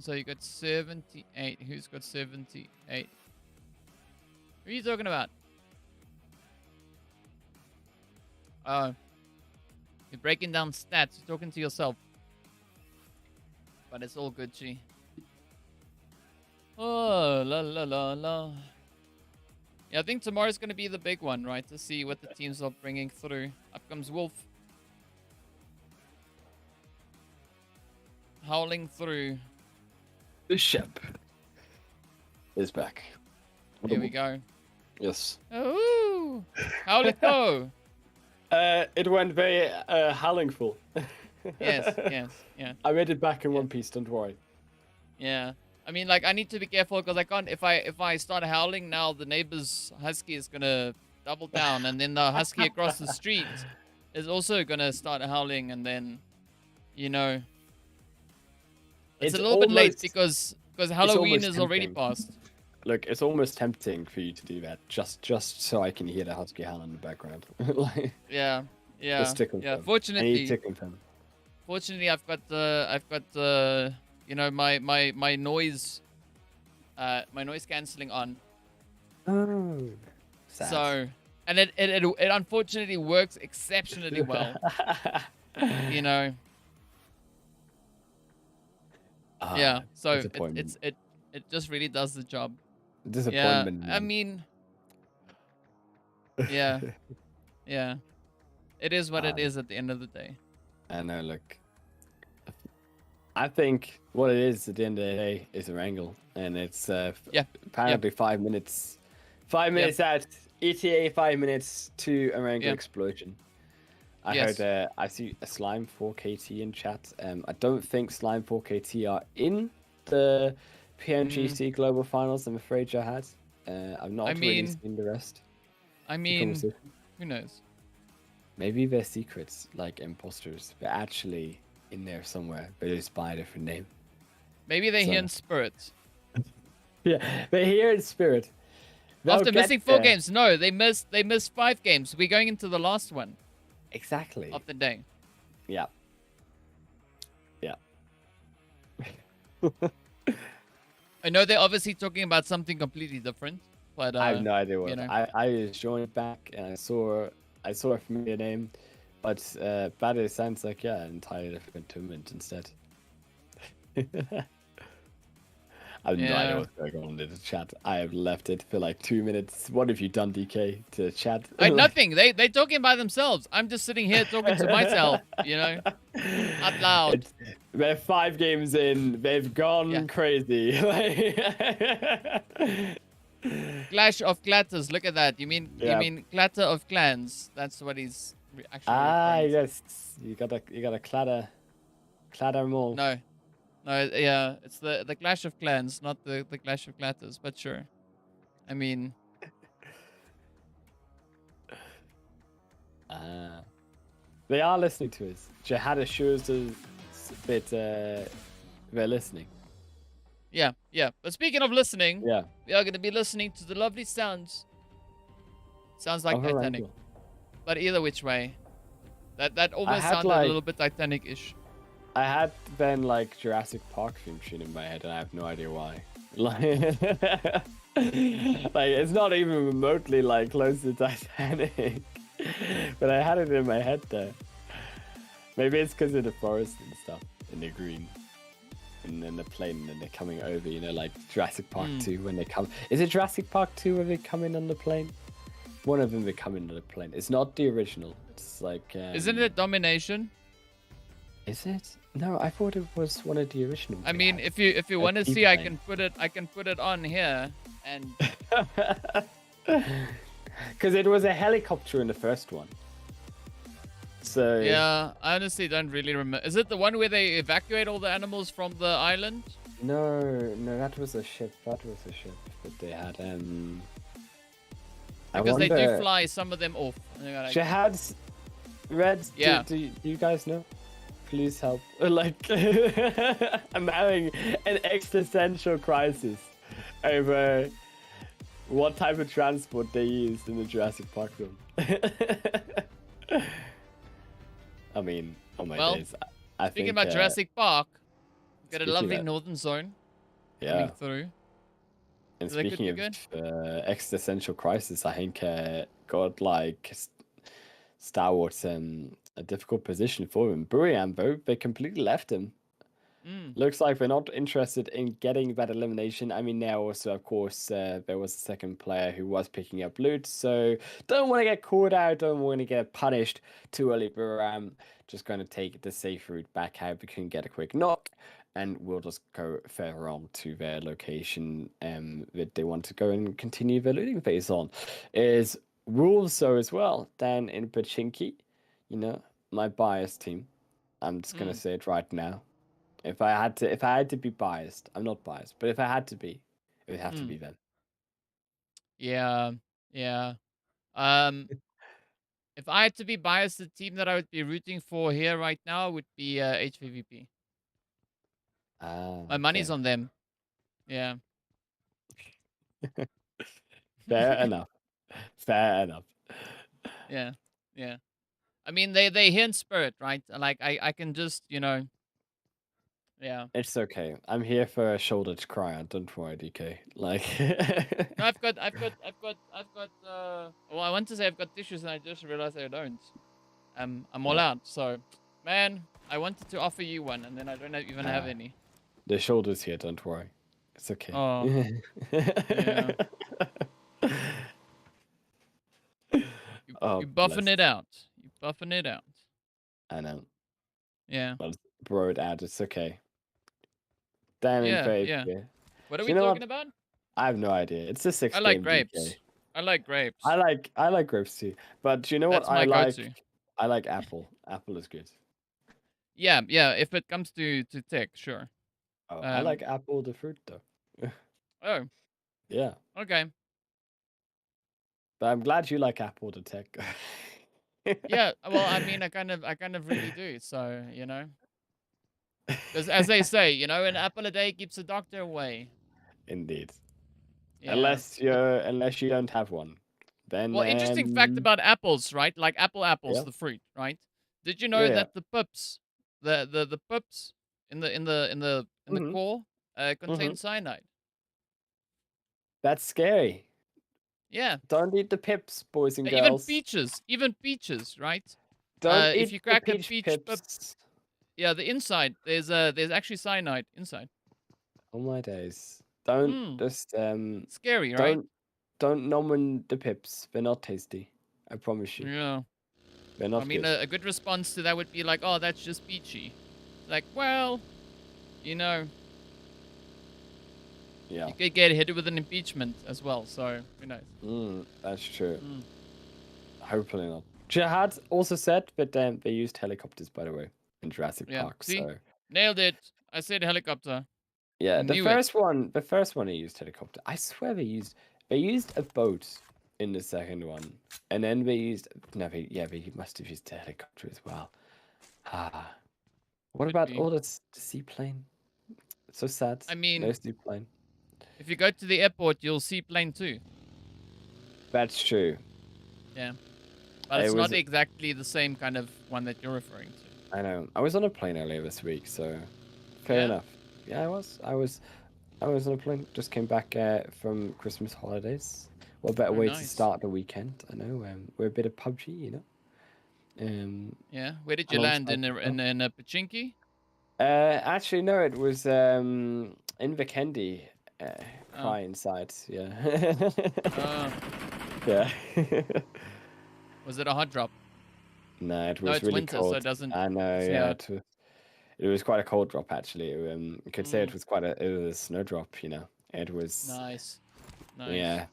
So you got 78. Who's got 78? Who are you talking about? Oh. You're breaking down stats. You're talking to yourself. But it's all good, G. Oh, la la la la. Yeah, I think tomorrow's going to be the big one, right? To see what the teams are bringing through. Up comes Wolf. Howling through. Bishop is back. Here we go. Yes. Oh, how'd it go? It went very howlingful. Yes. I made it back in one piece, don't worry. Yeah. I mean, like, I need to be careful because I can't. If I start howling now, the neighbor's husky is gonna double down, and then the husky across the street is also gonna start howling, and then, you know, it's a little bit late because Halloween is already passed. Look, it's almost tempting for you to do that, just so I can hear the husky howl in the background. Like, yeah. just tickle them. Fortunately, tickle them. Fortunately, I've got you know, my noise cancelling on. Oh, sad. So, and it unfortunately works exceptionally well. You know. Yeah. So it just really does the job. Disappointment. Yeah. I mean. Yeah. Yeah. It is what it is at the end of the day. I know. Look. I think what it is at the end of the day is Erangel, and it's apparently 5 minutes. 5 minutes out, ETA 5 minutes to Erangel explosion. I heard. I see a Slime 4KT in chat. I don't think Slime 4KT are in the PMGC Global Finals. I'm afraid, Jahad. I've not really seen the rest. I mean, who knows? Maybe they're secrets, like imposters. They're actually in there somewhere, but it's by a different name. Maybe they're here in spirit. Yeah, they're here in spirit. After missing 4 games, no, they missed 5 games. We're going into the last one. Exactly. Of the day. Yeah. Yeah. I know they're obviously talking about something completely different, but I have no idea what. You know. I joined back and I saw a familiar name, but it sounds like an entirely different tournament instead. I have no idea what's going on in the chat. I have left it for like 2 minutes. What have you done, DK, to chat? Nothing. They're talking by themselves. I'm just sitting here talking to myself, you know, out loud. They're 5 games in. They've gone crazy. Clash of Clatters. Look at that. You mean Clatter of Clans? That's what he's actually. Yes. You gotta clatter them all. No, yeah, it's the Clash of Clans, not the Clash of Clatters. But sure, I mean. They are listening to us. Jihad assures us that they're listening. Yeah. But speaking of listening, we are going to be listening to the lovely sounds. Sounds like Titanic. But either which way, that almost sounded a little bit Titanic-ish. I had then like Jurassic Park theme tune in my head, and I have no idea why. Like it's not even remotely like close to Titanic, but I had it in my head there. Maybe it's because of the forest and stuff, and the green. And then the plane, and then they're coming over, you know, like Jurassic Park 2 when they come. Is it Jurassic Park 2 where they come in on the plane? One of them they come in on the plane. It's not the original. It's like. Isn't it Domination? Is it? No, I thought it was one of the originals. I mean, if you want to see, I can put it on here and. Because it was a helicopter in the first one. So yeah, I honestly don't really remember. Is it the one where they evacuate all the animals from the island? No, that was a ship. That they had. Because they do wonder. fly some of them off. And they're like, Jihad's Red. yeah. Do you guys know? Please help. Like, I'm having an existential crisis over what type of transport they used in the Jurassic Park film. I mean, oh my days. I Speaking think, about Jurassic Park, we've got a lovely about- northern zone yeah. coming through. And So that could speaking be of good. existential crisis, I think God, like Star Wars a difficult position for him. Burian, though, they completely left him. Looks like they're not interested in getting that elimination. I mean, now also, of course, there was a second player who was picking up loot, so don't want to get caught out, don't want to get punished too early. But just going to take the safe route back out. We can get a quick knock, and we'll just go further on to their location that they want to go and continue their looting phase on. Is Wolves so as well, down in Pachinki, you know, my biased team. I'm just gonna say it right now. If I had to be biased, I'm not biased, but if I had to be, it would have to be them. Yeah, yeah. If I had to be biased, the team that I would be rooting for here right now would be HVVP. My money's on them. Yeah. Fair enough. Fair enough. Yeah, yeah. I mean, they here in spirit, right? Like I can just, you know. Yeah. It's okay. I'm here for a shoulder to cry on. Don't worry, DK. Like. No, I've got. Well, I want to say I've got tissues, and I just realized I don't. I'm all out. So, man, I wanted to offer you one, and then I don't even have any. The shoulder's here. Don't worry. It's okay. Oh. Yeah. You're buffing it out. You're buffing it out. I know. Yeah. But bro it out. It's okay. Damn in faith. Yeah. Yeah. What are we talking about? I have no idea. It's the sixth I like game, grapes. DK. I like grapes. I like grapes too. But do you know That's what my I like? go-to. I like apple. Apple is good. Yeah. If it comes to tech, sure. Oh, I like apple the fruit though. Oh. Yeah. Okay. But I'm glad you like apple the tech. Yeah. Well, I mean, I kind of really do. So, you know. Because as they say, you know, an apple a day keeps the doctor away. Indeed. Yeah. Unless you don't have one. Then Well, interesting fact about apples, right? Like apples, yeah. the fruit, right? Did you know that the pips, the pips in the core contain cyanide? That's scary. Yeah. Don't eat the pips, boys and girls. Even peaches, right? Don't eat if you crack the a peach pips. yeah, the inside there's actually cyanide inside. Oh my days. Don't just scary, right? Don't nom the pips. They're not tasty. I promise you. Yeah. They're not I mean, good. a good response to that would be like, oh, that's just peachy. Like, well, you know. Yeah. You could get hit with an impeachment as well, so who knows? That's true. Hopefully not. Jihad also said that they used helicopters, by the way, in Jurassic Park. See? So Nailed it. I said helicopter. yeah, the first one they used helicopter. I swear they used a boat in the second one, and then they must have used a helicopter as well. What about all the seaplane? It's so sad. I mean, no seaplane. If you go to the airport, you'll see plane too. That's true. Yeah, but it's not exactly the same kind of one that you're referring to. I know. I was on a plane earlier this week, so fair enough. Yeah, I was on a plane. Just came back from Christmas holidays. What better way to start the weekend? I know. We're a bit of PUBG, you know. Yeah. Where did you land in a Pachinki? Actually, no. It was in Vikendi. Cry inside. Yeah. Yeah. Was it a hot drop? No, it was really winter, cold. so it doesn't. I know. Yeah. It was quite a cold drop actually. You could say it was a snow drop. You know. It was nice. Yeah.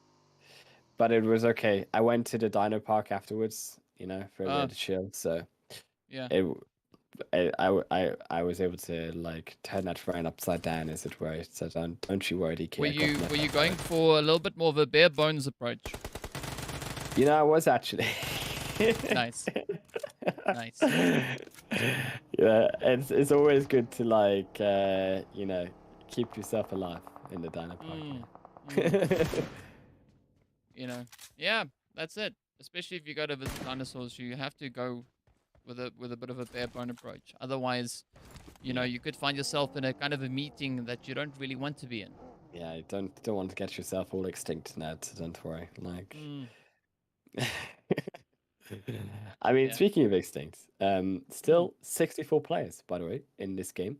But it was okay. I went to the dino park afterwards. You know, for a bit of chill. So yeah. I was able to like turn that phone upside down, as it were. So don't you worry, DK. Were you going for a little bit more of a bare bones approach? You know, I was actually. Nice. Nice. Yeah, it's always good to like you know, keep yourself alive in the dino park. You know, yeah, that's it. Especially if you go to visit dinosaurs, you have to go with a bit of a bare bone approach. Otherwise, you know, Yeah. you could find yourself in a kind of a meeting that you don't really want to be in. Yeah, you don't want to get yourself all extinct, Ned. Don't worry. Like, Mm, I mean, yeah. speaking of extinct, Mm. still 64 players, by the way, in this game.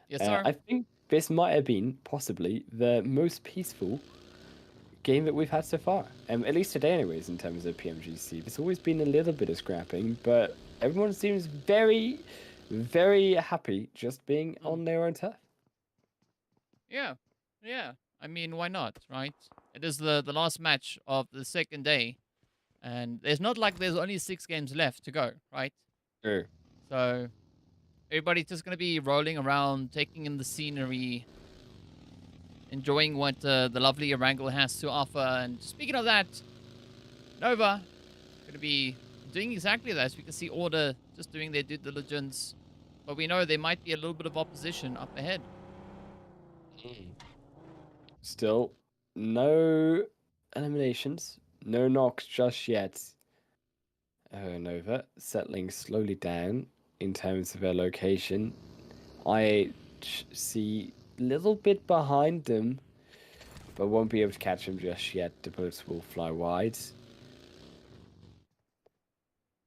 Yes, sir. I think this might have been possibly the most peaceful game that we've had so far. At least today, anyways, in terms of PMGC. There's always been a little bit of scrapping, but everyone seems very, very happy just being Mm. on their own turf. Yeah. Yeah. I mean, why not, right? It is the last match of the second day, and there's not like there's only 6 games left to go, right? True. So everybody's just gonna be rolling around, taking in the scenery, enjoying what the lovely Erangel has to offer. And speaking of that, Nova gonna be doing exactly that. We can see Order just doing their due diligence, but we know there might be a little bit of opposition up ahead. Still, no eliminations, no knocks just yet. Nova settling slowly down in terms of their location. I see a little bit behind them, but won't be able to catch them just yet. The bullets will fly wide.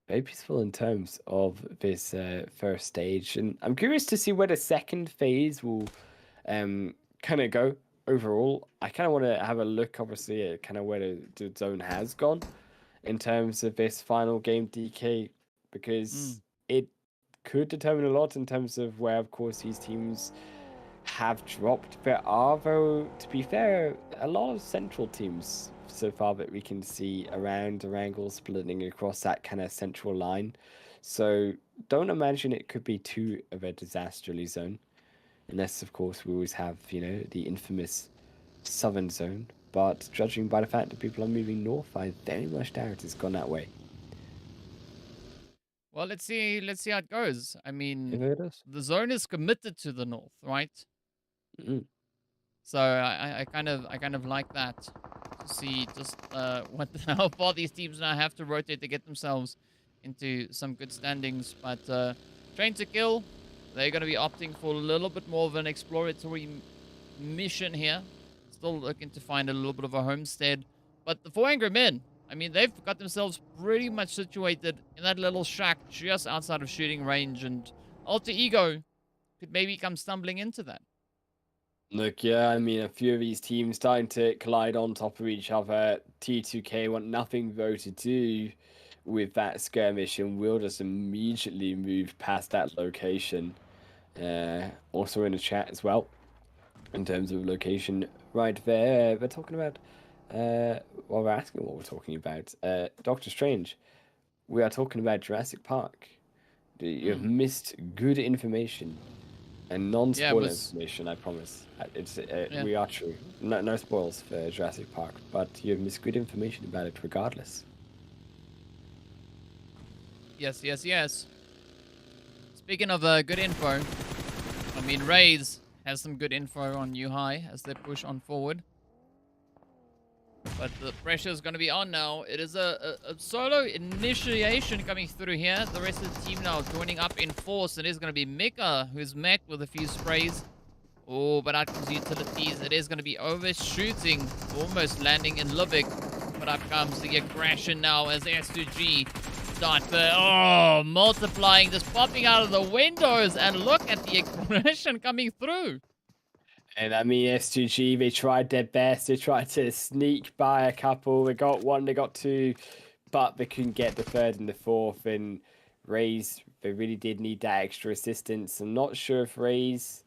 Very peaceful in terms of this first stage, and I'm curious to see where the second phase will kind of go overall. I kind of want to have a look, obviously, at kind of where the zone has gone in terms of this final game DK, because it could determine a lot in terms of where, of course, these teams have dropped. There are, though, to be fair, a lot of central teams so far that we can see around Erangel splitting across that kind of central line. So don't imagine it could be too of a disasterly zone. Unless, of course, we always have, you know, the infamous southern zone. But judging by the fact that people are moving north, I very much doubt it's gone that way. Well, let's see. Let's see how it goes. I mean, If it is. the zone is committed to the north, right? Mm. So I kind of like that to see just what how far these teams now have to rotate to get themselves into some good standings. But Train to Kill, they're going to be opting for a little bit more of an exploratory mission here. Still looking to find a little bit of a homestead. But the 4 Angry Men, I mean, they've got themselves pretty much situated in that little shack just outside of shooting range, and Alter Ego could maybe come stumbling into that. Look, yeah, I mean, a few of these teams starting to collide on top of each other. T2K want nothing though to do with that skirmish, and will just immediately move past that location. Also in the chat as well, in terms of location, right there. We're talking about, well, we're asking what we're talking about. Doctor Strange. We are talking about Jurassic Park. You've missed good information. And Yeah, it non-spoiler was. information, I promise. It's Yeah. We are true. No spoils for Jurassic Park, but you've missed good information about it regardless. Yes, yes, yes. Speaking of good info, I mean, Raze has some good info on New High as they push on forward. But the pressure is going to be on now. It is a solo initiation coming through here. The rest of the team now joining up in force. It is going to be Mika, who's met with a few sprays. Oh, but out comes utilities. It is going to be overshooting, almost landing in Lubbock. But up comes the aggression now as S2G start multiplying, just popping out of the windows. And look at the aggression coming through. And I mean, S2G, they tried their best. They tried to sneak by a couple. They got one, they got two, but they couldn't get the third and the fourth. And Raze, they really did need that extra assistance. I'm not sure if Raze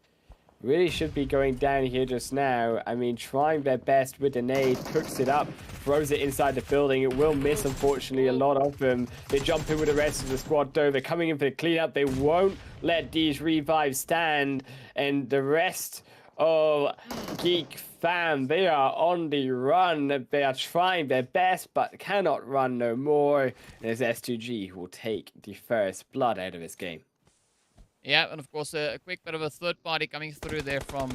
really should be going down here just now. I mean, trying their best with the nade, cooks it up, throws it inside the building. It will miss, unfortunately, a lot of them. They jump in with the rest of the squad, though. They're coming in for the cleanup. They won't let these revives stand. And the rest of Geek fam, they are on the run. They are trying their best, but cannot run no more. And it's S2G who will take the first blood out of this game. Yeah, and of course, a quick bit of a third party coming through there from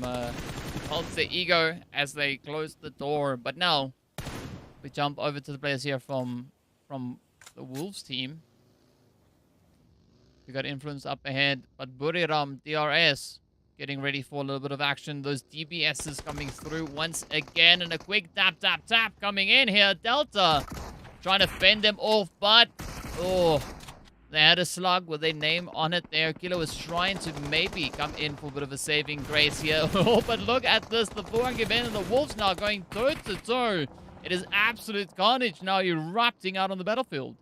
Alter Ego as they close the door. But now, we jump over to the players here from the Wolves team. We got Influence up ahead, but Buriram, DRS, getting ready for a little bit of action. Those DBSs coming through once again, and a quick tap, tap, tap coming in here. Delta trying to fend them off, but, oh, they had a slug with their name on it there. Kilo was trying to maybe come in for a bit of a saving grace here. Oh, but look at this. The 400 men and the Wolves now going toe-to-toe. It is absolute carnage now erupting out on the battlefield.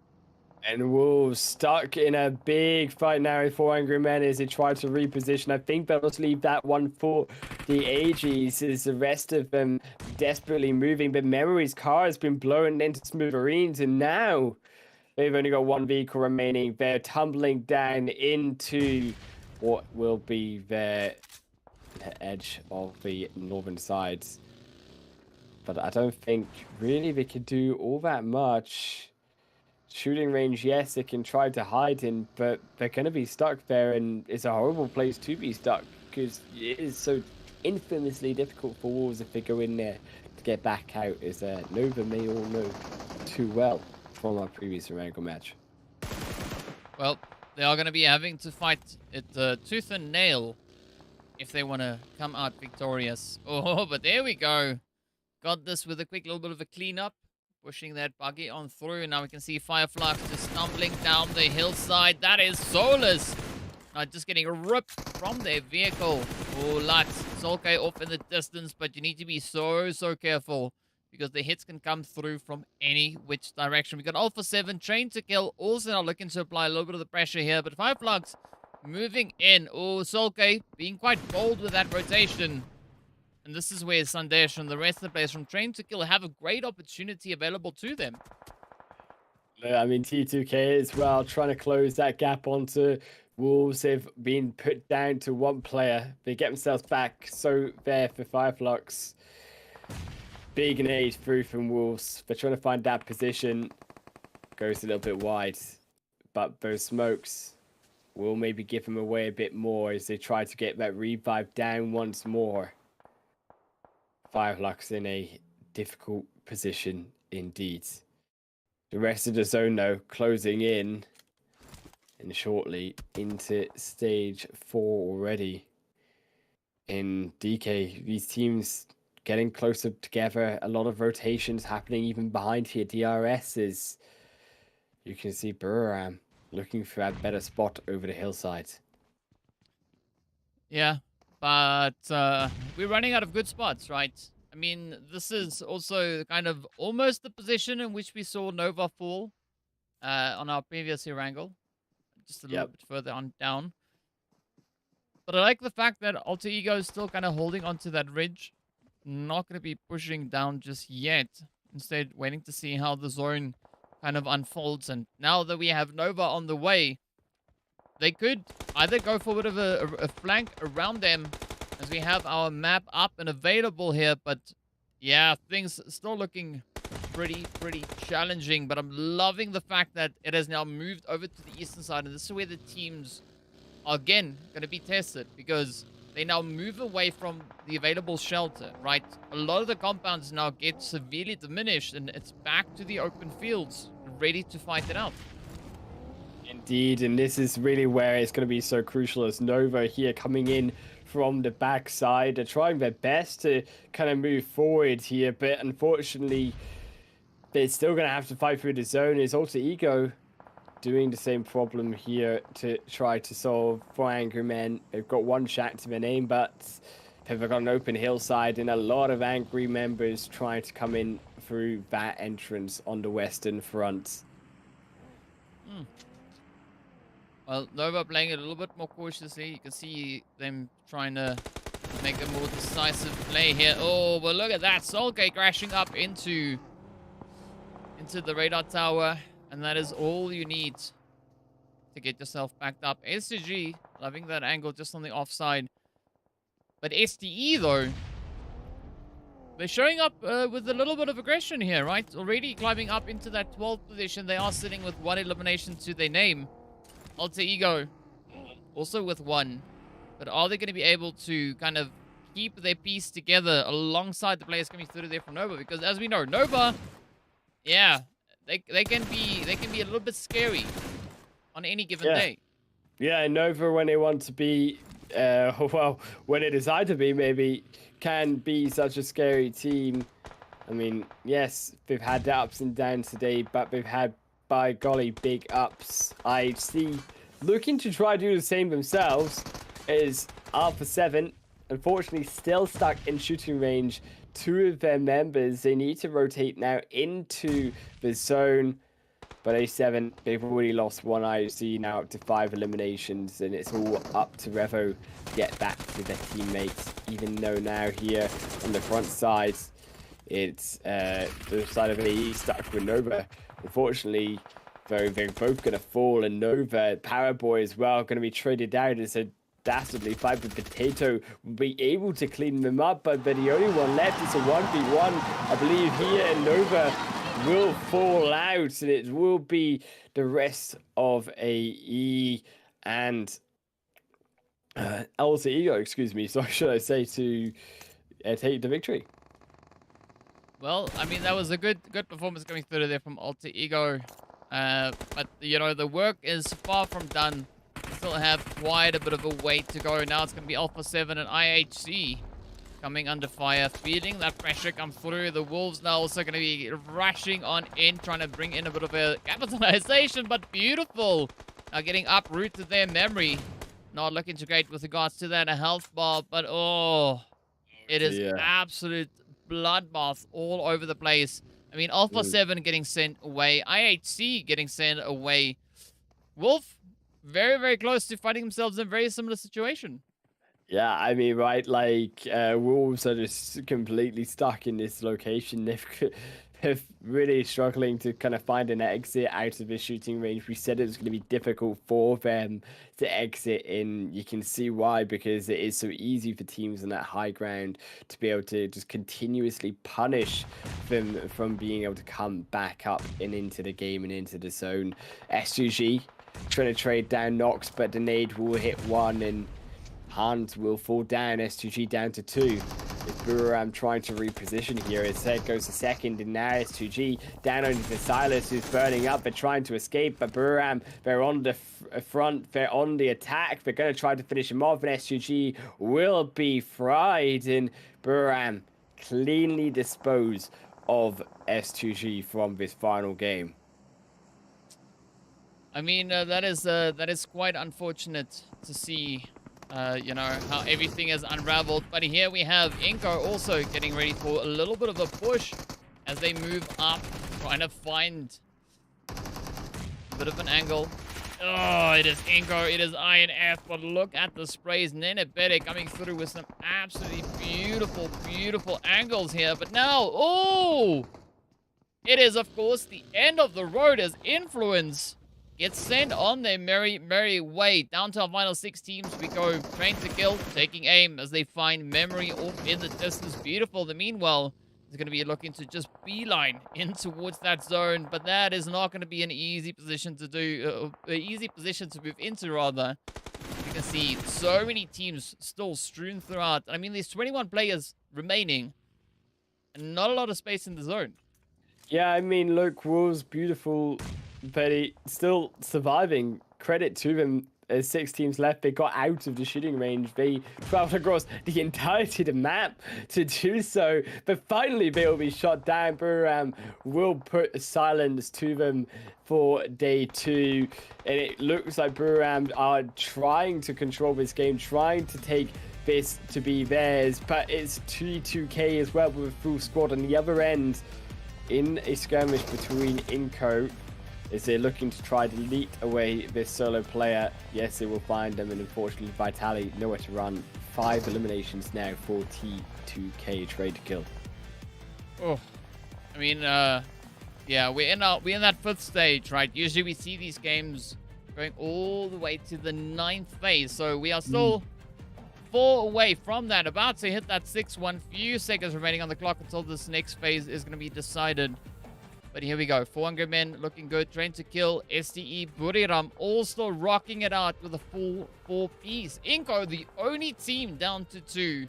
And Wolves stuck in a big fight now with 4 Angry Men as they try to reposition. I think they'll just leave that one for the AGs as the rest of them desperately moving. But Memory's car has been blown into smithereens, and now they've only got one vehicle remaining. They're tumbling down into what will be the edge of the northern sides. But I don't think really they could do all that much. Shooting range, yes, they can try to hide in, but they're going to be stuck there, and it's a horrible place to be stuck because it is so infamously difficult for Wolves if they go in there to get back out, as Nova may all know too well from our previous Erangel match. Well, they are going to be having to fight it tooth and nail if they want to come out victorious. Oh, but there we go. Got this with a quick little bit of a cleanup. Pushing that buggy on through. Now we can see Fireflux just stumbling down the hillside. That is Solus. Just getting ripped from their vehicle. Oh, Lutz. Solkay off in the distance, but you need to be so careful because the hits can come through from any which direction. We got Alpha 7 trained to kill. Also now looking to apply a little bit of the pressure here, but Fireflux moving in. Oh, Solkay being quite bold with that rotation. And this is where Sandesh and the rest of the players from Train to Kill have a great opportunity available to them. I mean, T2K as well, trying to close that gap onto Wolves. They've been put down to one player. They get themselves back. So there for Fireflux. Big nade through from Wolves. They're trying to find that position. Goes a little bit wide. But those smokes will maybe give them away a bit more as they try to get that revive down once more. Fireflux in a difficult position indeed. The rest of the zone, though, closing in and shortly into stage 4 already. In DK, these teams getting closer together. A lot of rotations happening even behind here. DRS is, you can see Buriram looking for that better spot over the hillside. Yeah. But we're running out of good spots, right? I mean, this is also kind of almost the position in which we saw Nova fall on our previous Erangel. Just a little bit further on down. But I like the fact that Alter Ego is still kind of holding onto that ridge. Not going to be pushing down just yet. Instead, waiting to see how the zone kind of unfolds. And now that we have Nova on the way, they could either go for a bit of a flank around them as we have our map up and available here. But yeah, things still looking pretty challenging. But I'm loving the fact that it has now moved over to the eastern side. And this is where the teams are, again, going to be tested. Because they now move away from the available shelter, right? A lot of the compounds now get severely diminished. And it's back to the open fields, ready to fight it out. Indeed, and this is really where it's going to be so crucial as Nova here coming in from the backside. They're trying their best to kind of move forward here, but unfortunately, they're still going to have to fight through the zone. Is Alter Ego doing the same problem here to try to solve for Angry Men? They've got one shot to their name, but they've got an open hillside and a lot of angry members trying to come in through that entrance on the western front. Well, Nova playing it a little bit more cautiously. You can see them trying to make a more decisive play here. Oh, but look at that. Solkay crashing up into the radar tower. And that is all you need to get yourself backed up. SG, loving that angle just on the offside. But STE, though, they're showing up with a little bit of aggression here, right? Already climbing up into that 12th position. They are sitting with 1 elimination to their name. Alter Ego also with 1. But are they going to be able to kind of keep their piece together alongside the players coming through there from Nova? Because as we know, Nova, yeah, they can be a little bit scary on any given day. Yeah, Nova, when they want to be, well, when they decide to be, maybe can be such a scary team. I mean, yes, they've had the ups and downs today, but they've had, by golly, big ups. I see looking to try to do the same themselves is Alpha 7. Unfortunately, still stuck in shooting range. 2 of their members, they need to rotate now into the zone. But A7, they've already lost 1 IOC, now up to 5 eliminations, and it's all up to Revo to get back to their teammates. Even though now here on the front side, it's the side of AE stuck with Nova. Unfortunately, they're both going to fall, and Nova, Powerboy as well, going to be traded out as a dastardly fight with Potato. Will be able to clean them up, but the only one left is a 1v1, I believe, here, and Nova will fall out, and it will be the rest of AE and Alter Ego, excuse me, so should I say, to take the victory. Well, I mean, that was a good performance coming through there from Alter Ego. But, you know, the work is far from done. Still have quite a bit of a wait to go. Now it's going to be Alpha 7 and IHC coming under fire, feeling that pressure come through. The Wolves now also going to be rushing on in, trying to bring in a bit of a capitalization, but beautiful. Now getting uprooted their memory. Not looking too great with regards to that. A health bar, but oh, it is absolute bloodbath all over the place. I mean, Alpha 7 getting sent away. IHC getting sent away. Wolf, very, very close to finding themselves in a very similar situation. Yeah, I mean, right, like, Wolves are just completely stuck in this location. They're really struggling to kind of find an exit out of the shooting range. We said it was going to be difficult for them to exit, and you can see why, because it is so easy for teams on that high ground to be able to just continuously punish them from being able to come back up and into the game and into the zone. S2G trying to trade down Nox, but the nade will hit 1, and Hans will fall down. S2G down to 2. It's Buram trying to reposition here. His head goes to second, and now S2G down onto the Silas, who's burning up. They're trying to escape, but Buram, they're on the front. They're on the attack. They're going to try to finish him off, and S2G will be fried, and Buram cleanly dispose of S2G from this final game. I mean, that is quite unfortunate to see. You know, how everything is unraveled. But here we have Inko also getting ready for a little bit of a push as they move up, trying to find a bit of an angle. Oh, it is Inko, it is INF, but look at the sprays. Nenebede coming through with some absolutely beautiful, beautiful angles here. But now, oh, it is, of course, the end of the road as Influence gets sent on their merry way. Down to our final 6 teams we go. Train to kill, taking aim as they find Memory off in the distance. Beautiful. The meanwhile is going to be looking to just beeline in towards that zone, but that is not going to be an easy position to do. An easy position to move into, rather. You can see so many teams still strewn throughout. I mean, there's 21 players remaining and not a lot of space in the zone. Yeah, I mean, look, Wolves, beautiful, but still surviving. Credit to them. There's 6 teams left. They got out of the shooting range. They traveled across the entirety of the map to do so. But finally, they will be shot down. Buram will put silence to them for day 2. And it looks like Buram are trying to control this game, trying to take this to be theirs. But it's 2-2K as well with a full squad on the other end in a skirmish between Inco. Is they're looking to try to delete away this solo player. Yes, they will find them, and unfortunately Vitali nowhere to run. 5 eliminations now for T2K trade to kill. Oh, I mean, yeah, we're in that 5th stage, right? Usually we see these games going all the way to the 9th phase, so we are still 4 away from that. About to hit that 6-1. Few seconds remaining on the clock until this next phase is going to be decided. But here we go. 400 men looking good. Train to kill. STE, Buriram all still rocking it out with a full 4-piece. Inco, the only team down to 2.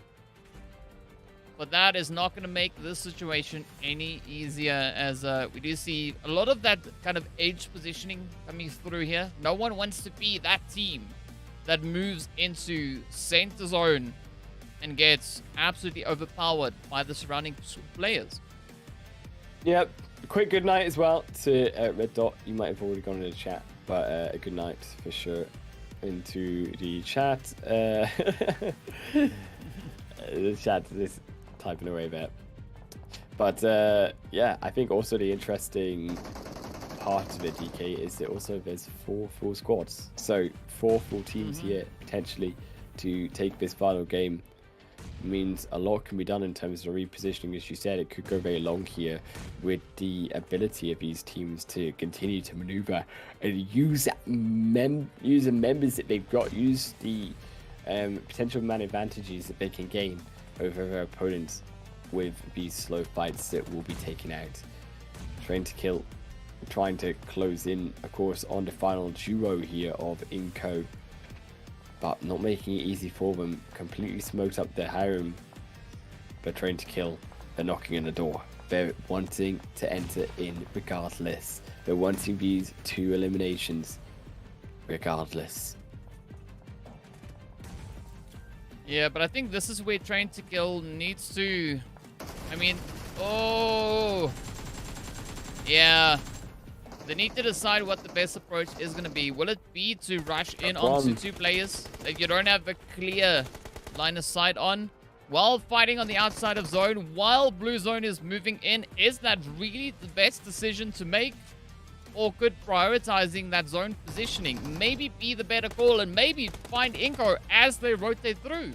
But that is not going to make this situation any easier, as we do see a lot of that kind of edge positioning coming through here. No one wants to be that team that moves into center zone and gets absolutely overpowered by the surrounding players. Yep. Quick good night as well to Red Dot. You might have already gone into the chat, but a good night for sure into the chat. The chat is typing away there. But yeah, I think also the interesting part of it, DK, is that also there's 4 full squads. So 4 full teams here potentially to take this final game. Means a lot can be done in terms of repositioning. As you said, it could go very long here with the ability of these teams to continue to maneuver and use the members that they've got, use the potential man advantages that they can gain over their opponents with these slow fights that will be taken out. Train to kill, trying to close in, of course, on the final duo here of Inco, but not making it easy for them. Completely smoked up their harem, but Train to kill, they're knocking on the door. They're wanting to enter in regardless. They're wanting these 2 eliminations regardless. Yeah, but I think this is where Train to Kill needs to... I mean, oh... Yeah. They need to decide what the best approach is going to be. Will it be to rush in onto 2 players that you don't have a clear line of sight on while fighting on the outside of zone, while blue zone is moving in? Is that really the best decision to make? Or could prioritizing that zone positioning maybe be the better call and maybe find Inco as they rotate through?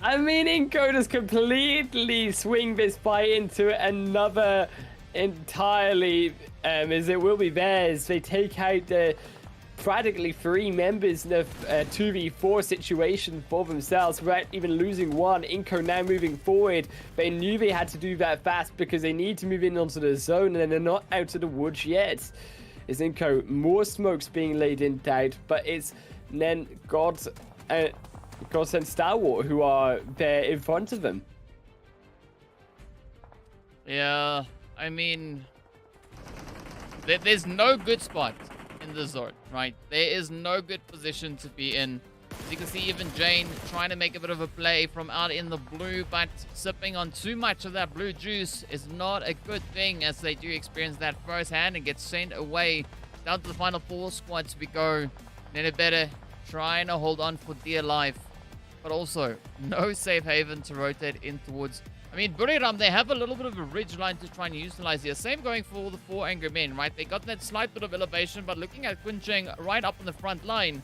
I mean, Inco just completely swing this fight into another entirely, as it will be theirs. They take out practically 3 members in a 2v4 situation for themselves without even losing one. Inco now moving forward. They knew they had to do that fast because they need to move in onto the zone, and they're not out of the woods yet. Is Inco, more smokes being laid in doubt, but it's then Gods and Stalwart who are there in front of them. Yeah, I mean, there's no good spot in the zone, right? There is no good position to be in. As you can see, even Jane trying to make a bit of a play from out in the blue, but sipping on too much of that blue juice is not a good thing, as they do experience that firsthand and get sent away. Down to the final 4 squads we go. Then better trying to hold on for dear life, but also no safe haven to rotate in towards. I mean, Buriram, they have a little bit of a ridge line to try and utilize here. Same going for the 4 angry men, right? They got that slight bit of elevation, but looking at Kuncheng right up on the front line,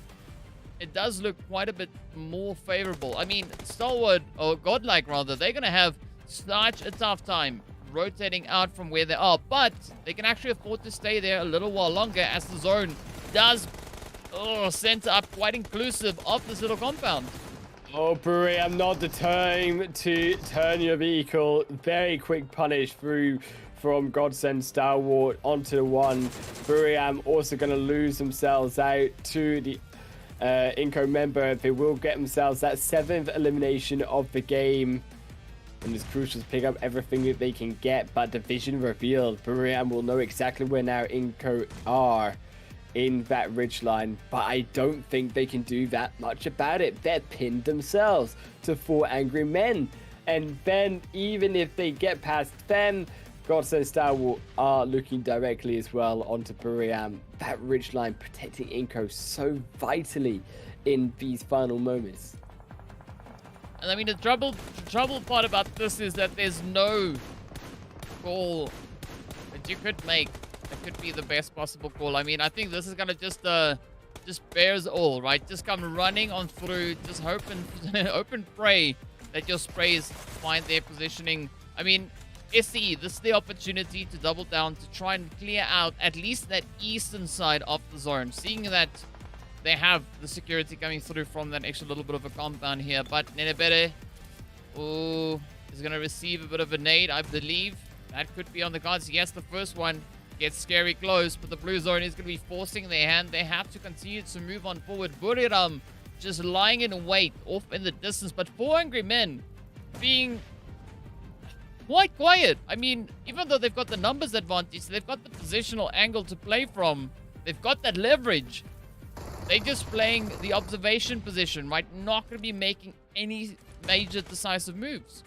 it does look quite a bit more favorable. I mean, Stalwart, or Godlike rather, they're going to have such a tough time rotating out from where they are, but they can actually afford to stay there a little while longer, as the zone does center up quite inclusive of this little compound. Oh, Brewery, I'm not the time to turn your vehicle. Very quick punish through from Godsend Stalwart onto the 1. Brewery, I'm also going to lose themselves out to the Inco member. They will get themselves that 7th elimination of the game. And it's crucial to pick up everything that they can get. But division revealed. Brewery will know exactly where now Inco are in that ridgeline, but I don't think they can do that much about it. They're pinned themselves to 4 angry men, and then even if they get past them, Godsend Stalwart are looking directly as well onto Buriram. That ridgeline protecting Inco so vitally in these final moments. And I mean, the trouble part about this is that there's no call that you could make. It could be the best possible call. I mean, I think this is gonna just bears all, right? Just come running on through, just hope and open pray that your sprays find their positioning. I mean, SE, this is the opportunity to double down, to try and clear out at least that eastern side of the zone. Seeing that they have the security coming through from that extra little bit of a compound here. But Nenebere, oh, is going to receive a bit of a nade, I believe. That could be on the cards. Yes, the first one gets scary close, but the blue zone is going to be forcing their hand. They have to continue to move on forward. Buriram just lying in wait off in the distance, but 4 Angry Men being quite quiet. I mean, even though they've got the numbers advantage, they've got the positional angle to play from. They've got that leverage. They're just playing the observation position, right? Not going to be making any major decisive moves.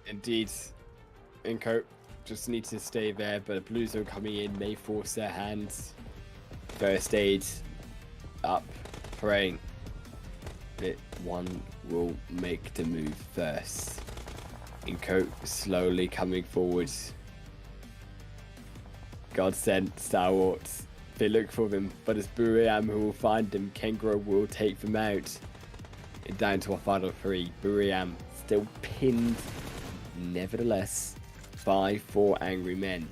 Indeed. Inco just needs to stay there, but blue zone coming in may force their hands. First aid up, praying that one will make the move first. Inco slowly coming forward. God sent Stalwarts. They look for them, but it's Buriam who will find them. Kengro will take them out. Down to a final 3. Buriam still pinned, nevertheless, by 4 Angry Men.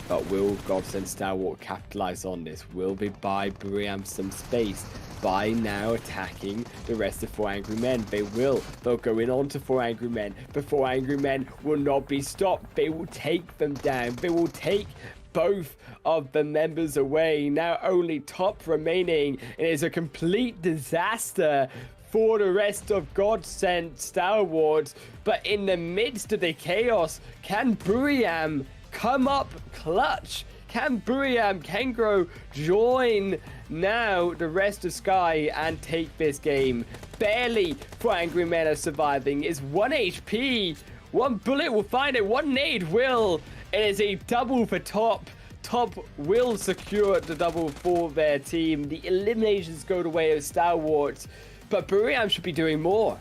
But will Godsend Stalwart capitalize on this? Will they buy Buriam some space by now attacking the rest of 4 Angry Men? They will. They'll go in on to 4 Angry Men, but 4 Angry Men will not be stopped. They will take them down. They will take both of the members away. Now only top remaining. It is a complete disaster for the rest of Godsend Stalwarts. But in the midst of the chaos, can Buriam come up clutch? Can Buriam Kengro join now the rest of Sky and take this game? Barely 4 Angry Men are surviving. It's 1 HP. 1 bullet will find it. 1 nade will. It is a double for top. Top will secure the double for their team. The eliminations go the way of Stalwarts. But Buriam should be doing more.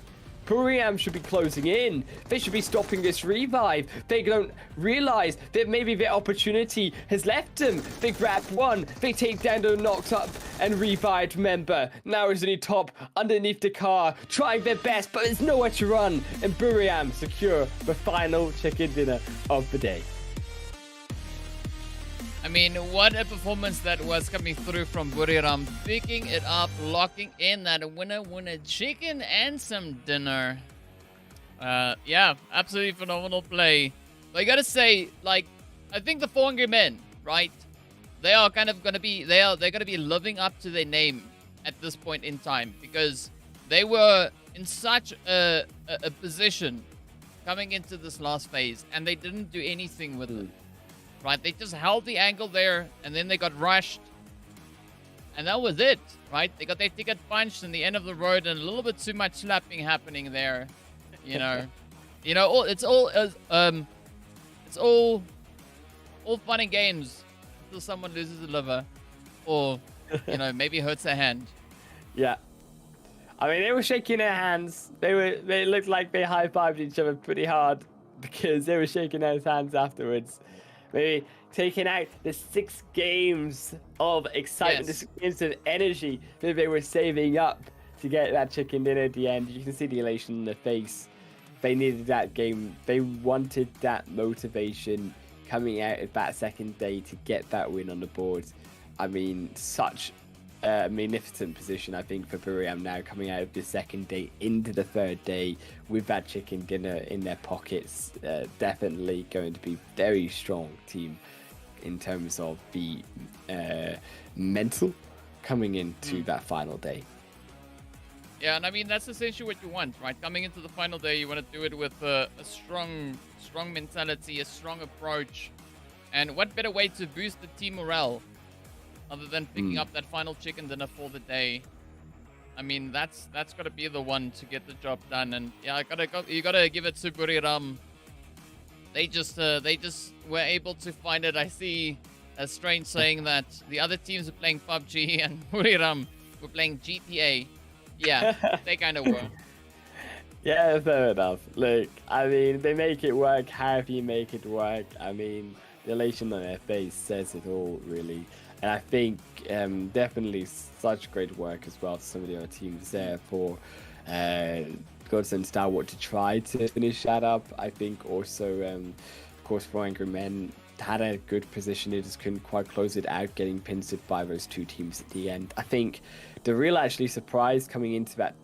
Buriam should be closing in. They should be stopping this revive. They don't realize that maybe their opportunity has left them. They grab one. They take down the knocked up and revived member. Now it's only top underneath the car, trying their best, but there's nowhere to run. And Buriam secure the final chicken dinner of the day. I mean, what a performance that was coming through from Buriram. Picking it up, locking in that winner chicken and some dinner. Yeah, absolutely phenomenal play. But I gotta say, like, I think the 4 Hungry Men, right? They are kind of gonna be, they're gonna be living up to their name at this point in time, because they were in such a position coming into this last phase, and they didn't do anything with it. Right, they just held the angle there, and then they got rushed, and that was it. Right, they got their ticket punched in the end of the road, and a little bit too much slapping happening there. You know, it's all fun and games until someone loses a liver, or maybe hurts a hand. Yeah, I mean, they were shaking their hands. They looked like they high-fived each other pretty hard because they were shaking their hands afterwards. Maybe taking out the 6 games of excitement, the 6 games of energy that they were saving up to get that chicken dinner at the end. You can see the elation in their face. They needed that game. They wanted that motivation coming out of that second day to get that win on the board. I mean, such a magnificent position, I think, for Buriam now, coming out of the second day into the third day with that chicken dinner in their pockets. Definitely going to be very strong team in terms of the mental coming into that final day. Yeah, and I mean, that's essentially what you want, right? Coming into the final day, you want to do it with a strong mentality, a strong approach. And what better way to boost the team morale other than picking up that final chicken dinner for the day? I mean, that's got to be the one to get the job done. And yeah, you gotta give it to Buriram. They just were able to find it. I see a Strange saying that the other teams are playing PUBG and Buriram were playing GTA. Yeah, they kind of were. Yeah, fair enough. Look, I mean, they make it work. How do you make it work? I mean, the elation on their face says it all, really. And I think definitely such great work as well to some of the other teams there for Godsend Stalwart to try to finish that up. I think also, of course, for Angry Men had a good position. They just couldn't quite close it out, getting pincered by those two teams at the end. I think the real actually surprise coming into that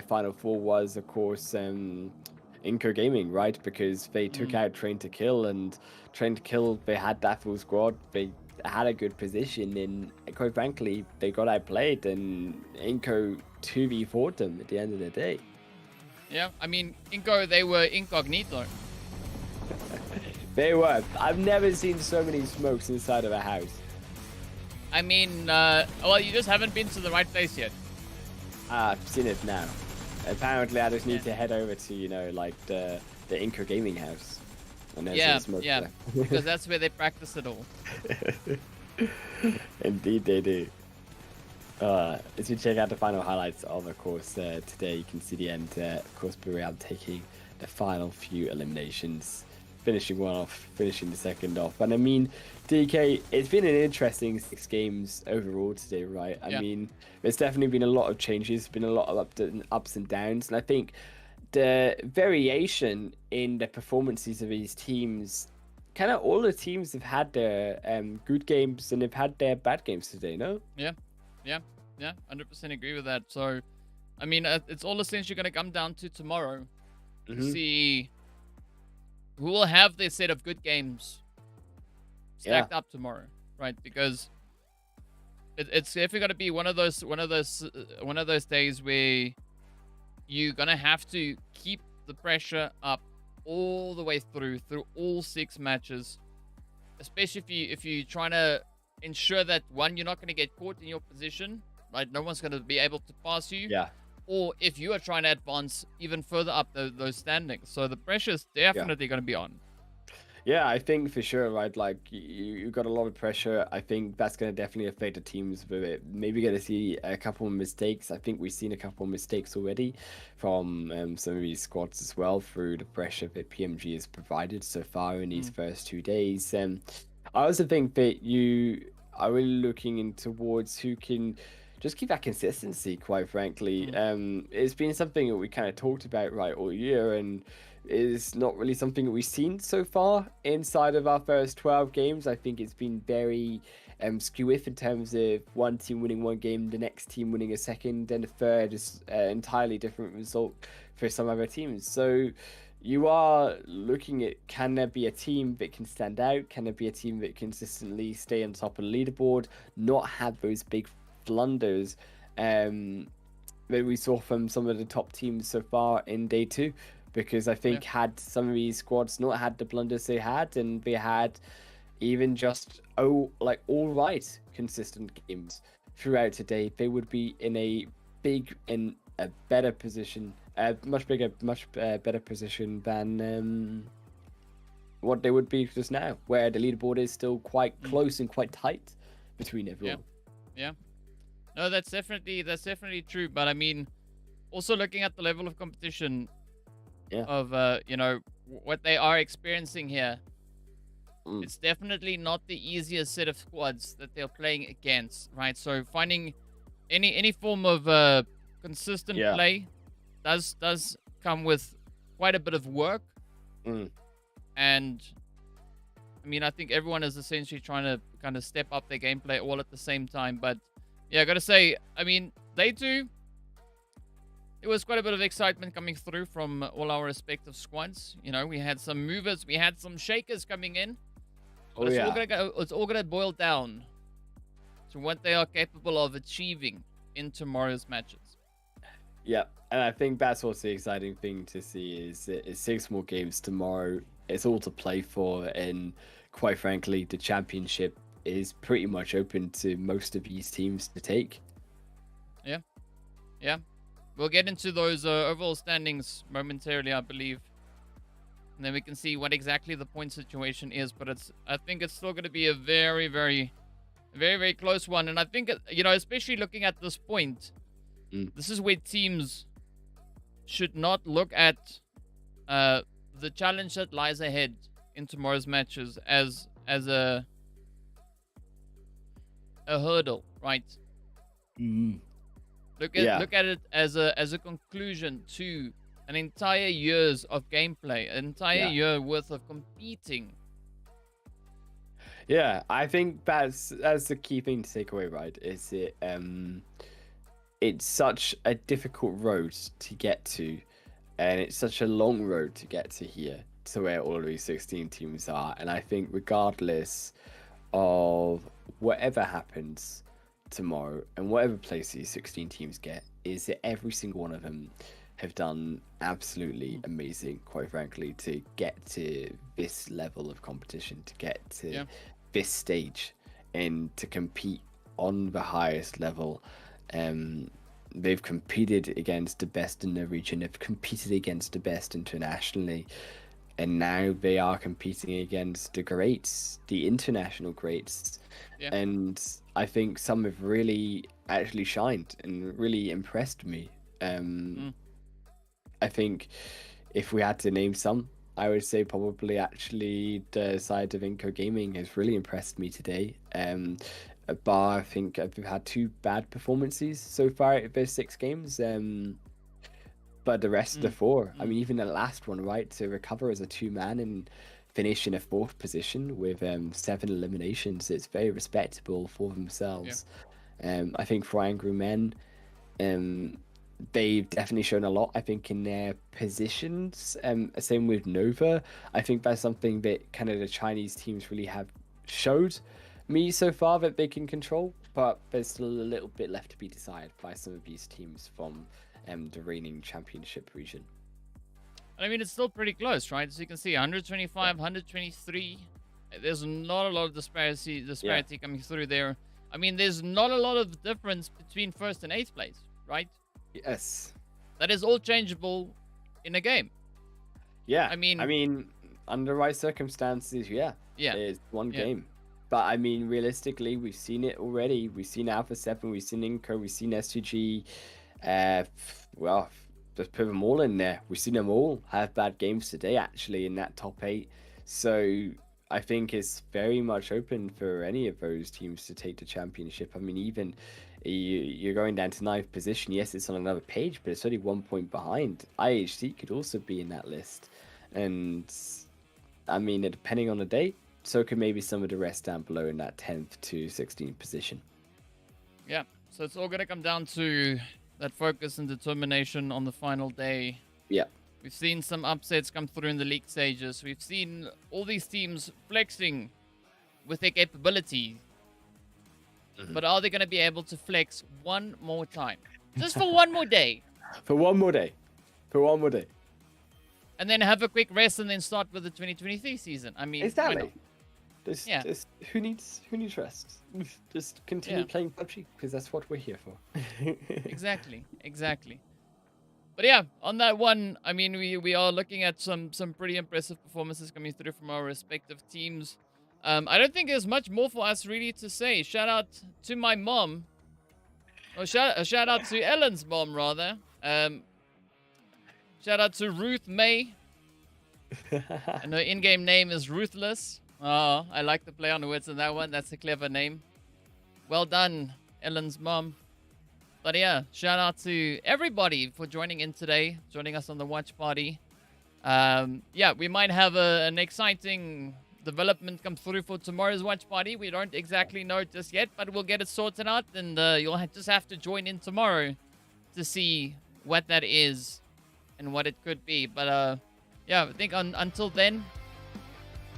Final Four was, of course, Inco Gaming, right? Because they took out Train to Kill, and Train to Kill, they had that full squad. They had a good position, and quite frankly, they got outplayed, and Inco 2v4'd them at the end of the day. Yeah, I mean, Inco, they were incognito. They were. I've never seen so many smokes inside of a house. I mean, well, you just haven't been to the right place yet. I've seen it now. Apparently, I just need to head over to, you know, like the Inco Gaming house. Yeah, because that's where they practice it all. Indeed, they do. As we check out the final highlights of course, today, you can see the end. Of course, Miramar taking the final few eliminations, finishing one off, finishing the second off. And I mean, DK, it's been an interesting 6 games overall today, right? I mean, there's definitely been a lot of changes, been a lot of ups and downs, and I think the variation in the performances of these teams, kind of all the teams have had their good games and they've had their bad games today, no? Yeah, 100% agree with that. So, I mean, it's all essentially going to come down to tomorrow to see who will have their set of good games stacked up tomorrow, right? Because it's definitely going to be one of those days where you're going to have to keep the pressure up all the way through all 6 matches, especially if you're trying to ensure that, one, you're not going to get caught in your position, right? No one's going to be able to pass you. Yeah. Or if you are trying to advance even further up those standings. So the pressure is definitely going to be on. Yeah, I think for sure, right? Like, you got a lot of pressure. I think that's going to definitely affect the teams with it. Maybe going to see a couple of mistakes. I think we've seen a couple of mistakes already from some of these squads as well through the pressure that PMG has provided so far in these first 2 days. I also think that you are really looking in towards who can just keep that consistency, quite frankly. It's been something that we kind of talked about, right, all year, and is not really something that we've seen so far inside of our first 12 games. I think it's been very skew-if in terms of one team winning one game, the next team winning a second, and a third is an entirely different result for some other teams. So you are looking at, can there be a team that can stand out? Can there be a team that consistently stay on top of the leaderboard, not have those big blunders that we saw from some of the top teams so far in day 2? Because I think had some of these squads not had the blunders they had, and they had even just all right consistent games throughout today, they would be in a better position, much better position than what they would be just now, where the leaderboard is still quite close and quite tight between everyone. Yeah. No, that's definitely true. But I mean, also looking at the level of competition of you know, what they are experiencing here, it's definitely not the easiest set of squads that they're playing against, right? So finding any form of consistent play does come with quite a bit of work. And I mean, I think everyone is essentially trying to kind of step up their gameplay all at the same time. But yeah, I gotta say, I mean, they do. There was quite a bit of excitement coming through from all our respective squads. You know, we had some movers, we had some shakers coming in. But it's all gonna boil down to what they are capable of achieving in tomorrow's matches. Yeah, and I think that's what's the exciting thing to see is 6 more games tomorrow. It's all to play for, and quite frankly, the championship is pretty much open to most of these teams to take. Yeah. We'll get into those overall standings momentarily, I believe. And then we can see what exactly the point situation is. But I think it's still going to be a very, very, very, very close one. And I think, you know, especially looking at this point, this is where teams should not look at the challenge that lies ahead in tomorrow's matches as a hurdle, right? Look at it as a conclusion to an entire year's of gameplay, an entire year worth of competing Yeah, I think that's the key thing to take away, right? Is it's such a difficult road to get to, and it's such a long road to get to here, to where all of these 16 teams are. And I think regardless of whatever happens tomorrow and whatever place these 16 teams get, is that every single one of them have done absolutely amazing, quite frankly, to get to this level of competition, to get to this stage, and to compete on the highest level. They've competed against the best in the region, they've competed against the best internationally, and now they are competing against the greats, the international greats. And I think some have really actually shined and really impressed me. I think if we had to name some, I would say probably actually the side of Inco Gaming has really impressed me today. Bar, I think I've had 2 bad performances so far out of those 6 games. But the rest of the 4, I mean, even the last one, right, to recover as a 2-man and finish in a 4th position with 7 eliminations, it's very respectable for themselves. I think for Angry Men, they've definitely shown a lot, I think, in their positions. Same with Nova. I think that's something that kind of the Chinese teams really have showed me so far that they can control, but there's still a little bit left to be decided by some of these teams from the reigning championship region. I mean, it's still pretty close, right? As you can see, 125, 123. There's not a lot of disparity coming through there. I mean, there's not a lot of difference between 1st and 8th place, right? Yes. That is all changeable in a game. Yeah. I mean, under the right circumstances, it's one game. But I mean, realistically, we've seen it already. We've seen Alpha 7, we've seen Inco, we've seen STG. Well, just put them all in there. We've seen them all have bad games today, actually, in that top 8. So I think it's very much open for any of those teams to take the championship. I mean, even you're going down to 9th position. Yes, it's on another page, but it's only 1 point behind. IHC could also be in that list. And I mean, depending on the day, so could maybe some of the rest down below in that 10th to 16th position. Yeah, so it's all going to come down to that focus and determination on the final day. Yeah. We've seen some upsets come through in the league stages. We've seen all these teams flexing with their capability. But are they going to be able to flex one more time? Just for one more day. For one more day. And then have a quick rest and then start with the 2023 season. I mean, exactly. Who needs rest? Just continue playing PUBG, because that's what we're here for. Exactly. But yeah, on that one, I mean, we are looking at some pretty impressive performances coming through from our respective teams. I don't think there's much more for us really to say. Shout out to my mom. Or shout out to Ellen's mom, rather. Shout out to Ruth May. And her in-game name is Ruthless. Oh, I like to play on the words in that one. That's a clever name. Well done, Ellen's mom. But yeah, shout out to everybody for joining in today, joining us on the watch party. Yeah, we might have an exciting development come through for tomorrow's watch party. We don't exactly know just yet, but we'll get it sorted out, and you'll just have to join in tomorrow to see what that is and what it could be. But yeah, I think until then,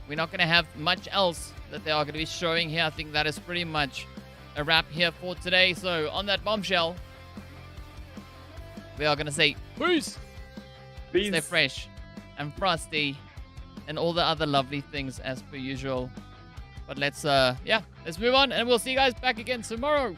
we're not going to have much else that they are going to be showing here. I think that is pretty much a wrap here for today. So on that bombshell, we are going to say peace. Stay fresh and frosty and all the other lovely things as per usual. But let's move on, and we'll see you guys back again tomorrow.